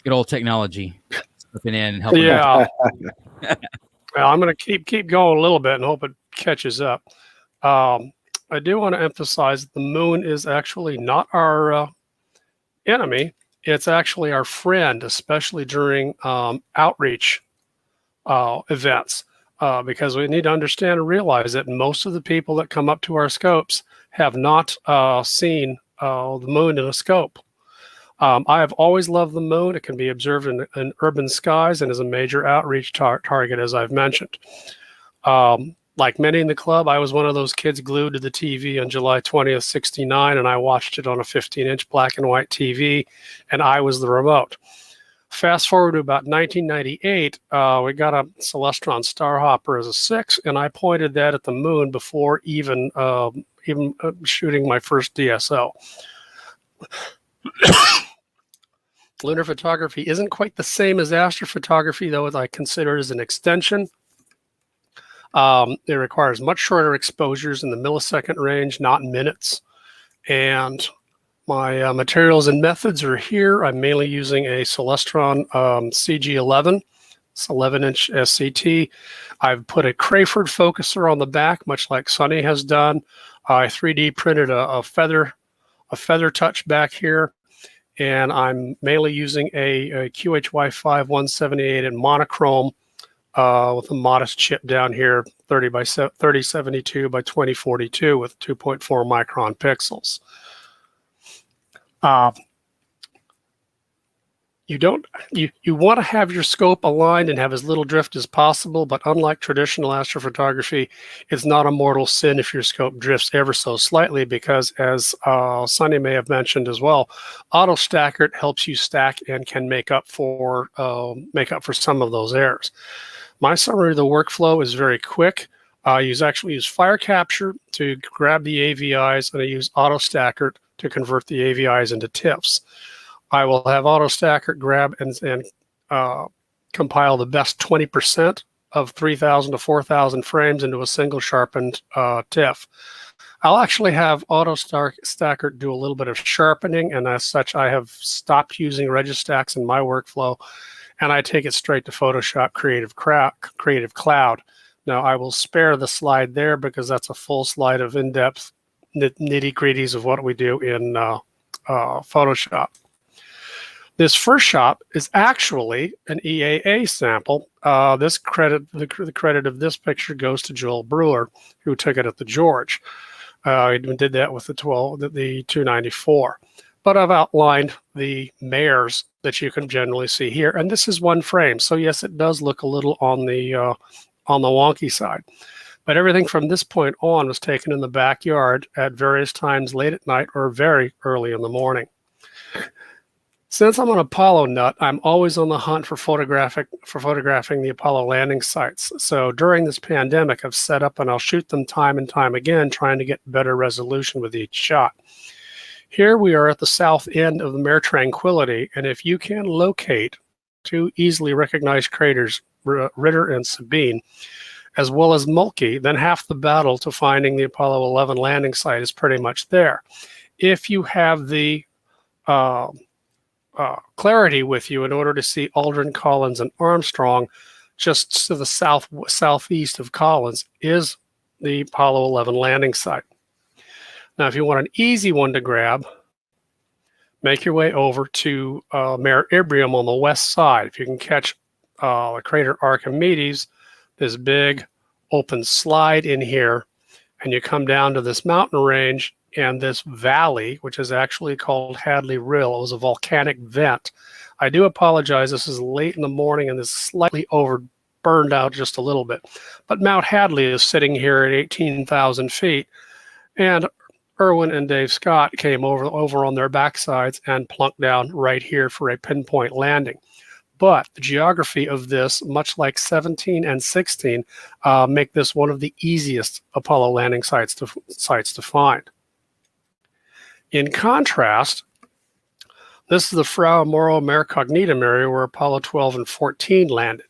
Good old technology slipping in and helping. Yeah. Well, I'm going to keep going a little bit and hope it catches up. I do want to emphasize that the moon is actually not our enemy. It's actually our friend, especially during outreach events. Because we need to understand and realize that most of the people that come up to our scopes have not seen the moon in a scope. I have always loved the moon. It can be observed in urban skies and is a major outreach target, as I've mentioned. Like many in the club, I was one of those kids glued to the TV on July 20th, 1969, and I watched it on a 15-inch black and white TV, and I was the remote. Fast forward to about 1998, we got a Celestron Starhopper as a 6, and I pointed that at the moon before even shooting my first DSO. Lunar photography isn't quite the same as astrophotography, though, as I consider it as an extension. It requires much shorter exposures in the millisecond range, not minutes. And my materials and methods are here. I'm mainly using a Celestron CG11. It's 11-inch SCT. I've put a Crayford focuser on the back, much like Sonny has done. I 3D printed a feather touch back here. And I'm mainly using a QHY5 178 in monochrome with a modest chip down here, 3072 by 2042 with 2.4 micron pixels. You want to have your scope aligned and have as little drift as possible, but unlike traditional astrophotography, it's not a mortal sin if your scope drifts ever so slightly, because as Sonny may have mentioned as well, auto stacker helps you stack and can make up for some of those errors. My summary of the workflow is very quick. I actually use fire capture to grab the AVIs, and I use auto stacker to convert the AVIs into TIFFs. I will have AutoStacker grab and compile the best 20% of 3,000 to 4,000 frames into a single sharpened TIFF. I'll actually have AutoStacker do a little bit of sharpening, and as such, I have stopped using Registacks in my workflow, and I take it straight to Photoshop Creative Cloud. Now, I will spare the slide there because that's a full slide of in-depth nitty-gritties of what we do in Photoshop. This first shot is actually an EAA sample. The credit of this picture goes to Joel Brewer, who took it at the George. He did that with the 294. But I've outlined the mares that you can generally see here, and this is one frame. So yes, it does look a little on the wonky side. But everything from this point on was taken in the backyard at various times late at night or very early in the morning. Since I'm an Apollo nut, I'm always on the hunt for photographing the Apollo landing sites. So during this pandemic, I've set up and I'll shoot them time and time again, trying to get better resolution with each shot. Here we are at the south end of the Mare Tranquility, and if you can locate two easily recognized craters, Ritter and Sabine, as well as Mulkey, then half the battle to finding the Apollo 11 landing site is pretty much there. If you have the clarity with you in order to see Aldrin, Collins, and Armstrong, just to the southeast of Collins is the Apollo 11 landing site. Now, if you want an easy one to grab, make your way over to Mare Imbrium on the west side. If you can catch the crater Archimedes, this big open slide in here, and you come down to this mountain range and this valley, which is actually called Hadley Rill. It was a volcanic vent. I do apologize. This is late in the morning and this is slightly burned out just a little bit. But Mount Hadley is sitting here at 18,000 feet. And Irwin and Dave Scott came over on their backsides and plunked down right here for a pinpoint landing. But the geography of this, much like 17 and 16, make this one of the easiest Apollo landing sites to find. In contrast, this is the Frau Moro Mare Cognitum area where Apollo 12 and 14 landed.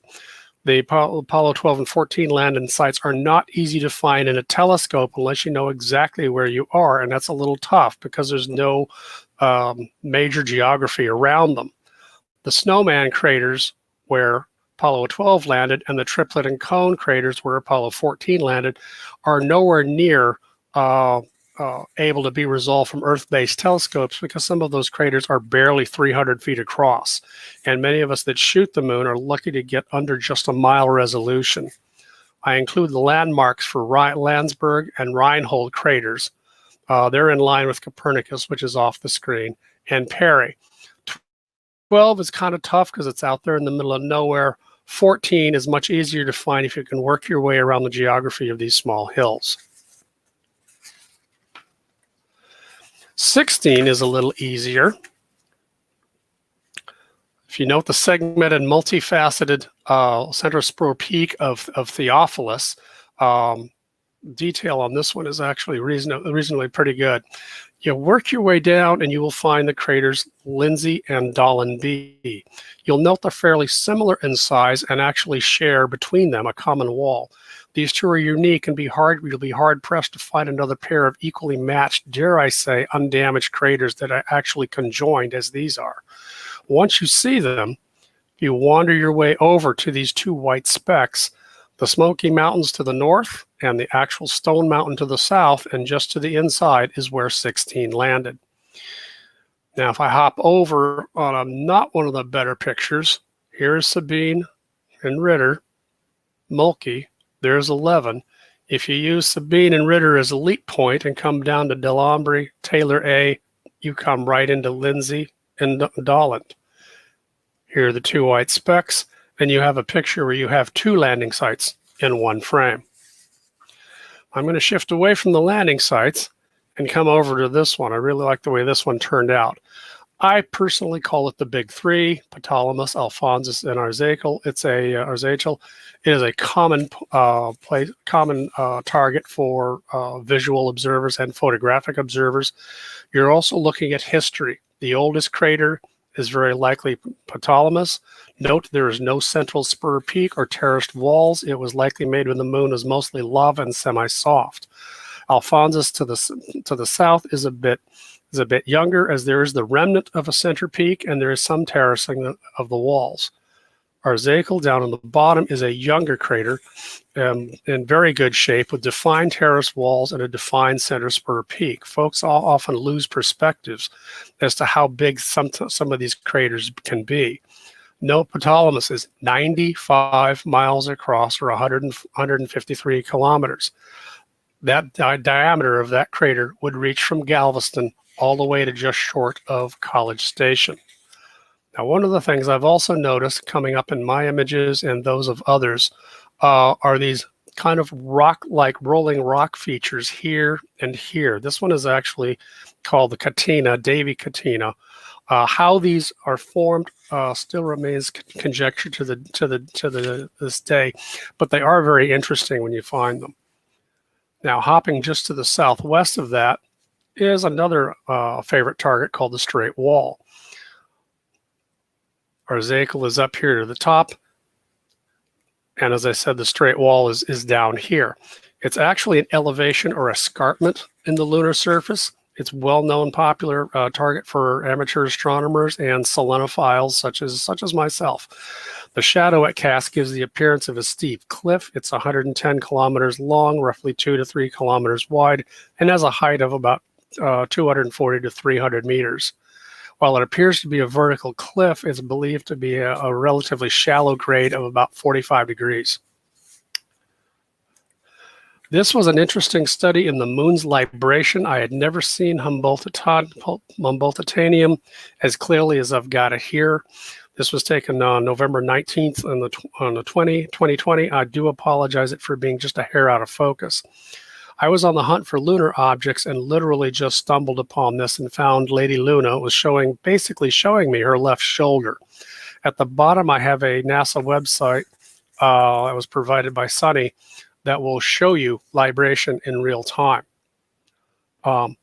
The Apollo 12 and 14 landing sites are not easy to find in a telescope unless you know exactly where you are, and that's a little tough because there's no major geography around them. The Snowman craters where Apollo 12 landed and the Triplet and Cone craters where Apollo 14 landed are nowhere near able to be resolved from Earth-based telescopes because some of those craters are barely 300 feet across. And many of us that shoot the moon are lucky to get under just a mile resolution. I include the landmarks for Landsberg and Reinhold craters. They're in line with Copernicus, which is off the screen, and Perry. 12 is kind of tough because it's out there in the middle of nowhere. 14 is much easier to find if you can work your way around the geography of these small hills. 16 is a little easier. If you note the segmented, multifaceted center spur peak of Theophilus, detail on this one is actually reasonably pretty good. You work your way down and you will find the craters Lindsay and Dolan B. You'll note they're fairly similar in size and actually share between them a common wall. These two are unique and you'll be hard pressed to find another pair of equally matched, dare I say, undamaged craters that are actually conjoined as these are. Once you see them, you wander your way over to these two white specks, the Smoky Mountains to the north and the actual Stone Mountain to the south, and just to the inside is where 16 landed. Now, if I hop over on not one of the better pictures, here's Sabine and Ritter, Mulkey, there's 11. If you use Sabine and Ritter as a leap point and come down to Delambre, Taylor A, you come right into Lindsay and Dolland. Here are the two white specks, and you have a picture where you have two landing sites in one frame. I'm going to shift away from the landing sites and come over to this one. I really like the way this one turned out. I personally call it the Big Three: Ptolemais, Alphonsus, and Arzachel. It is a common target for visual observers and photographic observers. You're also looking at history. The oldest crater is very likely Ptolemais. Note there is no central spur peak or terraced walls. It was likely made when the moon was mostly lava and semi-soft. Alphonsus to the south is a bit younger, as there is the remnant of a center peak and there is some terracing of the walls. Arzachel down on the bottom is a younger crater in very good shape with defined terrace walls and a defined center spur peak. Folks often lose perspectives as to how big some of these craters can be. Note Ptolemais is 95 miles across, or 153 kilometers. That diameter of that crater would reach from Galveston all the way to just short of College Station. Now, one of the things I've also noticed coming up in my images and those of others are these kind of rock-like rolling rock features here and here. This one is actually called the Katina, Davy Katina. How these are formed still remains conjecture to this day, but they are very interesting when you find them. Now, hopping just to the southwest of that is another favorite target called the Straight Wall. Our Zakel is up here to the top, and as I said, the Straight Wall is down here. It's actually an elevation or escarpment in the lunar surface. It's well-known, popular target for amateur astronomers and selenophiles such as myself. The shadow it casts gives the appearance of a steep cliff. It's 110 kilometers long, roughly 2 to 3 kilometers wide, and has a height of about 240 to 300 meters. While it appears to be a vertical cliff, it's believed to be a relatively shallow grade of about 45 degrees. This was an interesting study in the moon's libration. I had never seen Humboldtitanium as clearly as I've got it here. This was taken on November 19th on the 2020. I do apologize for being just a hair out of focus. I was on the hunt for lunar objects and literally just stumbled upon this and found Lady Luna was basically showing me her left shoulder. At the bottom, I have a NASA website that was provided by Sunny that will show you libration in real time. They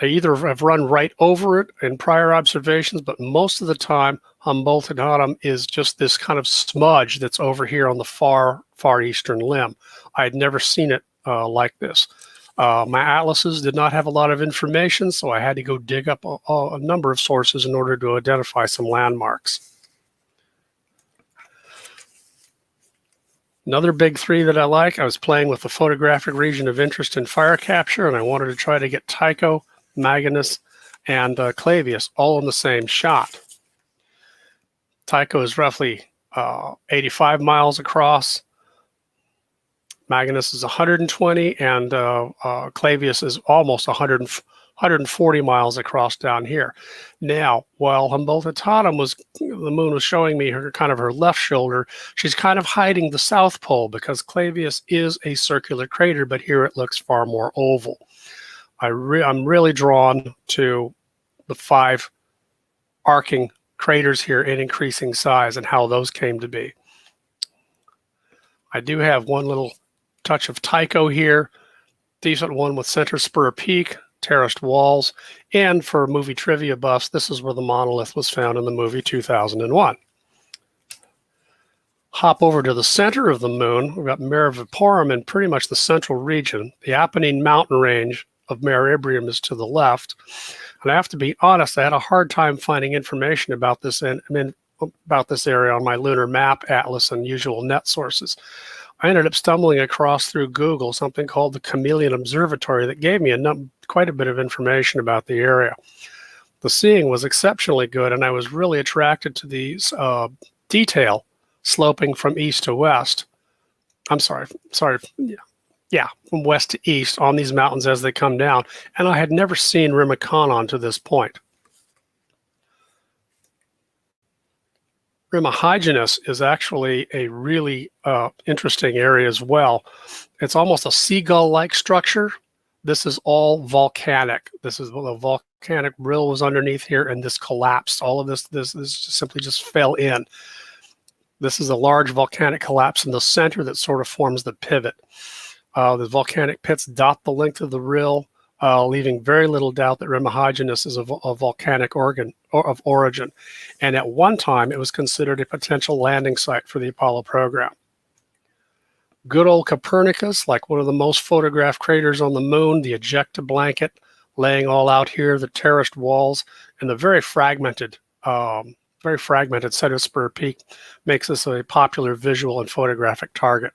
either have run right over it in prior observations, but most of the time, Humboldtitanium is just this kind of smudge that's over here on the far eastern limb. I had never seen it like this. My atlases did not have a lot of information, so I had to go dig up a number of sources in order to identify some landmarks. Another big three that I like, I was playing with the photographic region of interest in fire capture, and I wanted to try to get Tycho, Magnus, and Clavius all in the same shot. Tycho is roughly 85 miles across. Magnus is 120, and Clavius is almost 140 miles across down here. Now, while Humboldtitanium the moon was showing me her left shoulder, she's kind of hiding the south pole because Clavius is a circular crater, but here it looks far more oval. I'm really drawn to the 5 arcing craters here in increasing size and how those came to be. I do have one little touch of Tycho here, decent one with center spur peak, terraced walls, and for movie trivia buffs, this is where the monolith was found in the movie 2001. Hop over to the center of the moon, we've got Mare Viporum in pretty much the central region. The Apennine mountain range of Mare Imbrium is to the left. And I have to be honest, I had a hard time finding information about this area on my lunar map atlas and usual net sources. I ended up stumbling across through Google something called the Chameleon Observatory that gave me quite a bit of information about the area. The seeing was exceptionally good, and I was really attracted to the detail sloping from east to west. I'm sorry, from west to east on these mountains as they come down, and I had never seen Rimmaconon to this point. Rima Hyginus is actually a really interesting area as well. It's almost a seagull-like structure. This is all volcanic. This is the volcanic rill was underneath here, and this collapsed. All of this simply just fell in. This is a large volcanic collapse in the center that sort of forms the pivot. The volcanic pits dot the length of the rill, leaving very little doubt that Rima Hyginus is a volcanic origin. And at one time, it was considered a potential landing site for the Apollo program. Good old Copernicus, like one of the most photographed craters on the moon, the ejecta blanket, laying all out here, the terraced walls, and the very fragmented center spur peak makes this a popular visual and photographic target.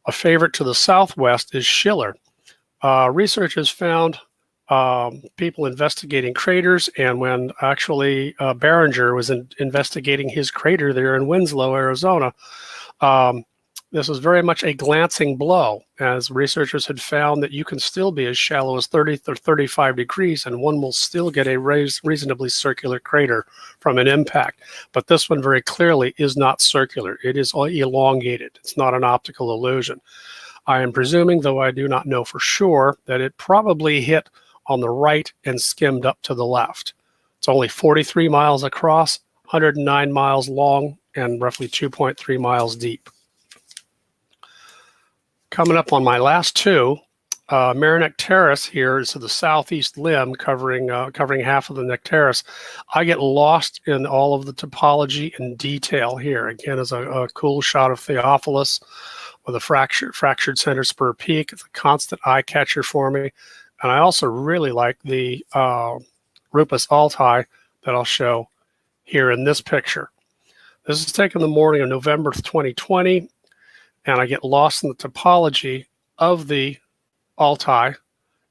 A favorite to the southwest is Schiller. Research has found people investigating craters, and when actually Barringer was investigating his crater there in Winslow, Arizona, this was very much a glancing blow, as researchers had found that you can still be as shallow as 30 or 35 degrees and one will still get a reasonably circular crater from an impact. But this one very clearly is not circular. It is elongated. It's not an optical illusion. I am presuming, though I do not know for sure, that it probably hit on the right and skimmed up to the left. It's only 43 miles across, 109 miles long, and roughly 2.3 miles deep. Coming up on my last two, Merrineck Terrace here is to the southeast limb, covering half of the neck terrace. I get lost in all of the topology and detail here. Again, is a cool shot of Theophilus with a fractured center spur peak. It's a constant eye catcher for me. And I also really like the Rupus Altai that I'll show here in this picture. This is taken the morning of November 2020. And I get lost in the topology of the Altai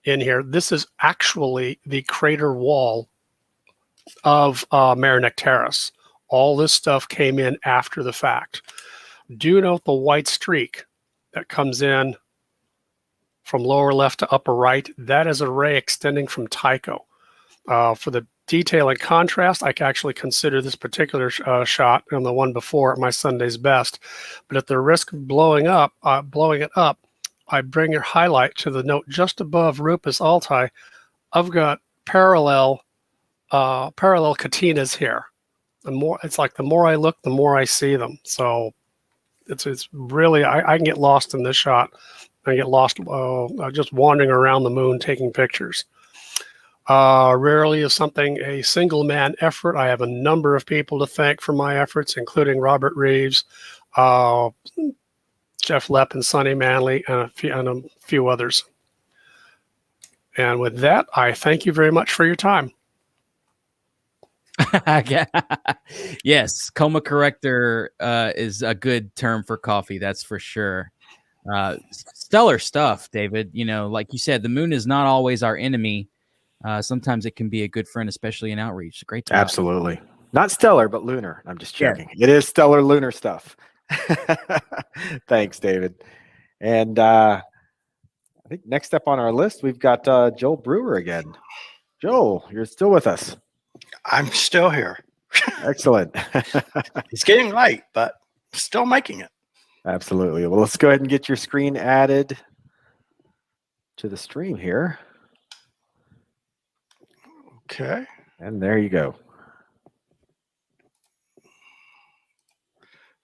in here. This is actually the crater wall of Merrineck Terrace. All this stuff came in after the fact. Do note the white streak that comes in from lower left to upper right. That is a ray extending from Tycho. For the detail and contrast, I can actually consider this particular shot and the one before my Sunday's best. But at the risk of blowing it up, I bring your highlight to the note just above Rupus Altai. I've got parallel Catinas here. It's like the more I look, the more I see them. So it's really, I can get lost in this shot. I get lost just wandering around the moon taking pictures. Rarely is something a single man effort. I have a number of people to thank for my efforts, including Robert Reeves, Jeff Lepp and Sonny Manley, and a few others. And with that, I thank you very much for your time. Yes, coma corrector is a good term for coffee, that's for sure. Stellar stuff, David. You know, like you said, the moon is not always our enemy. Sometimes it can be a good friend, especially in outreach. Great job. Absolutely. Not stellar, but lunar. I'm just joking. Yeah. It is stellar lunar stuff. Thanks, David. And I think next up on our list, we've got Joel Brewer again. Joel, you're still with us. I'm still here. Excellent. It's getting late, but still making it. Absolutely. Well, let's go ahead and get your screen added to the stream here. Okay. And there you go.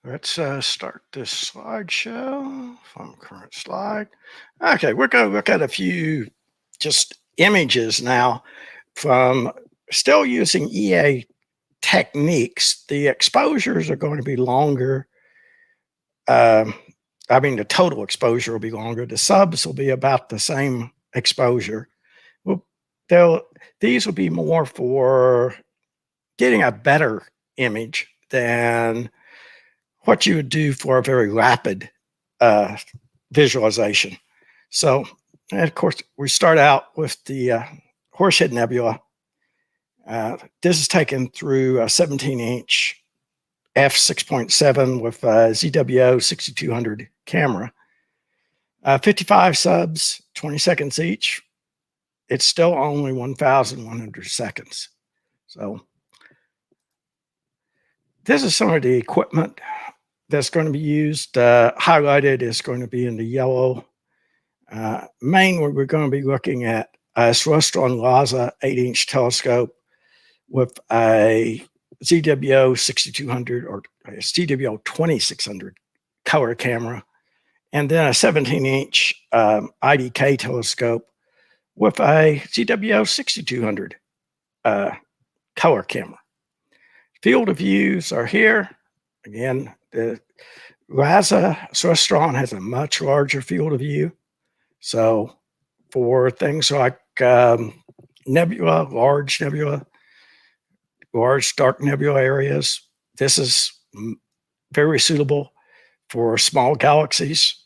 Let's start this slideshow from current slide. Okay, we're going to look at a few just images now from still using EA techniques. The exposures are going to be longer. I mean, the total exposure will be longer. The subs will be about the same exposure. These will be more for getting a better image than what you would do for a very rapid visualization. So, and of course, we start out with the Horsehead Nebula. This is taken through a 17-inch f6.7 with a ZWO 6200 camera. 55 subs, 20 seconds each. It's still only 1,100 seconds. So this is some of the equipment that's going to be used. Highlighted is going to be in the yellow. Mainly, we're going to be looking at a Celestron LASA 8-inch telescope with a ZWO 6200 or a ZWO 2600 color camera, and then a 17-inch IDK telescope with a ZWO 6200 color camera. Field of views are here. Again, the LASA Celestron has a much larger field of view. So for things like nebula, large dark nebula areas, this is very suitable. For small galaxies,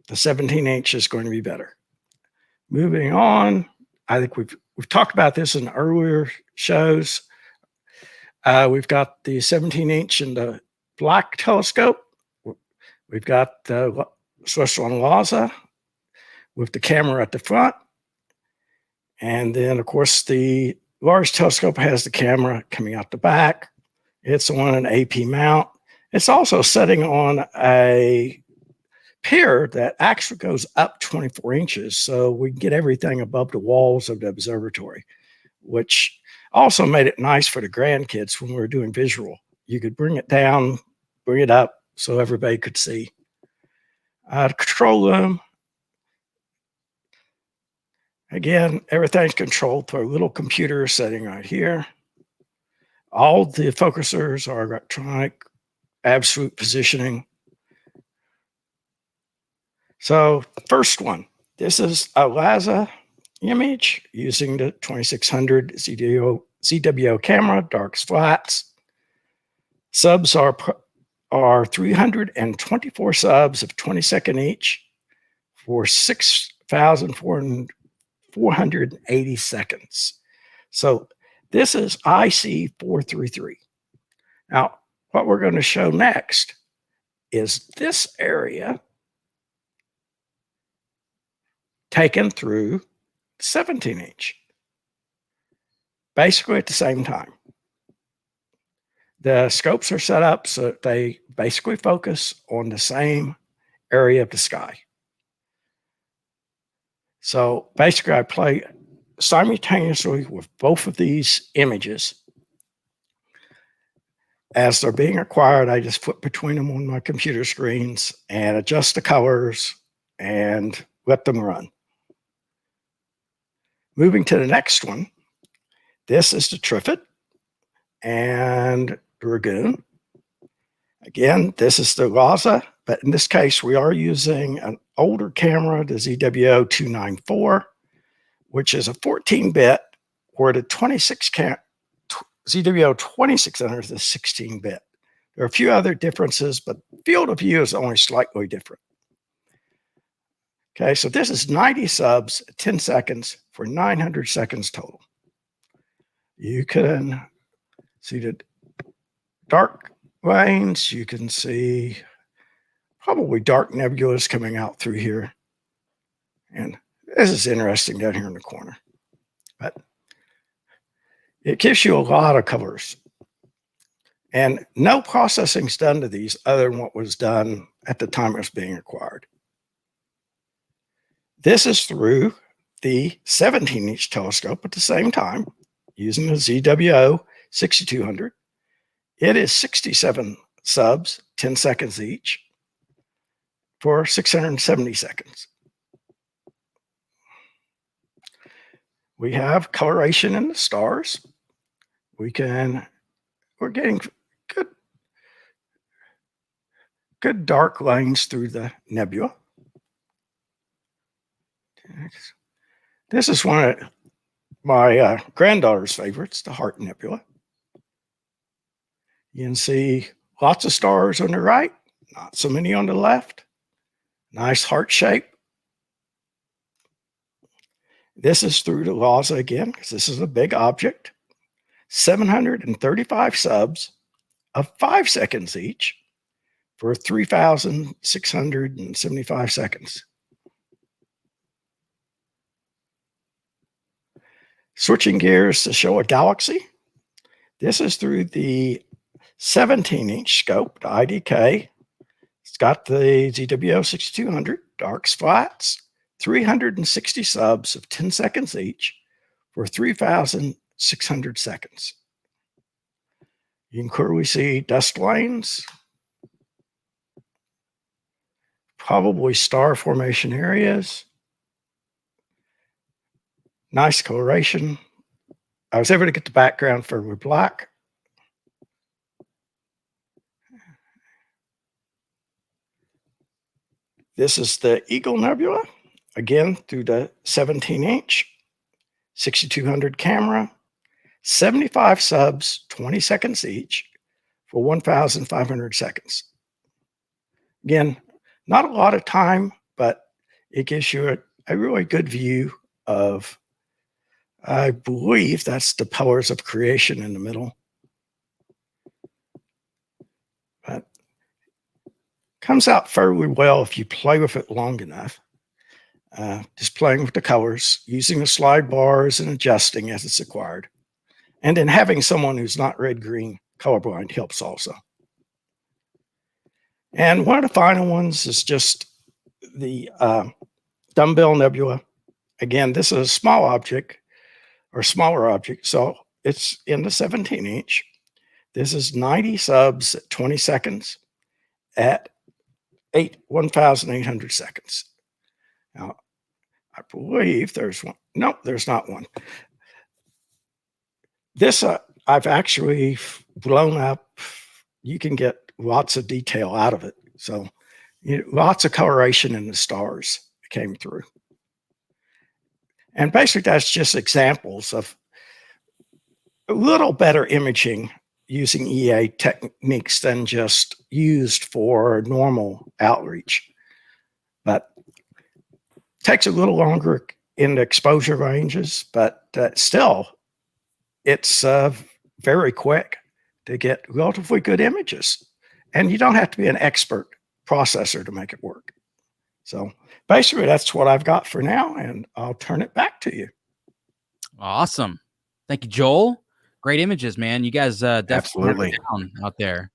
the 17-inch is going to be better. Moving on, I think we've talked about this in earlier shows. We've got the 17-inch in the black telescope. We We've got the Celestron LASA with the camera at the front. And then, of course, the large telescope has the camera coming out the back. It's on an AP mount. It's also sitting on a pier that actually goes up 24 inches, so we can get everything above the walls of the observatory, which also made it nice for the grandkids when we were doing visual. You could bring it down, bring it up, so everybody could see. The control room, again, everything's controlled through a little computer sitting right here. All the focusers are electronic, absolute positioning. So first one, this is a LASA image using the 2600 ZWO camera, darks flats. Subs are 324 subs of 20-second each for 6,480 seconds. So this is IC433. Now, what we're going to show next is this area taken through 17-inch, basically at the same time. The scopes are set up so that they basically focus on the same area of the sky. So basically, I play simultaneously with both of these images. As they're being acquired, I just flip between them on my computer screens and adjust the colors and let them run. Moving to the next one, this is the Trifid and the Ragoon. Again, this is the LASA, but in this case, we are using an older camera, the ZWO 294, which is a 14-bit, where the ZWO 2600 is a 16-bit. There are a few other differences, but field of view is only slightly different. Okay, so this is 90 subs, 10 seconds for 900 seconds total. You can see the dark lanes. You can see probably dark nebulas coming out through here. And this is interesting down here in the corner. But it gives you a lot of colors. And no processing is done to these other than what was done at the time it was being acquired. This is through the 17-inch telescope at the same time, using the ZWO 6200. It is 67 subs, 10 seconds each, for 670 seconds. We have coloration in the stars. We're getting good dark lines through the nebula. This is one of my granddaughter's favorites, the Heart Nebula. You can see lots of stars on the right, not so many on the left. Nice heart shape. This is through the LASA again, because this is a big object. 735 subs of 5 seconds each for 3,675 seconds. Switching gears to show a galaxy. This is through the 17-inch scope, the IDK. It's got the ZWO 6200, darks flats, 360 subs of 10 seconds each for 3,600 seconds. You can clearly see dust lanes, probably star formation areas. Nice coloration. I was able to get the background fairly black. This is the Eagle Nebula, again through the 17-inch, 6200 camera, 75 subs, 20 seconds each for 1,500 seconds. Again, not a lot of time, but it gives you a really good view of, I believe that's the pillars of creation in the middle. But Comes out fairly well if you play with it long enough. Just playing with the colors, using the slide bars and adjusting as it's acquired. And then having someone who's not red-green colorblind helps also. And one of the final ones is just the dumbbell nebula. Again, this is a small object or smaller object, so it's in the 17-inch. This is 90 subs at 20 seconds at 1,800 seconds. Now, I believe there's one. No, there's not one. This I've actually blown up. You can get lots of detail out of it. So lots of coloration in the stars came through. And basically that's just examples of a little better imaging using EA techniques than just used for normal outreach. But takes a little longer in the exposure ranges, but still it's very quick to get relatively good images. And you don't have to be an expert processor to make it work. So basically that's what I've got for now, and I'll turn it back to you. Awesome. Thank you, Joel. Great images, man. You guys definitely down out there.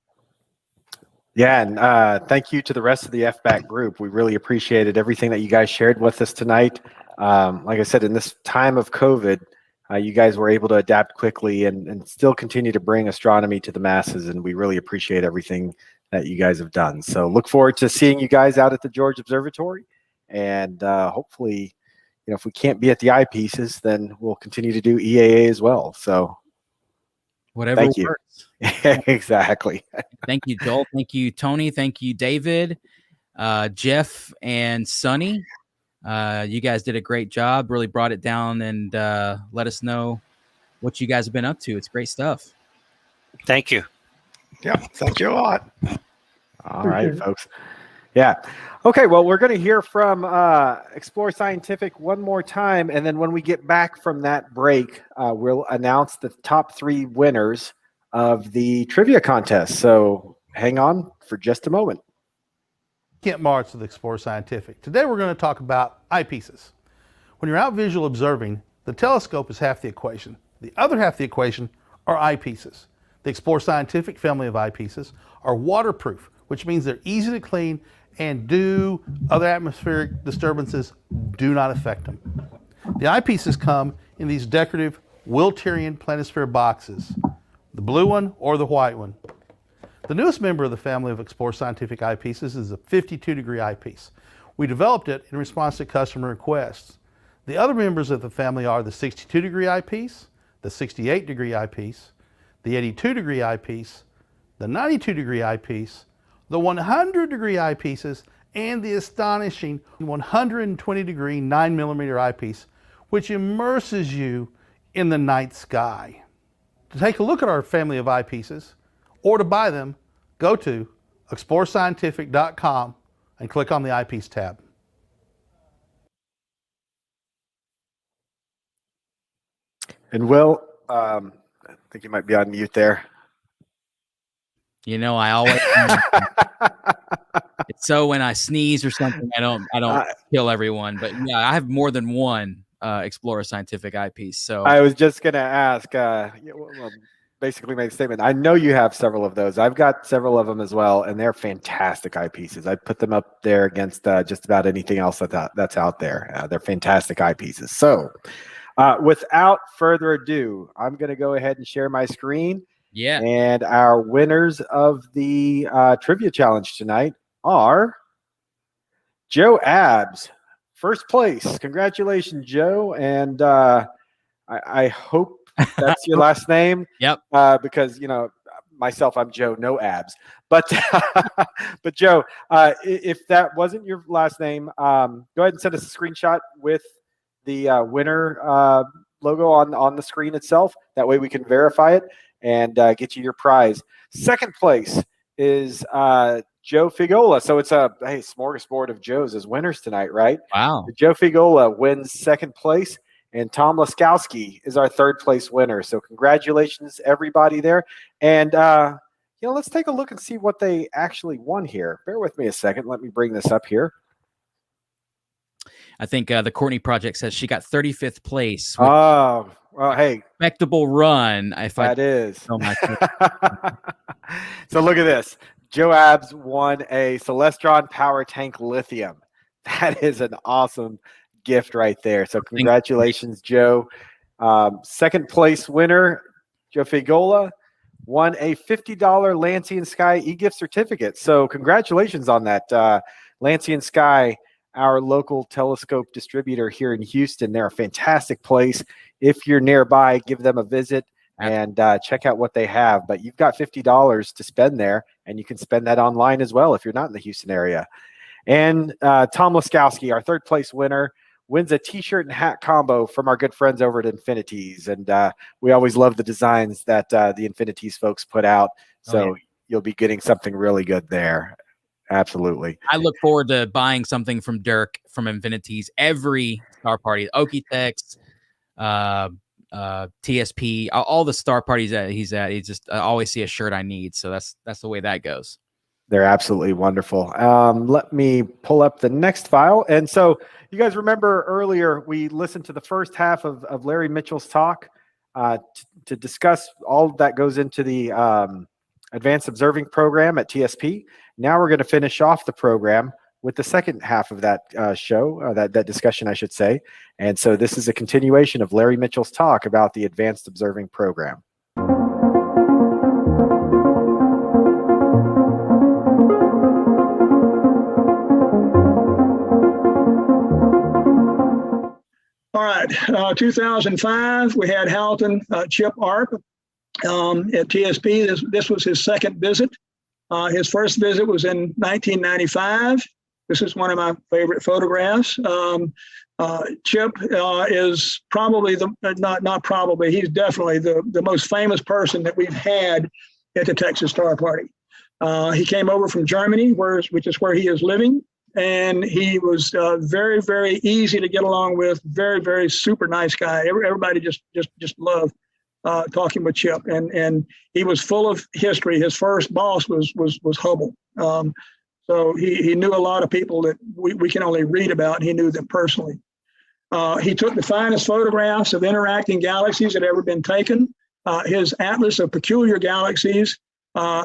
Yeah, and thank you to the rest of the FBAC group. We really appreciated everything that you guys shared with us tonight. Like I said, in this time of COVID, you guys were able to adapt quickly and still continue to bring astronomy to the masses, and we really appreciate everything that you guys have done. So look forward to seeing you guys out at the George Observatory, and hopefully, if we can't be at the eyepieces, then we'll continue to do EAA as well. So whatever thank you. Works. Exactly. Thank you, Joel. Thank you, Tony. Thank you, David, Jeff, and Sonny. You guys did a great job. Really brought it down and let us know what you guys have been up to. It's great stuff. Thank you. Yeah, thank you a lot. All right, folks. Yeah. Okay, well, we're going to hear from Explore Scientific one more time, and then when we get back from that break, we'll announce the top 3 winners of the trivia contest. So hang on for just a moment. Kent Martz with Explore Scientific. Today we're going to talk about eyepieces. When you're out visual observing, the telescope is half the equation. The other half of the equation are eyepieces. The Explore Scientific family of eyepieces are waterproof, which means they're easy to clean and other atmospheric disturbances do not affect them. The eyepieces come in these decorative Wilterian planisphere boxes, the blue one or the white one. The newest member of the family of Explore Scientific eyepieces is a 52-degree eyepiece. We developed it in response to customer requests. The other members of the family are the 62-degree eyepiece, the 68-degree eyepiece, the 82-degree eyepiece, the 92-degree eyepiece, the 100-degree eyepieces, and the astonishing 120-degree 9mm eyepiece, which immerses you in the night sky. To take a look at our family of eyepieces, or to buy them, go to explorescientific.com and click on the eyepiece tab. And Will, I think you might be on mute there. I always it's so when I sneeze or something, I don't kill everyone. But yeah, I have more than one Explorer Scientific eyepiece. So I was just gonna ask. Basically make a statement. I know you have several of those. I've got several of them as well, and they're fantastic eyepieces. I put them up there against just about anything else that's out there. They're fantastic eyepieces. So without further ado, I'm going to go ahead and share my screen. Yeah. And our winners of the trivia challenge tonight are Joe Abbs, first place. Congratulations, Joe. And I hope that's your last name. Yep. Because myself, I'm Joe, no abs. But but Joe, if that wasn't your last name, go ahead and send us a screenshot with the winner logo on the screen itself. That way we can verify it and get you your prize. Second place is Joe Figola. So it's a smorgasbord of Joes as winners tonight, right? Wow. Joe Figola wins second place. And Tom Laskowski is our third place winner. So congratulations, everybody there. And, let's take a look and see what they actually won here. Bear with me a second. Let me bring this up here. I think the Courtney Project says she got 35th place. Oh, well, hey. Respectable run. That is. So look at this. Joab's won a Celestron Power Tank Lithium. That is an awesome gift right there. So congratulations, Joe. Second place winner, Joe Figola, won a $50 Lansing Sky e-gift certificate. So congratulations on that. Lansing Sky, our local telescope distributor here in Houston. They're a fantastic place. If you're nearby, give them a visit and check out what they have. But you've got $50 to spend there, and you can spend that online as well if you're not in the Houston area. And Tom Laskowski, our third place winner, wins a t-shirt and hat combo from our good friends over at Infinities. And we always love the designs that the Infinities folks put out. So you'll be getting something really good there. Absolutely. I look forward to buying something from Dirk from Infinities every Star Party, Okie-Tex, TSP, all the Star Parties that he's at. He just I always see a shirt I need. So that's the way that goes. They're absolutely wonderful. Let me pull up the next file. And so you guys remember earlier we listened to the first half of Larry Mitchell's talk to discuss all that goes into the Advanced Observing Program at TSP. Now we're going to finish off the program with the second half of that show, that discussion, I should say. And so this is a continuation of Larry Mitchell's talk about the Advanced Observing Program. All right, 2005, we had Halton Chip Arp at TSP. This was his second visit. His first visit was in 1995. This is one of my favorite photographs. Chip is probably he's definitely the most famous person that we've had at the Texas Star Party. He came over from Germany, which is where he is living. And he was very, very easy to get along with. Very, very super nice guy. Everybody just loved talking with Chip. And he was full of history. His first boss was Hubble. So he knew a lot of people that we can only read about. And he knew them personally. He took the finest photographs of interacting galaxies that ever been taken. His Atlas of Peculiar Galaxies,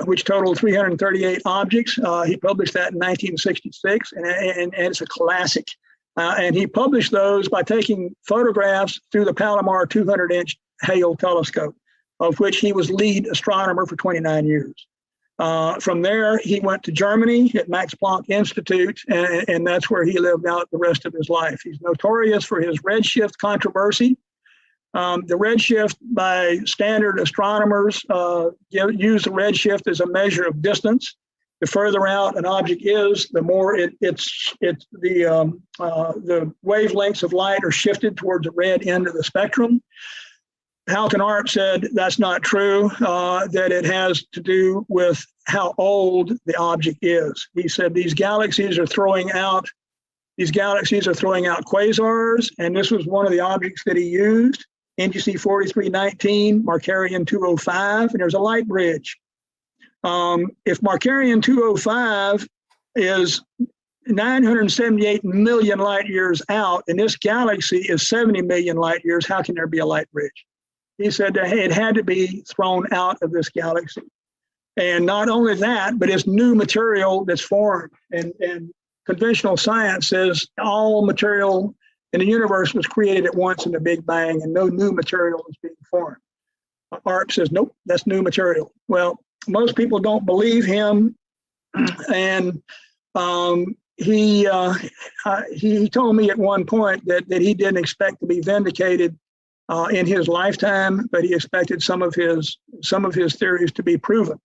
which totaled 338 objects. He published that in 1966, and it's a classic. And he published those by taking photographs through the Palomar 200-inch Hale telescope, of which he was lead astronomer for 29 years. From there, he went to Germany at Max Planck Institute, and that's where he lived out the rest of his life. He's notorious for his redshift controversy. The redshift, by standard astronomers, use the redshift as a measure of distance. The further out an object is, the more the wavelengths of light are shifted towards the red end of the spectrum. Halton Arp said that's not true, that it has to do with how old the object is. He said these galaxies are throwing out quasars, and this was one of the objects that he used. NGC 4319, Markarian 205, and there's a light bridge. If Markarian 205 is 978 million light years out, and this galaxy is 70 million light years, how can there be a light bridge? He said that it had to be thrown out of this galaxy. And not only that, but it's new material that's formed. And conventional science says all material in the universe was created at once in the Big Bang, and no new material is being formed. Arp says, nope, that's new material. Well, most people don't believe him, and he told me at one point that he didn't expect to be vindicated in his lifetime, but he expected some of his theories to be proven.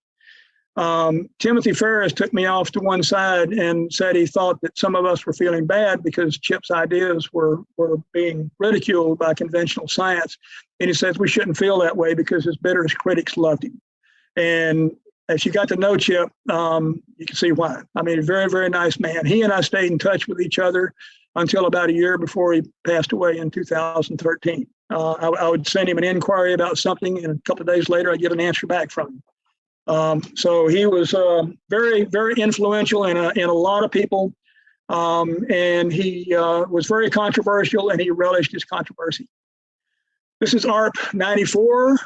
Timothy Ferris took me off to one side and said he thought that some of us were feeling bad because Chip's ideas were being ridiculed by conventional science. And he says we shouldn't feel that way because his bitterest critics loved him. And as you got to know Chip, you can see why. I mean, a very, very nice man. He and I stayed in touch with each other until about a year before he passed away in 2013. I would send him an inquiry about something, and a couple of days later, I'd get an answer back from him. So he was very, very influential in a lot of people, and he was very controversial, and he relished his controversy. This is ARP 94.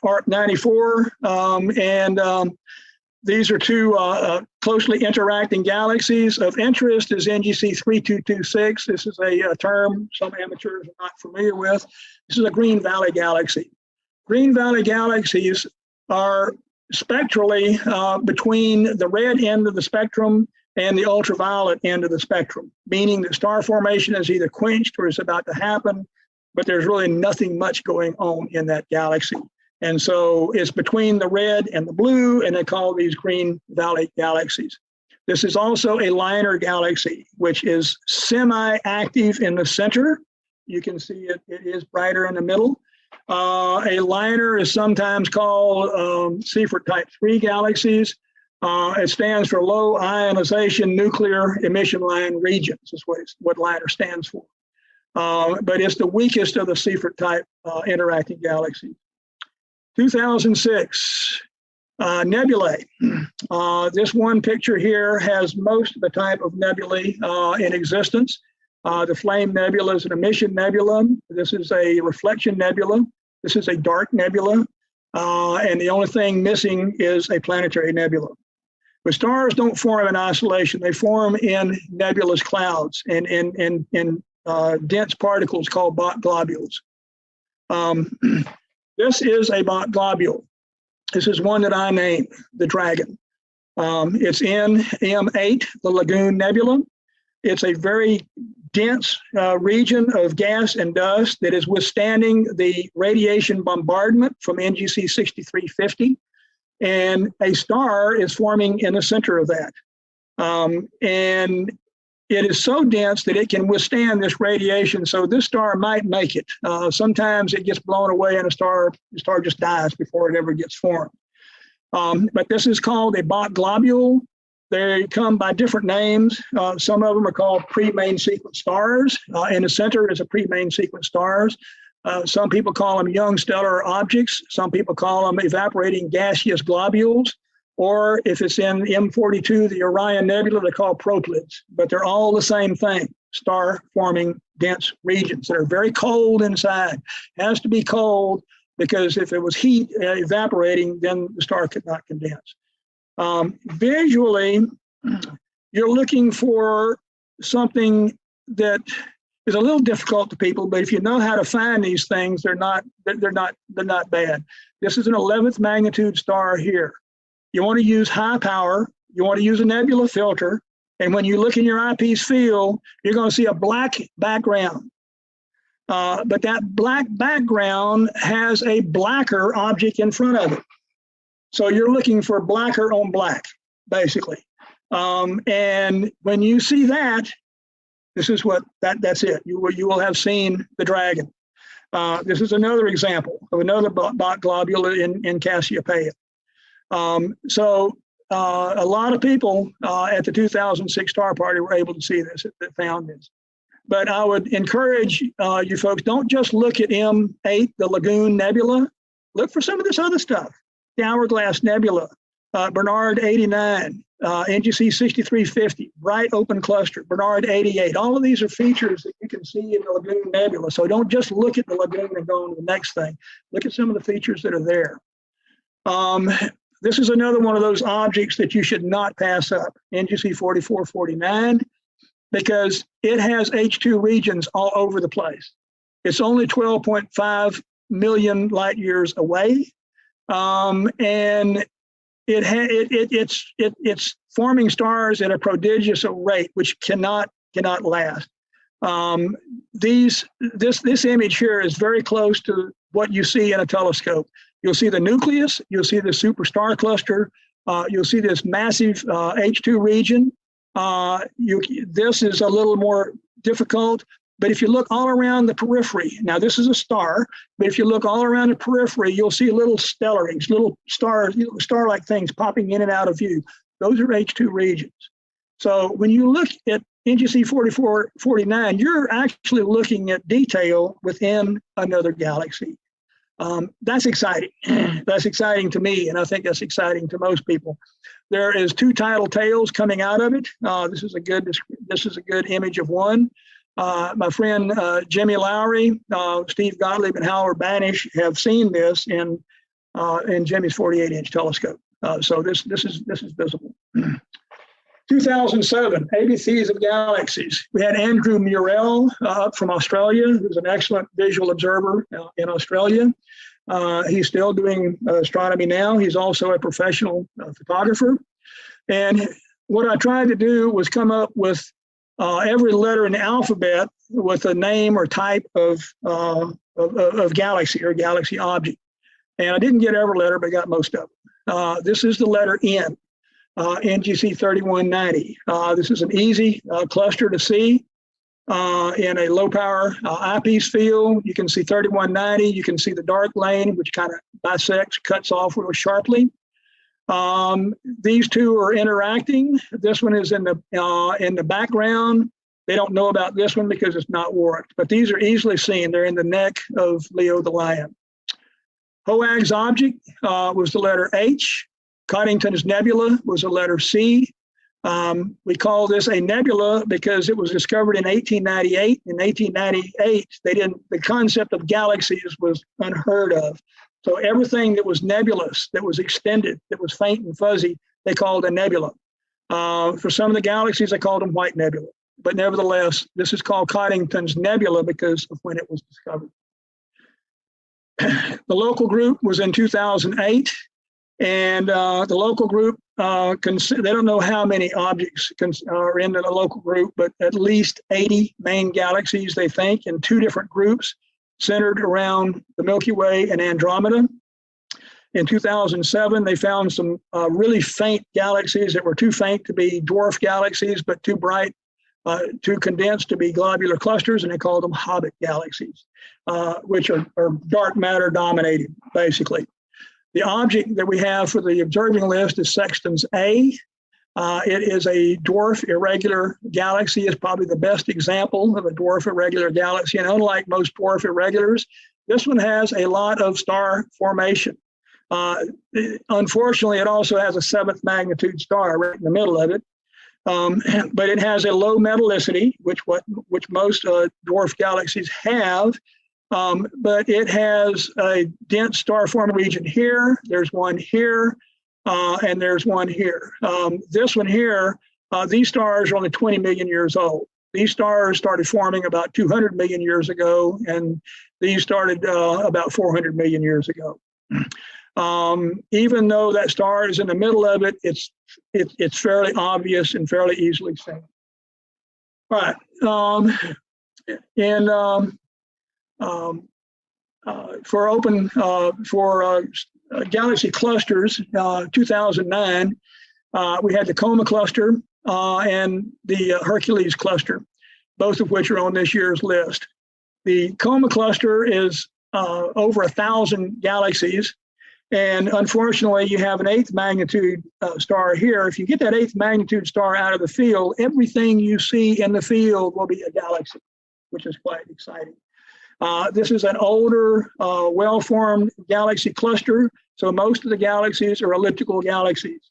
ARP 94, and these are two closely interacting galaxies. Of interest is NGC 3226. This is a term some amateurs are not familiar with. This is a Green Valley galaxy. Green Valley galaxies are spectrally between the red end of the spectrum and the ultraviolet end of the spectrum, meaning that star formation is either quenched or is about to happen, but there's really nothing much going on in that galaxy. And so it's between the red and the blue, and they call these Green Valley galaxies. This is also a liner galaxy, which is semi-active in the center. You can see it is brighter in the middle. A liner is sometimes called Seyfert type 3 galaxies. It stands for low ionization nuclear emission line regions, is what liner stands for. But it's the weakest of the Seyfert type interacting galaxies. 2006, nebulae. This one picture here has most of the type of nebulae in existence. The Flame Nebula is an emission nebula. This is a reflection nebula. This is a dark nebula. And the only thing missing is a planetary nebula. But stars don't form in isolation. They form in nebulous clouds and in dense particles called Bok globules. This is a Bok globule. This is one that I named, the Dragon. It's in M8, the Lagoon Nebula. It's a very dense region of gas and dust that is withstanding the radiation bombardment from NGC 6350. And a star is forming in the center of that. And it is so dense that it can withstand this radiation. So this star might make it. Sometimes it gets blown away and the star just dies before it ever gets formed. But this is called a Bok globule. They come by different names. Some of them are called pre-main sequence stars. In the center is a pre-main sequence stars. Some people call them young stellar objects. Some people call them evaporating gaseous globules. Or if it's in M42, the Orion Nebula, they're called protelids. But they're all the same thing, star-forming dense regions that are very cold inside. It has to be cold because if it was heat evaporating, then the star could not condense. Visually, you're looking for something that is a little difficult to people, but if you know how to find these things, they're not bad. This is an 11th magnitude star here. You want to use high power. You want to use a nebula filter. And when you look in your eyepiece field, you're going to see a black background. But that black background has a blacker object in front of it. So you're looking for blacker on black, basically. And when you see that, this is what that's it. You will have seen the Dragon. This is another example of another Bok globule in Cassiopeia. So a lot of people at the 2006 Star Party were able to see this, that found this. But I would encourage you folks, don't just look at M8, the Lagoon Nebula. Look for some of this other stuff. The Hourglass Nebula, Bernard 89, NGC 6350, Bright Open Cluster, Bernard 88. All of these are features that you can see in the Lagoon Nebula. So don't just look at the Lagoon and go on to the next thing. Look at some of the features that are there. This is another one of those objects that you should not pass up, NGC 4449, because it has H2 regions all over the place. It's only 12.5 million light years away. And it's forming stars at a prodigious rate, which cannot last. This image here is very close to what you see in a telescope. You'll see the nucleus, you'll see the superstar cluster, you'll see this massive H2 region. This is a little more difficult. But if you look all around the periphery, now this is a star, but if you look all around the periphery, you'll see little stellarings, little stars, star-like things popping in and out of view. Those are H2 regions. So when you look at NGC 4449, you're actually looking at detail within another galaxy. That's exciting. That's exciting to me, and I think that's exciting to most people. There is 2 tidal tails coming out of it. This is a good image of one. My friend Jimmy Lowry, Steve Gottlieb, and Howard Banish have seen this in Jimmy's 48-inch telescope. So this is visible. 2007, ABCs of galaxies. We had Andrew Murrell up from Australia, who's an excellent visual observer in Australia. He's still doing astronomy now. He's also a professional photographer. And what I tried to do was come up with every letter in the alphabet with a name or type of galaxy or galaxy object. And I didn't get every letter, but I got most of them. This is the letter N. NGC 3190. This is an easy cluster to see in a low power eyepiece field. You can see 3190. You can see the dark lane, which kind of bisects, cuts off real sharply. These two are interacting. This one is in the background. They don't know about this one because it's not warped, but these are easily seen. They're in the neck of Leo the lion. Hoag's object was the letter H. Coddington's nebula was a letter C. We call this a nebula because it was discovered in 1898. In 1898, the concept of galaxies was unheard of. So everything that was nebulous, that was extended, that was faint and fuzzy, they called a nebula. For some of the galaxies, they called them white nebula. But nevertheless, this is called Coddington's nebula because of when it was discovered. The local group was in 2008. And the local group, they don't know how many objects are in the local group, but at least 80 main galaxies, they think, in 2 different groups centered around the Milky Way and Andromeda. In 2007, they found some really faint galaxies that were too faint to be dwarf galaxies, but too bright, too condensed to be globular clusters, and they called them Hobbit galaxies, which are dark matter dominated, basically. The object that we have for the observing list is Sextans A. It is a dwarf irregular galaxy. It's probably the best example of a dwarf irregular galaxy. And unlike most dwarf irregulars, this one has a lot of star formation. Unfortunately, it also has a 7th magnitude star right in the middle of it. But it has a low metallicity, which most dwarf galaxies have. But it has a dense star forming region here. There's one here, and there's one here. This one here, these stars are only 20 million years old. These stars started forming about 200 million years ago, and these started about 400 million years ago. Even though that star is in the middle of it, it's fairly obvious and fairly easily seen. All right. For galaxy clusters, 2009, we had the Coma cluster and the Hercules cluster, both of which are on this year's list. The Coma cluster is over 1,000 galaxies, and unfortunately, you have an 8th magnitude star here. If you get that 8th magnitude star out of the field, everything you see in the field will be a galaxy, which is quite exciting. This is an older, well-formed galaxy cluster. So most of the galaxies are elliptical galaxies.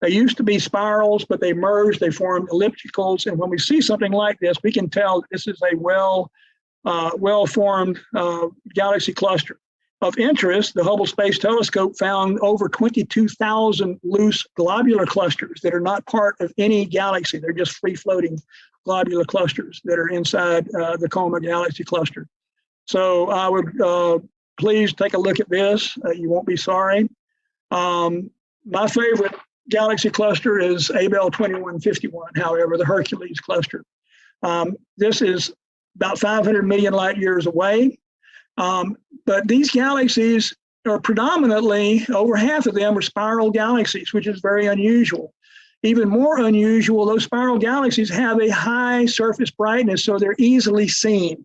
They used to be spirals, but they merged, they formed ellipticals. And when we see something like this, we can tell this is a well-formed galaxy cluster. Of interest, the Hubble Space Telescope found over 22,000 loose globular clusters that are not part of any galaxy. They're just free-floating globular clusters that are inside the Coma galaxy cluster. So I would please take a look at this. You won't be sorry. My favorite galaxy cluster is Abell 2151, however, the Hercules cluster. This is about 500 million light years away. But these galaxies are predominantly, over half of them are spiral galaxies, which is very unusual. Even more unusual, those spiral galaxies have a high surface brightness, so they're easily seen.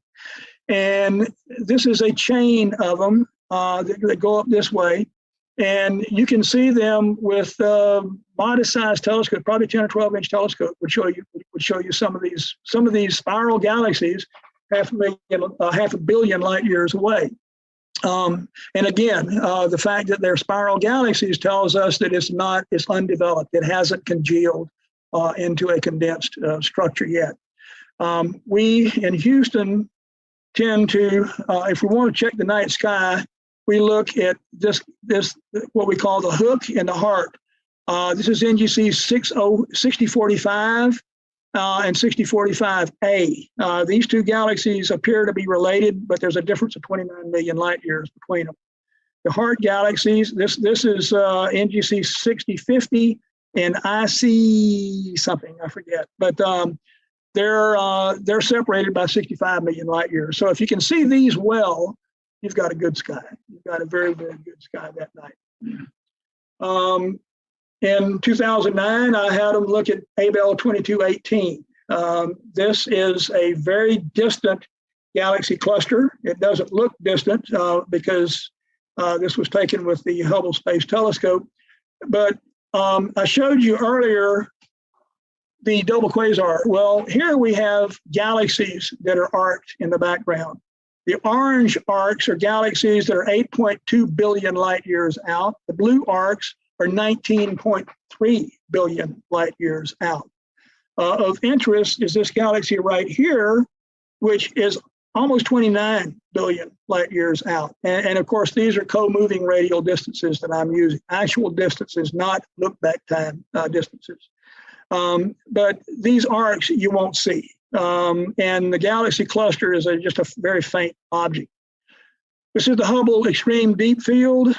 And this is a chain of them that go up this way. And you can see them with modest-sized telescope, probably 10 or 12-inch telescope would show you some of these spiral galaxies, half a billion light years away. And again, the fact that they're spiral galaxies tells us that it's undeveloped. It hasn't congealed into a condensed structure yet. We in Houston tend to, if we want to check the night sky, we look at this what we call the hook and the heart. This is NGC 6045 and 6045A. These two galaxies appear to be related, but there's a difference of 29 million light years between them. The heart galaxies, this is NGC 6050 and IC something, I forget, but they're separated by 65 million light years. So if you can see these well, you've got a good sky. You've got a very, very good sky that night. In 2009, I had them look at Abell 2218. This is a very distant galaxy cluster. It doesn't look distant because this was taken with the Hubble Space Telescope. But I showed you earlier the double quasar. Well, here we have galaxies that are arced in the background. The orange arcs are galaxies that are 8.2 billion light years out. The blue arcs are 19.3 billion light years out. Of interest is this galaxy right here, which is almost 29 billion light years out. And of course, these are co-moving radial distances that I'm using, actual distances, not look-back time distances. But these arcs you won't see. And the galaxy cluster is just a very faint object. This is the Hubble Extreme Deep Field.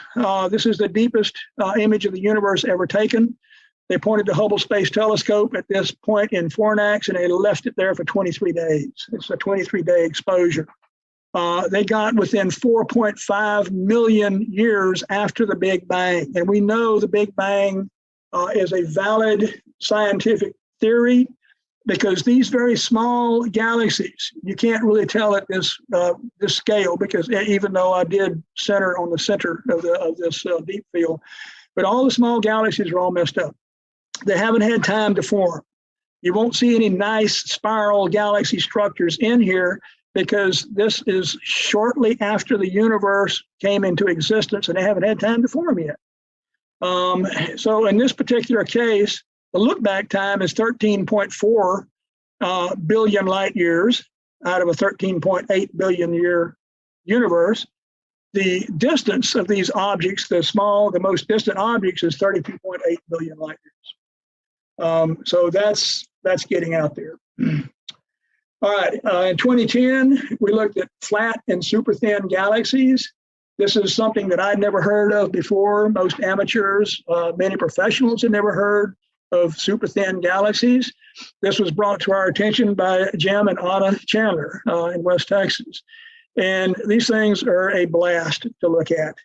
This is the deepest image of the universe ever taken. They pointed the Hubble Space Telescope at this point in Fornax, and they left it there for 23 days. It's a 23-day exposure. They got within 4.5 million years after the Big Bang. And we know the Big Bang is a valid scientific theory, because these very small galaxies, you can't really tell at this scale, because even though I did center on the center of this deep field, but all the small galaxies are all messed up. They haven't had time to form. You won't see any nice spiral galaxy structures in here, because this is shortly after the universe came into existence, and they haven't had time to form yet. So in this particular case, the look-back time is 13.4 billion light years out of a 13.8 billion year universe. The distance of these objects, the most distant objects, is 32.8 billion light years. So that's getting out there. All right, in 2010, we looked at flat and super thin galaxies. This is something that I'd never heard of before. Most amateurs, many professionals had never heard of super thin galaxies. This was brought to our attention by Jim and Anna Chandler in West Texas. And these things are a blast to look at.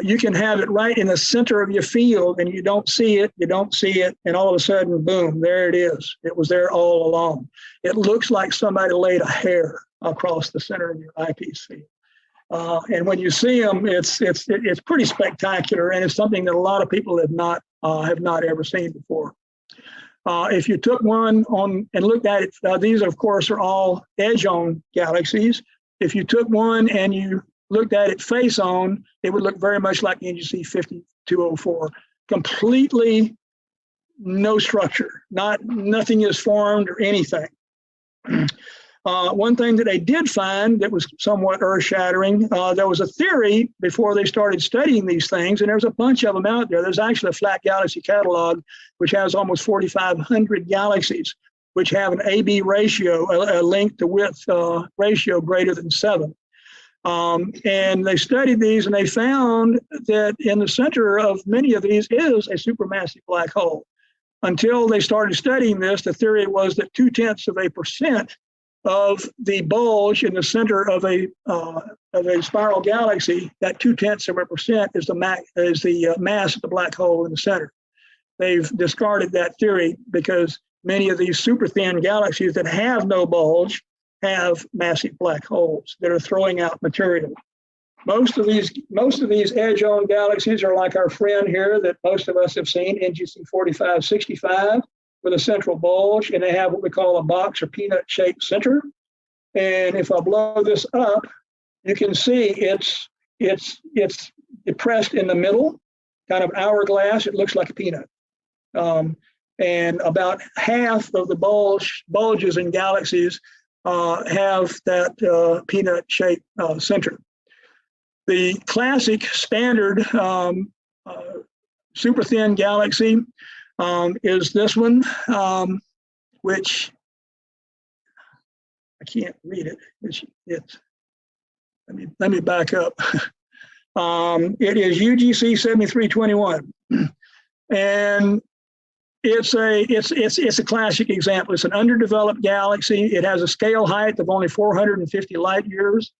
You can have it right in the center of your field and you don't see it, and all of a sudden, boom, there it is. It was there all along. It looks like somebody laid a hair across the center of your eyepiece field. And when you see them, it's pretty spectacular, and it's something that a lot of people have not ever seen before. If you took one on and looked at it, these of course are all edge-on galaxies. If you took one and you looked at it face-on, it would look very much like NGC 5204. Completely no structure, nothing is formed or anything. One thing that they did find that was somewhat earth-shattering, there was a theory before they started studying these things, and there's a bunch of them out there. There's actually a flat galaxy catalog, which has almost 4,500 galaxies, which have an AB ratio, a length to width ratio greater than 7. And they studied these, and they found that in the center of many of these is a supermassive black hole. Until they started studying this, the theory was that 0.2% of the bulge in the center of a spiral galaxy, that 0.2% is the mass of the black hole in the center. They've discarded that theory because many of these super thin galaxies that have no bulge have massive black holes that are throwing out material. Most of these edge-on galaxies are like our friend here that most of us have seen, NGC 4565. With a central bulge, and they have what we call a box or peanut-shaped center. And if I blow this up, you can see it's depressed in the middle, kind of hourglass. It looks like a peanut. And about half of the bulges in galaxies have that peanut-shaped center. The classic standard super thin galaxy is this one, which I can't read it. Let me back up. It is UGC 7321, and it's a classic example. It's an underdeveloped galaxy. It has a scale height of only 450 light years.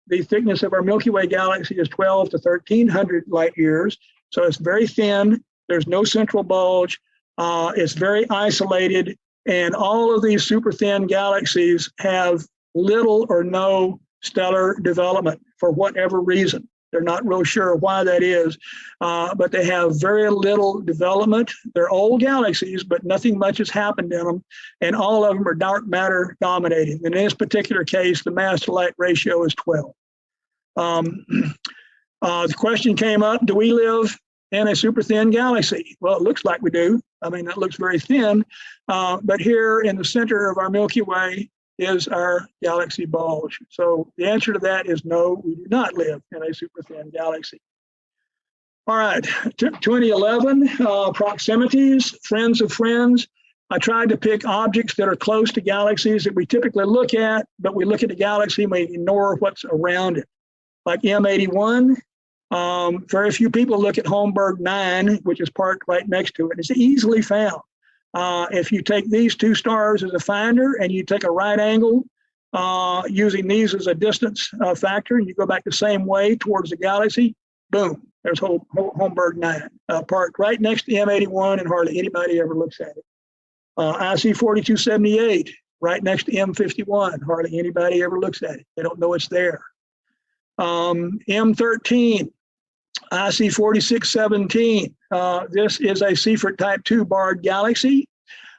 The thickness of our Milky Way galaxy is 12 to 1300 light years. So it's very thin. There's no central bulge. It's very isolated. And all of these super thin galaxies have little or no stellar development for whatever reason. They're not real sure why that is, but they have very little development. They're old galaxies, but nothing much has happened in them, and all of them are dark matter dominating. And in this particular case, the mass to light ratio is 12. The question came up, do we live in a super thin galaxy? Well, it looks like we do. I mean, that looks very thin, but here in the center of our Milky Way is our galaxy bulge. So the answer to that is no, we do not live in a super thin galaxy. All right, 2011, proximities, friends of friends. I tried to pick objects that are close to galaxies that we typically look at, but we look at the galaxy and we ignore what's around it. Like M81, very few people look at Holmberg 9, which is parked right next to it. It's easily found. If you take these two stars as a finder and you take a right angle using these as a distance factor, and you go back the same way towards the galaxy, boom, there's Holmberg 9, parked right next to M81, and hardly anybody ever looks at it. IC 4278, right next to M51, hardly anybody ever looks at it. They don't know it's there. M13, IC 4617. This is a Seyfert Type 2 barred galaxy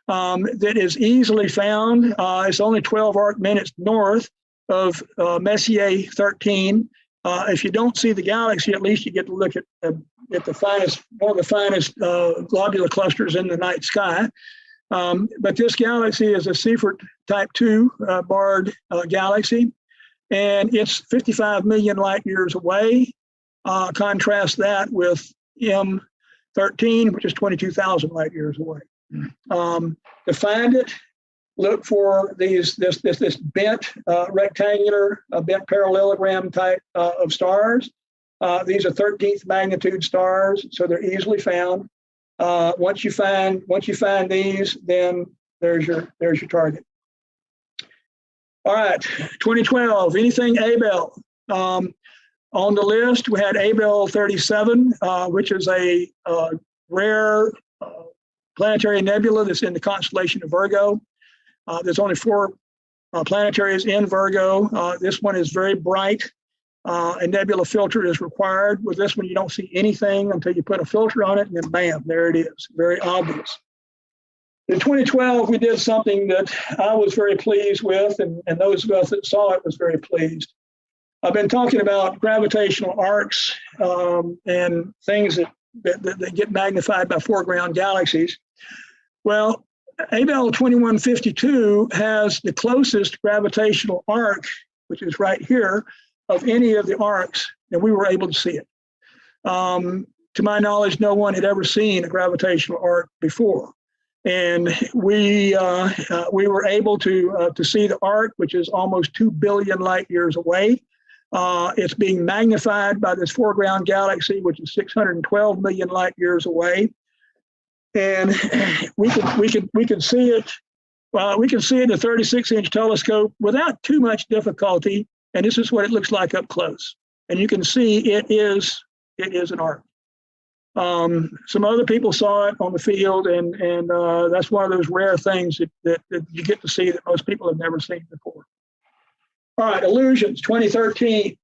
that is easily found. It's only 12 arc minutes north of Messier 13. If you don't see the galaxy, at least you get to look at the finest, one of the finest globular clusters in the night sky. But this galaxy is a Seyfert Type 2 barred galaxy, and it's 55 million light years away. Contrast that with M13, which is 22,000 light years away. To find it, look for this bent rectangular, bent parallelogram type of stars. These are 13th magnitude stars, so they're easily found. Once you find these, then there's your target. All right, 2012. Anything Abell. On the list, we had Abell 37, which is a rare planetary nebula that's in the constellation of Virgo. There's only 4 planetaries in Virgo. This one is very bright. A nebula filter is required. With this one, you don't see anything until you put a filter on it, and then bam, there it is. Very obvious. In 2012, we did something that I was very pleased with, and those of us that saw it was very pleased. I've been talking about gravitational arcs and things that get magnified by foreground galaxies. Well, Abell 2152 has the closest gravitational arc, which is right here, of any of the arcs, and we were able to see it. To my knowledge, no one had ever seen a gravitational arc before. And we were able to see the arc, which is almost 2 billion light years away. It's being magnified by this foreground galaxy, which is 612 million light years away. And we can see it. We can see it in a 36-inch telescope without too much difficulty. And this is what it looks like up close. And you can see it is an arc. Some other people saw it on the field, and that's one of those rare things that you get to see that most people have never seen before. All right, illusions, 2013.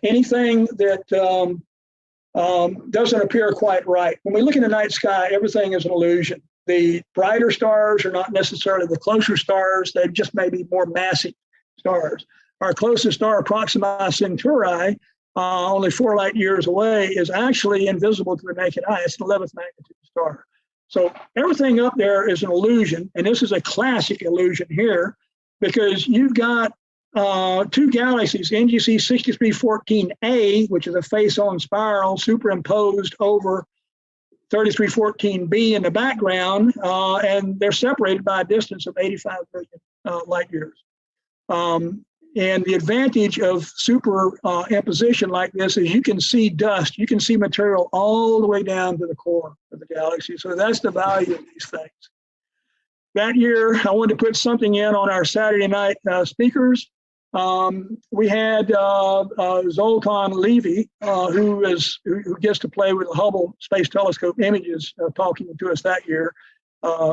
Anything that doesn't appear quite right. When we look in the night sky, everything is an illusion. The brighter stars are not necessarily the closer stars. They just may be more massive stars. our closest star, Proxima Centauri, only 4 light years away, is actually invisible to the naked eye. It's an 11th magnitude star. So everything up there is an illusion, and this is a classic illusion here, because you've got 2 galaxies, NGC 6314A, which is a face-on spiral superimposed over 3314B in the background, and they're separated by a distance of 85 million light years. And the advantage of superimposition like this is you can see dust, you can see material all the way down to the core of the galaxy. So that's the value of these things. That year, I wanted to put something in on our Saturday night speakers. We had Zoltan Levy, who gets to play with the Hubble Space Telescope images, talking to us that year.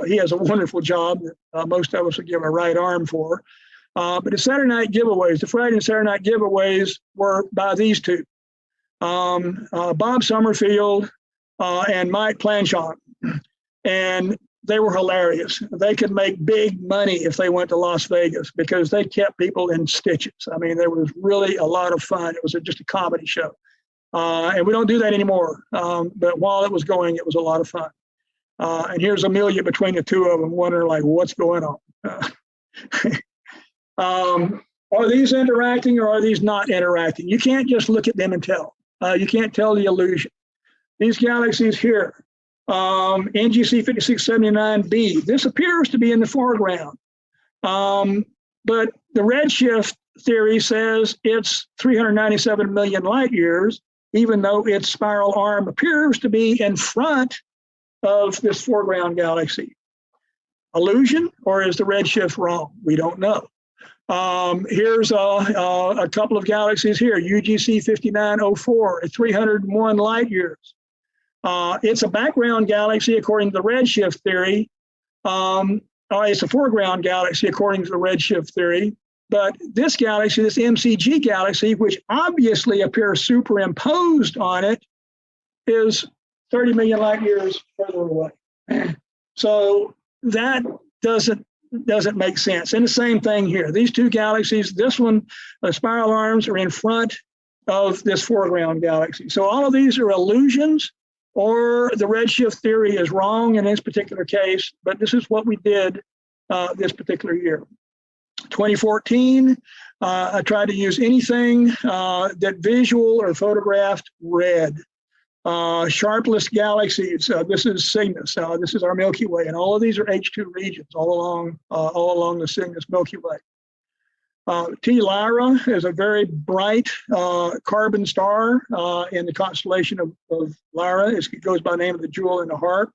He has a wonderful job that most of us would give a right arm for. But the Saturday night giveaways, the Friday and Saturday night giveaways were by these two, Bob Summerfield and Mike Planchon. And they were hilarious. They could make big money if they went to Las Vegas because they kept people in stitches. I mean, there was really a lot of fun. It was just a comedy show. And we don't do that anymore. But while it was going, it was a lot of fun. And here's Amelia between the two of them wondering, like, what's going on? Are these interacting or are these not interacting? You can't just look at them and tell. You can't tell the illusion. These galaxies here, NGC 5679b, this appears to be in the foreground. But the redshift theory says it's 397 million light years, even though its spiral arm appears to be in front of this foreground galaxy. Illusion, or is the redshift wrong? We don't know. Here's a couple of galaxies here, UGC 5904 at 301 light years. It's a background galaxy according to the redshift theory. It's a foreground galaxy according to the redshift theory. But this galaxy, this MCG galaxy, which obviously appears superimposed on it, is 30 million light years further away. So that doesn't make sense. And the same thing here. These two galaxies, this one, the spiral arms are in front of this foreground galaxy. So all of these are illusions, or the redshift theory is wrong in this particular case, but this is what we did this particular year. 2014, I tried to use anything that visual or photographed red. Sharpless galaxies, this is Cygnus, this is our Milky Way, and all of these are H2 regions all along the Cygnus Milky Way. T Lyra is a very bright carbon star in the constellation of Lyra. It goes by the name of the jewel in the heart.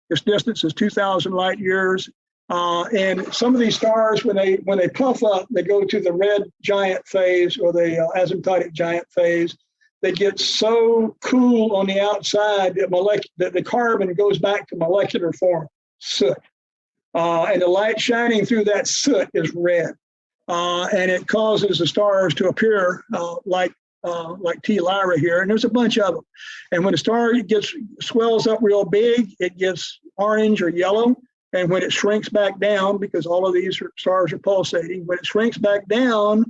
Its distance is 2,000 light years. And some of these stars, when they puff up, they go to the red giant phase or the asymptotic giant phase. They get so cool on the outside that the carbon goes back to molecular form, soot. And the light shining through that soot is red. And it causes the stars to appear like T Lyra here, and there's a bunch of them. And when the star swells up real big, it gets orange or yellow. And when it shrinks back down, because all of these stars are pulsating, when it shrinks back down,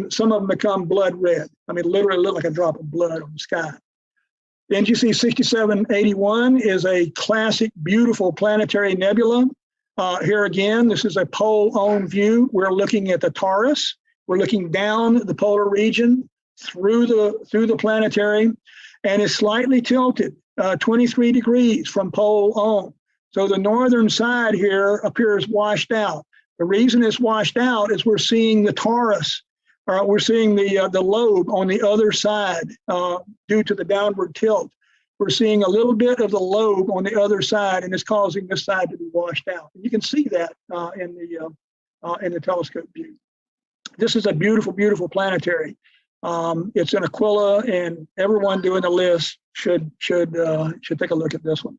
some of them become blood red. I mean, literally look like a drop of blood on the sky. The NGC 6781 is a classic, beautiful planetary nebula. Here again, this is a pole-on view. We're looking at the Taurus. We're looking down the polar region through the planetary, and it's slightly tilted, 23 degrees from pole on. So the northern side here appears washed out. The reason it's washed out is we're seeing the Taurus, or we're seeing the lobe on the other side due to the downward tilt. We're seeing a little bit of the lobe on the other side, and it's causing this side to be washed out. And you can see that in the telescope view. This is a beautiful, beautiful planetary. It's in Aquila, and everyone doing the list should take a look at this one.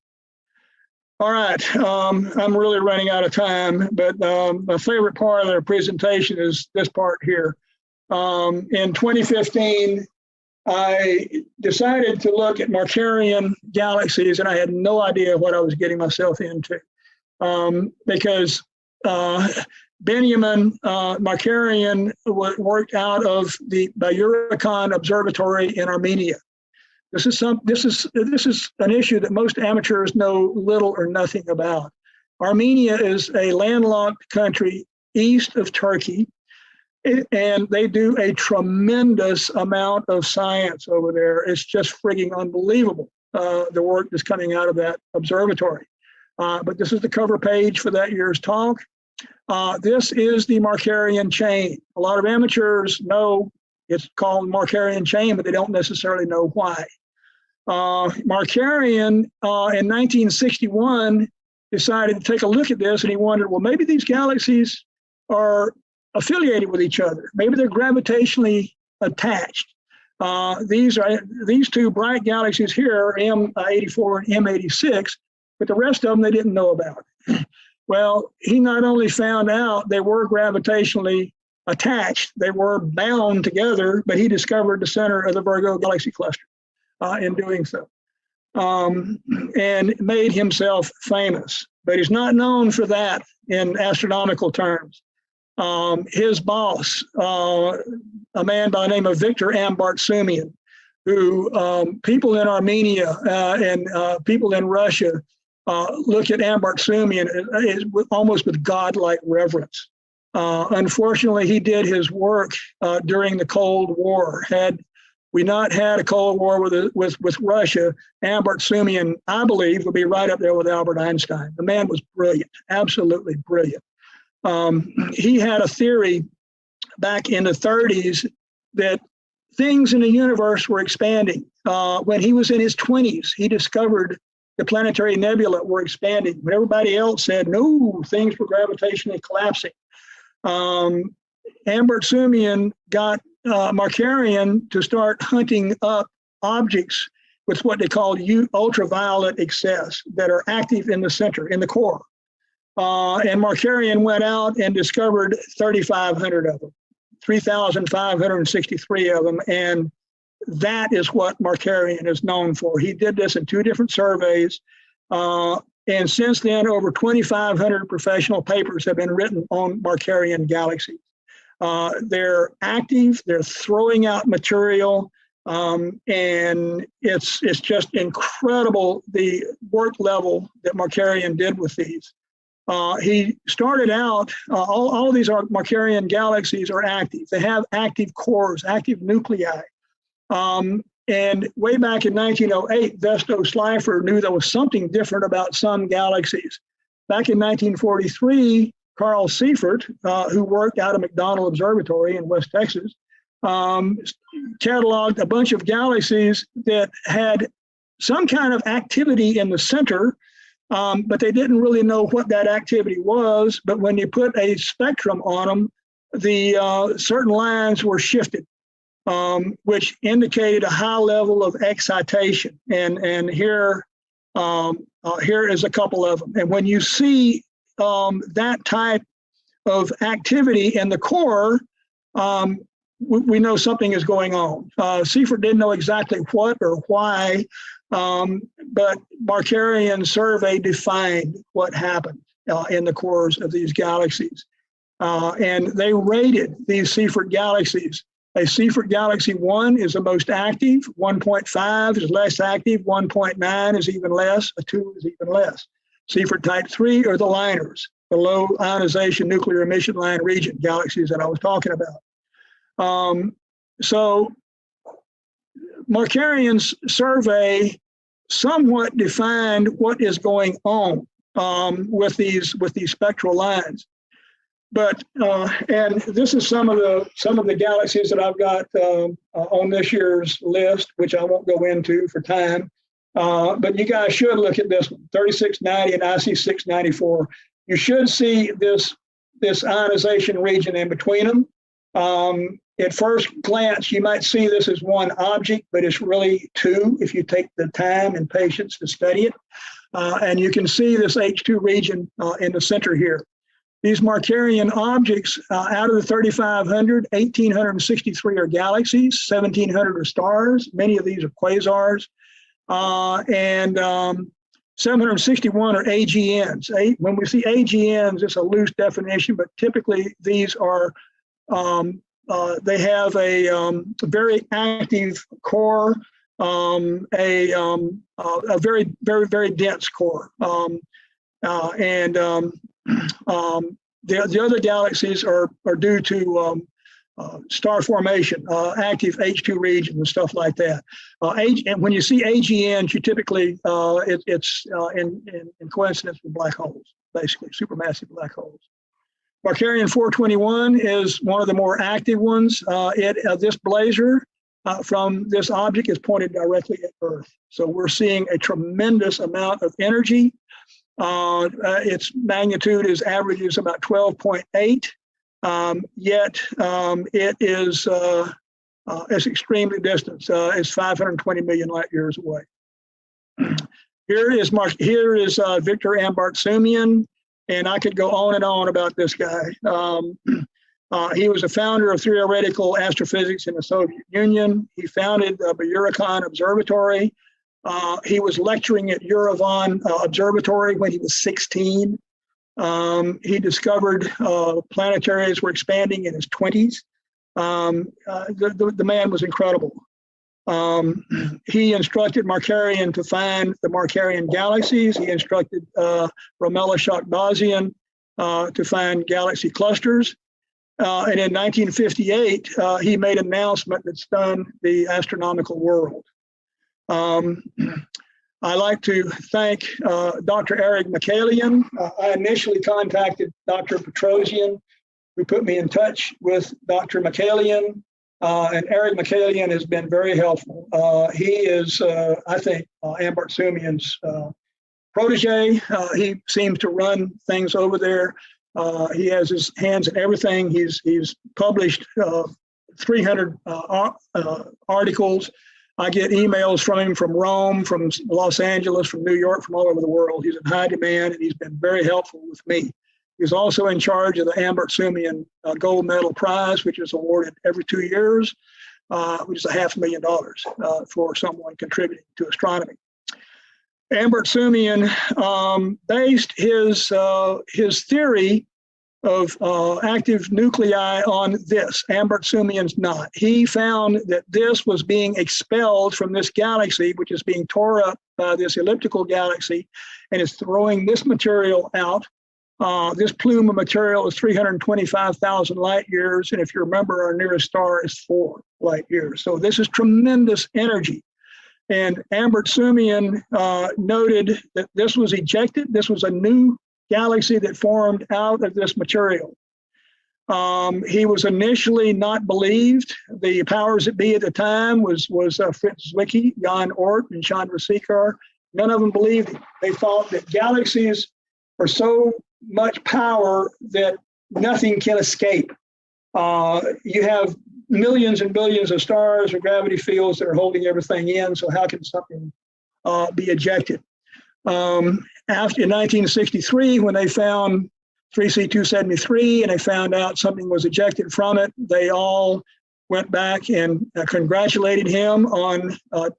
All right, I'm really running out of time, but my favorite part of the presentation is this part here. In 2015, I decided to look at Markarian galaxies, and I had no idea what I was getting myself into because Benjamin Markarian worked out of the Bayurikan Observatory in Armenia. This is an issue that most amateurs know little or nothing about. Armenia is a landlocked country east of Turkey, and they do a tremendous amount of science over there. It's just frigging unbelievable, the work that's coming out of that observatory. But this is the cover page for that year's talk. This is the Markarian chain. A lot of amateurs know it's called Markarian chain, but they don't necessarily know why. Markarian in 1961 decided to take a look at this, and he wondered, well, maybe these galaxies are affiliated with each other. Maybe they're gravitationally attached. These two bright galaxies here are M84 and M86, but the rest of them they didn't know about. Well, he not only found out they were gravitationally attached, they were bound together, but he discovered the center of the Virgo galaxy cluster in doing so, and made himself famous. But he's not known for that in astronomical terms. His boss, a man by the name of Victor Ambartsumian, who people in Armenia and people in Russia look at Ambartsumian almost with godlike reverence. Unfortunately, he did his work during the Cold War. Had we not had a Cold War with Russia, Ambartsumian, I believe, would be right up there with Albert Einstein. The man was brilliant, absolutely brilliant. He had a theory back in the 30s that things in the universe were expanding. When he was in his 20s, he discovered the planetary nebula were expanding. When everybody else said, no, things were gravitationally collapsing. Ambartsumian got Markarian to start hunting up objects with what they called ultraviolet excess that are active in the center, in the core. And Markarian went out and discovered 3,500 of them, 3,563 of them. And that is what Markarian is known for. He did this in 2 different surveys. And since then, over 2,500 professional papers have been written on Markarian galaxies. They're active, they're throwing out material, and it's just incredible the work level that Markarian did with these. He started out, all of these Markarian galaxies are active. They have active cores, active nuclei. And way back in 1908, Vesto Slipher knew there was something different about some galaxies. Back in 1943, Carl Seifert, who worked out of McDonald Observatory in West Texas, cataloged a bunch of galaxies that had some kind of activity in the center, but they didn't really know what that activity was. But when you put a spectrum on them, the certain lines were shifted, which indicated a high level of excitation. And here is a couple of them. And when you see that type of activity in the core, we know something is going on. Seifert didn't know exactly what or why, but Markarian survey defined what happened in the cores of these galaxies. And they rated these Seifert galaxies. A Seifert galaxy 1 is the most active, 1.5 is less active, 1.9 is even less, a 2 is even less. Seifert type 3 are the liners, the low ionization nuclear emission line region galaxies that I was talking about. So Markarian's survey somewhat defined what is going on with these spectral lines. But and this is some of the galaxies that I've got on this year's list, which I won't go into for time. But you guys should look at this one, 3690 and IC 694. You should see this ionization region in between them. At first glance, you might see this as one object, but it's really 2 if you take the time and patience to study it. And you can see this H2 region in the center here. These Markarian objects, out of the 3,500, 1,863 are galaxies, 1,700 are stars. Many of these are quasars. And 761 are AGNs. When we see AGNs, it's a loose definition, but typically these are, they have a very active core, a very, very, very dense core. The other galaxies are due to star formation, active H2 region and stuff like that. And when you see AGNs, you typically, it's in coincidence with black holes, basically, supermassive black holes. Markarian 421 is one of the more active ones. This blazer from this object is pointed directly at Earth. So we're seeing a tremendous amount of energy. Its magnitude averages about 12.8. Yet it is it's extremely distant. It's 520 million light years away. Here is Victor Ambartsumian, and I could go on and on about this guy. He was a founder of theoretical astrophysics in the Soviet Union. He founded the Buryakhan Observatory. He was lecturing at Yerevan Observatory when he was 16. He discovered planetaries were expanding in his 20s. The man was incredible. He instructed Markarian to find the Markarian galaxies. He instructed Romela Shakbazian to find galaxy clusters. And in 1958, he made an announcement that stunned the astronomical world. I like to thank Dr. Eric Michaelian. I initially contacted Dr. Petrosian, who put me in touch with Dr. Michaelian, and Eric Michaelian has been very helpful. He is, I think, Ambartsumian's protege. He seems to run things over there. He has his hands in everything. He's published 300 articles. I get emails from him from Rome, from Los Angeles, from New York, from all over the world. He's in high demand, and he's been very helpful with me. He's also in charge of the Ambartsumian Gold Medal Prize, which is awarded every 2 years, which is $500,000 for someone contributing to astronomy. Ambartsumian based his theory of active nuclei on this. Ambartsumian's not. He found that this was being expelled from this galaxy, which is being tore up by this elliptical galaxy, and is throwing this material out. This plume of material is 325,000 light years, and if you remember, our nearest star is 4 light years. So this is tremendous energy. And Ambartsumian noted that this was ejected. This was a new galaxy that formed out of this material. He was initially not believed. The powers that be at the time was Fritz Zwicky, Jan Oort, and Chandrasekhar. None of them believed him. They thought that galaxies are so much power that nothing can escape. You have millions and billions of stars or gravity fields that are holding everything in, so how can something be ejected? After in 1963, when they found 3C273 and they found out something was ejected from it, they all went back and congratulated him on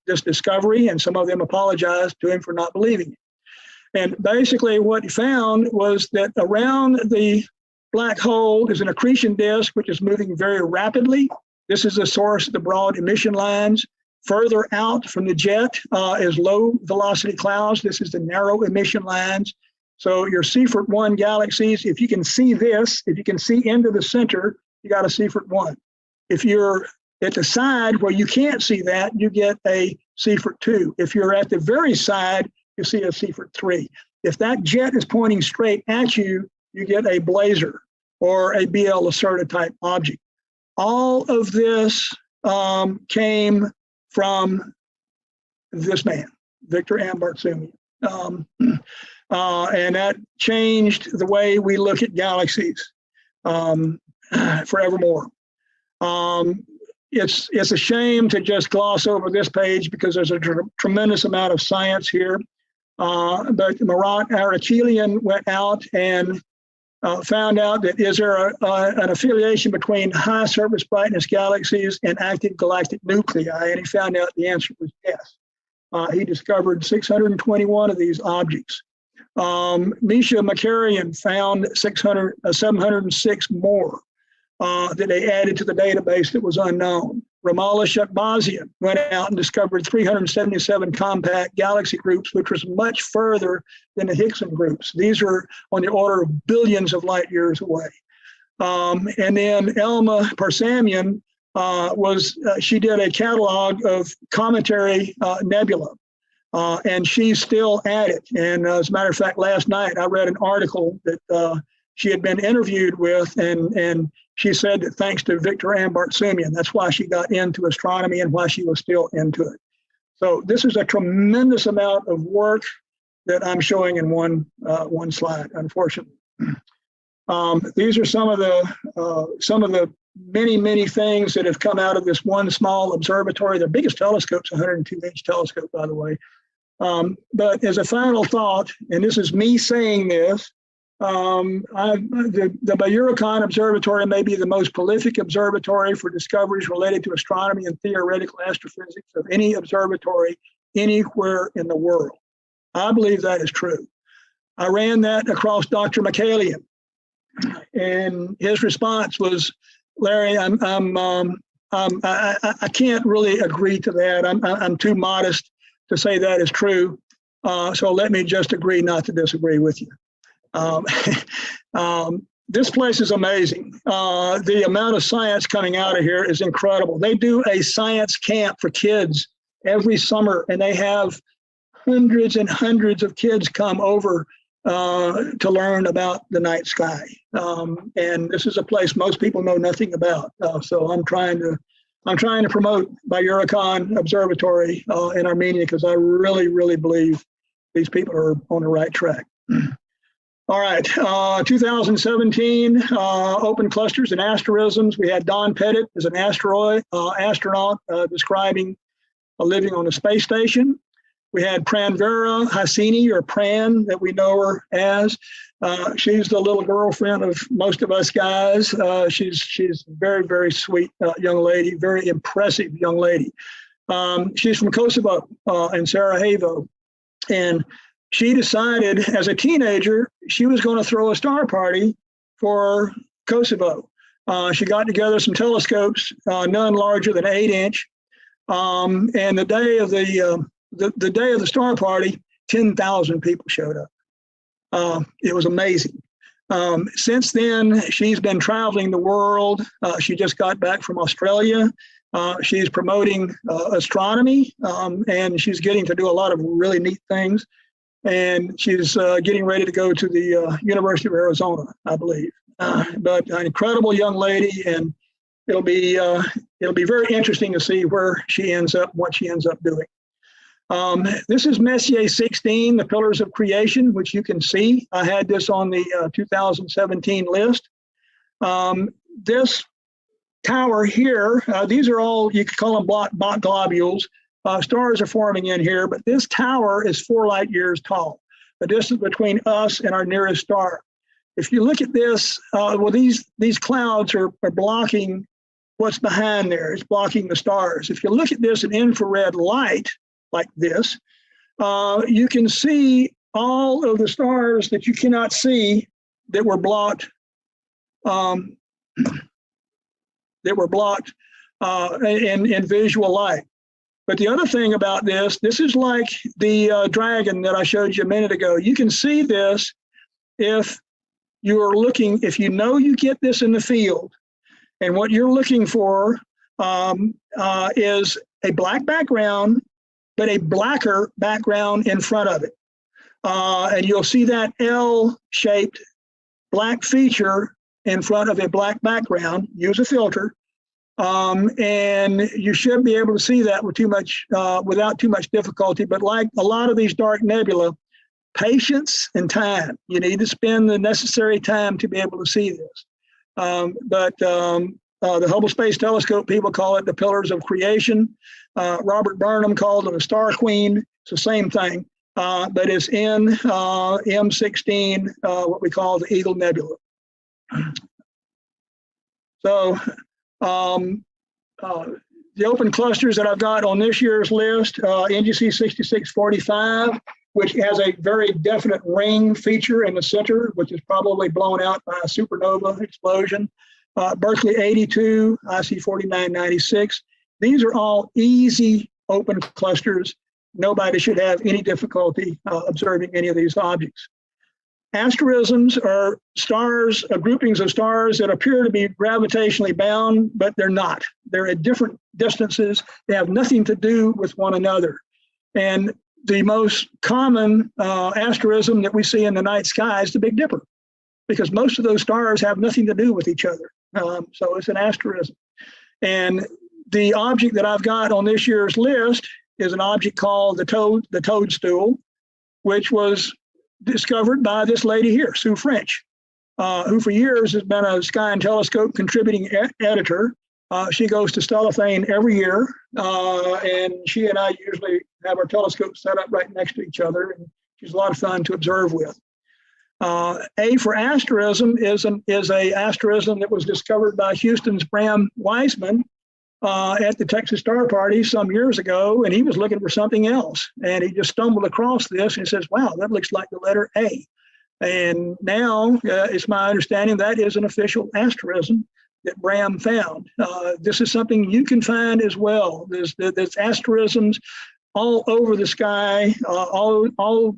this discovery, and some of them apologized to him for not believing it. And basically what he found was that around the black hole is an accretion disk, which is moving very rapidly. This is the source of the broad emission lines. Further out from the jet is low velocity clouds. This is the narrow emission lines. So your Seyfert 1 galaxies, if you can see this, if you can see into the center, you got a Seyfert 1. If you're at the side where you can't see that, you get a Seyfert 2. If you're at the very side, you see a Seyfert 3. If that jet is pointing straight at you, you get a blazer or a BL Lacerda type object. All of this came from this man, Victor Ambartsumian. And that changed the way we look at galaxies forevermore. It's a shame to just gloss over this page because there's a tremendous amount of science here. But Murat Arakelian went out and found out that is there an affiliation between high surface brightness galaxies and active galactic nuclei, and he found out the answer was yes. he discovered 621 of these objects. Misha Makarian found 706 more that they added to the database that was unknown. Ramallah Shahbazian went out and discovered 377 compact galaxy groups, which was much further than the Higgson groups. These are on the order of billions of light years away. And then Elma Parsamian she did a catalog of cometary nebula. And she's still at it. And as a matter of fact, last night I read an article that she had been interviewed with, and she said that thanks to Victor Ambartsumian, that's why she got into astronomy and why she was still into it. So this is a tremendous amount of work that I'm showing in one slide, unfortunately. These are some of the many things that have come out of this one small observatory. The biggest telescope's 102-inch telescope, by the way. But as a final thought, and this is me saying this, the Bayurakan Observatory may be the most prolific observatory for discoveries related to astronomy and theoretical astrophysics of any observatory anywhere in the world. I believe that is true. I ran that across Dr. Michaelian, and his response was, "Larry, I can't really agree to that. I'm too modest to say that is true. So let me just agree not to disagree with you." This place is amazing. The amount of science coming out of here is incredible. They do a science camp for kids every summer, and they have hundreds and hundreds of kids come over to learn about the night sky. And this is a place most people know nothing about. So I'm trying to promote Bayurakan Observatory in Armenia, because I really, really believe these people are on the right track. All right, 2017, open clusters and asterisms. We had Don Pettit as an astronaut describing living on a space station. We had Pranvera Hasini, or Pran, that we know her as. She's the little girlfriend of most of us guys. She's a very, very sweet young lady, very impressive young lady. She's from Kosovo in Sarajevo. And she decided as a teenager she was going to throw a star party for Kosovo. She got together some telescopes, none larger than 8-inch. And the day of the day of the star party, 10,000 people showed up. It was amazing. Since then, she's been traveling the world. She just got back from Australia. She's promoting astronomy, and she's getting to do a lot of really neat things. And she's getting ready to go to the University of Arizona, I believe. But an incredible young lady, and it'll be very interesting to see where she ends up, what she ends up doing. This is Messier 16, the Pillars of Creation, which you can see. I had this on the 2017 list. This tower here, these are all, you could call them block globules. Stars are forming in here, but this tower is 4 light years tall, the distance between us and our nearest star. If you look at this, well, these clouds are blocking what's behind there. It's blocking the stars. If you look at this in infrared light, like this, you can see all of the stars that you cannot see that were blocked in visual light. But the other thing about this is like the dragon that I showed you a minute ago. You can see this if you are looking, if you know you get this in the field, and what you're looking for is a black background, but a blacker background in front of it. And you'll see that L-shaped black feature in front of a black background. Use a filter. And you should be able to see that without too much difficulty. But like a lot of these dark nebula, patience and time. You need to spend the necessary time to be able to see this. But the Hubble Space Telescope, people call it the Pillars of Creation. Robert Burnham called it a Star Queen. It's the same thing, but it's in M16, what we call the Eagle Nebula. So The open clusters that I've got on this year's list, NGC 6645, which has a very definite ring feature in the center, which is probably blown out by a supernova explosion. Berkeley 82, IC 4996. These are all easy open clusters. Nobody should have any difficulty observing any of these objects. Asterisms are stars, groupings of stars that appear to be gravitationally bound, but they're not. They're at different distances. They have nothing to do with one another. And the most common asterism that we see in the night sky is the Big Dipper, because most of those stars have nothing to do with each other. So it's an asterism. And the object that I've got on this year's list is an object called the toadstool, which was discovered by this lady here, Sue French, who for years has been a Sky and Telescope contributing editor. She goes to Stellafane every year, and she and I usually have our telescopes set up right next to each other, and she's a lot of fun to observe with. A for asterism is a asterism that was discovered by Houston's Bram Weissman at the Texas Star Party some years ago, and he was looking for something else, and he just stumbled across this and he says, wow, that looks like the letter A. And now it's my understanding that is an official asterism that Bram found. This is something you can find as well. There's asterisms all over the sky. The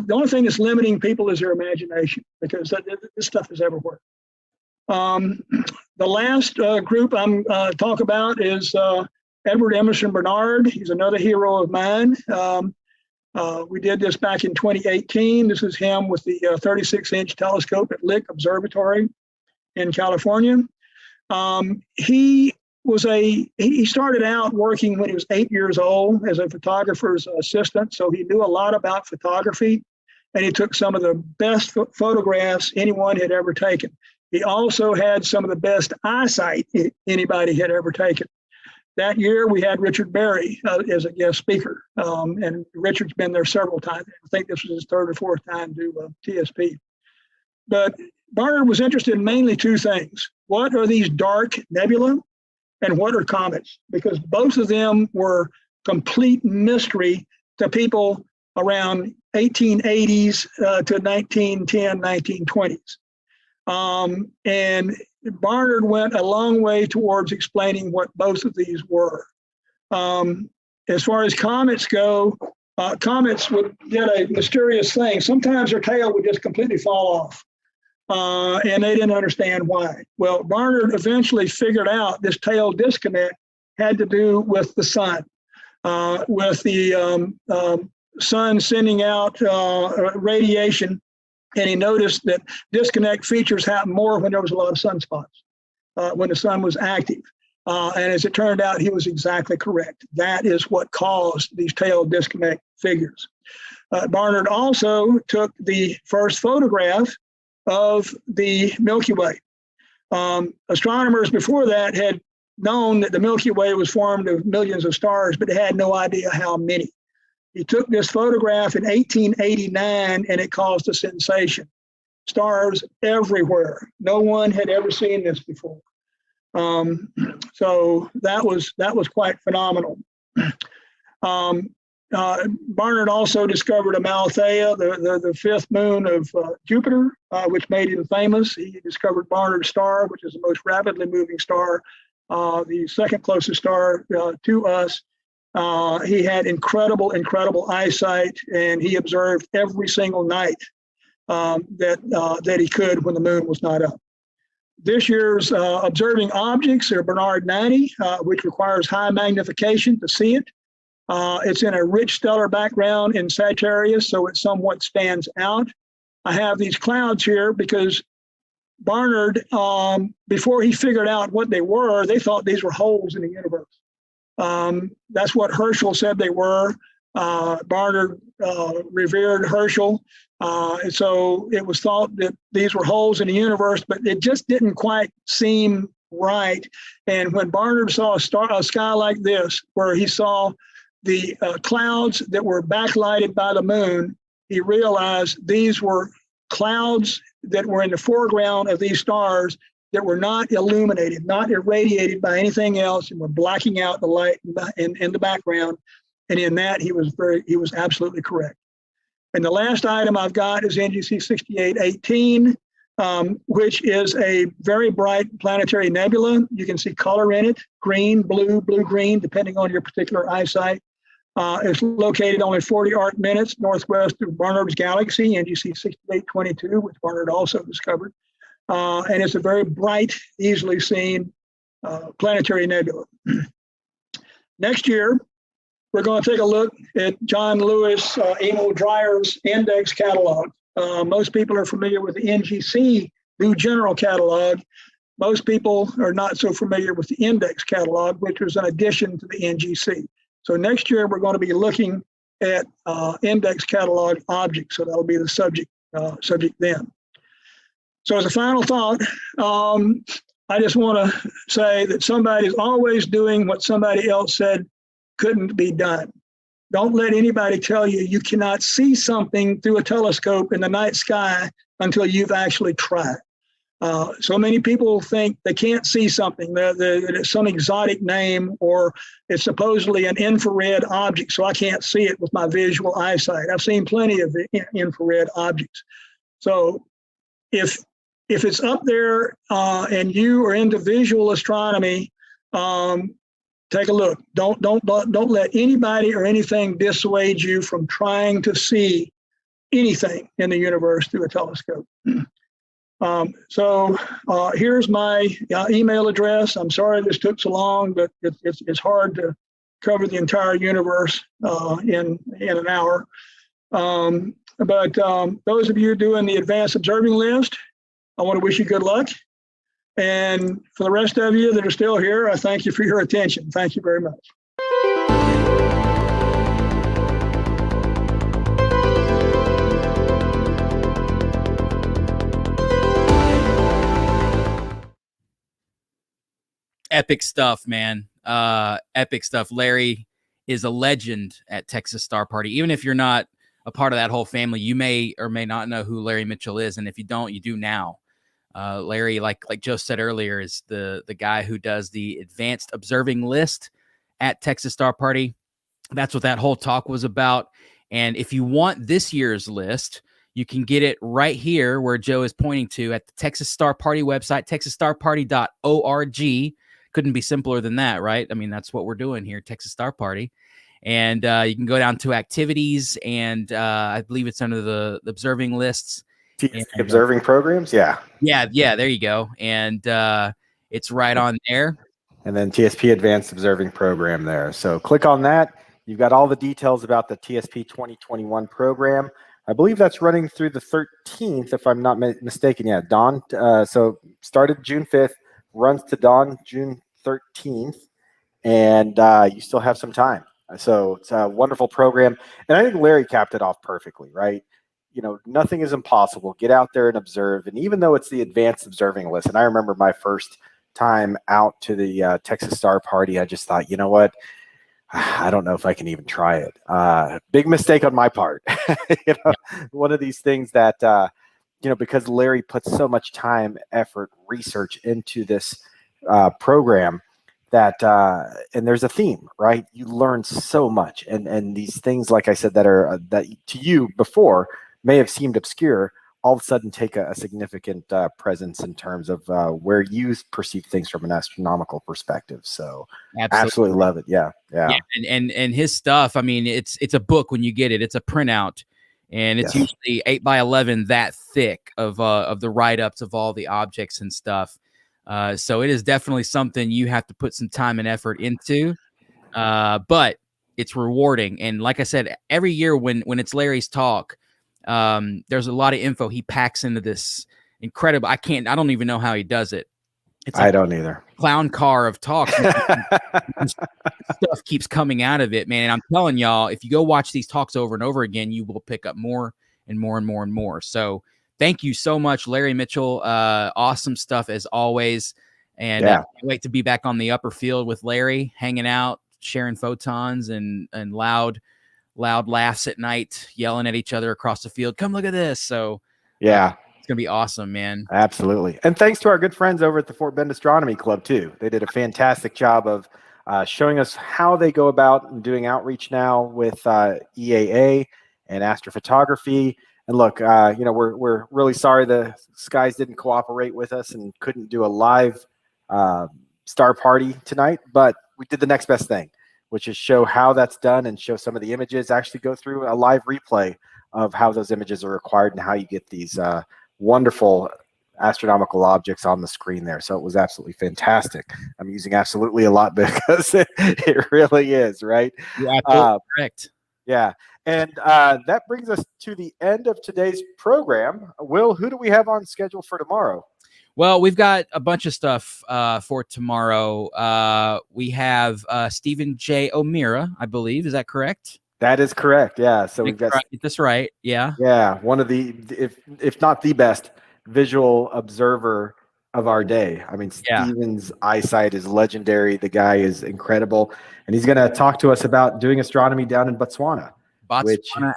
only thing that's limiting people is their imagination, because this stuff is everywhere. The last group I'm talk about is Edward Emerson Bernard. He's another hero of mine. We did this back in 2018. This is him with the 36-inch telescope at Lick Observatory in California. He started out working when he was 8 years old as a photographer's assistant, so he knew a lot about photography, and he took some of the best photographs anyone had ever taken. He also had some of the best eyesight anybody had ever taken. That year, we had Richard Berry as a guest speaker, and Richard's been there several times. I think this was his third or fourth time to TSP. But Barnard was interested in mainly two things. What are these dark nebula, and what are comets? Because both of them were complete mystery to people around 1880s to 1910, 1920s. And Barnard went a long way towards explaining what both of these were. As far as comets go, comets would get a mysterious thing. Sometimes their tail would just completely fall off, and they didn't understand why. Well, Barnard eventually figured out this tail disconnect had to do with the sun, with the sun sending out radiation. And he noticed that disconnect features happened more when there was a lot of sunspots, when the sun was active. And as it turned out, he was exactly correct. That is what caused these tail disconnect figures. Barnard also took the first photograph of the Milky Way. Astronomers before that had known that the Milky Way was formed of millions of stars, but they had no idea how many. He took this photograph in 1889, and it caused a sensation. Stars everywhere. No one had ever seen this before. So that was quite phenomenal. Barnard also discovered Amalthea, the fifth moon of Jupiter, which made him famous. He discovered Barnard's star, which is the most rapidly moving star, the second closest star to us. He had incredible eyesight, and he observed every single night that he could when the moon was not up. This year's observing objects are Barnard 90, which requires high magnification to see it. It's in a rich stellar background in Sagittarius, so it somewhat stands out. I have these clouds here because Barnard, before he figured out what they were, they thought these were holes in the universe. That's what Herschel said they were. Barnard revered Herschel. And so it was thought that these were holes in the universe, but it just didn't quite seem right. And when Barnard saw a sky like this, where he saw the clouds that were backlighted by the moon, he realized these were clouds that were in the foreground of these stars that were not illuminated, not irradiated by anything else, and were blacking out the light in the background. And in that, he was absolutely correct. And the last item I've got is NGC 6818, which is a very bright planetary nebula. You can see color in it, green, blue, blue-green, depending on your particular eyesight. It's located only 40 arc minutes northwest of Barnard's Galaxy, NGC 6822, which Barnard also discovered. And it's a very bright, easily seen planetary nebula. Next year, we're going to take a look at John Lewis Emil Dreyer's index catalog. Most people are familiar with the NGC New General Catalog. Most people are not so familiar with the index catalog, which was an addition to the NGC. So next year, we're going to be looking at index catalog objects. So that'll be the subject then. So as a final thought, I just want to say that somebody's always doing what somebody else said couldn't be done. Don't let anybody tell you you cannot see something through a telescope in the night sky until you've actually tried. So many people think they can't see something, that it's some exotic name, or it's supposedly an infrared object, so I can't see it with my visual eyesight. I've seen plenty of infrared objects. So if it's up there and you are into visual astronomy, take a look. Don't let anybody or anything dissuade you from trying to see anything in the universe through a telescope. So here's my email address. I'm sorry this took so long, but it's hard to cover the entire universe in an hour. But those of you doing the advanced observing list, I want to wish you good luck. And for the rest of you that are still here, I thank you for your attention. Thank you very much. Epic stuff, man. Epic stuff. Larry is a legend at Texas Star Party. Even if you're not a part of that whole family, you may or may not know who Larry Mitchell is. And if you don't, you do now. Larry, like Joe said earlier, is the guy who does the advanced observing list at Texas Star Party. That's what that whole talk was about. And if you want this year's list, you can get it right here where Joe is pointing to at the Texas Star Party website, texasstarparty.org. Couldn't be simpler than that, right? I mean, that's what we're doing here, Texas Star Party. And you can go down to activities, and I believe it's under the observing lists. Observing programs, yeah. There you go. And it's right on there. And then TSP Advanced Observing Program there. So click on that. You've got all the details about the TSP 2021 program. I believe that's running through the 13th, if I'm not mistaken. Yeah, dawn. So started June 5th, runs to dawn June 13th, and you still have some time. So it's a wonderful program. And I think Larry capped it off perfectly, right? You know, nothing is impossible. Get out there and observe. And even though it's the advanced observing list, and I remember my first time out to the Texas Star Party, I just thought, you know what? I don't know if I can even try it. Big mistake on my part. One of these things that, because Larry puts so much time, effort, research into this program that, and there's a theme, right? You learn so much. And these things, like I said, that are that to you before may have seemed obscure, all of a sudden take a significant presence in terms of where you perceive things from an astronomical perspective. So absolutely love it. Yeah. And his stuff, I mean, it's a book when you get it. It's a printout, and it's usually 8 by 11 that thick of the write-ups of all the objects and stuff. So it is definitely something you have to put some time and effort into, but it's rewarding. And like I said, every year when it's Larry's talk, there's a lot of info he packs into this incredible. I don't even know how he does it. It's like I don't either. Clown car of talks. Stuff keeps coming out of it, man. And I'm telling y'all, if you go watch these talks over and over again, you will pick up more and more and more and more. So thank you so much, Larry Mitchell. Awesome stuff as always. And I can't wait to be back on the upper field with Larry, hanging out, sharing photons and loud laughs at night, yelling at each other across the field. Come look at this. So It's gonna be awesome, man. Absolutely. And thanks to our good friends over at the Fort Bend Astronomy Club, too. They did a fantastic job of showing us how they go about doing outreach now with EAA and astrophotography. And look, we're really sorry the skies didn't cooperate with us and couldn't do a live star party tonight, but we did the next best thing, which is show how that's done and show some of the images, actually go through a live replay of how those images are required and how you get these wonderful astronomical objects on the screen there. So it was absolutely fantastic. I'm using absolutely a lot because it really is, right? You're absolutely correct. Yeah. And that brings us to the end of today's program. Will, who do we have on schedule for tomorrow? Well, we've got a bunch of stuff for tomorrow. We have Stephen J. O'Meara, I believe. Is that correct? That is correct. Yeah. So we've got get this right. Yeah. Yeah, one of the, if not the best visual observer of our day. I mean, Stephen's eyesight is legendary. The guy is incredible, and he's going to talk to us about doing astronomy down in Botswana,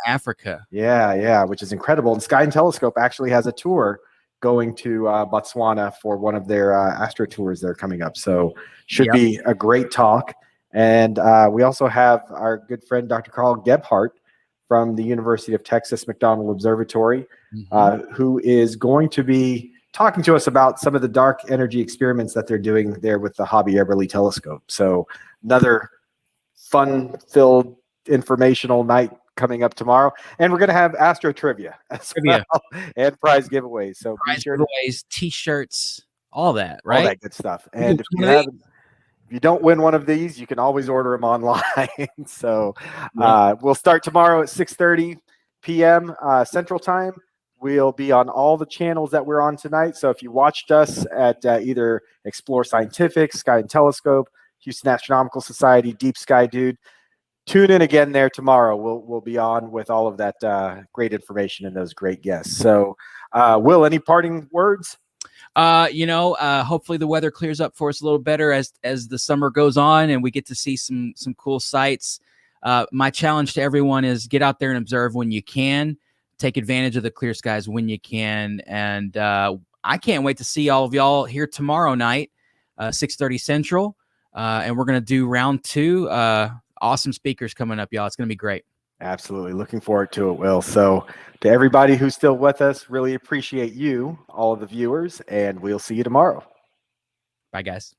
Africa. Yeah, which is incredible. And Sky and Telescope actually has a tour going to Botswana for one of their astro tours that are coming up. So should be a great talk. And we also have our good friend, Dr. Carl Gebhardt from the University of Texas McDonald Observatory, who is going to be talking to us about some of the dark energy experiments that they're doing there with the Hobby Eberly telescope. So another fun-filled informational night coming up tomorrow. And we're going to have Astro Trivia as well, and prize giveaways. So prize giveaways, T-shirts, all that, right? All that good stuff. And if you don't win one of these, you can always order them online. So we'll start tomorrow at 6:30 p.m. Central Time. We'll be on all the channels that we're on tonight. So if you watched us at either Explore Scientific, Sky and Telescope, Houston Astronomical Society, Deep Sky Dude, tune in again there tomorrow. We'll be on with all of that great information and those great guests. So Will, any parting words? Hopefully the weather clears up for us a little better as the summer goes on and we get to see some cool sights. My challenge to everyone is get out there and observe when you can. Take advantage of the clear skies when you can. And I can't wait to see all of y'all here tomorrow night, 6:30 Central. And we're going to do round 2. Awesome speakers coming up, y'all. It's going to be great. Absolutely. Looking forward to it, Will. So to everybody who's still with us, really appreciate you, all of the viewers, and we'll see you tomorrow. Bye, guys.